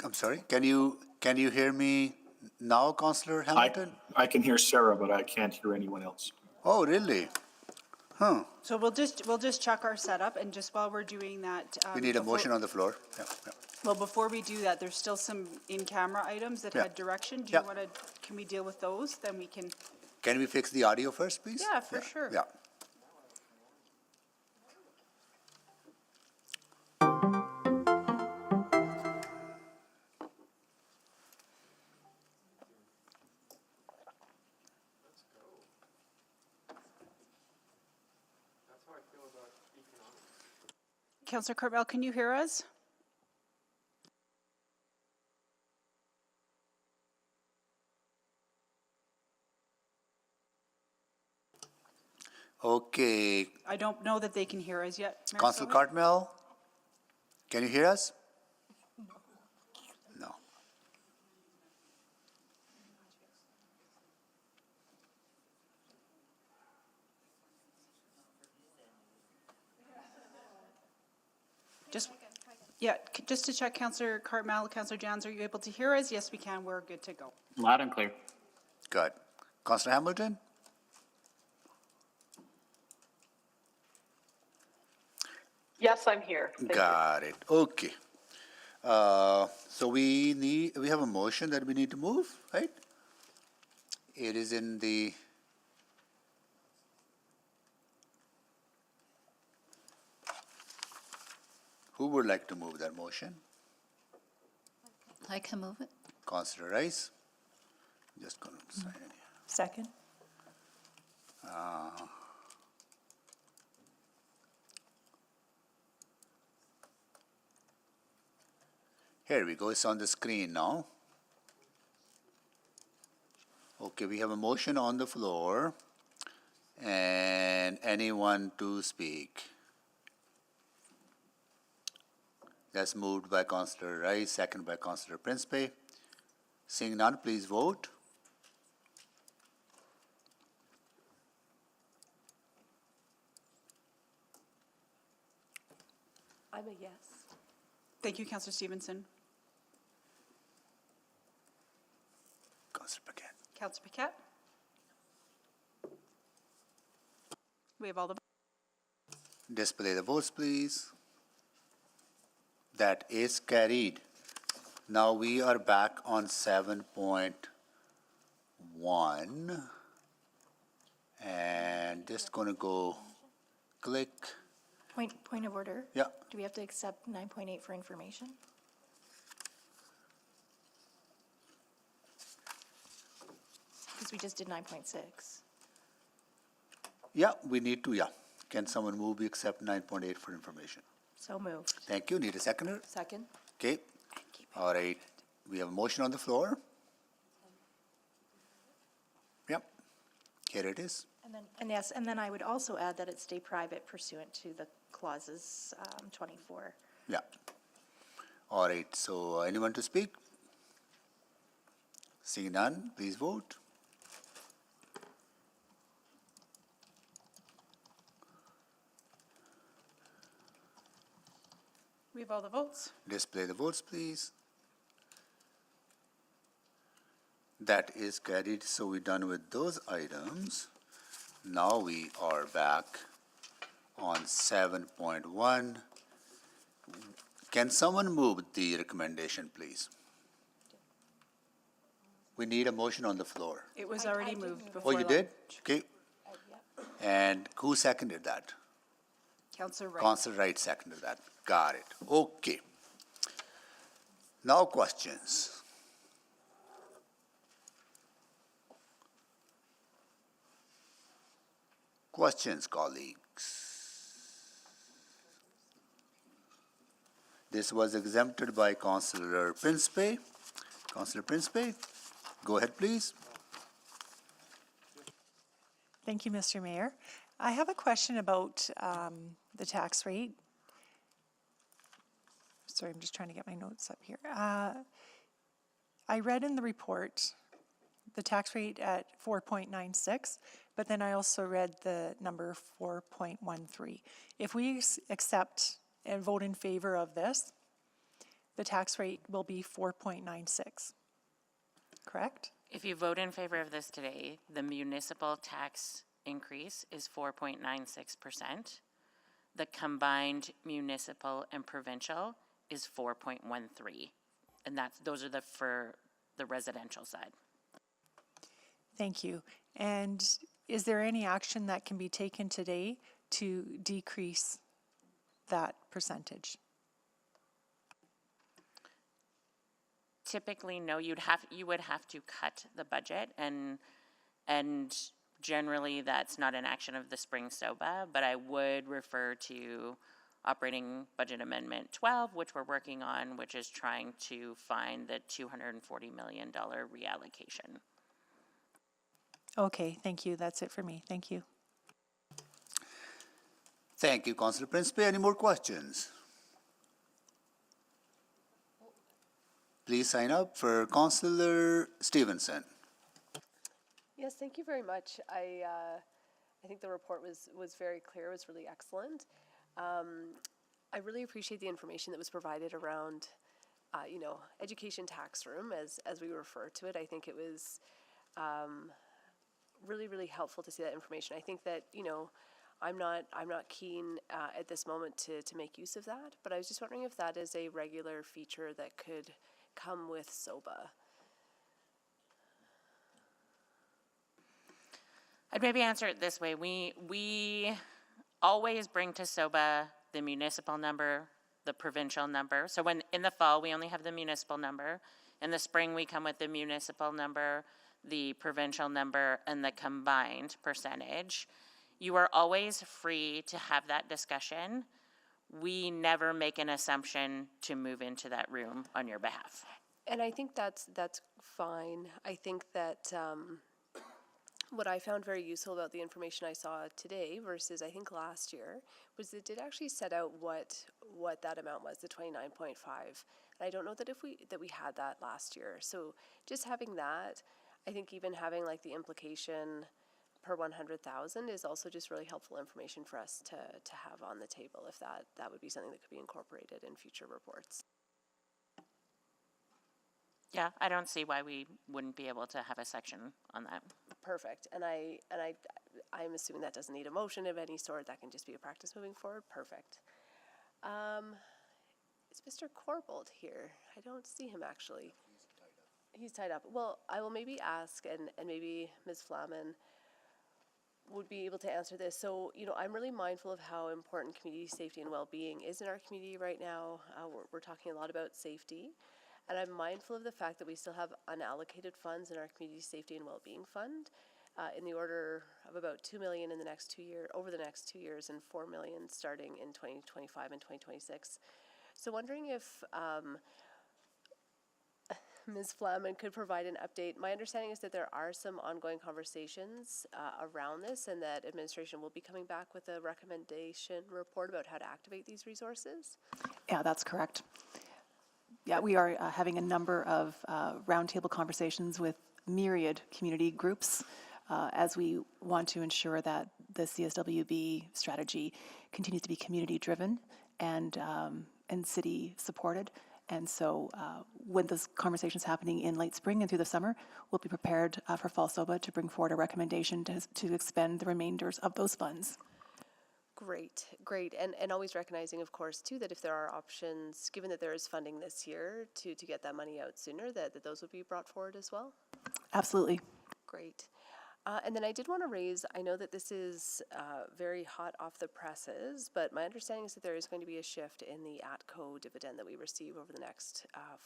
I'm sorry, can you hear me now, Councillor Hamilton? I can hear Sarah, but I can't hear anyone else. Oh, really? Huh. So we'll just check our setup, and just while we're doing that. We need a before- motion on the floor. Yeah, yeah. Well, before we do that, there's still some in-camera items that Yeah. had direction. Do Yeah. you want to, can we deal with those? Then we can. Can we fix the audio first, please? Yeah, for sure. Yeah. Councillor Cartmel, can you hear us? Okay. I don't know that they can hear us yet. Mayor Councillor Soba? Cartmel, can you hear us? No. Just to check, Councillor Cartmel, Councillor Jans, are you able to hear us? Yes, we can. We're good to go. Loud and clear. Good. Councillor Hamilton? Yes, I'm here. Thank you. Got it. Okay. So we have a motion that we need to move, right? It is in the who would like to move that motion? I can move it. Councillor Rice? Just going to sign it here. Second. Here we go, it's on the screen now. Okay, we have a motion on the floor. And anyone to speak? That's moved by Councillor Rice, second by Councillor Principe. Seeing none, please vote. I'm a yes. Thank you, Councillor Stevenson. Councillor Paquette. Councillor Paquette? We have all the. Display the votes, please. That is carried. Now we are back on 7.1. And just gonna go click. Point of order? Yeah. Do we have to accept 9.8 for information? Because we just did 9.6. Yeah, we need to, yeah. Can someone move, we accept 9.8 for information? So moved. Thank you. Need a seconder? Second. Okay. All right. We have a motion on the floor. Yep. Here it is. And then I would also add that it stay private pursuant to the clauses 24. Yeah. All right. So anyone to speak? Seeing none, please vote. We have all the votes. Display the votes, please. That is carried, so we're done with those items. Now we are back on 7.1. Can someone move the recommendation, please? We need a motion on the floor. It was already moved Oh, before you lunch. did? Okay. And who seconded that? Councillor Wright. Council Wright seconded that. Got it. Okay. Now questions. Questions, colleagues? This was exempted by Councillor Principe. Councillor Principe, go ahead, please. Thank you, Mr. Mayor. I have a question about the tax rate. Sorry, I'm just trying to get my notes up here. I read in the report the tax rate at 4.96, but then I also read the number 4.13. If we accept and vote in favor of this, the tax rate will be 4.96, correct? If you vote in favor of this today, the municipal tax increase is 4.96%. The combined municipal and provincial is 4.13. And those are for the residential side. Thank you. And is there any action that can be taken today to decrease that percentage? Typically, no, you would have to cut the budget, and generally that's not an action of the spring SOBA, but I would refer to Operating Budget Amendment 12, which we're working on, which is trying to find the $240 million reallocation. Okay, thank you. That's it for me. Thank you. Thank you, Councillor Principe. Any more questions? Please sign up for Councillor Stevenson. Yes, thank you very much. I think the report was very clear. It was really excellent. I really appreciate the information that was provided around, education tax room, as we refer to it. I think it was really, really helpful to see that information. I think that, I'm not keen at this moment to make use of that, but I was just wondering if that is a regular feature that could come with SOBA. I'd maybe answer it this way. We always bring to SOBA the municipal number, the provincial number. So when in the fall, we only have the municipal number. In the spring, we come with the municipal number, the provincial number, and the combined percentage. You are always free to have that discussion. We never make an assumption to move into that room on your behalf. And I think that's fine. I think that what I found very useful about the information I saw today versus I think last year was it did actually set out what that amount was, the 29.5. And I don't know that we had that last year. So just having that, I think even having like the implication per 100,000 is also just really helpful information for us to have on the table, if that would be something that could be incorporated in future reports. Yeah, I don't see why we wouldn't be able to have a section on that. Perfect. And I'm assuming that doesn't need a motion of any sort. That can just be a practice moving forward. Perfect. Is Mr. Corbold here? I don't see him actually. He's tied up. Well, I will maybe ask, and maybe Ms. Flaman would be able to answer this. So, I'm really mindful of how important community safety and well-being is in our community right now. We're talking a lot about safety. And I'm mindful of the fact that we still have unallocated funds in our Community Safety and Wellbeing Fund in the order of about $2 million over the next 2 years, and $4 million starting in 2025 and 2026. So wondering if Ms. Flaman could provide an update. My understanding is that there are some ongoing conversations around this, and that administration will be coming back with a recommendation report about how to activate these resources. Yeah, that's correct. Yeah, we are having a number of roundtable conversations with myriad community groups as we want to ensure that the CSWB strategy continues to be community-driven and city-supported, And so when those conversations happening in late spring and through the summer, we'll be prepared for fall SOBA to bring forward a recommendation to expend the remainders of those funds. Great, great. And always recognizing, of course, too, that if there are options, given that there is funding this year to get that money out sooner, that those would be brought forward as well? Absolutely. Great. And then I did want to raise, I know that this is very hot off the presses, but my understanding is that there is going to be a shift in the ATCO dividend that we receive over the next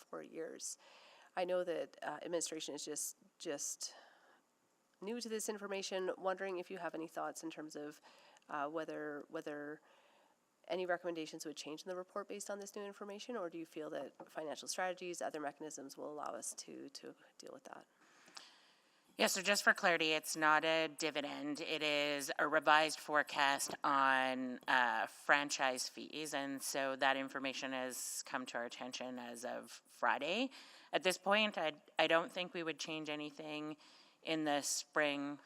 4 years. I know that administration is just new to this information, wondering if you have any thoughts in terms of whether any recommendations would change in the report based on this new information, or do you feel that financial strategies, other mechanisms will allow us to deal with that? Yeah, so just for clarity, it's not a dividend. It is a revised forecast on franchise fees, and so that information has come to our attention as of Friday. At this point, I don't think we would change anything in the spring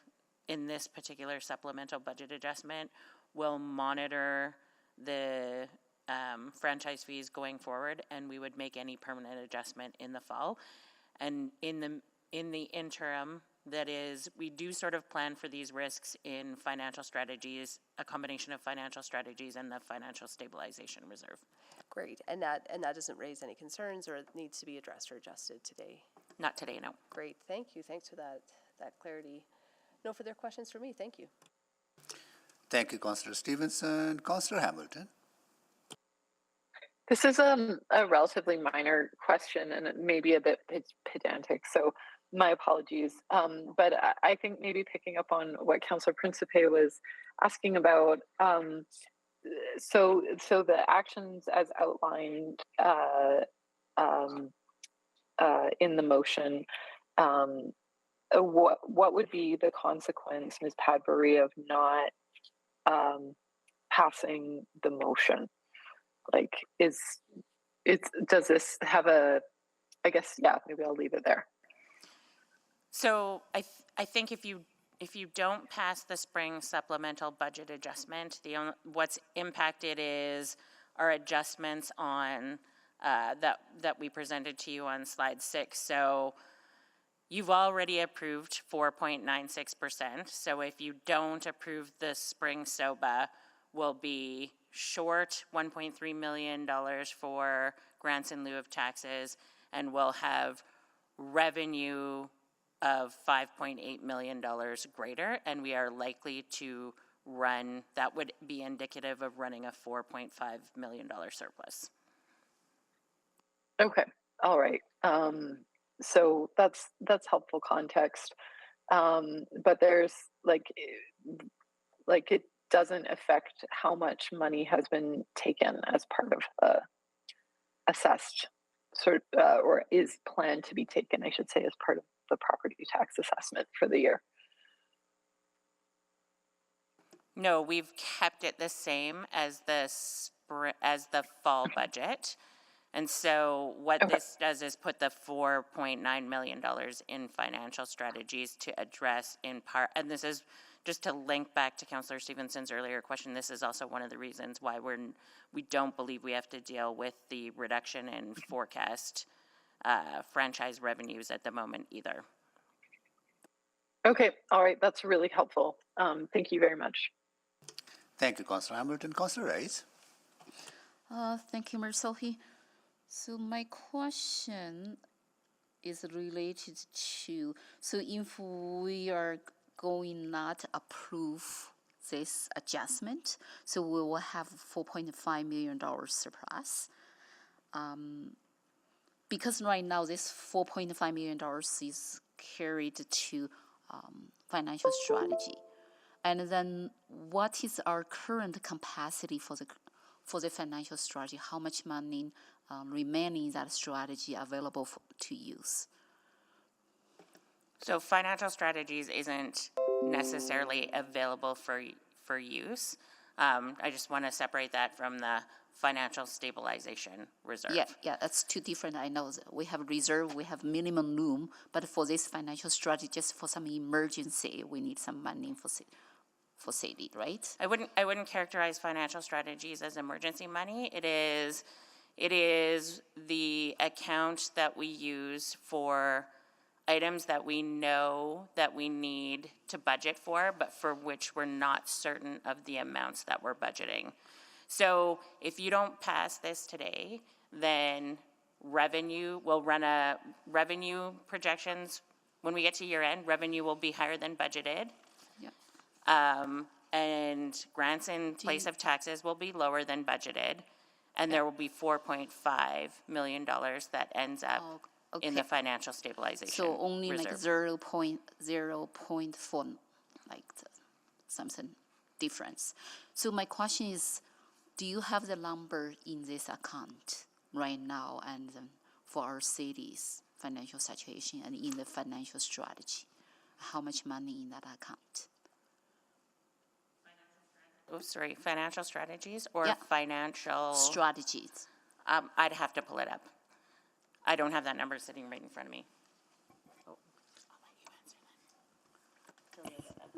in this particular supplemental budget adjustment. We'll monitor the franchise fees going forward, and we would make any permanent adjustment in the fall. And in the interim, that is, we do sort of plan for these risks in financial strategies, a combination of financial strategies and the financial stabilization reserve. Great, and that doesn't raise any concerns, or it needs to be addressed or adjusted today? Not today, no. Great, thank you. Thanks for that clarity. No further questions for me. Thank you. Thank you, Councillor Stevenson. Councillor Hamilton. This is a relatively minor question, and it may be a bit pedantic, so my apologies. But I think maybe picking up on what Councillor Principe was asking about, so the actions as outlined in the motion, what would be the consequence, Ms. Padbury, of not passing the motion? Like, does this have a, I guess, yeah, maybe I'll leave it there. So I think if you don't pass the spring supplemental budget adjustment, what's impacted is our adjustments on that we presented to you on slide 6. So you've already approved 4.96%. So if you don't approve the spring SOBA, we'll be short $1.3 million for grants in lieu of taxes, and we'll have revenue of $5.8 million greater, and we are likely to run, that would be indicative of running a $4.5 million surplus. Okay, all right. So that's helpful context. But there's like it doesn't affect how much money has been taken as part of the assessed or is planned to be taken, I should say, as part of the property tax assessment for the year. No, we've kept it the same as the fall budget. And so what this does is put the $4.9 million in financial strategies to address in part, and this is just to link back to Councillor Stevenson's earlier question, this is also one of the reasons why we don't believe we have to deal with the reduction in forecast franchise revenues at the moment either. Okay, all right, that's really helpful. Thank you very much. Thank you, Councillor Hamilton. Councillor Rice. Thank you, Mayor Sohi. So my question is related to, so if we are going not approve this adjustment, so we will have $4.5 million surplus. Because right now this $4.5 million is carried to financial strategy. And then what is our current capacity for the financial strategy? How much money remaining in that strategy available to use? So financial strategies isn't necessarily available for use. I just want to separate that from the financial stabilization reserve. Yeah, that's two different. I know that we have reserve, we have minimum room, but for this financial strategy, just for some emergency, we need some money for city, right? I wouldn't characterize financial strategies as emergency money. It It is the account that we use for items that we know that we need to budget for, but for which we're not certain of the amounts that we're budgeting. So if you don't pass this today, then we'll run a revenue projections. When we get to year end, revenue will be higher than budgeted. Yep. And grants in place of taxes will be lower than budgeted. And there will be $4.5 million that ends up in the financial stabilization So only like reserve. 0.4, like something difference. So my question is, do you have the number in this account right now and for our city's financial situation and in the financial strategy? How much money in that account? Oh, sorry, financial strategies or Yeah. financial? Strategies. I'd have to pull it up. I don't have that number sitting right in front of me.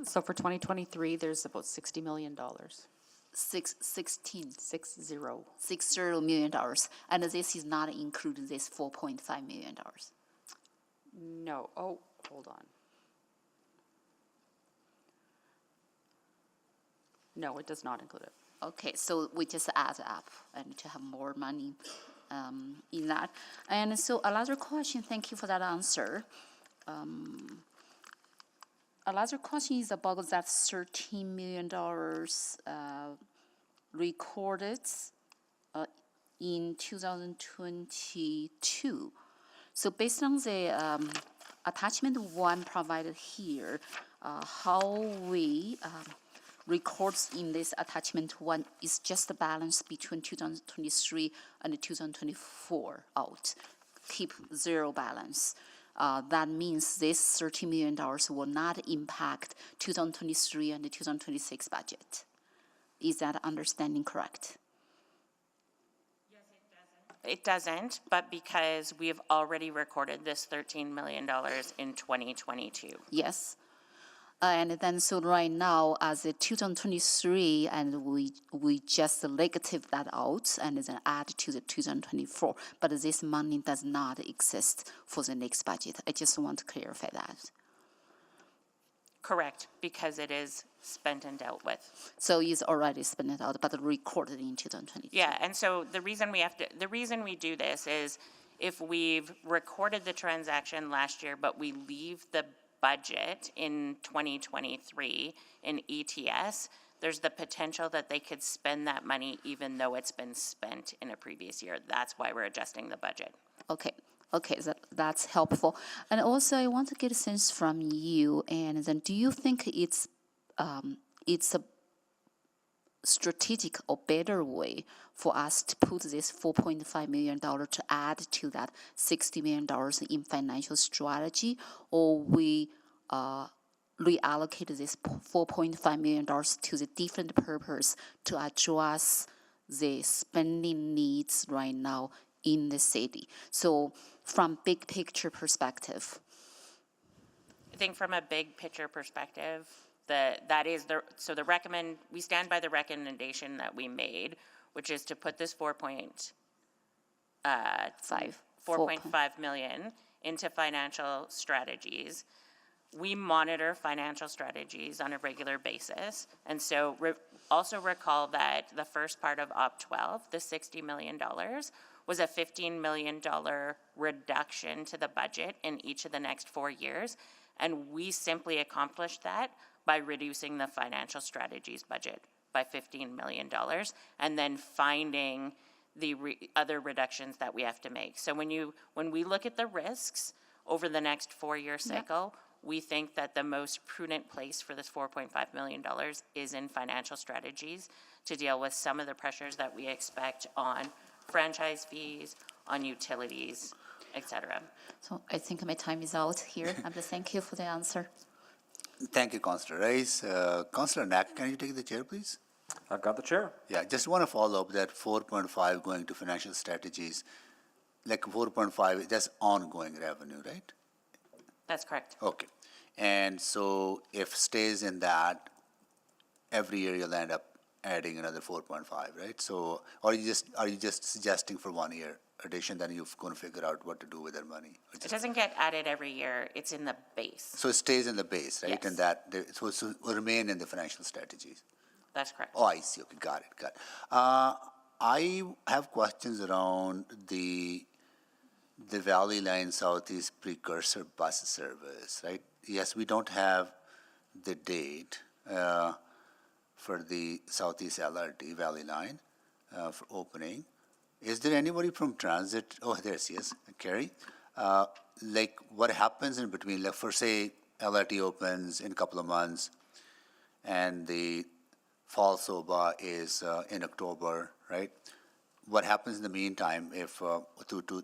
So for 2023, there's about $60 million. 16. 60. $60 million. And this is not including this $4.5 million. No, oh, hold on. No, it does not include it. Okay, so we just add up and to have more money in that. And so another question, thank you for that answer. Another question is about that $13 million recorded in 2022. So based on the attachment 1 provided here, how we records in this attachment 1 is just the balance between 2023 and 2024 out. Keep zero balance. That means this $30 million will not impact 2023 and the 2026 budget. Is that understanding correct? It doesn't, but because we have already recorded this $13 million in 2022. Yes. And then so right now, as a 2023, and we just negative that out and then add to the 2024. But this money does not exist for the next budget. I just want to clarify that. Correct, because it is spent and dealt with. So it's already spent out, but recorded in 2023. Yeah, and so the reason we do this is if we've recorded the transaction last year, but we leave the budget in 2023 in ETS, there's the potential that they could spend that money even though it's been spent in a previous year. That's why we're adjusting the budget. Okay, that's helpful. And also, I want to get a sense from you. And then, do you think it's a strategic or better way for us to put this $4.5 million to add to that $60 million in financial strategy, or we reallocate this $4.5 million to the different purpose to address the spending needs right now in the city? So from big picture perspective. I think from a big picture perspective, we stand by the recommendation that we made, which is to put this $4.5 million into financial strategies. We monitor financial strategies on a regular basis. And so also recall that the first part of Op 12, the $60 million, was a $15 million reduction to the budget in each of the next 4 years. And we simply accomplished that by reducing the financial strategies budget by $15 million and then finding the other reductions that we have to make. So when we look at the risks over the next 4-year cycle, we think that the most prudent place for this $4.5 million is in financial strategies to deal with some of the pressures that we expect on franchise fees, on utilities, et cetera. So I think my time is out here. Thank you for the answer. Thank you, Councillor Rice. Councillor Knack, can you take the chair, please? I've got the chair. Yeah, just want to follow up that 4.5 going to financial strategies. Like 4.5, that's ongoing revenue, right? That's correct. Okay. And so if stays in that, every year you'll end up adding another 4.5, right? So, are you just suggesting for 1 year addition, then you're going to figure out what to do with that money? It doesn't get added every year, it's in the base. So it stays in the base, right? Yes. And that, so it will remain in the financial strategies. That's correct. Oh, I see. Okay, got it. I have questions around the Valley Line Southeast precursor bus service, right? Yes, we don't have the date for the Southeast LRT Valley Line for opening. Is there anybody from transit? Oh, there she is, Carrie. Like, what happens in between? Like, for say, LRT opens in a couple of months, and the fall SOBA is in October, right? What happens in the meantime if to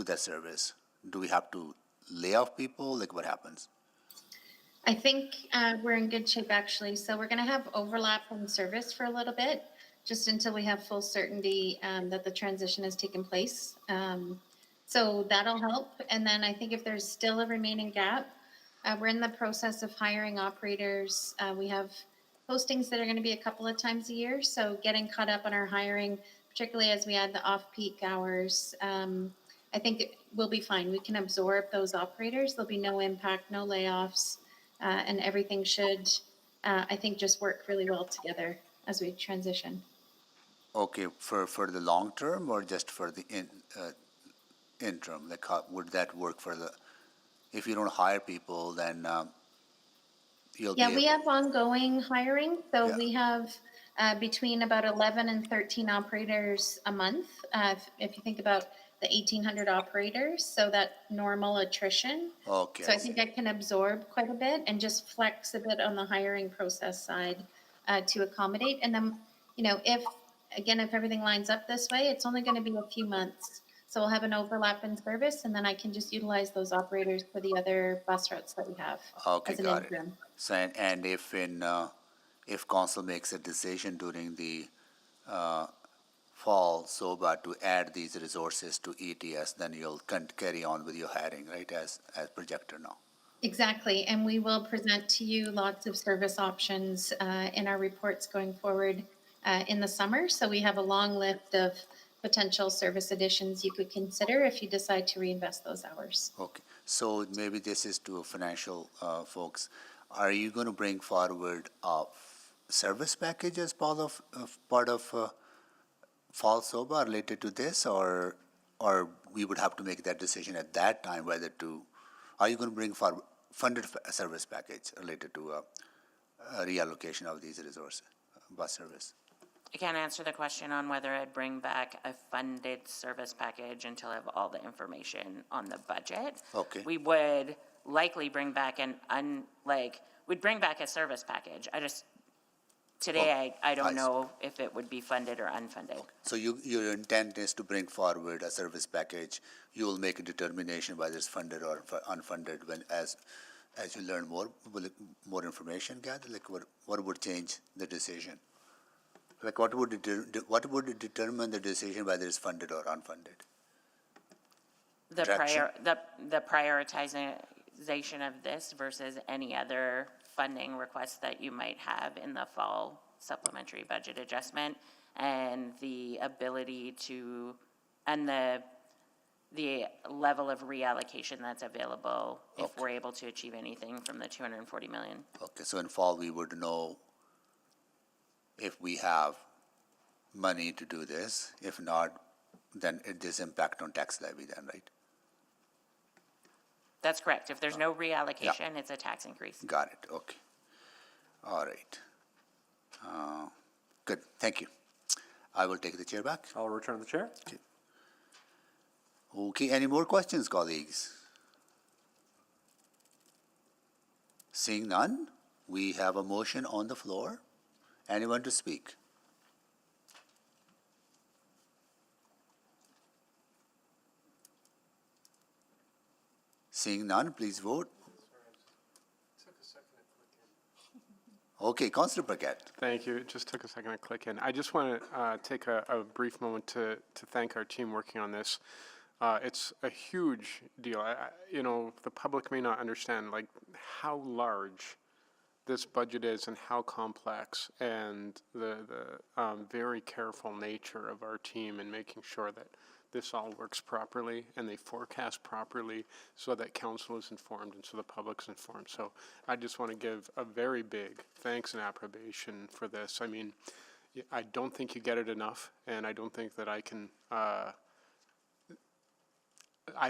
that service? Do we have to lay off people? Like, what happens? I think we're in good shape, actually. So we're going to have overlap in service for a little bit, just until we have full certainty that the transition has taken place. So that'll help. And then I think if there's still a remaining gap, we're in the process of hiring operators. We have postings that are going to be a couple of times a year. So getting caught up on our hiring, particularly as we add the off-peak hours, I think we'll be fine. We can absorb those operators. There'll be no impact, no layoffs, and everything should, I think, just work really well together as we transition. Okay, for the long term or just for the interim? Like, how would that work for the, if you don't hire people, then you'll be We have ongoing hiring. So Yeah. we have between about 11 and 13 operators a month. If you think about the 1,800 operators, so that normal attrition. Okay. So I think I can absorb quite a bit and just flex a bit on the hiring process side to accommodate. And then, if everything lines up this way, it's only going to be a few months. So we'll have an overlap in service, and then I can just utilize those operators for the other bus routes that we have. Okay, as an got it. interim. So, and if council makes a decision during the fall SOBA to add these resources to ETS, then you'll carry on with your hiring, right, as projected now? Exactly, and we will present to you lots of service options in our reports going forward in the summer. So we have a long list of potential service additions you could consider if you decide to reinvest those hours. Okay, so maybe this is to financial folks. Are you going to bring forward a service package as part of fall SOBA related to this, or we would have to make that decision at that time whether to? Are you going to bring forward funded service package related to a reallocation of these resources, bus service? I can't answer the question on whether I'd bring back a funded service package until I have all the information on the budget. Okay. We would likely bring back we'd bring back a service package. Today I don't know if it would be funded or unfunded. Okay. So your intent is to bring forward a service package. You will make a determination whether it's funded or unfunded as you learn more. Will more information gather? Like what would change the decision? Like what would determine the decision whether it's funded or unfunded? The prioritization of this versus any other funding requests that you might have in the fall supplementary budget adjustment, and the ability to, and the level of reallocation that's available if we're able to achieve anything from the $240 million. Okay, so in fall we would know if we have money to do this. If not, then it is impact on tax levy then, right? That's correct. If there's no reallocation, it's a tax increase. Got it, okay. All right. Good, thank you. I will take the chair back. I'll return the chair. Okay, any more questions, colleagues? Seeing none, we have a motion on the floor. Anyone to speak? Seeing none, please vote. Okay, Councillor Paquette. Thank you. It just took a second to click in. I just want to take a brief moment to thank our team working on this. It's a huge deal. The public may not understand how large this budget is and how complex, and the very careful nature of our team in making sure that this all works properly and they forecast properly so that council is informed and so the public's informed. So I just want to give a very big thanks and approbation for this. I mean, I don't think you get it enough, and I don't think that I can, I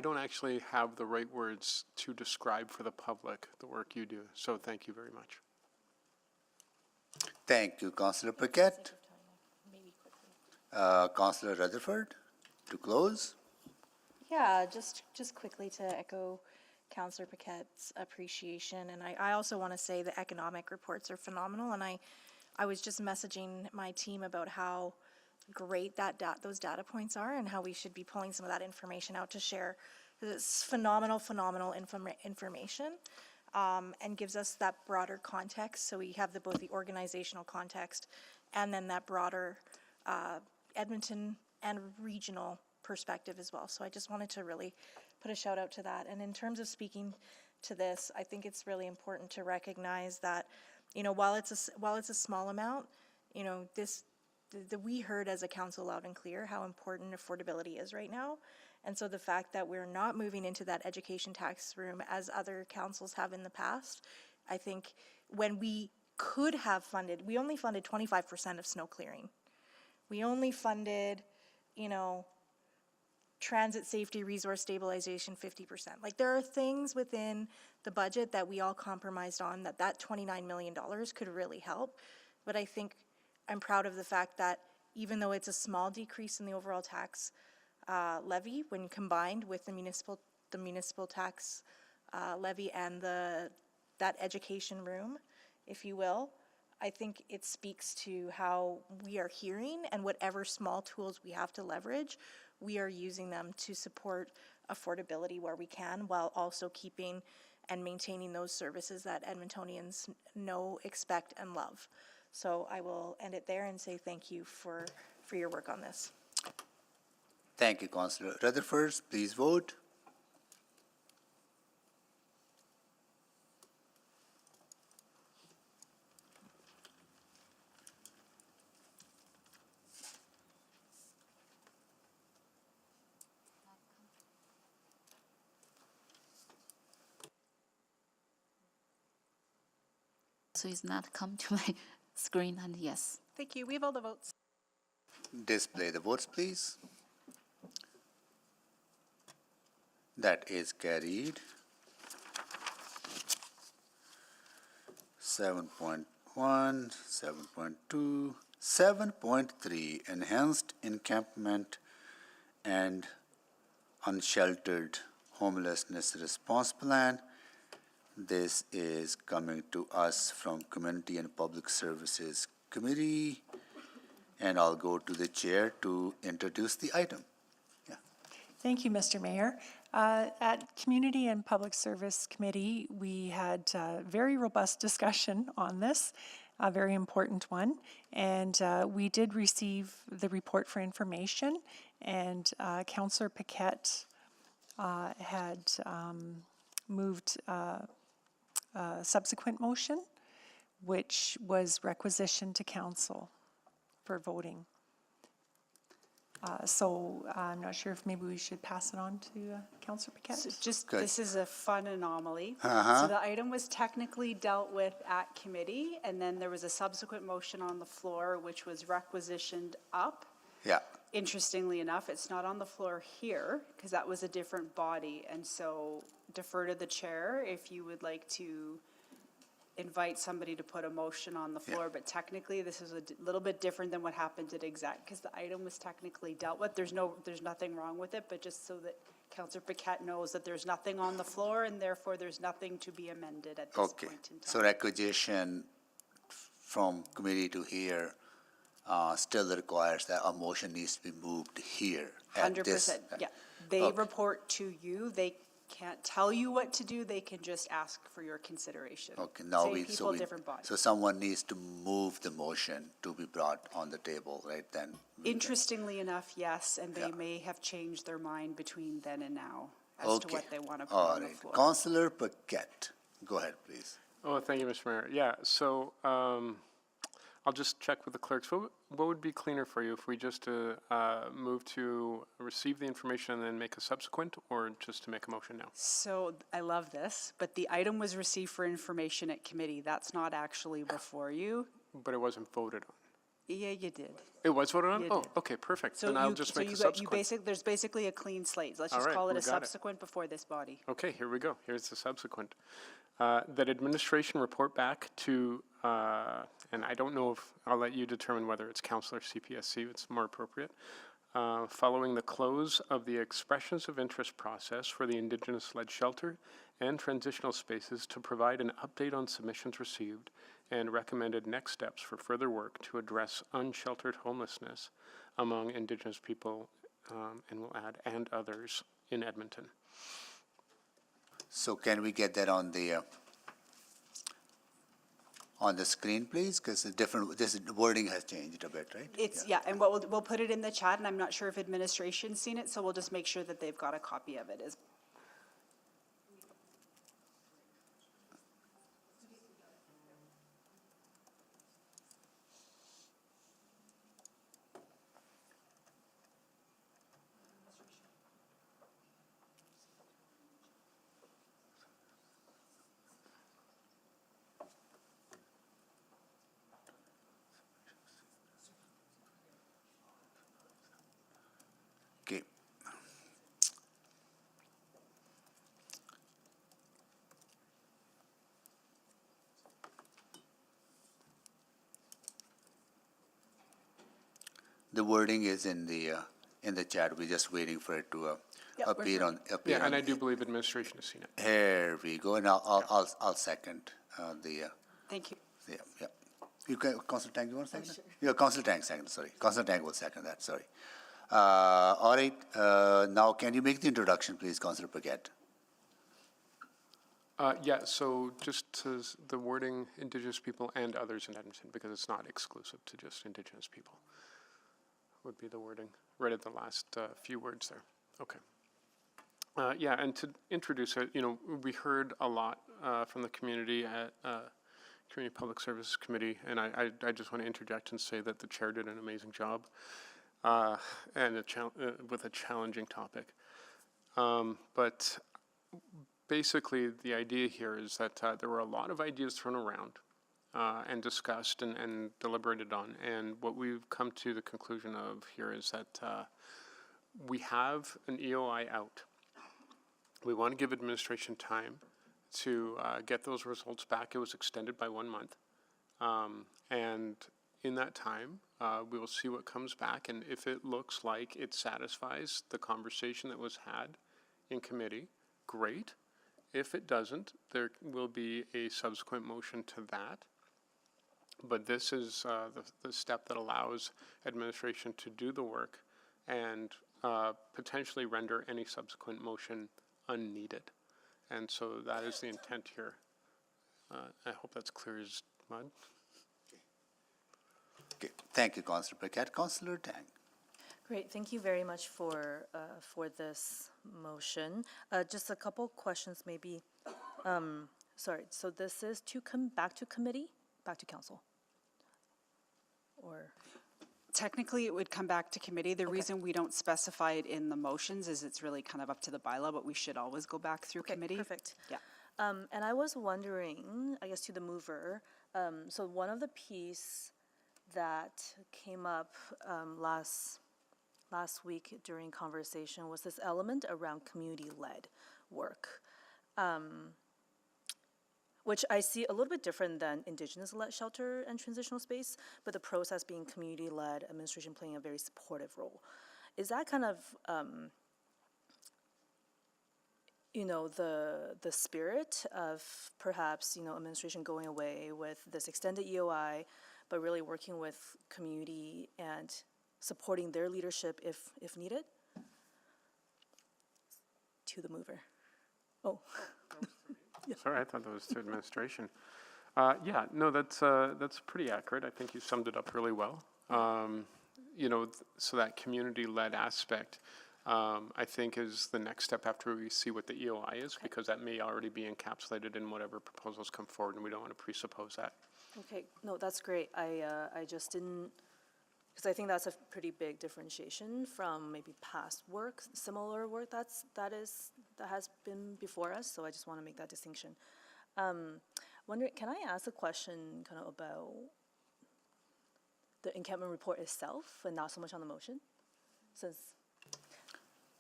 don't actually have the right words to describe for the public the work you do. So thank you very much. Thank you, Councillor Paquette. Councillor Rutherford, to close. Yeah, just quickly to echo Councillor Paquette's appreciation, and I also want to say the economic reports are phenomenal, and I was just messaging my team about how great those data points are and how we should be pulling some of that information out to share. It's phenomenal information, and gives us that broader context. So we have both the organizational context and then that broader Edmonton and regional perspective as well. So I just wanted to really put a shout out to that. And in terms of speaking to this, I think it's really important to recognize that, you know, while it's a small amount, you know, we heard as a council loud and clear how important affordability is right now. And so the fact that we're not moving into that education tax room as other councils have in the past, I think when we could have funded, we only funded 25% of snow clearing. We only funded, you know, transit safety resource stabilization 50%. Like, there are things within the budget that we all compromised on that $29 million could really help. But I think I'm proud of the fact that even though it's a small decrease in the overall tax levy, when combined with the municipal tax levy and that education room, if you will, I think it speaks to how we are hearing, and whatever small tools we have to leverage, we are using them to support affordability where we can, while also keeping and maintaining those services that Edmontonians know, expect, and love. So I will end it there and say thank you for your work on this. Thank you, Councillor Rutherford. Please vote. So it's not come to my screen, and yes. Thank you. We have all the votes. Display the votes, please. That is carried. 7.1, 7.2, 7.3, Enhanced Encampment and Unsheltered Homelessness Response Plan. This is coming to us from Community and Public Services Committee, and I'll go to the chair to introduce the item. Yeah. Thank you, Mr. Mayor. At Community and Public Service Committee, we had a very robust discussion on this, a very important one, and we did receive the report for information, and Councillor Paquette had moved a subsequent motion, which was requisitioned to council for voting. So I'm not sure if maybe we should pass it on to Councillor Paquette. So just, Good. this is a fun anomaly. Uh-huh. So the item was technically dealt with at committee, and then there was a subsequent motion on the floor, which was requisitioned up. Yeah. Interestingly enough, it's not on the floor here, because that was a different body, and so defer to the chair if you would like to invite somebody to put a motion on the floor, but technically this is a little bit different than what happened at exec, because the item was technically dealt with. There's nothing wrong with it, but just so that Councillor Paquette knows that there's nothing on the floor, and therefore there's nothing to be amended at this point in time. So requisition from committee to here still requires that a motion needs to be moved here. 100%, yeah. They report to you. They can't tell you what to do. They can just ask for your consideration. Okay, now Same people, different bodies. so someone needs to move the motion to be brought on the table, right then? Interestingly enough, yes, and they may have changed their mind between then and now as to what they want to put on the floor. Councillor Paquette, go ahead, please. Oh, thank you, Mr. Mayor. Yeah, so I'll just check with the clerks. What would be cleaner for you if we just move to receive the information and then make a subsequent, or just to make a motion now? So I love this, but the item was received for information at committee. That's not actually before you. But it wasn't voted on. Yeah, you did. It was voted on? You Oh, did. okay, perfect. So Then I'll just make a subsequent. there's basically a clean slate. Let's All just right, call it we a got it. subsequent before this body. Okay, here we go. Here's the subsequent. That administration report back to, and I don't know if, I'll let you determine whether it's council or CPSC, it's more appropriate. Following the close of the expressions of interest process for the Indigenous-led shelter and transitional spaces, to provide an update on submissions received and recommended next steps for further work to address unsheltered homelessness among Indigenous people, and we'll add, and others in Edmonton. So can we get that on the screen, please? Because this wording has changed a bit, right? It's, yeah, and we'll put it in the chat, and I'm not sure if administration's seen it, so we'll just make sure that they've got a copy of it as. Okay. The wording is in the chat. We're just waiting for it to appear on. Yeah, and I do believe administration has seen it. Here we go, and I'll second the. Thank you. Yeah. You can, Councillor Tang, you want to second? Sure. Yeah, Councillor Tang second. Sorry, Councillor Tang will second that. Sorry. All right. Now, can you make the introduction, please, Councillor Paquette? Yeah, so just as the wording Indigenous people and others in Edmonton, because it's not exclusive to just Indigenous people, would be the wording right at the last few words there. Okay. Yeah, and to introduce it, we heard a lot from the community at Community Public Services Committee, and I just want to interject and say that the chair did an amazing job, and with a challenging topic. But basically, the idea here is that there were a lot of ideas thrown around and discussed and deliberated on. And what we've come to the conclusion of here is that we have an EOI out. We want to give administration time to get those results back. It was extended by 1 month. And in that time, we will see what comes back. And if it looks like it satisfies the conversation that was had in committee, great. If it doesn't, there will be a subsequent motion to that. But this is the step that allows administration to do the work and potentially render any subsequent motion unneeded. And so that is the intent here. I hope that's clear as mud. Okay. Thank you, Councillor Paquette. Councillor Tang. Great, thank you very much for this motion. Just a couple questions maybe. Sorry, so this is to come back to committee, back to council? Or? Technically, it would come back to committee. The reason we don't specify it in the motions is it's really kind of up to the bylaw, but we should always go back through committee. Perfect. Yeah. And I was wondering, I guess to the mover, so one of the piece that came up last week during conversation was this element around community-led work, which I see a little bit different than Indigenous-led shelter and transitional space, but the process being community-led, administration playing a very supportive role. Is that kind of, the spirit of perhaps, administration going away with this extended EOI, but really working with community and supporting their leadership if needed? To the mover. Oh. Yeah. Sorry, I thought that was to administration. Yeah, no, that's pretty accurate. I think you summed it up really well. So that community-led aspect, I think is the next step after we see what the EOI is, because that may already be encapsulated in whatever proposals come forward, and we don't want to presuppose that. Okay, no, that's great. I just didn't, because I think that's a pretty big differentiation from maybe past work, similar work that has been before us. So I just want to make that distinction. Wondering, can I ask a question kind of about the encampment report itself and not so much on the motion? Since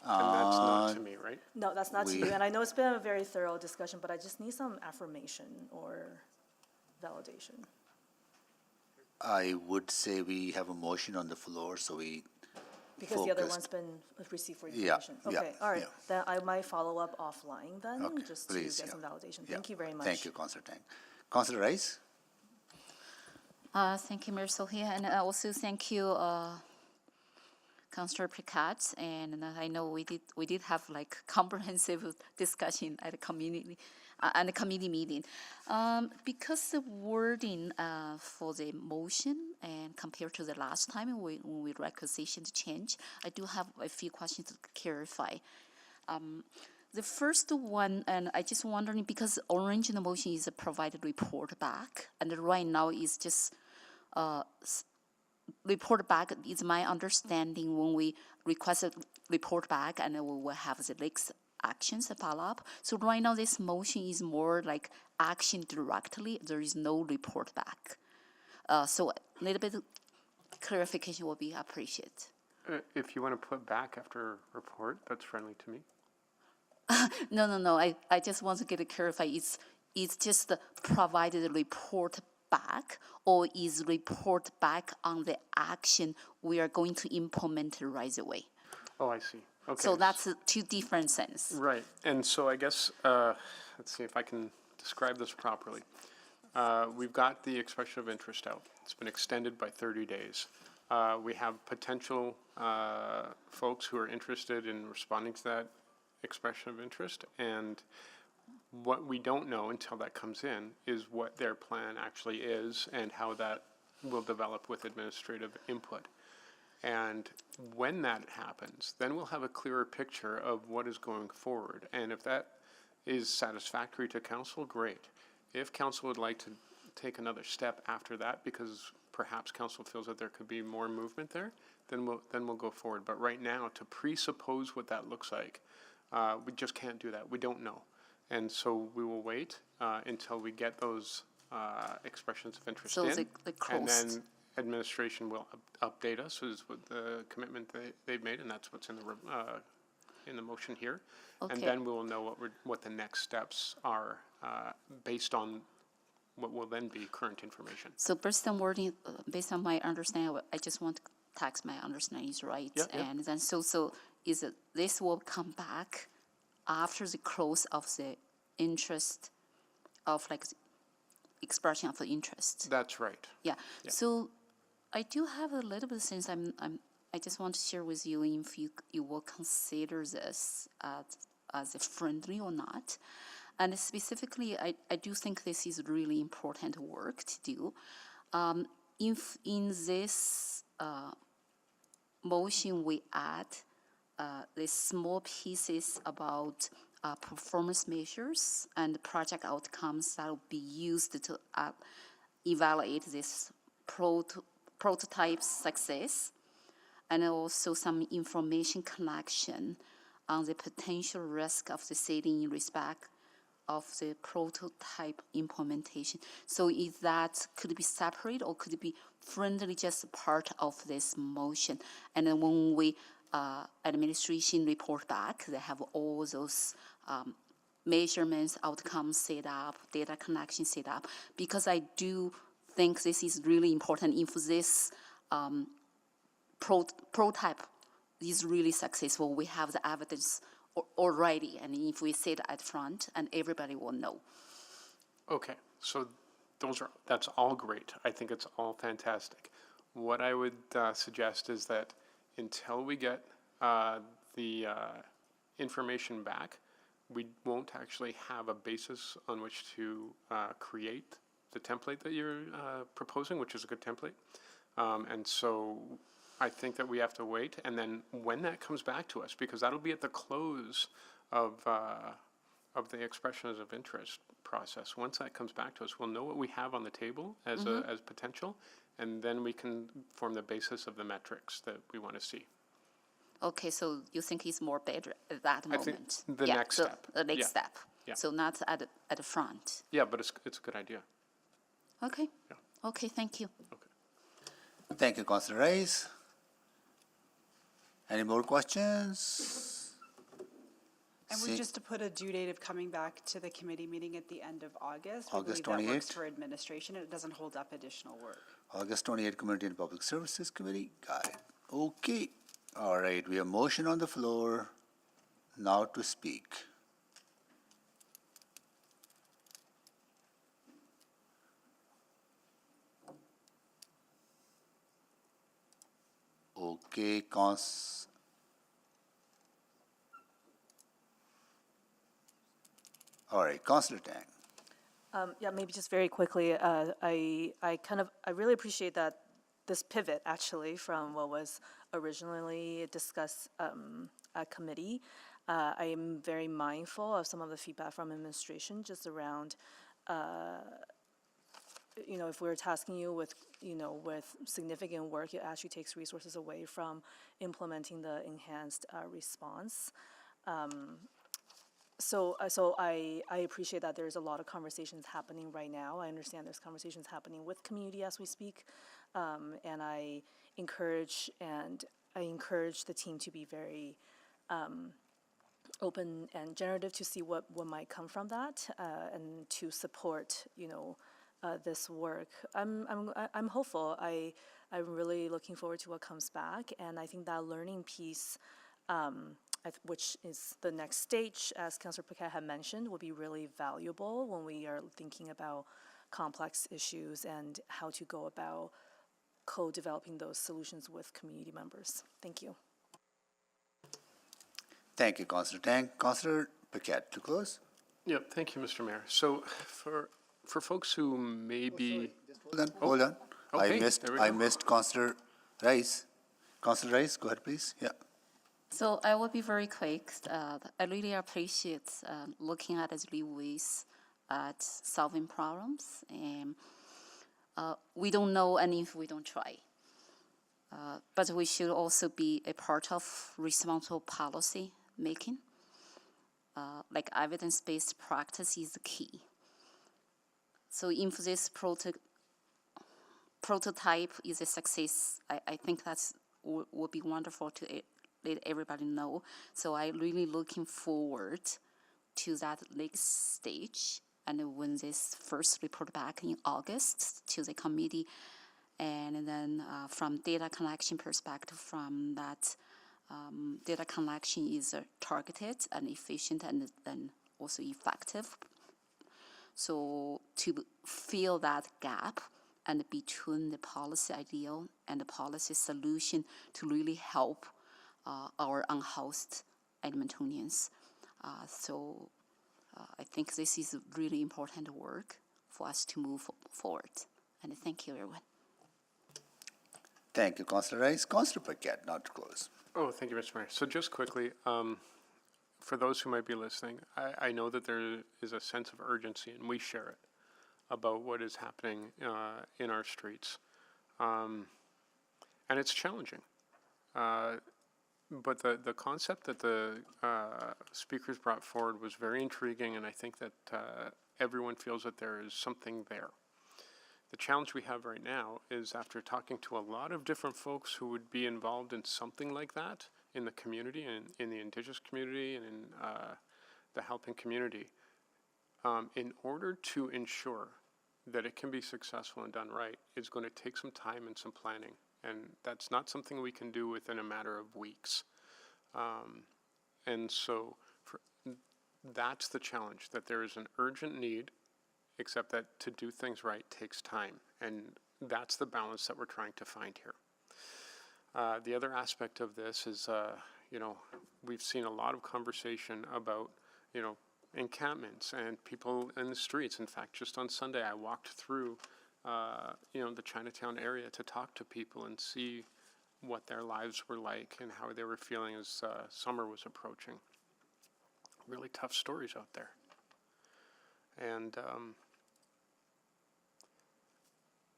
And that's not to me, right? no, that's not to you. And I know it's been a very thorough discussion, but I just need some affirmation or validation. I would say we have a motion on the floor, so we Because the other one's been received for Yeah, information. yeah, Okay, all right. yeah. Then I might follow up offline then, Okay, just please, to get yeah. some validation. Yeah. Thank you very much. Thank you, Councillor Tang. Councillor Rice? Thank you, Mayor Sohia, and also thank you, Councillor Picat. And I know we did have like comprehensive discussion at the community and the committee meeting, because the wording for the motion and compared to the last time when we requisitioned change, I do have a few questions to clarify. The first one, and I just wondering, because original motion is a provided report back, and right now is just report back is my understanding when we request a report back, and we will have the next actions to follow up. So right now this motion is more like action directly. There is no report back. So a little bit of clarification will be appreciated. If you want to put back after report, that's friendly to me. No. I just want to get it clarified. It's just the provided report back, or is report back on the action we are going to implement right away? Oh, I see. Okay. So that's two different sense. Right. And so I guess, let's see if I can describe this properly. We've got the expression of interest out. It's been extended by 30 days. We have potential folks who are interested in responding to that expression of interest, and what we don't know until that comes in is what their plan actually is and how that will develop with administrative input. And when that happens, then we'll have a clearer picture of what is going forward. And if that is satisfactory to council, great. If council would like to take another step after that, because perhaps council feels that there could be more movement there, then we'll go forward. But right now, to presuppose what that looks like, we just can't do that. We don't know. And so we will wait until we get those expressions of interest So in. the And cost. then administration will update us as with the commitment they've made, and that's what's in the motion here. Okay. And then we will know what the next steps are based on what will then be current information. So based on wording, based on my understanding, I just want to tax my understanding is right. Yeah, yeah. And then so is it this will come back after the close of the interest of like expression of the interest. That's right. Yeah. Yeah. So I do have a little bit since I just want to share with you if you will consider this as a friendly or not. And specifically, I do think this is really important work to do. If in this motion we add the small pieces about performance measures and project outcomes that will be used to evaluate this prototype success, and also some information collection on the potential risk of the city in respect of the prototype implementation. So is that could be separate or could it be friendly just part of this motion? And then when we administration report back, they have all those measurements, outcomes set up, data collection set up, because I do think this is really important. If this prototype is really successful, we have the evidence already, and if we say it at front, and everybody will know. Okay, so that's all great. I think it's all fantastic. What I would suggest is that until we get the information back, we won't actually have a basis on which to create the template that you're proposing, which is a good template. And so I think that we have to wait, and then when that comes back to us, because that'll be at the close of the expressions of interest process. Once that comes back to us, we'll know what we have on the table as as potential, and then we can form the basis of the metrics that we want to see. Okay, so you think it's more better at that I think moment? the next so step. The next Yeah. step. Yeah. So not at the front. Yeah, but it's a good idea. Okay. Yeah. Okay, thank you. Thank you, Councillor Rice. Any more questions? And we just to put a due date of coming back to the committee meeting at the end of August. August We believe that works 28th? for administration, and it doesn't hold up additional work. August 28, Community and Public Services Committee. Got it. Okay. All right, we have motion on the floor now to speak. Okay, all right, Councillor Tang. Yeah, maybe just very quickly, I really appreciate that this pivot actually from what was originally discussed at committee. I am very mindful of some of the feedback from administration just around, if we're tasking you with, with significant work, it actually takes resources away from implementing the enhanced response. So I appreciate that there's a lot of conversations happening right now. I understand there's conversations happening with community as we speak, and I encourage the team to be very open and generative to see what might come from that, and to support this work. I'm hopeful. I'm really looking forward to what comes back, and I think that learning piece, which is the next stage, as Councillor Paquette had mentioned, will be really valuable when we are thinking about complex issues and how to go about co-developing those solutions with community members. Thank you. Thank you, Councillor Tang. Councillor Paquette to close. Yep, thank you, Mr. Mayor. So for folks who may be... Hold on. Okay, I missed Councillor Rice. Councillor Rice, go ahead, please. Yeah. So I will be very quick. I really appreciate looking at as ways at solving problems, and we don't know any if we don't try. But we should also be a part of responsible policy making. Like evidence-based practice is the key. So if this prototype is a success, I think that's would be wonderful to let everybody know. So I'm really looking forward to that next stage. And when this first report back in August to the committee, and then from data collection perspective, from that data collection is targeted and efficient and then also effective. So to fill that gap and between the policy ideal and the policy solution to really help our unhoused Edmontonians. I think this is really important work for us to move forward. And thank you, everyone. Thank you, Councillor Rice. Councillor Paquette, now to close. Oh, thank you, Mr. Mayor. So just quickly, for those who might be listening, I know that there is a sense of urgency, and we share it, about what is happening in our streets. And it's challenging. But the concept that the speakers brought forward was very intriguing, and I think that everyone feels that there is something there. The challenge we have right now is, after talking to a lot of different folks who would be involved in something like that in the community, and in the Indigenous community, and in the helping community, in order to ensure that it can be successful and done right, is going to take some time and some planning. And that's not something we can do within a matter of weeks. And so that's the challenge, that there is an urgent need, except that to do things right takes time. And that's the balance that we're trying to find here. The other aspect of this is, we've seen a lot of conversation about, encampments and people in the streets. In fact, just on Sunday, I walked through, the Chinatown area to talk to people and see, what their lives were like and how they were feeling as summer was approaching. Really tough stories out there.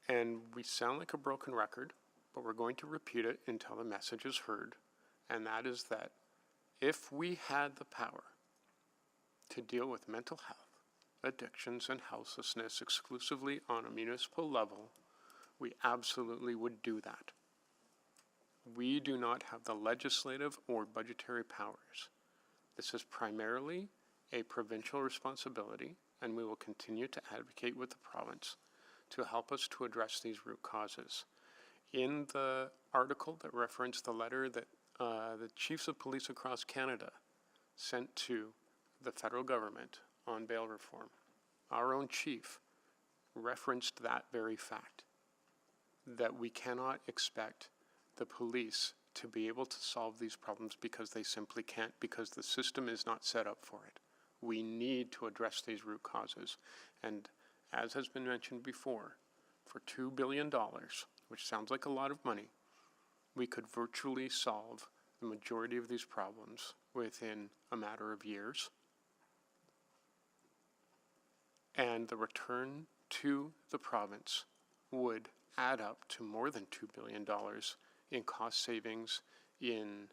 And we sound like a broken record, but we're going to repeat it until the message is heard. And that is that if we had the power to deal with mental health, addictions, and houselessness exclusively on a municipal level, we absolutely would do that. We do not have the legislative or budgetary powers. This is primarily a provincial responsibility, and we will continue to advocate with the province to help us to address these root causes. In the article that referenced the letter that the chiefs of police across Canada sent to the federal government on bail reform, our own chief referenced that very fact, that we cannot expect the police to be able to solve these problems because they simply can't, because the system is not set up for it. We need to address these root causes. And as has been mentioned before, for $2 billion, which sounds like a lot of money, we could virtually solve the majority of these problems within a matter of years. And the return to the province would add up to more than $2 billion in cost savings in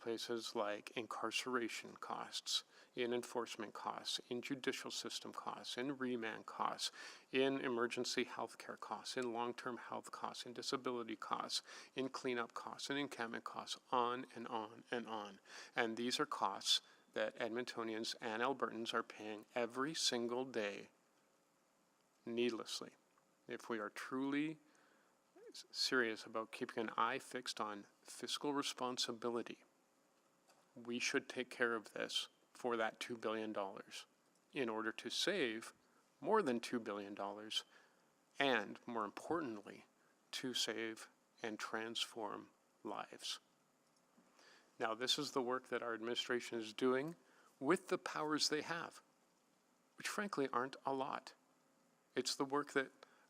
places like incarceration costs, in enforcement costs, in judicial system costs, in remand costs, in emergency health care costs, in long-term health costs, in disability costs, in cleanup costs, and encampment costs, on and on and on. And these are costs that Edmontonians and Albertans are paying every single day needlessly. If we are truly serious about keeping an eye fixed on fiscal responsibility, we should take care of this for that $2 billion in order to save more than $2 billion and, more importantly, to save and transform lives. Now, this is the work that our administration is doing with the powers they have, which frankly aren't a lot. It's the work that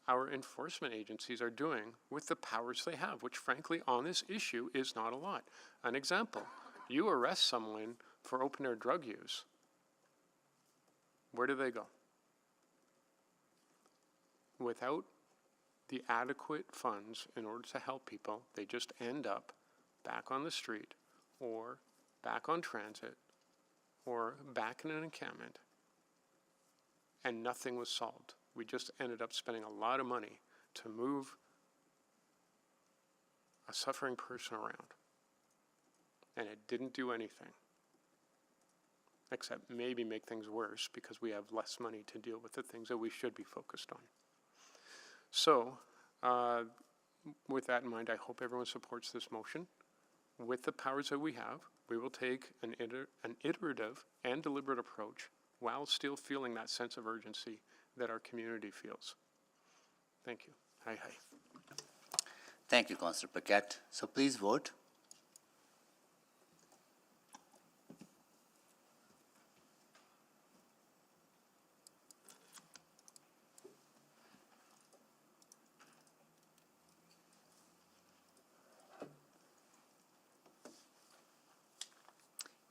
our enforcement agencies are doing with the powers they have, which frankly on this issue is not a lot. An example, you arrest someone for open-air drug use, where do they go? Without the adequate funds in order to help people, they just end up back on the street or back on transit or back in an encampment, and nothing was solved. We just ended up spending a lot of money to move a suffering person around, and it didn't do anything except maybe make things worse because we have less money to deal with the things that we should be focused on. So, with that in mind, I hope everyone supports this motion. With the powers that we have, we will take an iterative and deliberate approach while still feeling that sense of urgency that our community feels. Thank you. Hi. Thank you, Councillor Paquette. So please vote.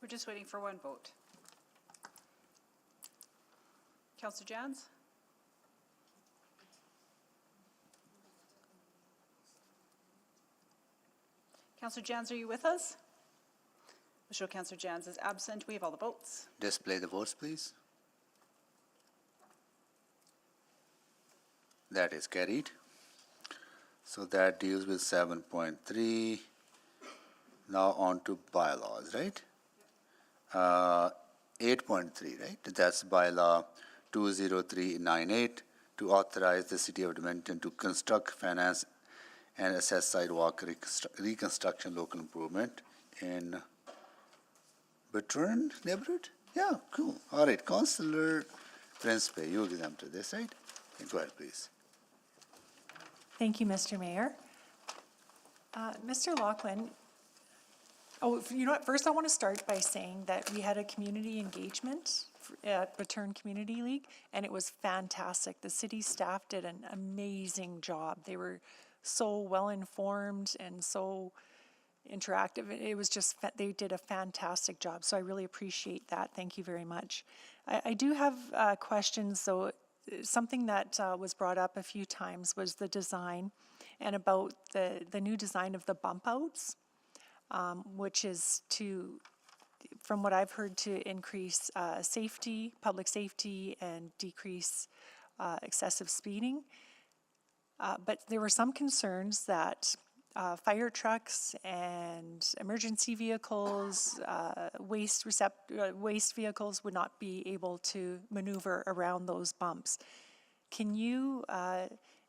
We're just waiting for one vote. Councillor Jans? Councillor Jans, are you with us? I show Councillor Jans is absent. We have all the votes. Display the votes, please. That is carried. So that deals with 7.3. Now on to bylaws, right? 8.3, right? That's bylaw 20398 to authorize the City of Edmonton to construct, finance, and assess sidewalk reconstruction local improvement in Bertrand neighborhood? Yeah, cool. All right, Councillor Principe, you'll give them to this, right? Okay, go ahead, please. Thank you, Mr. Mayor. Mr. Laughlin, you know what? First, I want to start by saying that we had a community engagement at Return Community League, and it was fantastic. The city staff did an amazing job. They were so well informed and so interactive. It was just, they did a fantastic job, so I really appreciate that. Thank you very much. I do have questions, though. Something that was brought up a few times was the design and about the new design of the bump outs, which is to, from what I've heard, to increase safety, public safety, and decrease excessive speeding. But there were some concerns that fire trucks and emergency vehicles, waste vehicles would not be able to maneuver around those bumps. Can you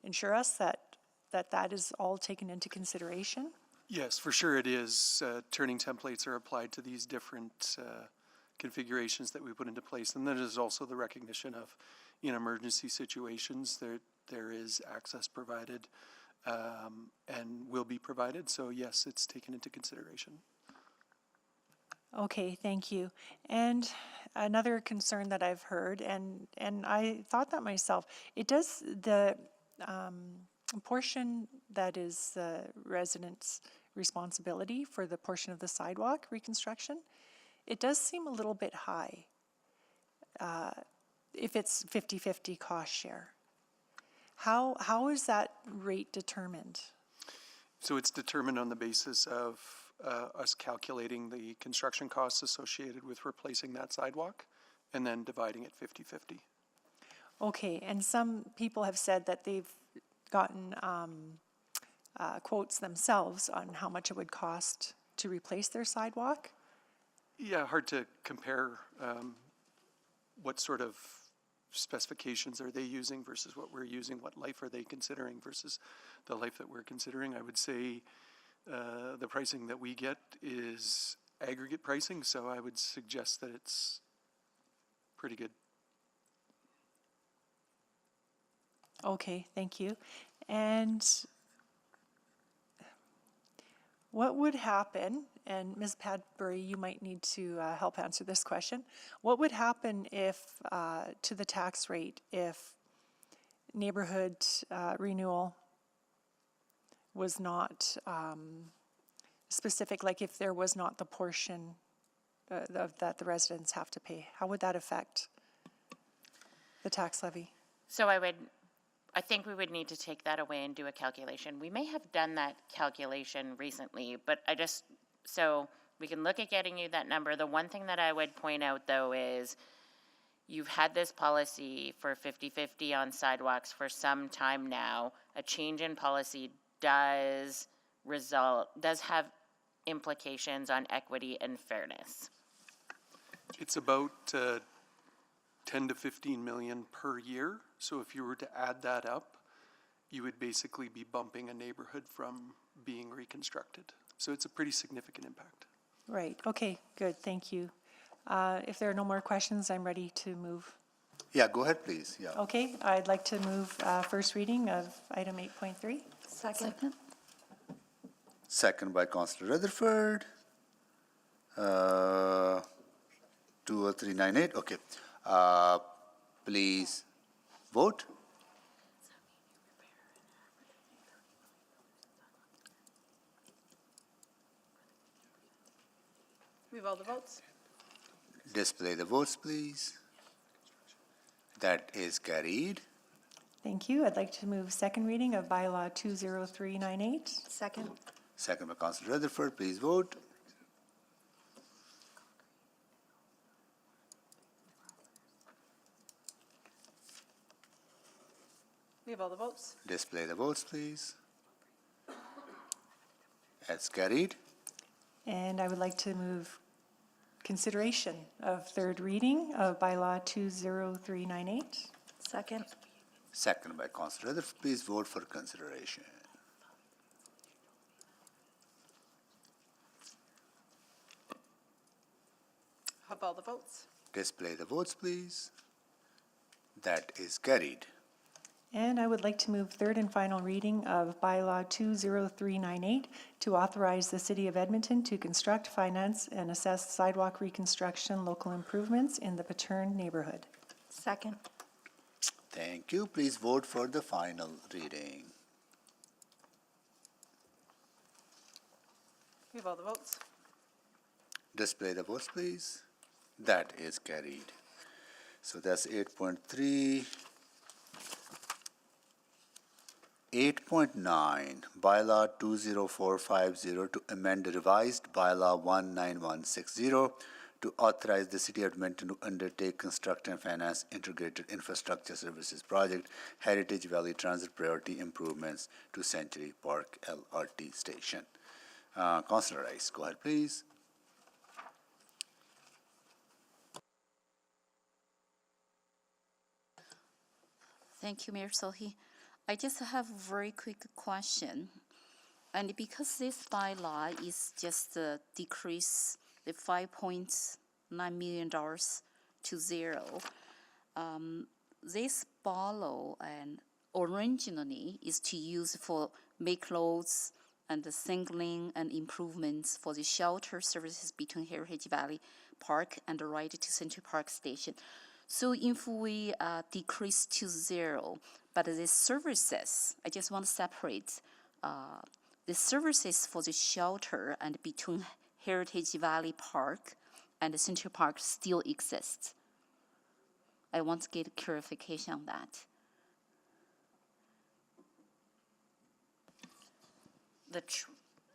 ensure us that that is all taken into consideration? Yes, for sure it is. Turning templates are applied to these different configurations that we put into place. And then there's also the recognition of, in emergency situations, there is access provided and will be provided. So yes, it's taken into consideration. Okay, thank you. And another concern that I've heard, and I thought that myself, it does, the portion that is the residents' responsibility for the portion of the sidewalk reconstruction, it does seem a little bit high if it's 50-50 cost share. How is that rate determined? So it's determined on the basis of us calculating the construction costs associated with replacing that sidewalk and then dividing it 50-50. Okay, and some people have said that they've gotten quotes themselves on how much it would cost to replace their sidewalk. Yeah, hard to compare what sort of specifications are they using versus what we're using, what life are they considering versus the life that we're considering. I would say the pricing that we get is aggregate pricing, so I would suggest that it's pretty good. Okay, thank you. And what would happen, and Ms. Padbury, you might need to help answer this question. What would happen if, to the tax rate, if neighborhood renewal was not specific, like if there was not the portion that the residents have to pay? How would that affect the tax levy? So I think we would need to take that away and do a calculation. We may have done that calculation recently, but so we can look at getting you that number. The one thing that I would point out, though, is you've had this policy for 50-50 on sidewalks for some time now. A change in policy does have implications on equity and fairness. It's about 10 to 15 million per year. So if you were to add that up, you would basically be bumping a neighborhood from being reconstructed. So it's a pretty significant impact. Right, okay, good, thank you. If there are no more questions, I'm ready to move. Yeah, go ahead, please. Yeah. Okay, I'd like to move first reading of item 8.3. Second. Second by Councillor Rutherford. 20398, okay. Please vote. We have all the votes. Display the votes, please. That is carried. Thank you. I'd like to move second reading of bylaw 20398. Second. Second by Councillor Rutherford, please vote. We have all the votes. Display the votes, please. That's carried. And I would like to move consideration of third reading of bylaw 20398. Second. Second by Councillor Rutherford, please vote for consideration. Have all the votes. Display the votes, please. That is carried. And I would like to move third and final reading of bylaw 20398 to authorize the City of Edmonton to construct, finance, and assess sidewalk reconstruction local improvements in the Pattern neighborhood. Second. Thank you. Please vote for the final reading. We have all the votes. Display the votes, please. That is carried. So that's 8.3. 8.9, Bylaw 20450 to amend the revised Bylaw 19160 to authorize the City of Edmonton to undertake, construct, and finance integrated infrastructure services project, Heritage Valley Transit Priority Improvements to Century Park LRT Station. Councillor Rice, go ahead, please. Thank you, Mayor Sohi. I just have a very quick question. And because this bylaw is just decrease the $5.9 million to zero, this bylaw and originally is to use for make roads and the singling and improvements for the shelter services between Heritage Valley Park and the ride to Century Park Station. So if we decrease to zero, but the services, I just want to separate the services for the shelter and between Heritage Valley Park and the Century Park still exist. I want to get clarification on that.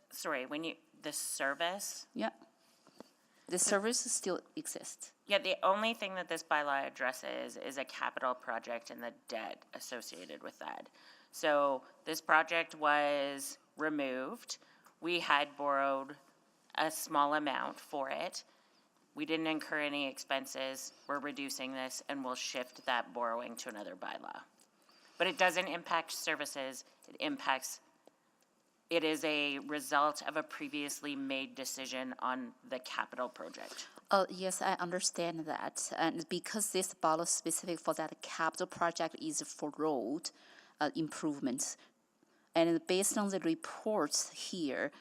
Sorry, the service? Yeah. The service still exists. Yeah, the only thing that this bylaw addresses is a capital project and the debt associated with that. So this project was removed. We had borrowed a small amount for it. We didn't incur any expenses. We're reducing this and we'll shift that borrowing to another bylaw. But it doesn't impact services. It is a result of a previously made decision on the capital project. Yes, I understand that. And because this bylaw specific for that capital project is for road improvements. And based on the reports here,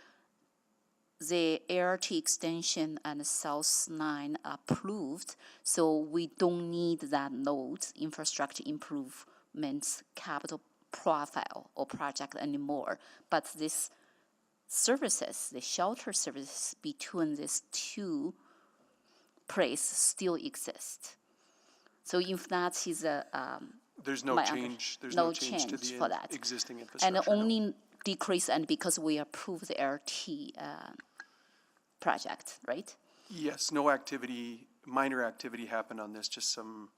the ART extension and South 9 approved, so we don't need that node infrastructure improvements capital profile or project anymore. But this services, the shelter services between these two places still exist. So if that is a there's no change. There's no change to the for that. Existing infrastructure. And only decrease, and because we approve the RT project, right? Yes, no activity, minor activity happened on this, just some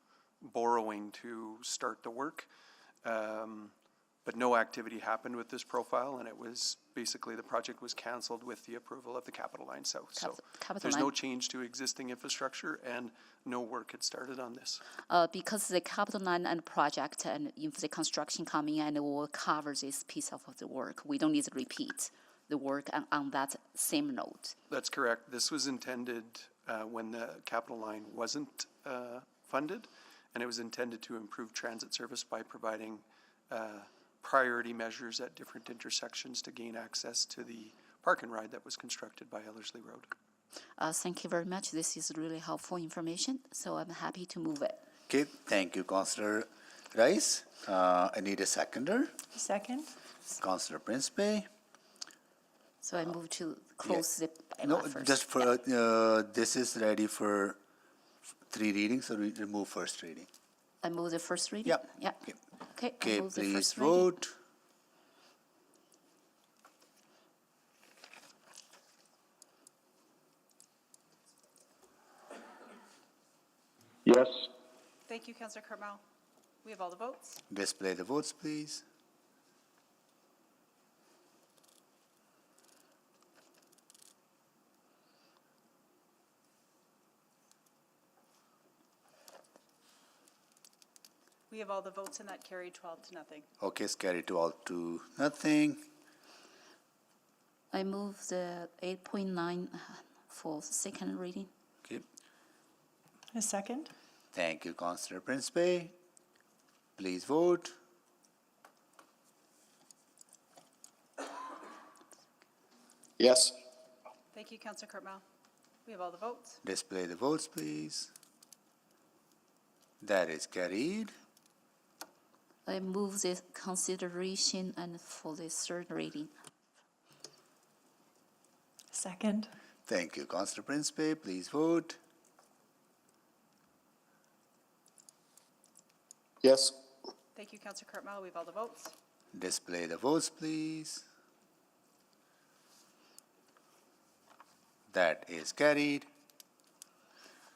borrowing to start the work. But no activity happened with this profile, and it was basically the project was canceled with the approval of the Capital Line South. So there's no change to existing infrastructure, and no work had started on this. Because the Capital Line and project, and if the construction coming and it will cover this piece of the work, we don't need to repeat the work on that same note. That's correct. This was intended when the Capital Line wasn't funded, and it was intended to improve transit service by providing priority measures at different intersections to gain access to the park and ride that was constructed by Ellerslie Road. Thank you very much. This is really helpful information, so I'm happy to move it. Okay, thank you, Councillor Rice. I need a seconder. Second. Councillor Principe. So I move to close the bylaw No, first. just for, this is ready for 3 readings, so we remove first reading. I move the first reading? Yep. Yeah. Okay, Okay, I move the please first reading. vote. Yes. Thank you, Councillor Carmel. We have all the votes. Display the votes, please. We have all the votes, and that carried 12-0. Okay, it's carried to all to nothing. I move the 8.9 for second reading. Okay, A second. thank you, Councillor Principe. Please vote. Yes. Thank you, Councillor Carmel. We have all the votes. Display the votes, please. That is carried. I move the consideration and for the third reading. Second. Thank you, Councillor Principe. Please vote. Yes. Thank you, Councillor Cartmel. We have all the votes. Display the votes, please. That is carried.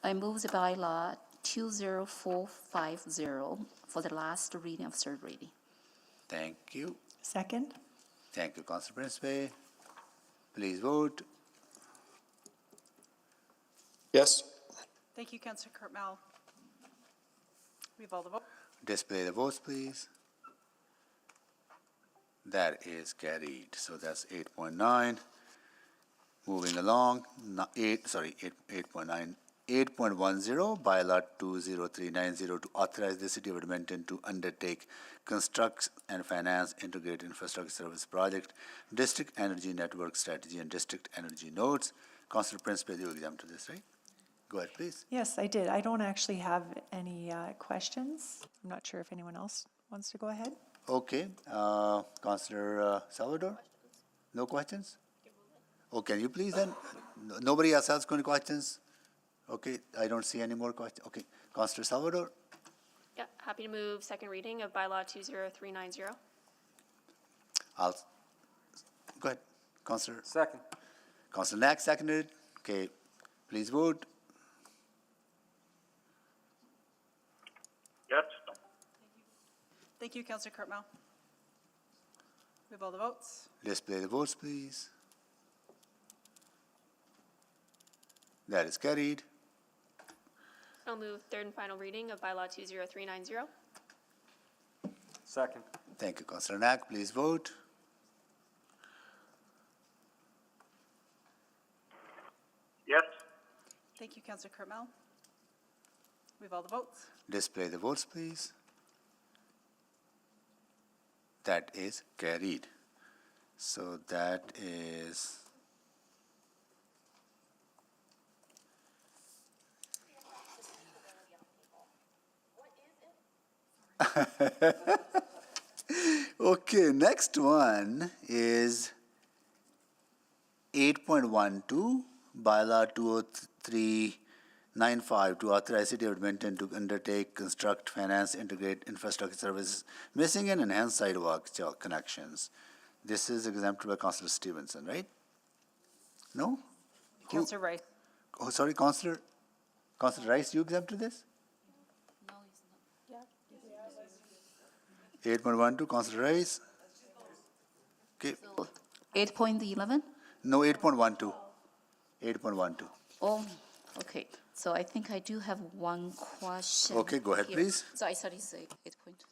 I move the bylaw 20450 for the last reading of third reading. Thank you. Second. Thank you, Councillor Principe. Please vote. Yes. Thank you, Councillor Cartmel. We have all the votes. Display the votes, please. That is carried. So that's 8.9. Moving along, 8.9. 8.10, bylaw 20390 to authorize the City of Edmonton to undertake, construct and finance integrated infrastructure service project, district energy network strategy and district energy nodes. Councillor Principe, you exempt to this, right? Go ahead, please. Yes, I did. I don't actually have any questions. I'm not sure if anyone else wants to go ahead. Okay, Councillor Salvador? No questions? Oh, can you please then? Nobody else has any questions? Okay, I don't see any more questions. Okay, Councillor Salvador? Yeah, happy to move second reading of bylaw 20390. Go ahead, Councillor. Second. Councillor Knack seconded. Okay, please vote. Yes. Thank you, Councillor Cartmel. We have all the votes. Display the votes, please. That is carried. I'll move third and final reading of bylaw 20390. Second. Thank you, Councillor Knack. Please vote. Yes. Thank you, Councillor Cartmel. We have all the votes. Display the votes, please. That is carried. So that is okay, next one is 8.12, bylaw 20395 to authorize City of Edmonton to undertake, construct, finance, integrate infrastructure services, missing and enhance sidewalk connections. This is exempted by Councillor Stevenson, right? No? Councillor Rice. Oh, sorry, Councillor Rice, you exempted this? No, it's not. 8.12, Councillor Rice. Okay. So 8.11? No, 8.12. 8.12. Oh, okay. So I think I do have one question. Okay, go ahead, here. please. So I thought it's 8.2.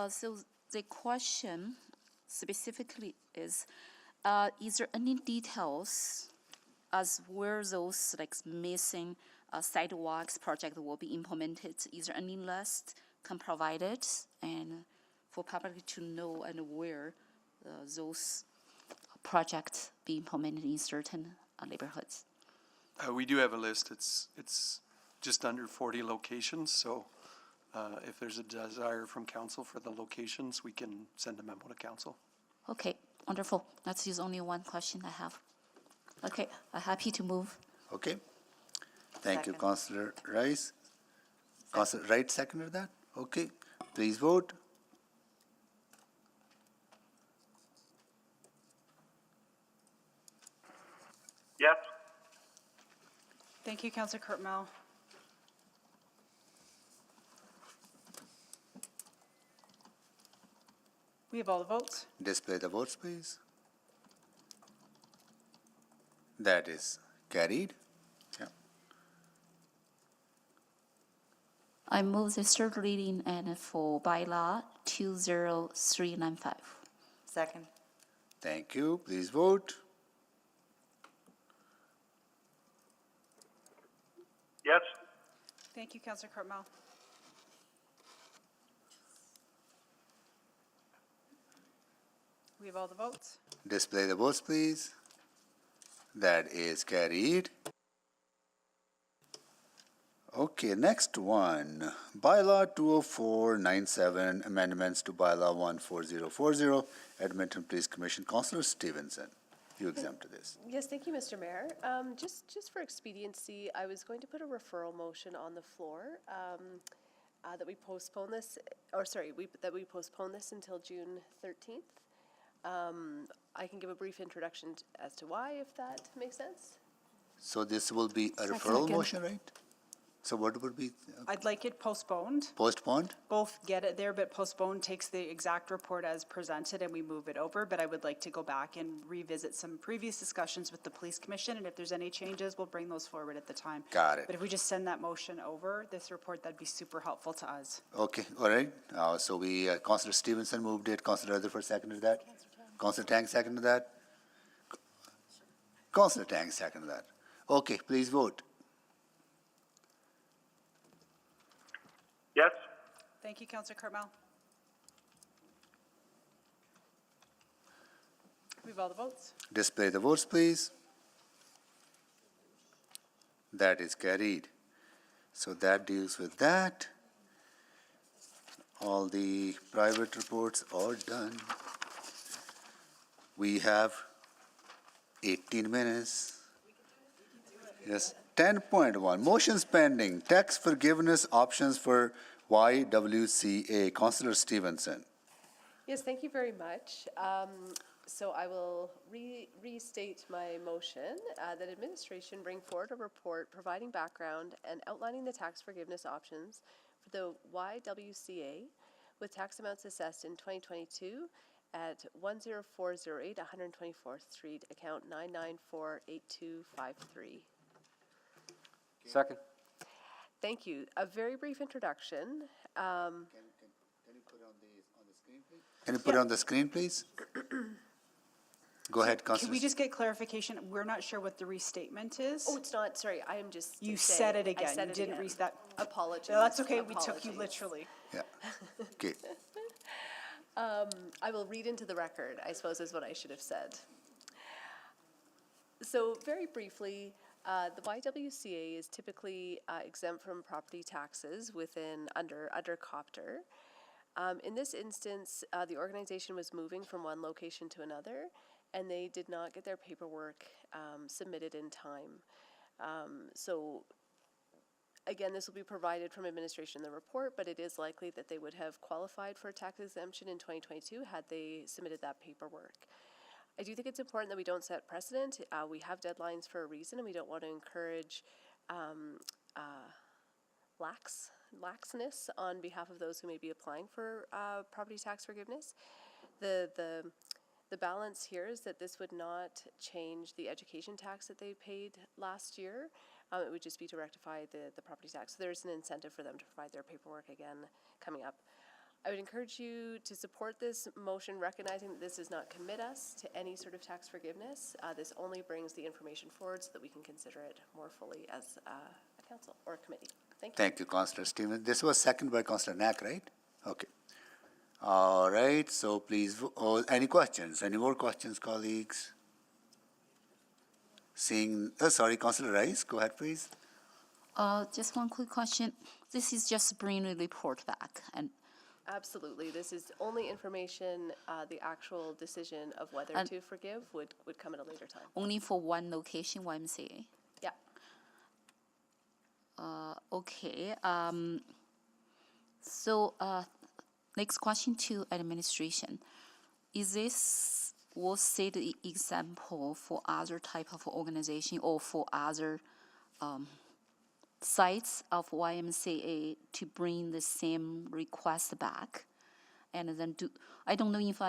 So the question specifically is there any details as where those like missing sidewalks project will be implemented? Is there any list can provide and for public to know and where those projects be implemented in certain neighborhoods? We do have a list. It's just under 40 locations, so if there's a desire from council for the locations, we can send a memo to council. Okay, wonderful. That's just only one question I have. Okay, I'm happy to move. Okay. Thank you, Councillor Rice. Councillor Wright seconded that? Okay. Please vote. Yes. Thank you, Councillor Cartmel. We have all the votes. Display the votes, please. That is carried. Yeah. I move the third reading and for bylaw 20395. Second. Thank you. Please vote. Yes. Thank you, Councillor Cartmel. We have all the votes. Display the votes, please. That is carried. Okay, next one. Bylaw 20497, amendments to Bylaw 14040, Edmonton Police Commission. Councillor Stevenson, you exempt this. Yes, thank you, Mr. Mayor. Just for expediency, I was going to put a referral motion on the floor that we postpone this, that we postpone this until June 13th. I can give a brief introduction as to why, if that makes sense. So this will be a referral motion, right? So what would be I'd like it postponed. postponed? Both get it there, but postponed takes the exact report as presented and we move it over. But I would like to go back and revisit some previous discussions with the police commission. And if there's any changes, we'll bring those forward at the time. Got it. But if we just send that motion over, this report, that'd be super helpful to us. Okay, all right. So we, Councillor Stevenson moved it, Councillor Rutherford seconded that? Councillor Tang seconded that? Councillor Tang seconded that. Okay, please vote. Yes. Thank you, Councillor Cartmel. We have all the votes. Display the votes, please. That is carried. So that deals with that. All the private reports are done. We have 18 minutes. Yes. 10.1, motions pending, tax forgiveness options for YWCA. Councillor Stevenson. Yes, thank you very much. So I will restate my motion that administration bring forward a report providing background and outlining the tax forgiveness options for the YWCA with tax amounts assessed in 2022 at 10408 124th Street, account 9948253. Second. Thank you. A very brief introduction. Can you put it on the screen, please? Can you put it on the screen, please? Go ahead, Councillor. Can we just get clarification? We're not sure what the restatement is. Oh, it's not, sorry, I am just You saying- said it I again. said You it didn't again. read that. Apologies. No, that's okay. We took you Apologies. literally. Yeah. Okay. I will read into the record, I suppose is what I should have said. So very briefly, the YWCA is typically exempt from property taxes under Copter. In this instance, the organization was moving from one location to another, and they did not get their paperwork submitted in time. So again, this will be provided from administration in the report, but it is likely that they would have qualified for a tax exemption in 2022 had they submitted that paperwork. I do think it's important that we don't set precedent. We have deadlines for a reason, and we don't want to encourage laxness on behalf of those who may be applying for property tax forgiveness. The balance here is that this would not change the education tax that they paid last year. It would just be to rectify the property tax. So there's an incentive for them to provide their paperwork again coming up. I would encourage you to support this motion, recognizing that this does not commit us to any sort of tax forgiveness. This only brings the information forward so that we can consider it more fully as a council or a committee. Thank you. Thank you, Councillor Stevens. This was seconded by Councillor Knack, right? Okay. All right, so please, any questions? Any more questions, colleagues? Sorry, Councillor Rice, go ahead, please. Just one quick question. This is just bring the report back and. Absolutely. This is only information, the actual decision of whether to forgive would come at a later time. Only for one location, YMCA? Yeah. Okay. So next question to administration. Is this, was it the example for other type of organization or for other sites of YMCA to bring the same request back? And then I don't know if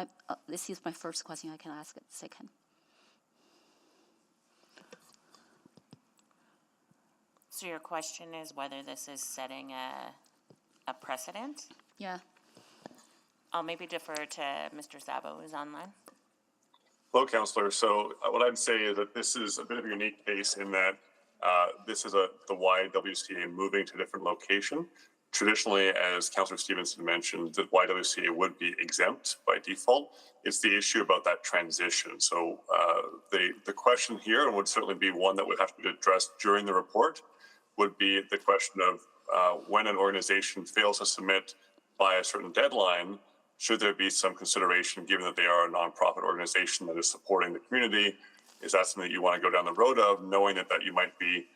this is my first question, I can ask it second. So your question is whether this is setting a precedent? Yeah. I'll maybe defer to Mr. Szabo, who's online. Hello, Councillor. So what I'd say is that this is a bit of a unique case in that this is the YWCA moving to a different location. traditionally, as Councillor Stevenson mentioned, the YWCA would be exempt by default. It's the issue about that transition. So the question here, and would certainly be one that would have to be addressed during the report, would be the question of when an organization fails to submit by a certain deadline, should there be some consideration, given that they are a nonprofit organization that is supporting the community? Is that something that you want to go down the road of, knowing that you might be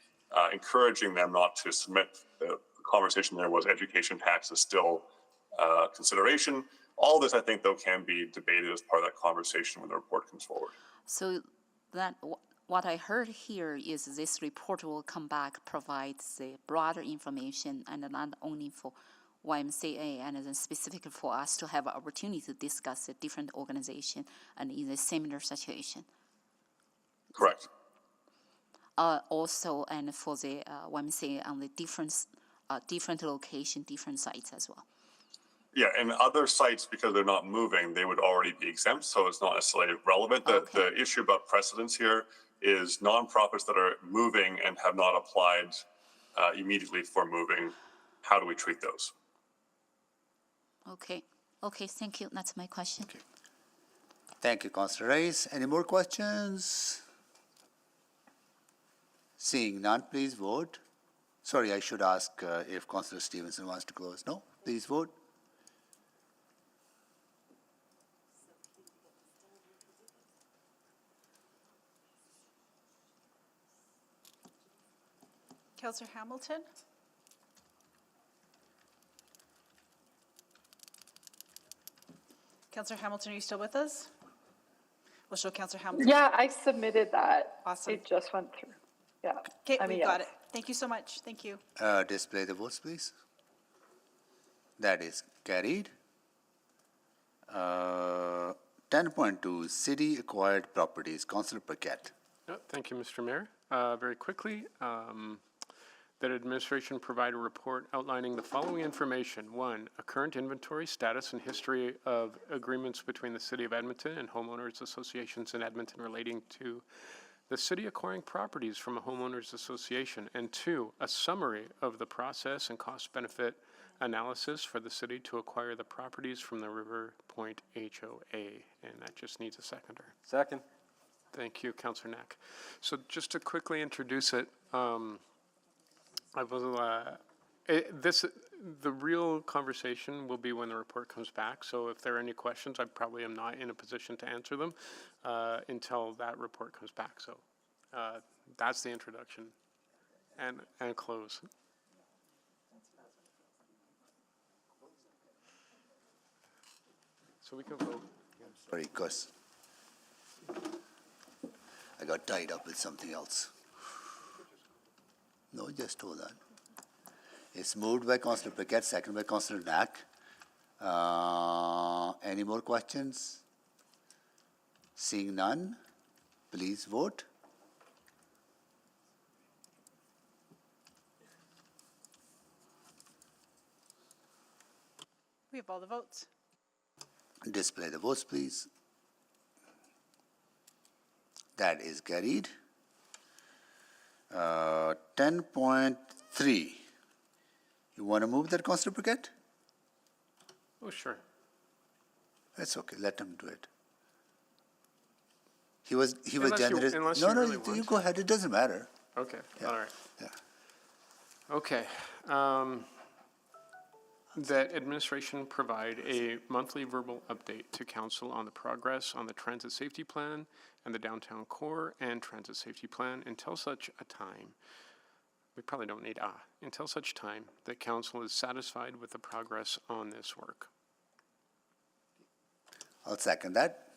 encouraging them not to submit? The conversation there was education tax is still consideration. All this, I think, though, can be debated as part of that conversation when the report comes forward. So that what I heard here is this report will come back, provide the broader information, and not only for YMCA, and then specifically for us to have an opportunity to discuss a different organization and in a similar situation. Correct. Also, and for the YMCA on the different location, different sites as well. Yeah, and other sites, because they're not moving, they would already be exempt, so it's not necessarily relevant. The issue about precedence here is nonprofits that are moving and have not applied immediately for moving. How do we treat those? Okay, thank you. That's my question. Okay. Thank you, Councillor Rice. Any more questions? Seeing none, please vote. Sorry, I should ask if Councillor Stevenson wants to close. No? Please vote. Councillor Hamilton? Councillor Hamilton, are you still with us? We'll show Councillor Hamilton. Yeah, I submitted that. Awesome. It just went through. Yeah. Okay, we got it. Thank you so much. Thank you. Display the votes, please. That is carried. 10.2, City Acquired Properties. Councillor Paquette. Thank you, Mr. Mayor. Very quickly, that administration provide a report outlining the following information. 1, a current inventory, status, and history of agreements between the City of Edmonton and homeowners associations in Edmonton relating to the city acquiring properties from a homeowners association. And 2, a summary of the process and cost-benefit analysis for the city to acquire the properties from the River Point HOA. And that just needs a seconder. Second. Thank you, Councillor Knack. So just to quickly introduce it, the real conversation will be when the report comes back. So if there are any questions, I probably am not in a position to answer them until that report comes back. So that's the introduction and close. So we can vote. Sorry, Gus. I got tied up with something else. No, just hold on. It's moved by Councillor Paquette, second by Councillor Knack. Any more questions? Seeing none, please vote. We have all the votes. Display the votes, please. That is carried. 10.3. You want to move that, Councillor Paquette? Oh, sure. That's okay. Let him do it. He was Unless generous. unless No, you no, really you want go ahead. It doesn't matter. Okay, Yeah. all right. Yeah. Okay. That administration provide a monthly verbal update to council on the progress on the transit safety plan and the downtown core and transit safety plan until such a time, we probably don't need until such time that council is satisfied with the progress on this work. I'll second that.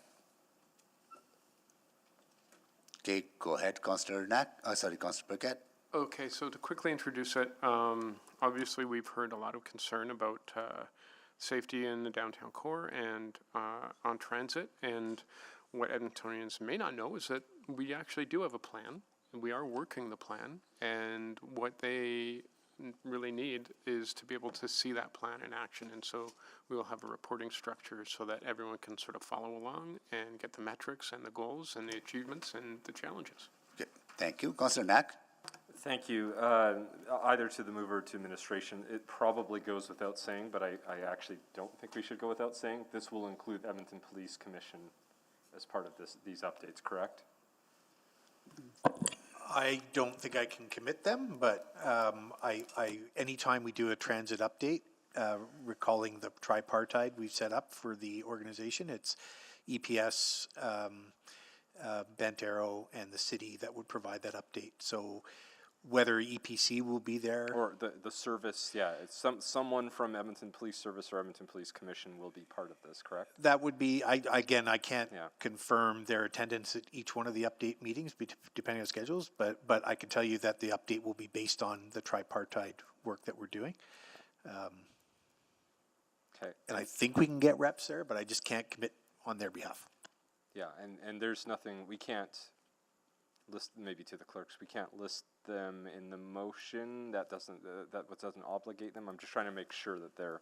Okay, go ahead, Councillor Knack. Sorry, Councillor Paquette. Okay, so to quickly introduce it, obviously we've heard a lot of concern about safety in the downtown core and on transit. And what Edmontonians may not know is that we actually do have a plan, and we are working the plan. And what they really need is to be able to see that plan in action. And so we will have a reporting structure so that everyone can sort of follow along and get the metrics and the goals and the achievements and the challenges. Okay, thank you. Councillor Knack. Thank you. Either to the mover or to administration, it probably goes without saying, but I actually don't think we should go without saying. This will include Edmonton Police Commission as part of these updates, correct? I don't think I can commit them, but anytime we do a transit update, recalling the tripartite we've set up for the organization, it's EPS, Bent Arrow, and the city that would provide that update. So whether EPC will be there. Or the service, yeah, it's someone from Edmonton Police Service or Edmonton Police Commission will be part of this, correct? That would be, I can't confirm their attendance at each one of the update meetings, depending on schedules, but I can tell you that the update will be based on the tripartite work that we're doing. Okay. And I think we can get reps there, but I just can't commit on their behalf. Yeah, and there's nothing, we can't list, maybe to the clerks, we can't list them in the motion. That doesn't obligate them. I'm just trying to make sure that they're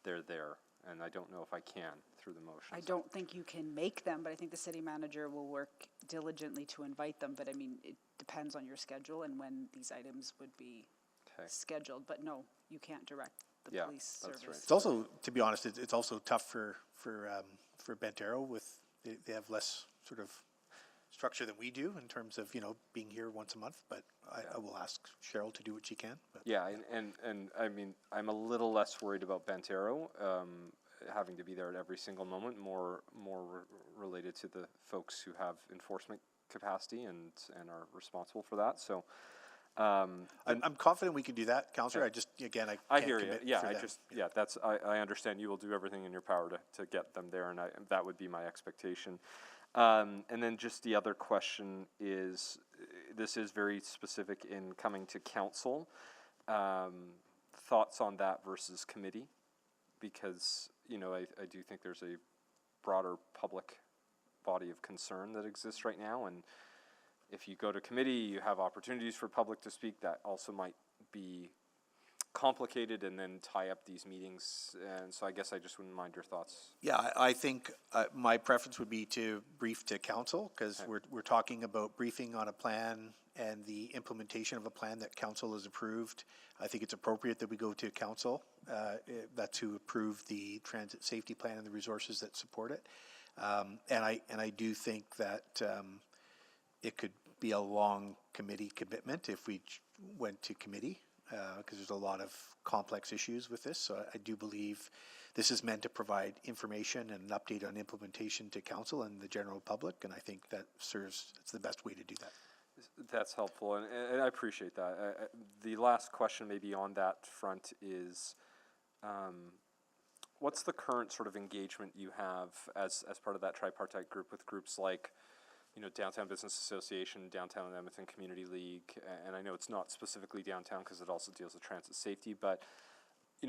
there, and I don't know if I can through the motion. I don't think you can make them, but I think the city manager will work diligently to invite them. But I mean, it depends on your schedule and when these items would be scheduled. But no, you can't direct the police service. Right. It's also, to be honest, it's also tough for Bent Arrow with they have less sort of structure than we do in terms of being here once a month. But I will ask Cheryl to do what she can. But. Yeah, and I mean, I'm a little less worried about Bent Arrow having to be there at every single moment. More related to the folks who have enforcement capacity and are responsible for that. So. I'm confident we can do that, Councillor. I just, again, I hear you. Yeah, that's. I understand you will do everything in your power to get them there, and that would be my expectation. And then just the other question is, this is very specific in coming to council. Thoughts on that versus committee? Because, I do think there's a broader public body of concern that exists right now, and if you go to committee, you have opportunities for public to speak. That also might be complicated and then tie up these meetings. And so I guess I just wouldn't mind your thoughts. Yeah, I think my preference would be to brief to council, because we're talking about briefing on a plan and the implementation of a plan that council has approved. I think it's appropriate that we go to council. That's who approved the transit safety plan and the resources that support it. And I do think that it could be a long committee commitment if we went to committee, because there's a lot of complex issues with this. So I do believe this is meant to provide information and an update on implementation to council and the general public, and I think it's the best way to do that. That's helpful, and I appreciate that. The last question maybe on that front is, what's the current sort of engagement you have as part of that tripartite group with groups like Downtown Business Association, Downtown Edmonton Community League, and I know it's not specifically downtown because it also deals with transit safety, but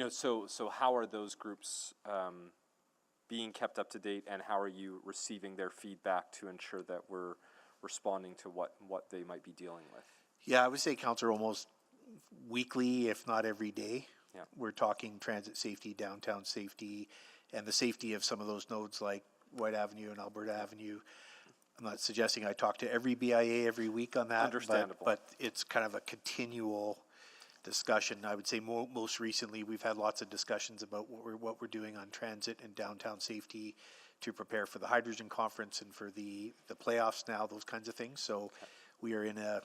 so how are those groups being kept up to date, and how are you receiving their feedback to ensure that we're responding to what they might be dealing with? Yeah, I would say, Councillor, almost weekly, if not every day. Yeah. We're talking transit safety, downtown safety, and the safety of some of those nodes like White Avenue and Alberta Avenue. I'm not suggesting I talk to every BIA every week on that, Understandable. but it's kind of a continual discussion. I would say most recently we've had lots of discussions about what we're doing on transit and downtown safety to prepare for the hydrogen conference and for the playoffs now, those kinds of things. So we are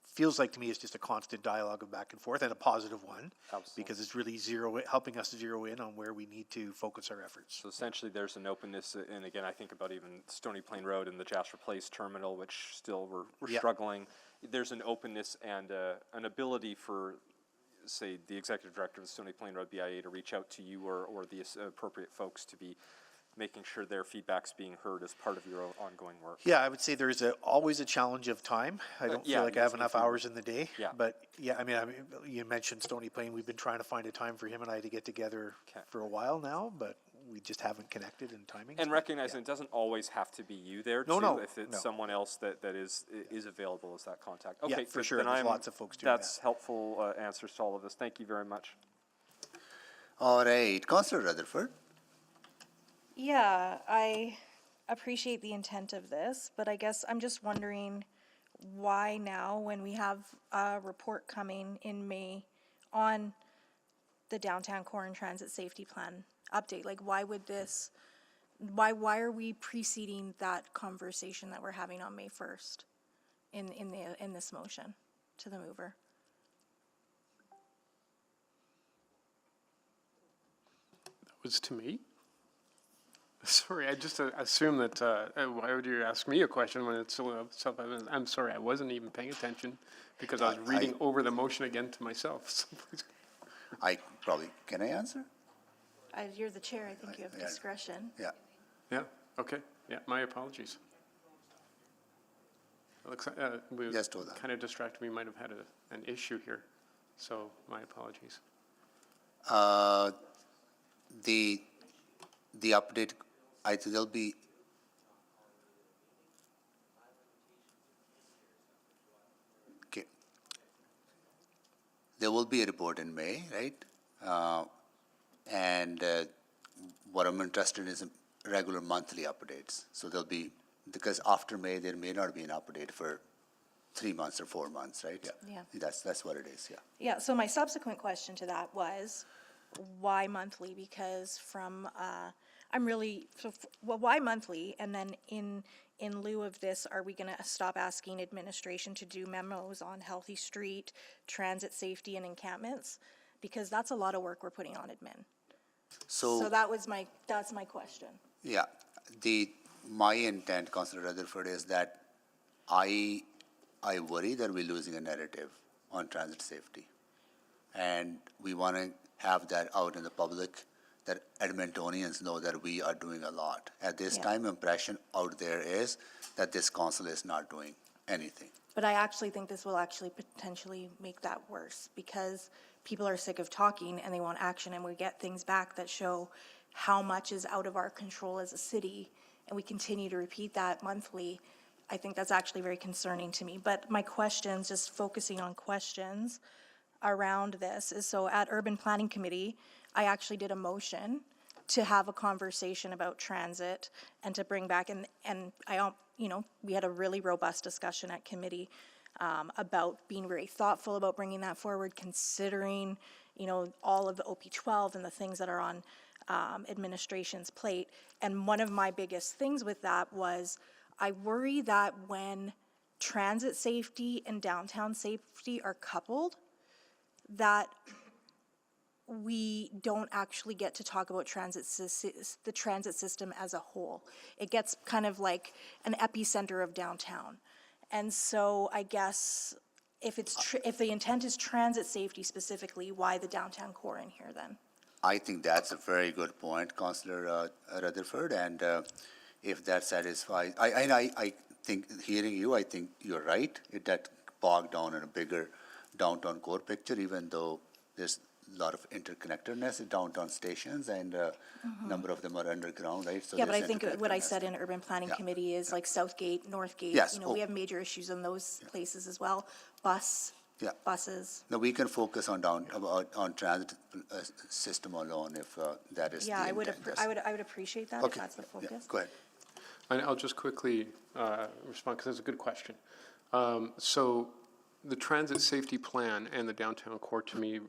feels like to me it's just a constant dialogue of back and forth, and a positive one. Absolutely. Because it's really helping us zero in on where we need to focus our efforts. So essentially there's an openness, and again, I think about even Stony Plain Road and the Jasper Place terminal, which still we're struggling. There's an openness and an ability for, say, the executive director of the Stony Plain Road BIA to reach out to you or the appropriate folks to be making sure their feedback's being heard as part of your ongoing work. Yeah, I would say there is always a challenge of time. I don't feel like I have enough hours in the day. Yeah. But yeah, I mean, you mentioned Stony Plain. We've been trying to find a time for him and I to get together for a while now, but we just haven't connected in timing. And recognizing it doesn't always have to be you there too. No, if it's someone else that is available as that contact. Yeah, Okay, for sure. There's lots of folks doing that's helpful answers to all of this. Thank you very much. All right, Councillor Rutherford. Yeah, I appreciate the intent of this, but I guess I'm just wondering why now when we have a report coming in May on the downtown core and transit safety plan update? Like, why would this, why are we preceding that conversation that we're having on May 1st in this motion to the mover? That was to me? Sorry, I just assume that, why would you ask me a question when it's so self-evident? I'm sorry, I wasn't even paying attention because I was reading over the motion again to myself. So please. Can I answer? You're the chair, I think you have discretion. Yeah. Yeah, okay, yeah, my apologies. It looks like, we Just do that. kind of distracted, we might have had an issue here, so my apologies. The update, I think there'll be, okay. There will be a report in May, right? And what I'm interested in is regular monthly updates. So there'll be, because after May, there may not be an update for 3 months or 4 months, right? Yeah. That's what it is, yeah. Yeah, so my subsequent question to that was, why monthly? Because from, why monthly? And then in lieu of this, are we gonna stop asking administration to do memos on Healthy Street, transit safety and encampments? Because that's a lot of work we're putting on admin. So that's my question. Yeah, my intent, Councillor Rutherford, is that I worry that we're losing a narrative on transit safety. And we want to have that out in the public, that Edmontonians know that we are doing a lot. At this time, impression out there is that this council is not doing anything. But I actually think this will actually potentially make that worse, because people are sick of talking and they want action, and we get things back that show how much is out of our control as a city, and we continue to repeat that monthly. I think that's actually very concerning to me. But my questions, just focusing on questions around this, is so at Urban Planning Committee, I actually did a motion to have a conversation about transit and to bring back, and I, we had a really robust discussion at committee about being very thoughtful about bringing that forward, considering, all of the OP12 and the things that are on administration's plate. And one of my biggest things with that was, I worry that when transit safety and downtown safety are coupled, that we don't actually get to talk about the transit system as a whole. It gets kind of like an epicenter of downtown. And so I guess if the intent is transit safety specifically, why the downtown core in here then? I think that's a very good point, Councillor Rutherford, and if that satisfies, I think, hearing you, I think you're right. That bogged down in a bigger downtown core picture, even though there's a lot of interconnectedness in downtown stations, and a number of them are underground, right? So yeah, but I think what I said in Urban Planning Committee is like Southgate, Northgate, yes. We have major issues in those places as well. Buses. No, we can focus on on transit system alone if that is the intent. I would appreciate that if that's the focus. Yeah, go ahead. And I'll just quickly respond, because it's a good question. So the transit safety plan and the downtown core, to me,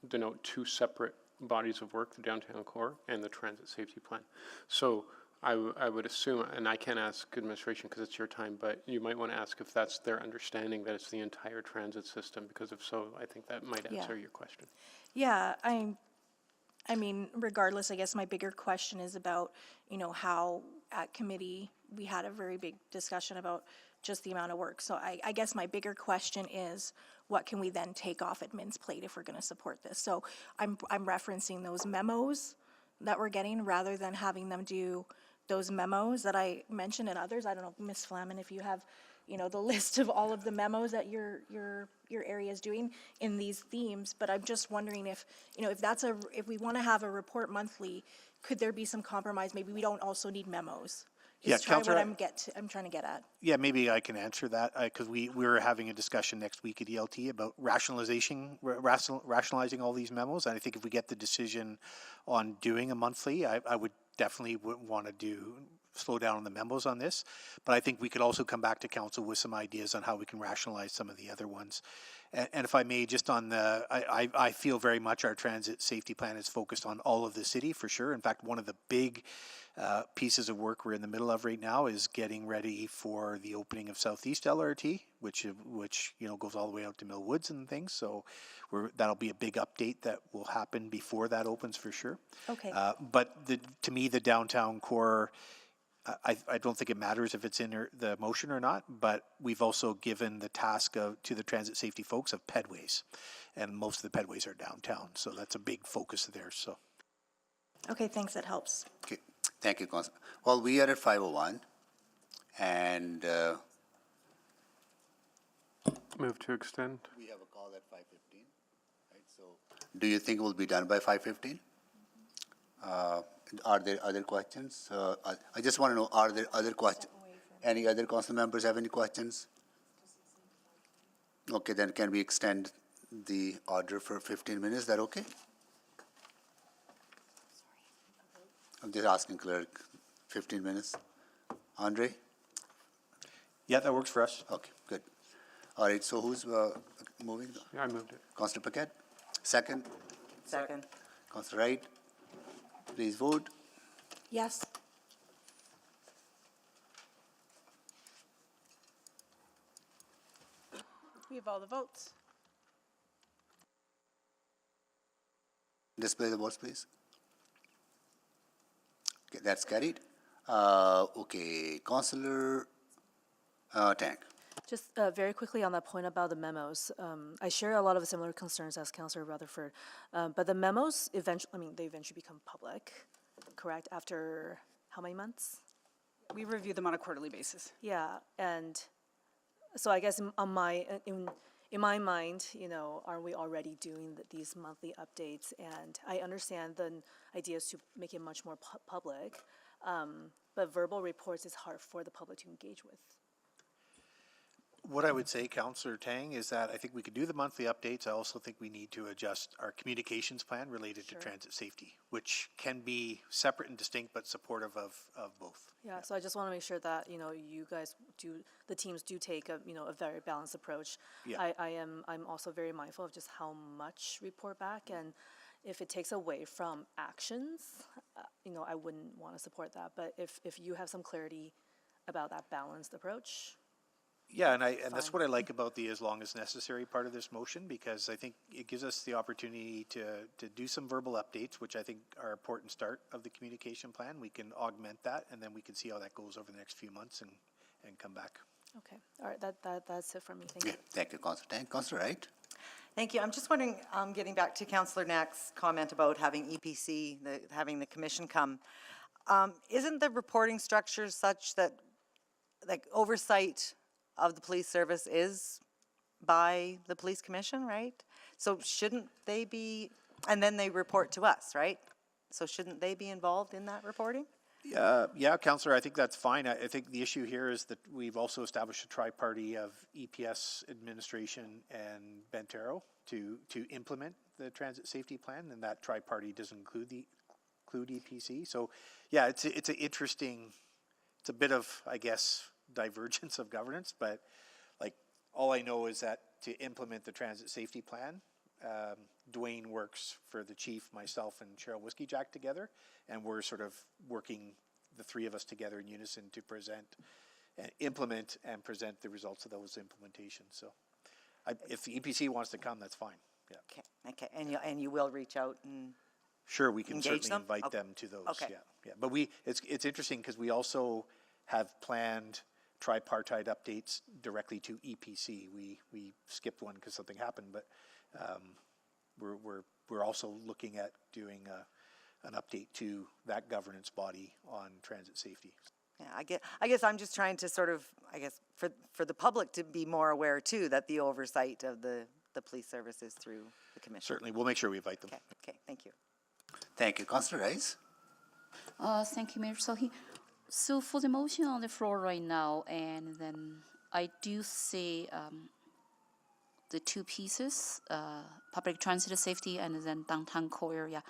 denote two separate bodies of work, the downtown core and the transit safety plan. So I would assume, and I can't ask administration because it's your time, but you might want to ask if that's their understanding that it's the entire transit system, because if so, I think that might answer your question. Yeah, I mean, regardless, I guess my bigger question is about, how at committee we had a very big discussion about just the amount of work. So I guess my bigger question is, what can we then take off admin's plate if we're going to support this? So I'm referencing those memos that we're getting, rather than having them do those memos that I mentioned and others. I don't know, Ms. Flamin, if you have, the list of all of the memos that your area is doing in these themes. But I'm just wondering if, if we want to have a report monthly, could there be some compromise? Maybe we don't also need memos. Yeah, Just try Councillor, what I'm trying to get at. Yeah, maybe I can answer that, because we're having a discussion next week at ELT about rationalizing all these memos, and I think if we get the decision on doing a monthly, I would definitely want to slow down on the memos on this, but I think we could also come back to council with some ideas on how we can rationalize some of the other ones. And if I may, just on I feel very much our transit safety plan is focused on all of the city, for sure. In fact, one of the big pieces of work we're in the middle of right now is getting ready for the opening of Southeast LRT, which goes all the way out to Mill Woods and things. So that'll be a big update that will happen before that opens, for sure. Okay. But to me, the downtown core, I don't think it matters if it's in the motion or not, but we've also given the task to the transit safety folks of pedways, and most of the pedways are downtown, so that's a big focus there. So. Okay, thanks, that helps. Okay, thank you, Councillor. Well, we are at 5:01, and Move to extend. we have a call at 5:15, right? So, do you think we'll be done by 5:15? Are there other questions? I just want to know, are there other questions? Any other council members have any questions? Okay, then can we extend the order for 15 minutes? Is that okay? I'm just asking clerk, 15 minutes. Andre? Yeah, that works for us. Okay, good. All right, so who's moving? Yeah, I moved it. Councillor Paquette? Second? Second. Councillor Wright? Please vote. Yes. We have all the votes. Display the votes, please. Okay, that's carried. Okay, Councillor Tang. Just very quickly on that point about the memos, I share a lot of similar concerns as Councillor Rutherford, but the memos they eventually become public, correct? After how many months? We review them on a quarterly basis. Yeah, and so I guess in my mind, aren't we already doing these monthly updates? And I understand the idea is to make it much more public, but verbal reports is hard for the public to engage with. What I would say, Councillor Tang, is that I think we could do the monthly updates. I also think we need to adjust our communications plan related to transit safety, which can be separate and distinct, but supportive of both. Yeah, so I just want to make sure that, you guys the teams do take a very balanced approach. Yeah. I'm also very mindful of just how much report back, and if it takes away from actions, I wouldn't want to support that. But if you have some clarity about that balanced approach. Yeah, and that's what I like about the as long as necessary part of this motion, because I think it gives us the opportunity to do some verbal updates, which I think are an important start of the communication plan. We can augment that, and then we can see how that goes over the next few months and come back. Okay, all right, that's it from me. Thank you. Thank you, Councillor Tang. Councillor Wright? Thank you. I'm just wondering, getting back to Councillor Knack's comment about having EPC, having the commission come, isn't the reporting structure such that, like, oversight of the police service is by the police commission, right? So shouldn't they be, and then they report to us, right? So shouldn't they be involved in that reporting? Yeah, Councillor, I think that's fine. I think the issue here is that we've also established a tri-party of EPS administration and Bentero to implement the transit safety plan, and that tri-party doesn't include EPC. So, yeah, it's an interesting, it's a bit of, I guess, divergence of governance, but like all I know is that to implement the transit safety plan, Dwayne works for the chief, myself, and Cheryl Whiskey Jack together, and we're sort of working, the three of us together in unison to implement and present the results of those implementations. So if the EPC wants to come, that's fine. Yeah. Okay, and you will reach out and sure, we can engage certainly them? invite Okay. them to those. Okay. Yeah. But it's interesting because we also have planned tripartite updates directly to EPC. We skipped one because something happened, but we're also looking at doing an update to that governance body on transit safety. Yeah, I guess I'm just trying to sort of, I guess, for the public to be more aware too, that the oversight of the police service is through the commission. Certainly, we'll make sure we invite them. Okay, thank you. Thank you. Councillor Rice? Thank you, Mayor Sohi. So for the motion on the floor right now, and then I do see the two pieces, public transit safety and then downtown core area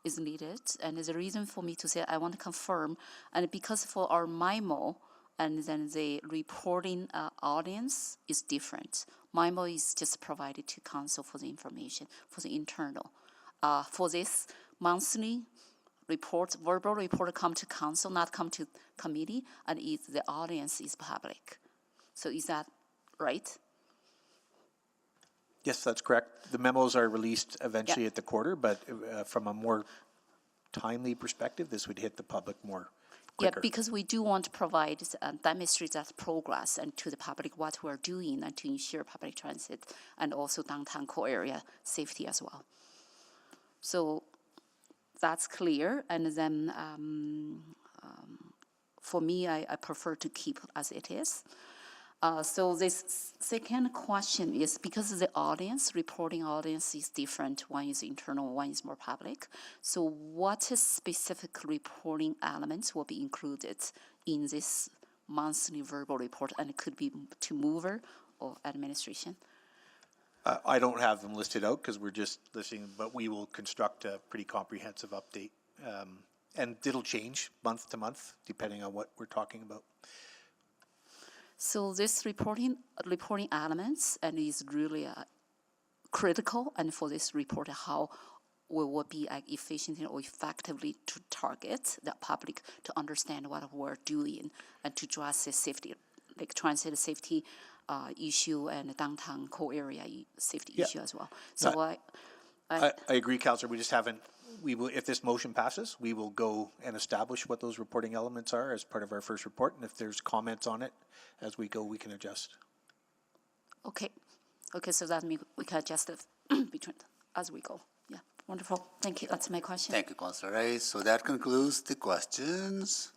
is needed. And the reason for me to say I want to confirm, and because for our MIMO, and then the reporting audience is different. MIMO is just provided to council for the information, for the internal. For this monthly report, verbal report come to council, not come to committee, and the audience is public. So is that right? Yes, that's correct. The memos are released eventually at the quarter, but from a more timely perspective, this would hit the public more quicker. Yeah, because we do want to provide, demonstrate that progress and to the public what we're doing and to ensure public transit and also downtown core area safety as well. So that's clear. And then for me, I prefer to keep as it is. So this second question is because the audience, reporting audience is different. One is internal, one is more public. So what specific reporting elements will be included in this monthly verbal report, and it could be to mover or administration? I don't have them listed out because we're just listening, but we will construct a pretty comprehensive update. And it'll change month to month depending on what we're talking about. So this reporting elements and is really critical, and for this report, how we will be efficiently or effectively to target the public to understand what we're doing and to address the safety, like transit safety issue and downtown core area safety issue as well. So I agree, Councillor. We just haven't. We will, if this motion passes, we will go and establish what those reporting elements are as part of our first report. And if there's comments on it as we go, we can adjust. Okay. Okay, so that means we can adjust it between as we go. Yeah, wonderful. Thank you. That's my question. Thank you, Councillor Rice. So that concludes the questions.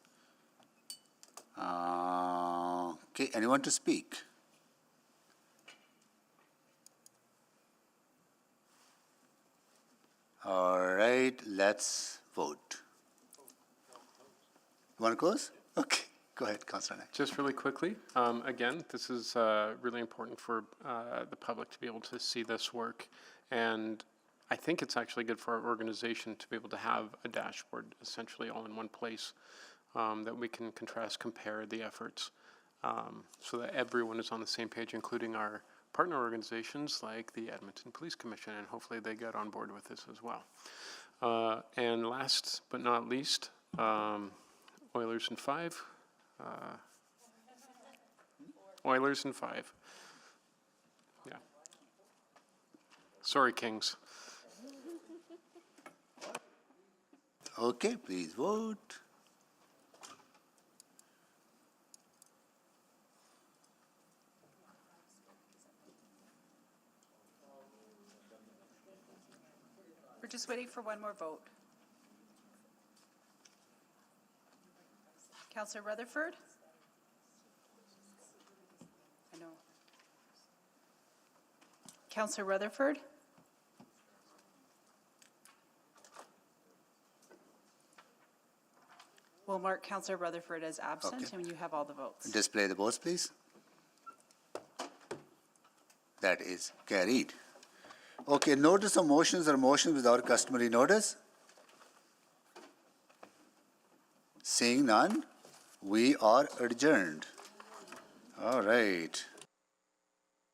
Okay, anyone to speak? All right, let's vote. You want to close? Okay, go ahead, Councillor Knight. Just really quickly, again, this is really important for the public to be able to see this work. And I think it's actually good for our organization to be able to have a dashboard essentially all in one place that we can contrast, compare the efforts so that everyone is on the same page, including our partner organizations like the Edmonton Police Commission, and hopefully they get on board with this as well. And last but not least, Oilers in 5. Oilers in 5. Yeah. Sorry, Kings. Okay, please vote. We're just waiting for one more vote. Councillor Rutherford? I know. Councillor Rutherford? We'll mark Councillor Rutherford as absent, Okay. and you have all the votes. Display the votes, please. That is carried. Okay, notice of motions or motions without customary notice? Seeing none, we are adjourned. All right.